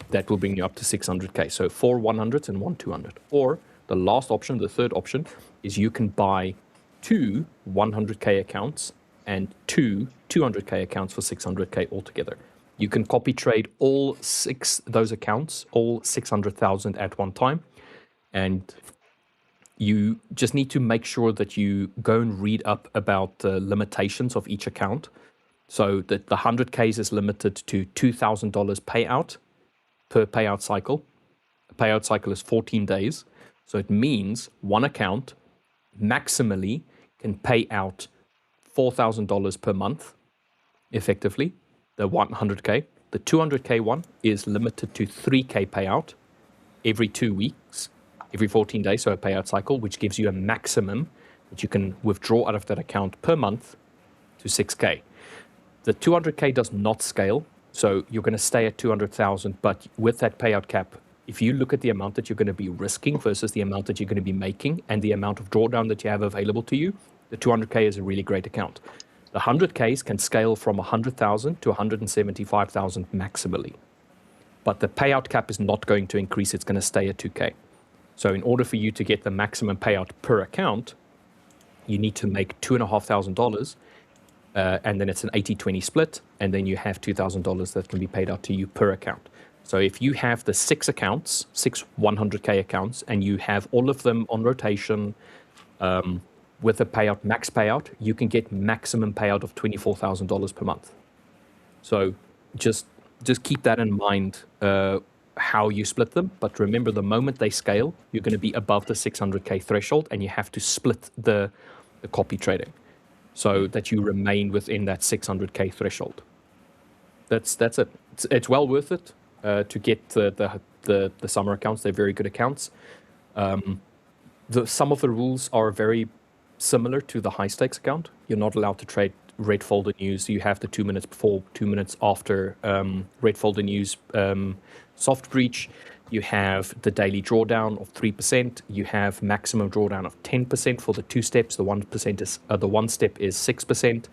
That will bring you up to 600K. So 4 100s and 1 200. Or the last option, the third option, is you can buy 2 100K accounts and 2 200K accounts for 600K altogether. You can copy trade all 6 those accounts, all 600,000 at one time, and you just need to make sure that you go and read up about the limitations of each account. So that the 100Ks is limited to $2,000 payout per payout cycle. A payout cycle is 14 days. So it means one account maximally can pay out $4,000 per month, effectively, the 100K. The 200K one is limited to 3K payout every 2 weeks, every 14 days, so a payout cycle, which gives you a maximum that you can withdraw out of that account per month to 6K. The 200K does not scale, so you're going to stay at 200,000, but with that payout cap, if you look at the amount that you're going to be risking versus the amount that you're going to be making and the amount of drawdown that you have available to you, the 200K is a really great account. The 100Ks can scale from 100,000 to 175,000 maximally. But the payout cap is not going to increase, it's going to stay at 2K. So in order for you to get the maximum payout per account, you need to make $2,500, and then it's an 80-20 split, and then you have $2,000 that can be paid out to you per account. So if you have the 6 accounts, 6 100K accounts, and you have all of them on rotation with a payout, max payout, you can get maximum payout of $24,000 per month. So just keep that in mind, how you split them. But remember, the moment they scale, you're going to be above the 600K threshold, and you have to split the copy trading so that you remain within that 600K threshold. That's it. It's well worth it to get the summer accounts. They're very good accounts. some of the rules are very similar to the high stakes account. You're not allowed to trade red folder news. You have the 2 minutes before, 2 minutes after red folder news soft breach. You have the daily drawdown of 3%. You have maximum drawdown of 10% for the 2 steps. The 1% is the 1 step is 6%,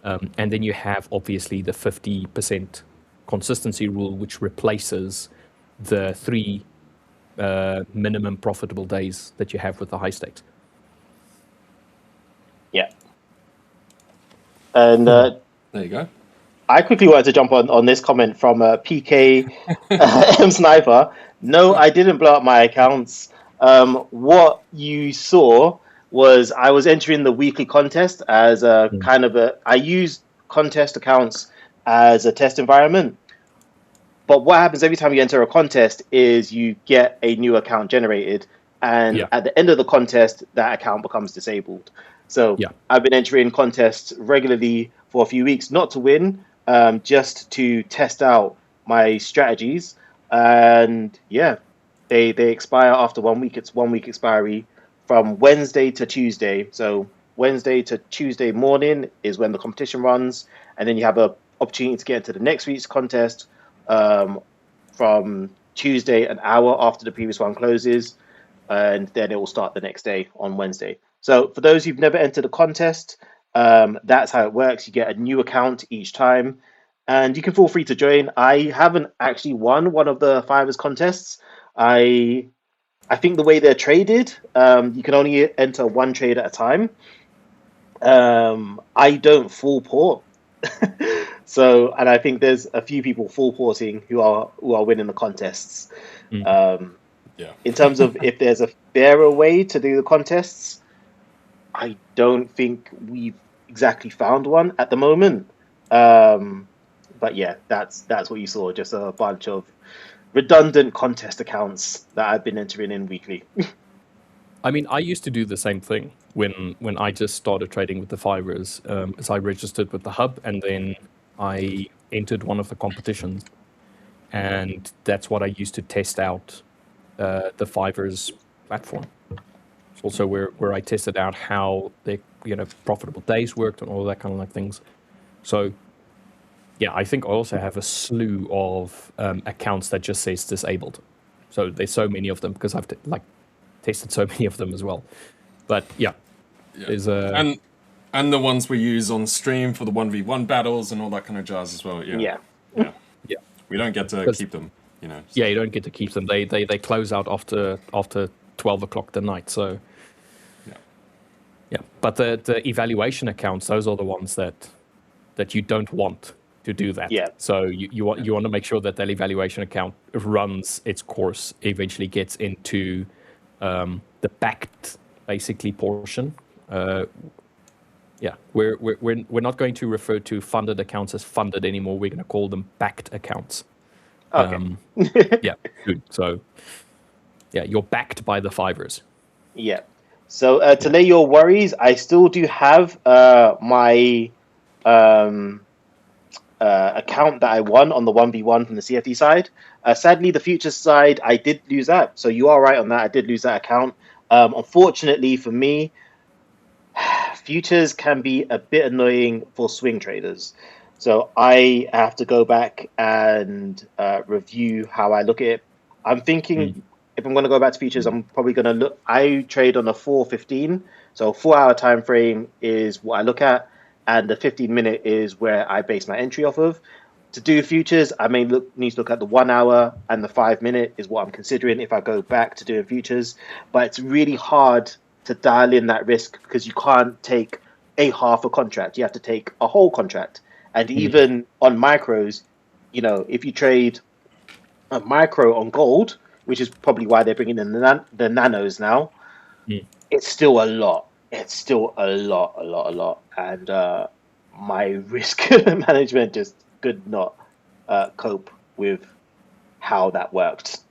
and then you have obviously the 50% consistency rule, which replaces the 3 minimum profitable days that you have with the high stakes. Yeah. And there you go. I quickly wanted to jump on this comment from PK M Sniper. No, I didn't blow up my accounts. What you saw was I was entering the weekly contest as a kind of I use contest accounts as a test environment. But what happens every time you enter a contest is you get a new account generated, and at the end of the contest, that account becomes disabled. So I've been entering contests regularly for a few weeks, not to win, just to test out my strategies. And they expire after 1 week. It's 1 week expiry from Wednesday to Tuesday. So Wednesday to Tuesday morning is when the competition runs, and then you have an opportunity to get into the next week's contest from Tuesday, an hour after the previous one closes, and then it will start the next day on Wednesday. So for those who've never entered a contest, that's how it works. You get a new account each time, and you can feel free to join. I haven't actually won one of the 5ers contests. I think the way they're traded, you can only enter 1 trade at a time. I don't full port. So, and I think there's a few people full porting who are winning the contests. In terms of if there's a fairer way to do the contests, I don't think we've exactly found one at the moment. But yeah, that's what you saw, just a bunch of redundant contest accounts that I've been entering in weekly. I mean, I used to do the same thing when I just started trading with the 5ers. As I registered with the hub, and then I entered one of the competitions, and that's what I used to test out the 5ers platform. It's also where I tested out how the profitable days worked and all that kind of like things. So yeah, I think I also have a slew of accounts that just says disabled. So there's so many of them because I've tested so many of them as well. But there's a and the ones we use on stream for the 1v1 battles and all that kind of jazz as well. Yeah. We don't get to keep them, Yeah, you don't get to keep them. They close out after 12 o'clock the night. So yeah. But the evaluation accounts, those are the ones that you don't want to do that. Yeah. So you want to make sure that evaluation account runs its course, eventually gets into the backed basically portion. We're not going to refer to funded accounts as funded anymore. We're going to call them backed accounts. Okay. Good. So you're backed by the 5ers. Yeah. So to lay your worries, I still do have my account that I won on the 1v1 from the CFD side. Sadly, the futures side, I did lose that. So you are right on that. I did lose that account. Unfortunately for me, futures can be a bit annoying for swing traders. So I have to go back and review how I look at it. I'm thinking if I'm going to go back to futures, I'm probably going to look. I trade on a 4:15. So 4-hour time frame is what I look at, and the 15-minute is where I base my entry off of. To do futures, I may need to look at the 1 hour, and the 5-minute is what I'm considering if I go back to doing futures. But it's really hard to dial in that risk because you can't take a half a contract. You have to take a whole contract. And even on micros, if you trade a micro on gold, which is probably why they're bringing in the nanos now, it's still a lot. It's still a lot. And my risk management just could not cope with how that worked.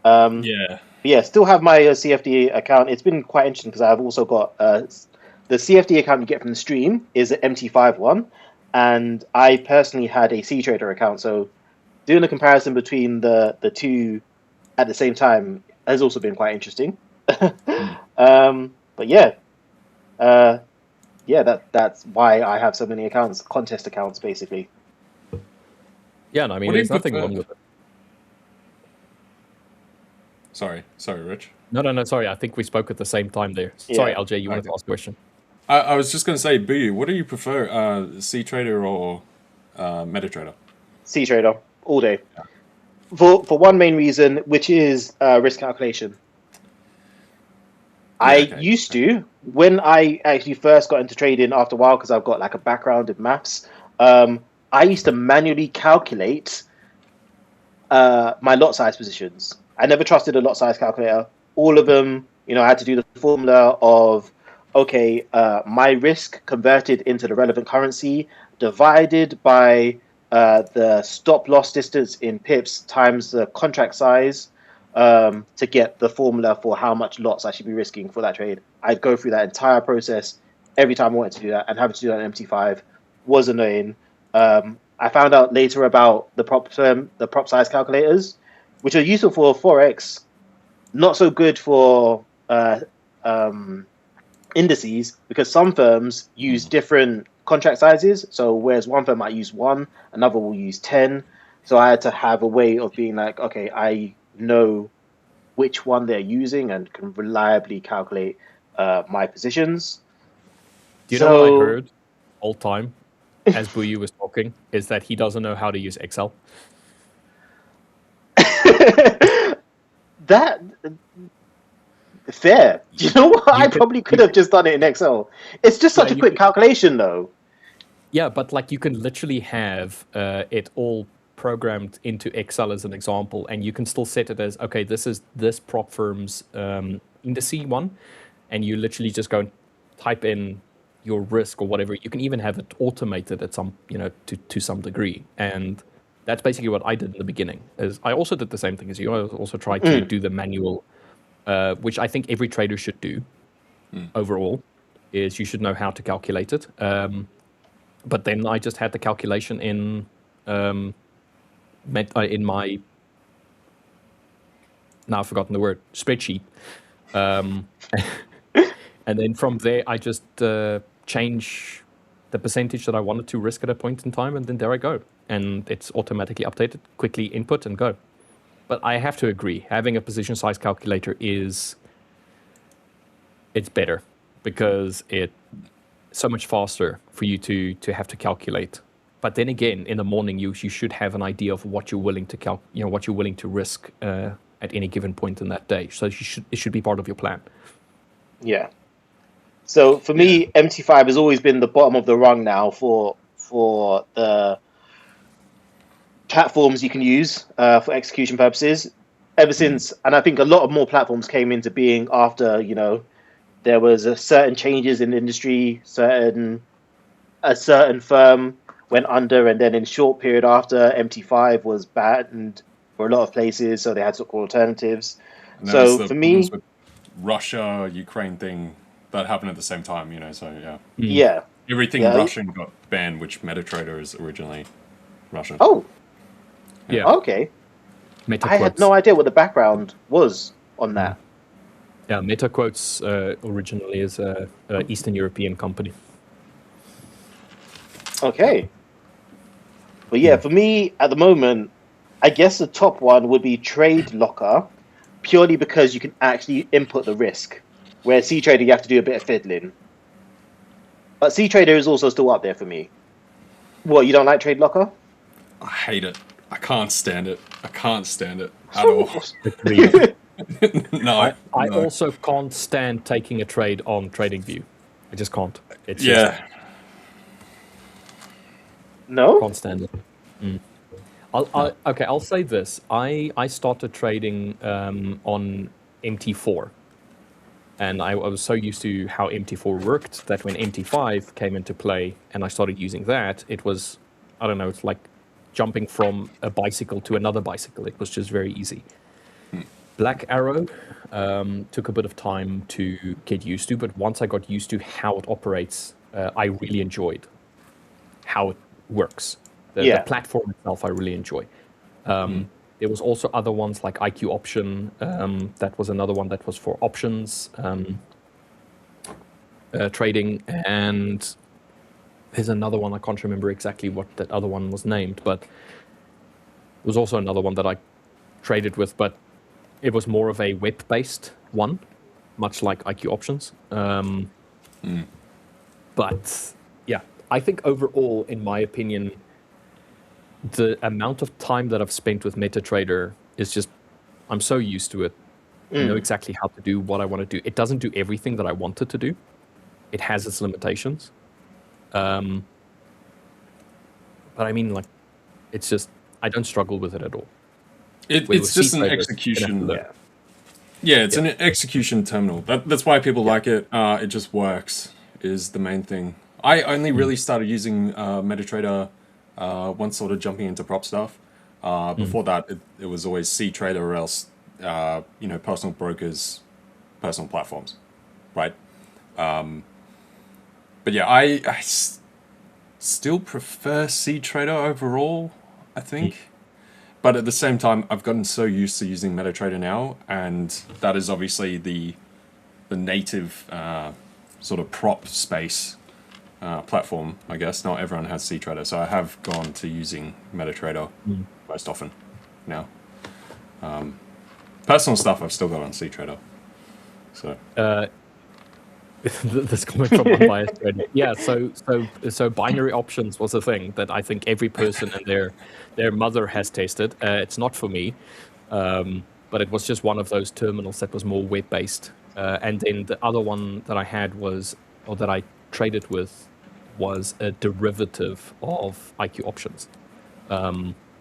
Still have my CFD account. It's been quite interesting because I've also got the CFD account you get from the stream is an MT5 one, and I personally had a C Trader account. So doing a comparison between the two at the same time has also been quite interesting. But yeah, that's why I have so many accounts, contest accounts, basically. Yeah, and I mean, What do you there's nothing prefer? wrong with it. Sorry, Rich. No, sorry. I think we spoke at the same time there. Sorry, LJ, you wanted to ask a question? I was just going to say, Boo, what do you prefer, C Trader or MetaTrader? C Trader all day. For one main reason, which is risk calculation. Used to, when I actually first got into trading after a while, because I've got like a background in maths, I used to manually calculate my lot size positions. I never trusted a lot size calculator. All of them, I had to do the formula of, okay, my risk converted into the relevant currency divided by the stop loss distance in pips times the contract size to get the formula for how much lots I should be risking for that trade. I'd go through that entire process every time I wanted to do that, and having to do that in MT5 was annoying. I found out later about the prop size calculators, which are useful for Forex, not so good for indices, because some firms use different contract sizes. So whereas one firm might use 1, another will use 10. So I had to have a way of being like, okay, I know which one they're using and can reliably calculate my positions. Do you know what I heard all time as Buyu was talking? Is that he doesn't know how to use Excel. That fair. You know what? I probably could have just done it in Excel. It's just such a quick calculation, though. Yeah, but like you can literally have it all programmed into Excel as an example, and you can still set it as, okay, this is this prop firm's indice one, and you literally just go and type in your risk or whatever. You can even have it automated at some, to some degree, and that's basically what I did in the beginning. Is I also did the same thing as you. I also tried to do the manual, which I think every trader should do. Overall, is you should know how to calculate it. But then I just had the calculation in my, now I've forgotten the word, spreadsheet. And then from there, I just change the percentage that I wanted to risk at a point in time, and then there I go. And it's automatically updated, quickly input and go. But I have to agree, having a position size calculator it's better, because it's so much faster for you to have to calculate. But then again, in the morning, you should have an idea of what you're willing to what you're willing to risk at any given point in that day. So it should be part of your plan. Yeah. So for me, MT5 has always been the bottom of the rung now for the platforms you can use for execution purposes. Ever since, and I think a lot of more platforms came into being after, there was a certain changes in the industry, a certain firm went under, and then in a short period after, MT5 was banned for a lot of places, so they had to look for alternatives. So for me, Russia, Ukraine thing that happened at the same time, so yeah. Yeah. Everything Russian got banned, which MetaTrader is originally Russian. Oh. Yeah. Okay. I had no idea what the background was on that. Yeah, MetaQuotes originally is an Eastern European company. Okay. But yeah, for me, at the moment, I guess the top one would be Trade Locker, purely because you can actually input the risk. Where C Trader, you have to do a bit of fiddling. But C Trader is also still up there for me. What, you don't like Trade Locker? I hate it. I can't stand it. At all. No. I also can't stand taking a trade on TradingView. I just can't. It's no? Can't stand it. I'll say this. I started trading on MT4. And I was so used to how MT4 worked that when MT5 came into play and I started using that, it was, I don't know, it's like jumping from a bicycle to another bicycle. It was just very easy. Black Arrow took a bit of time to get used to, but once I got used to how it operates, I really enjoyed how it works. The platform itself, I really enjoy. There was also other ones like IQ Option. That was another one that was for options trading. And there's another one, I can't remember exactly what that other one was named, but there was also another one that I traded with, but it was more of a web-based one, much like IQ Options. But yeah, I think overall, in my opinion, the amount of time that I've spent with MetaTrader is just, I'm so used to it. I know exactly how to do what I want to do. It doesn't do everything that I want it to do. It has its limitations. But I mean, like, it's just, I don't struggle with it at all. It's just an execution. Yeah, it's an execution terminal. That's why people like it. It just works, is the main thing. I only really started using MetaTrader once sort of jumping into prop stuff. Before that, it was always CTrader or else, personal brokers, personal platforms, right? But yeah, I still prefer CTrader overall, I think. But at the same time, I've gotten so used to using MetaTrader now, and that is obviously the native sort of prop space platform, I guess. Not everyone has CTrader, so I have gone to using MetaTrader most often now. Personal stuff I've still got on CTrader. So this comment from unbiased friend. Yeah, so binary options was a thing that I think every person and their mother has tested. It's not for me, but it was just one of those terminals that was more web-based. And then the other one that I had that I traded with, was a derivative of IQ Options.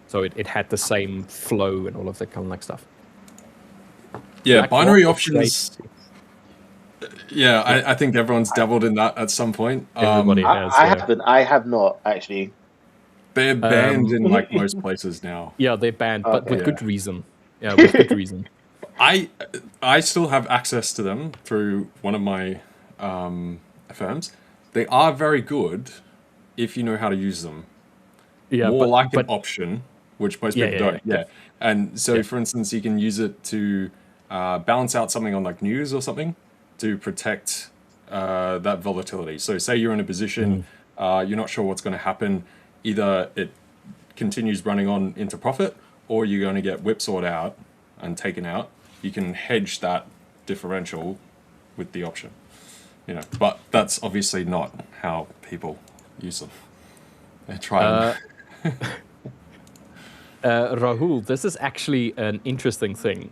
So it had the same flow and all of that kind of like stuff. Yeah, binary options. Yeah, I think everyone's dabbled in that at some point. Everybody has. I have not actually. They're banned in like most places now. Yeah, they're banned, but with good reason. Yeah, with good reason. I still have access to them through one of my firms. They are very good if you know how to use them. Yeah, more like an option, which most people don't. Yeah. And so, for instance, you can use it to balance out something on like news or something to protect that volatility. So say you're in a position, you're not sure what's going to happen. Either it continues running on into profit, or you're going to get whipsawed out and taken out. You can hedge that differential with the option. But that's obviously not how people use them. They try Rahul, this is actually an interesting thing.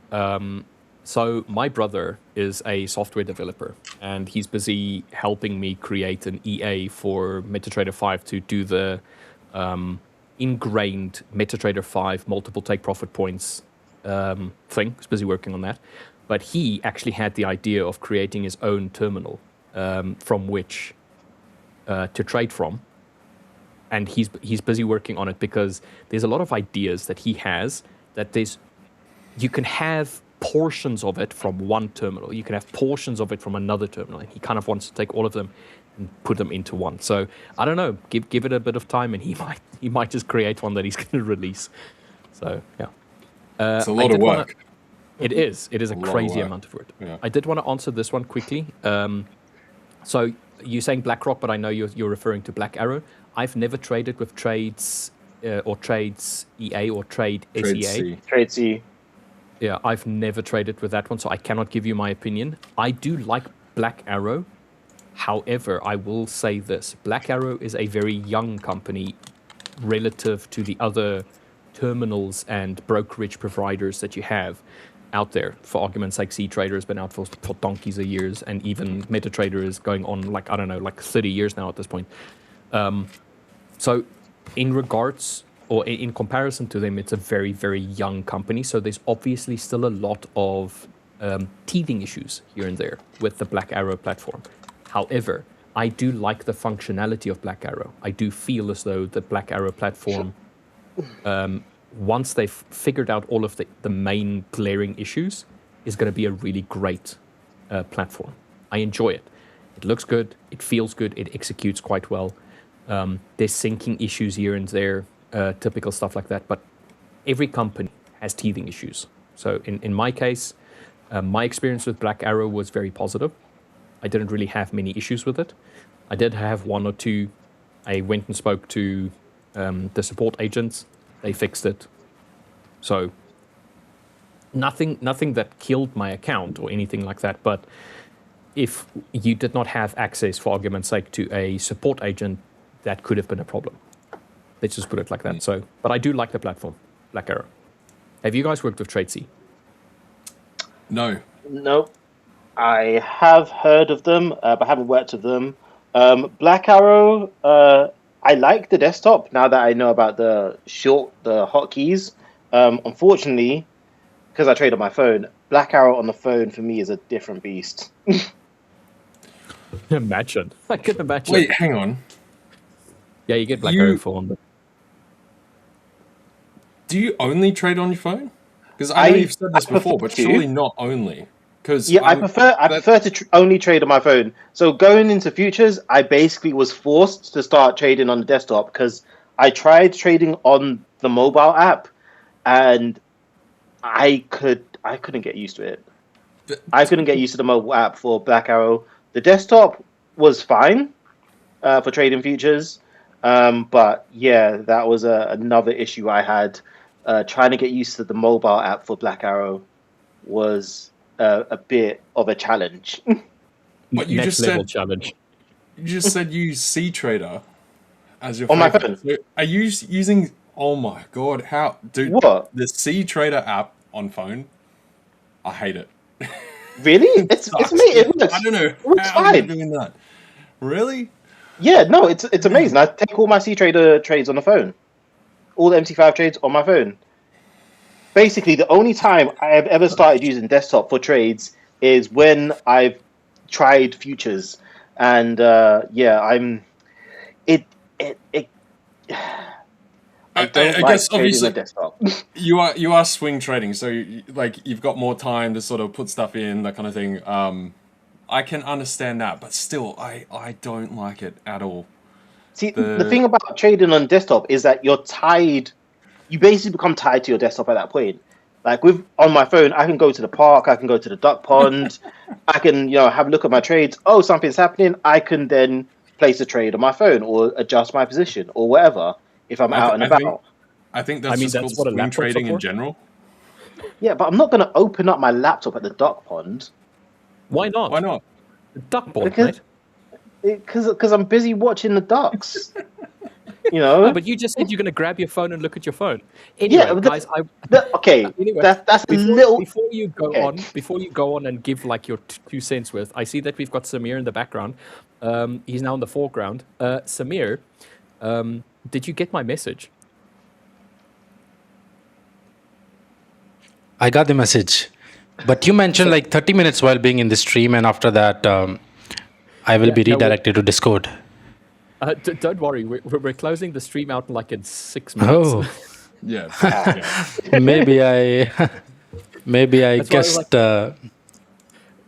So my brother is a software developer, and he's busy helping me create an EA for MetaTrader 5 to do the ingrained MetaTrader 5 multiple take profit points thing. He's busy working on that. But he actually had the idea of creating his own terminal from which to trade from. And he's busy working on it because there's a lot of ideas that he has that you can have portions of it from one terminal. You can have portions of it from another terminal. And he kind of wants to take all of them and put them into one. So I don't know. Give it a bit of time, and he might just create one that he's going to release. So yeah, it's a lot of work. It is a crazy amount of work. Yeah. I did want to answer this one quickly. So you're saying BlackRock, but I know you're referring to Black Arrow. I've never traded with Trades or Trades EA or Trade SEA. Trade C. Yeah, I've never traded with that one, so I cannot give you my opinion. I do like Black Arrow. However, I will say this. Black Arrow is a very young company relative to the other terminals and brokerage providers that you have out there. For argument's sake, CTrader has been out for donkeys of years, and even MetaTrader is going on, 30 years now at this point. So in regards, or in comparison to them, it's a very, very young company. So there's obviously still a lot of teething issues here and there with the Black Arrow platform. However, I do like the functionality of Black Arrow. I do feel as though the Black Arrow platform, once they've figured out all of the main glaring issues, is going to be a really great platform. I enjoy it. It looks good. It feels good. It executes quite well. There's syncing issues here and there, typical stuff like that. But every company has teething issues. So in my case, my experience with Black Arrow was very positive. I didn't really have many issues with it. I did have one or two. I went and spoke to the support agents. They fixed it. So nothing that killed my account or anything like that. But if you did not have access, for argument's sake, to a support agent, that could have been a problem. Let's just put it like that. So, but I do like the platform, Black Arrow. Have you guys worked with Tradesy? No. Nope. I have heard of them, but haven't worked with them. Black Arrow, I like the desktop now that I know about the hotkeys. Unfortunately, because I trade on my phone, Black Arrow on the phone for me is a different beast. Imagine. I could imagine. Wait, hang on. Yeah, you get Black Arrow for one. But... Do you only trade on your phone? Because I know you've said this before, but surely not only. Yeah, I prefer to only trade on my phone. So going into futures, I basically was forced to start trading on the desktop because I tried trading on the mobile app, and I couldn't get used to it. I couldn't get used to the mobile app for Black Arrow. The desktop was fine for trading futures, but yeah, that was another issue I had. Trying to get used to the mobile app for Black Arrow was a bit of a challenge. But you Next level challenge. You just said you use C-Trader as your on my favorite. phone. So are you using? Oh my god! How, dude? What? The C-Trader app on phone? I hate it. Really? It's me. It works. I don't know. It works How are fine. you doing that? Really? Yeah, no, it's amazing. I take all my C-Trader trades on the phone. All the MT5 trades on my phone. Basically, the only time I have ever started using desktop for trades is when I've tried futures, and yeah, I don't like guess trading obviously on desktop. you are swing trading, so you've got more time to sort of put stuff in, that kind of thing. I can understand that, but still, I don't like it at all. See, the thing about trading on desktop is that you're tied. You basically become tied to your desktop at that point. Like on my phone, I can go to the park, I can go to the duck pond, I can have a look at my trades. Oh, something's happening. I can then place a trade on my phone or adjust my position or whatever if I'm out and about. I think that's just called swing trading in general. Yeah, but I'm not going to open up my laptop at the duck pond. Why not? Why not? The duck pond, because I'm busy watching the ducks. No, but you just said you're going to grab your phone and look at your phone. Anyway, yeah, guys, anyway, that's before you go on and give like your 2 cents worth. I see that we've got Samir in the background. He's now in the foreground. Samir, did you get my message? I got the message, but you mentioned like 30 minutes while being in the stream, and after that, I will be redirected to Discord. Don't worry, we're closing the stream out in 6 minutes. Oh, yeah. maybe I guessed. Yeah,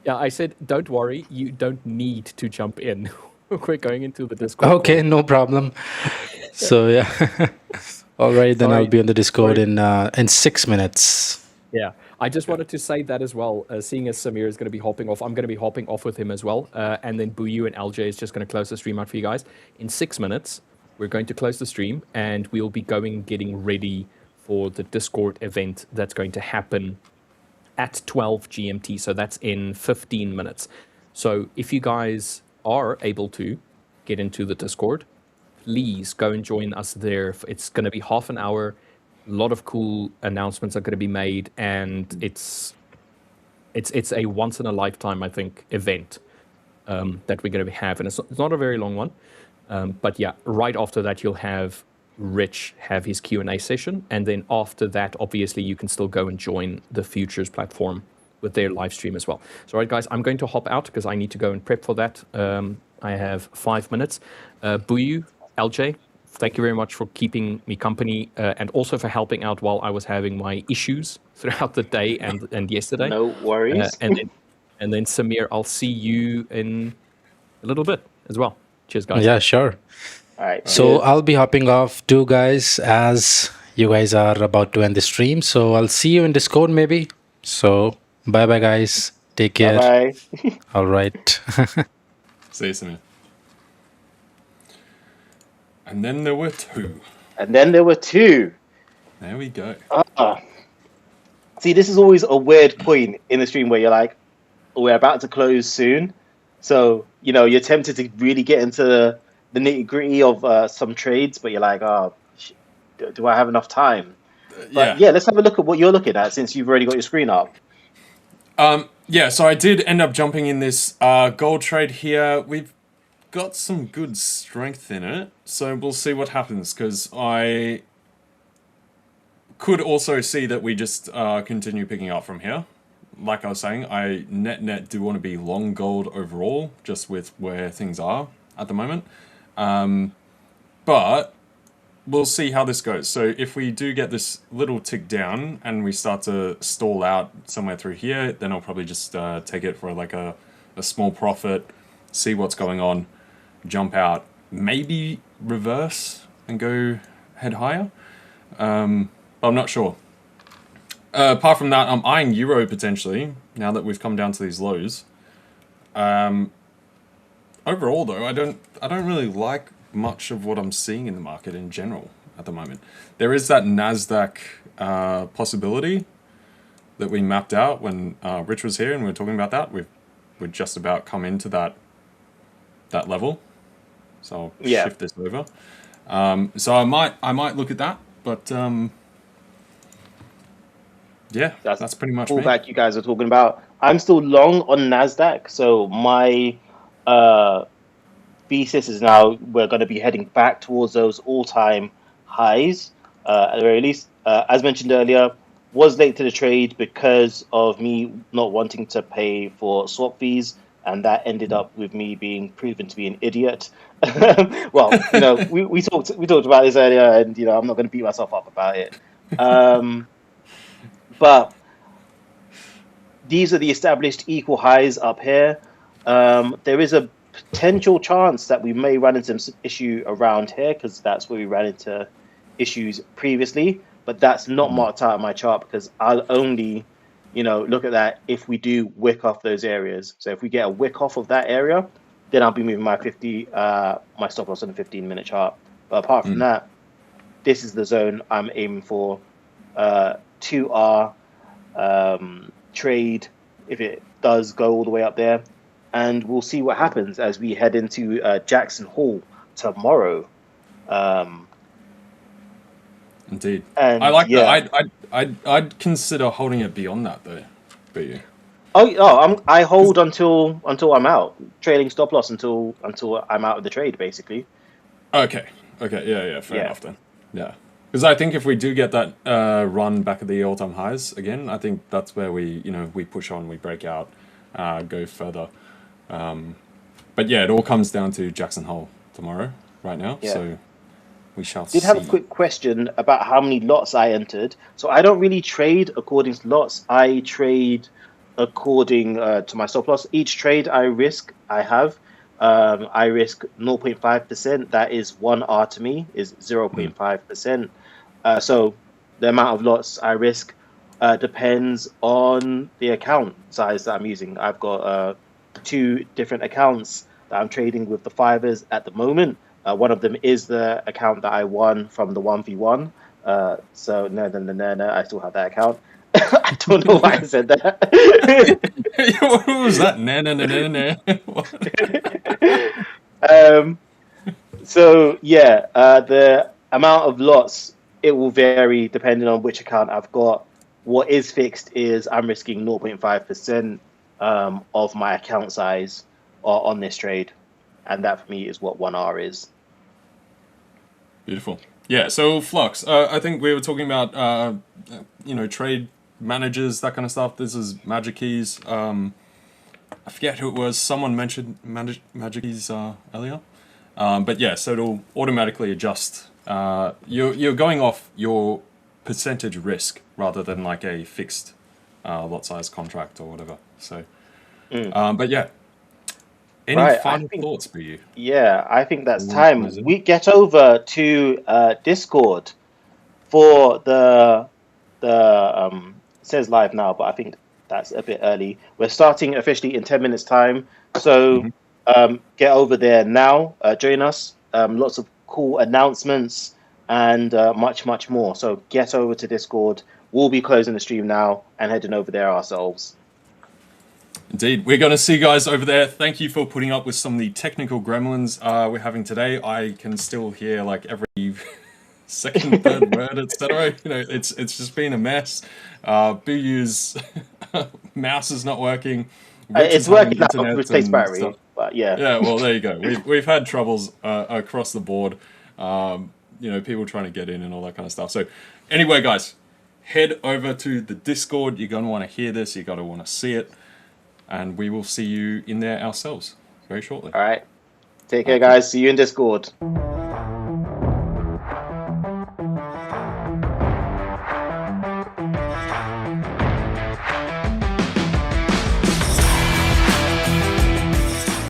I said, don't worry, you don't need to jump in. We're going into the Discord. Okay, no problem. So yeah, all right, then I'll be on the Discord in 6 minutes. Yeah, I just wanted to say that as well. Seeing as Samir is going to be hopping off, I'm going to be hopping off with him as well. And then Buyu and LJ is just going to close the stream out for you guys. In 6 minutes, we're going to close the stream and we'll be getting ready for the Discord event that's going to happen at 12 GMT. So that's in 15 minutes. So if you guys are able to get into the Discord, please go and join us there. It's going to be half an hour. A lot of cool announcements are going to be made, and it's a once in a lifetime, I think, event that we're going to have, and it's not a very long one, but yeah, right after that you'll have Rich have his Q&A session, and then after that, obviously, you can still go and join the Futures platform with their live stream as well. So, all right, guys, I'm going to hop out because I need to go and prep for that. I have 5 minutes. Buyu, LJ. Thank you very much for keeping me company and also for helping out while I was having my issues throughout the day and yesterday. No worries. And then Samir, I'll see you in a little bit as well. Cheers, guys. Yeah, sure. All right. So I'll be hopping off too, guys, as you guys are about to end the stream. So I'll see you in Discord maybe. So bye guys. Take care. Bye. All right. See you soon. And then there were two. And then there were two. There we go. See, this is always a weird point in the stream where you're like, we're about to close soon. So, you're tempted to really get into the nitty-gritty of some trades, but you're like, do I have enough time? But yeah, let's have a look at what you're looking at since you've already got your screen up. Yeah, so I did end up jumping in this gold trade here. We've got some good strength in it, so we'll see what happens, because I could also see that we just continue picking up from here. Like I was saying, I net do want to be long gold overall, just with where things are at the moment. But we'll see how this goes. So if we do get this little tick down and we start to stall out somewhere through here, then I'll probably just take it for like a small profit, see what's going on, jump out, maybe reverse and go head higher. But I'm not sure. Apart from that, I'm eyeing Euro potentially, now that we've come down to these lows. Overall though, I don't really like much of what I'm seeing in the market in general at the moment. There is that NASDAQ possibility that we mapped out when Rich was here and we were talking about that. We've just about come into that level. So I'll shift this over. So I might look at that, but yeah, that's pretty much pullback you guys are talking about. I'm still long on NASDAQ, so my thesis is now we're going to be heading back towards those all-time highs, at the very least. As mentioned earlier, was late to the trade because of me not wanting to pay for swap fees, and that ended up with me being proven to be an idiot. Well, we talked about this earlier, and I'm not going to beat myself up about it. But these are the established equal highs up here. There is a potential chance that we may run into some issue around here, because that's where we ran into issues previously. But that's not marked out on my chart, because I'll only, look at that if we do wick off those areas. So if we get a wick off of that area, then I'll be moving my my stop loss on the 15-minute chart. But apart from that, this is the zone I'm aiming for. 2R trade if it does go all the way up there, and we'll see what happens as we head into Jackson Hole tomorrow. Indeed, and I like that. I'd consider holding it beyond that though. For you? I hold until I'm out, trading stop loss until I'm out of the trade, basically. Okay, yeah, fair enough then. Yeah. Because I think if we do get that run back at the all-time highs again, I think that's where we push on, we break out, go further. But yeah, it all comes down to Jackson Hole tomorrow, right now. Yeah. So we shall see. Have a quick question about how many lots I entered. So I don't really trade according to lots. I trade according to my stop loss. Each trade I risk, I risk 0.5%. That is 1R to me, is 0.5%. So the amount of lots I risk depends on the account size that I'm using. I've got 2 different accounts that I'm trading with the 5ers at the moment. One of them is the account that I won from the 1v1. So no, I still have that account. I don't know why I said that. What was that? No. So yeah, the amount of lots, it will vary depending on which account I've got. What is fixed is I'm risking 0.5% of my account size on this trade, and that for me is what 1R is. Beautiful. Yeah. So Flux, I think we were talking about trade managers, that kind of stuff. This is Magic Keys. I forget who it was. Someone mentioned Magic Keys earlier. But yeah, so it'll automatically adjust. You're going off your percentage risk rather than like a fixed lot size contract or whatever. So, but yeah. Any final thoughts for you? Yeah, I think that's time. We get over to Discord. for the it says live now, but I think that's a bit early. We're starting officially in 10 minutes time, so get over there now. Join us. Lots of cool announcements and much more. So get over to Discord. We'll be closing the stream now and heading over there ourselves. Indeed. We're going to see you guys over there. Thank you for putting up with some of the technical gremlins we're having today. I can still hear like every second, third word, etc. You know, it's just been a mess. BU's mouse is not working. It's working now, replace battery. Stuff. But yeah. Yeah, well, there you go. We've had troubles across the board. You know, people trying to get in and all that kind of stuff. So anyway, guys, head over to the Discord. You're going to want to hear this. You're going to want to see it. And we will see you in there ourselves very shortly. All right. Take care, guys. See you in Discord.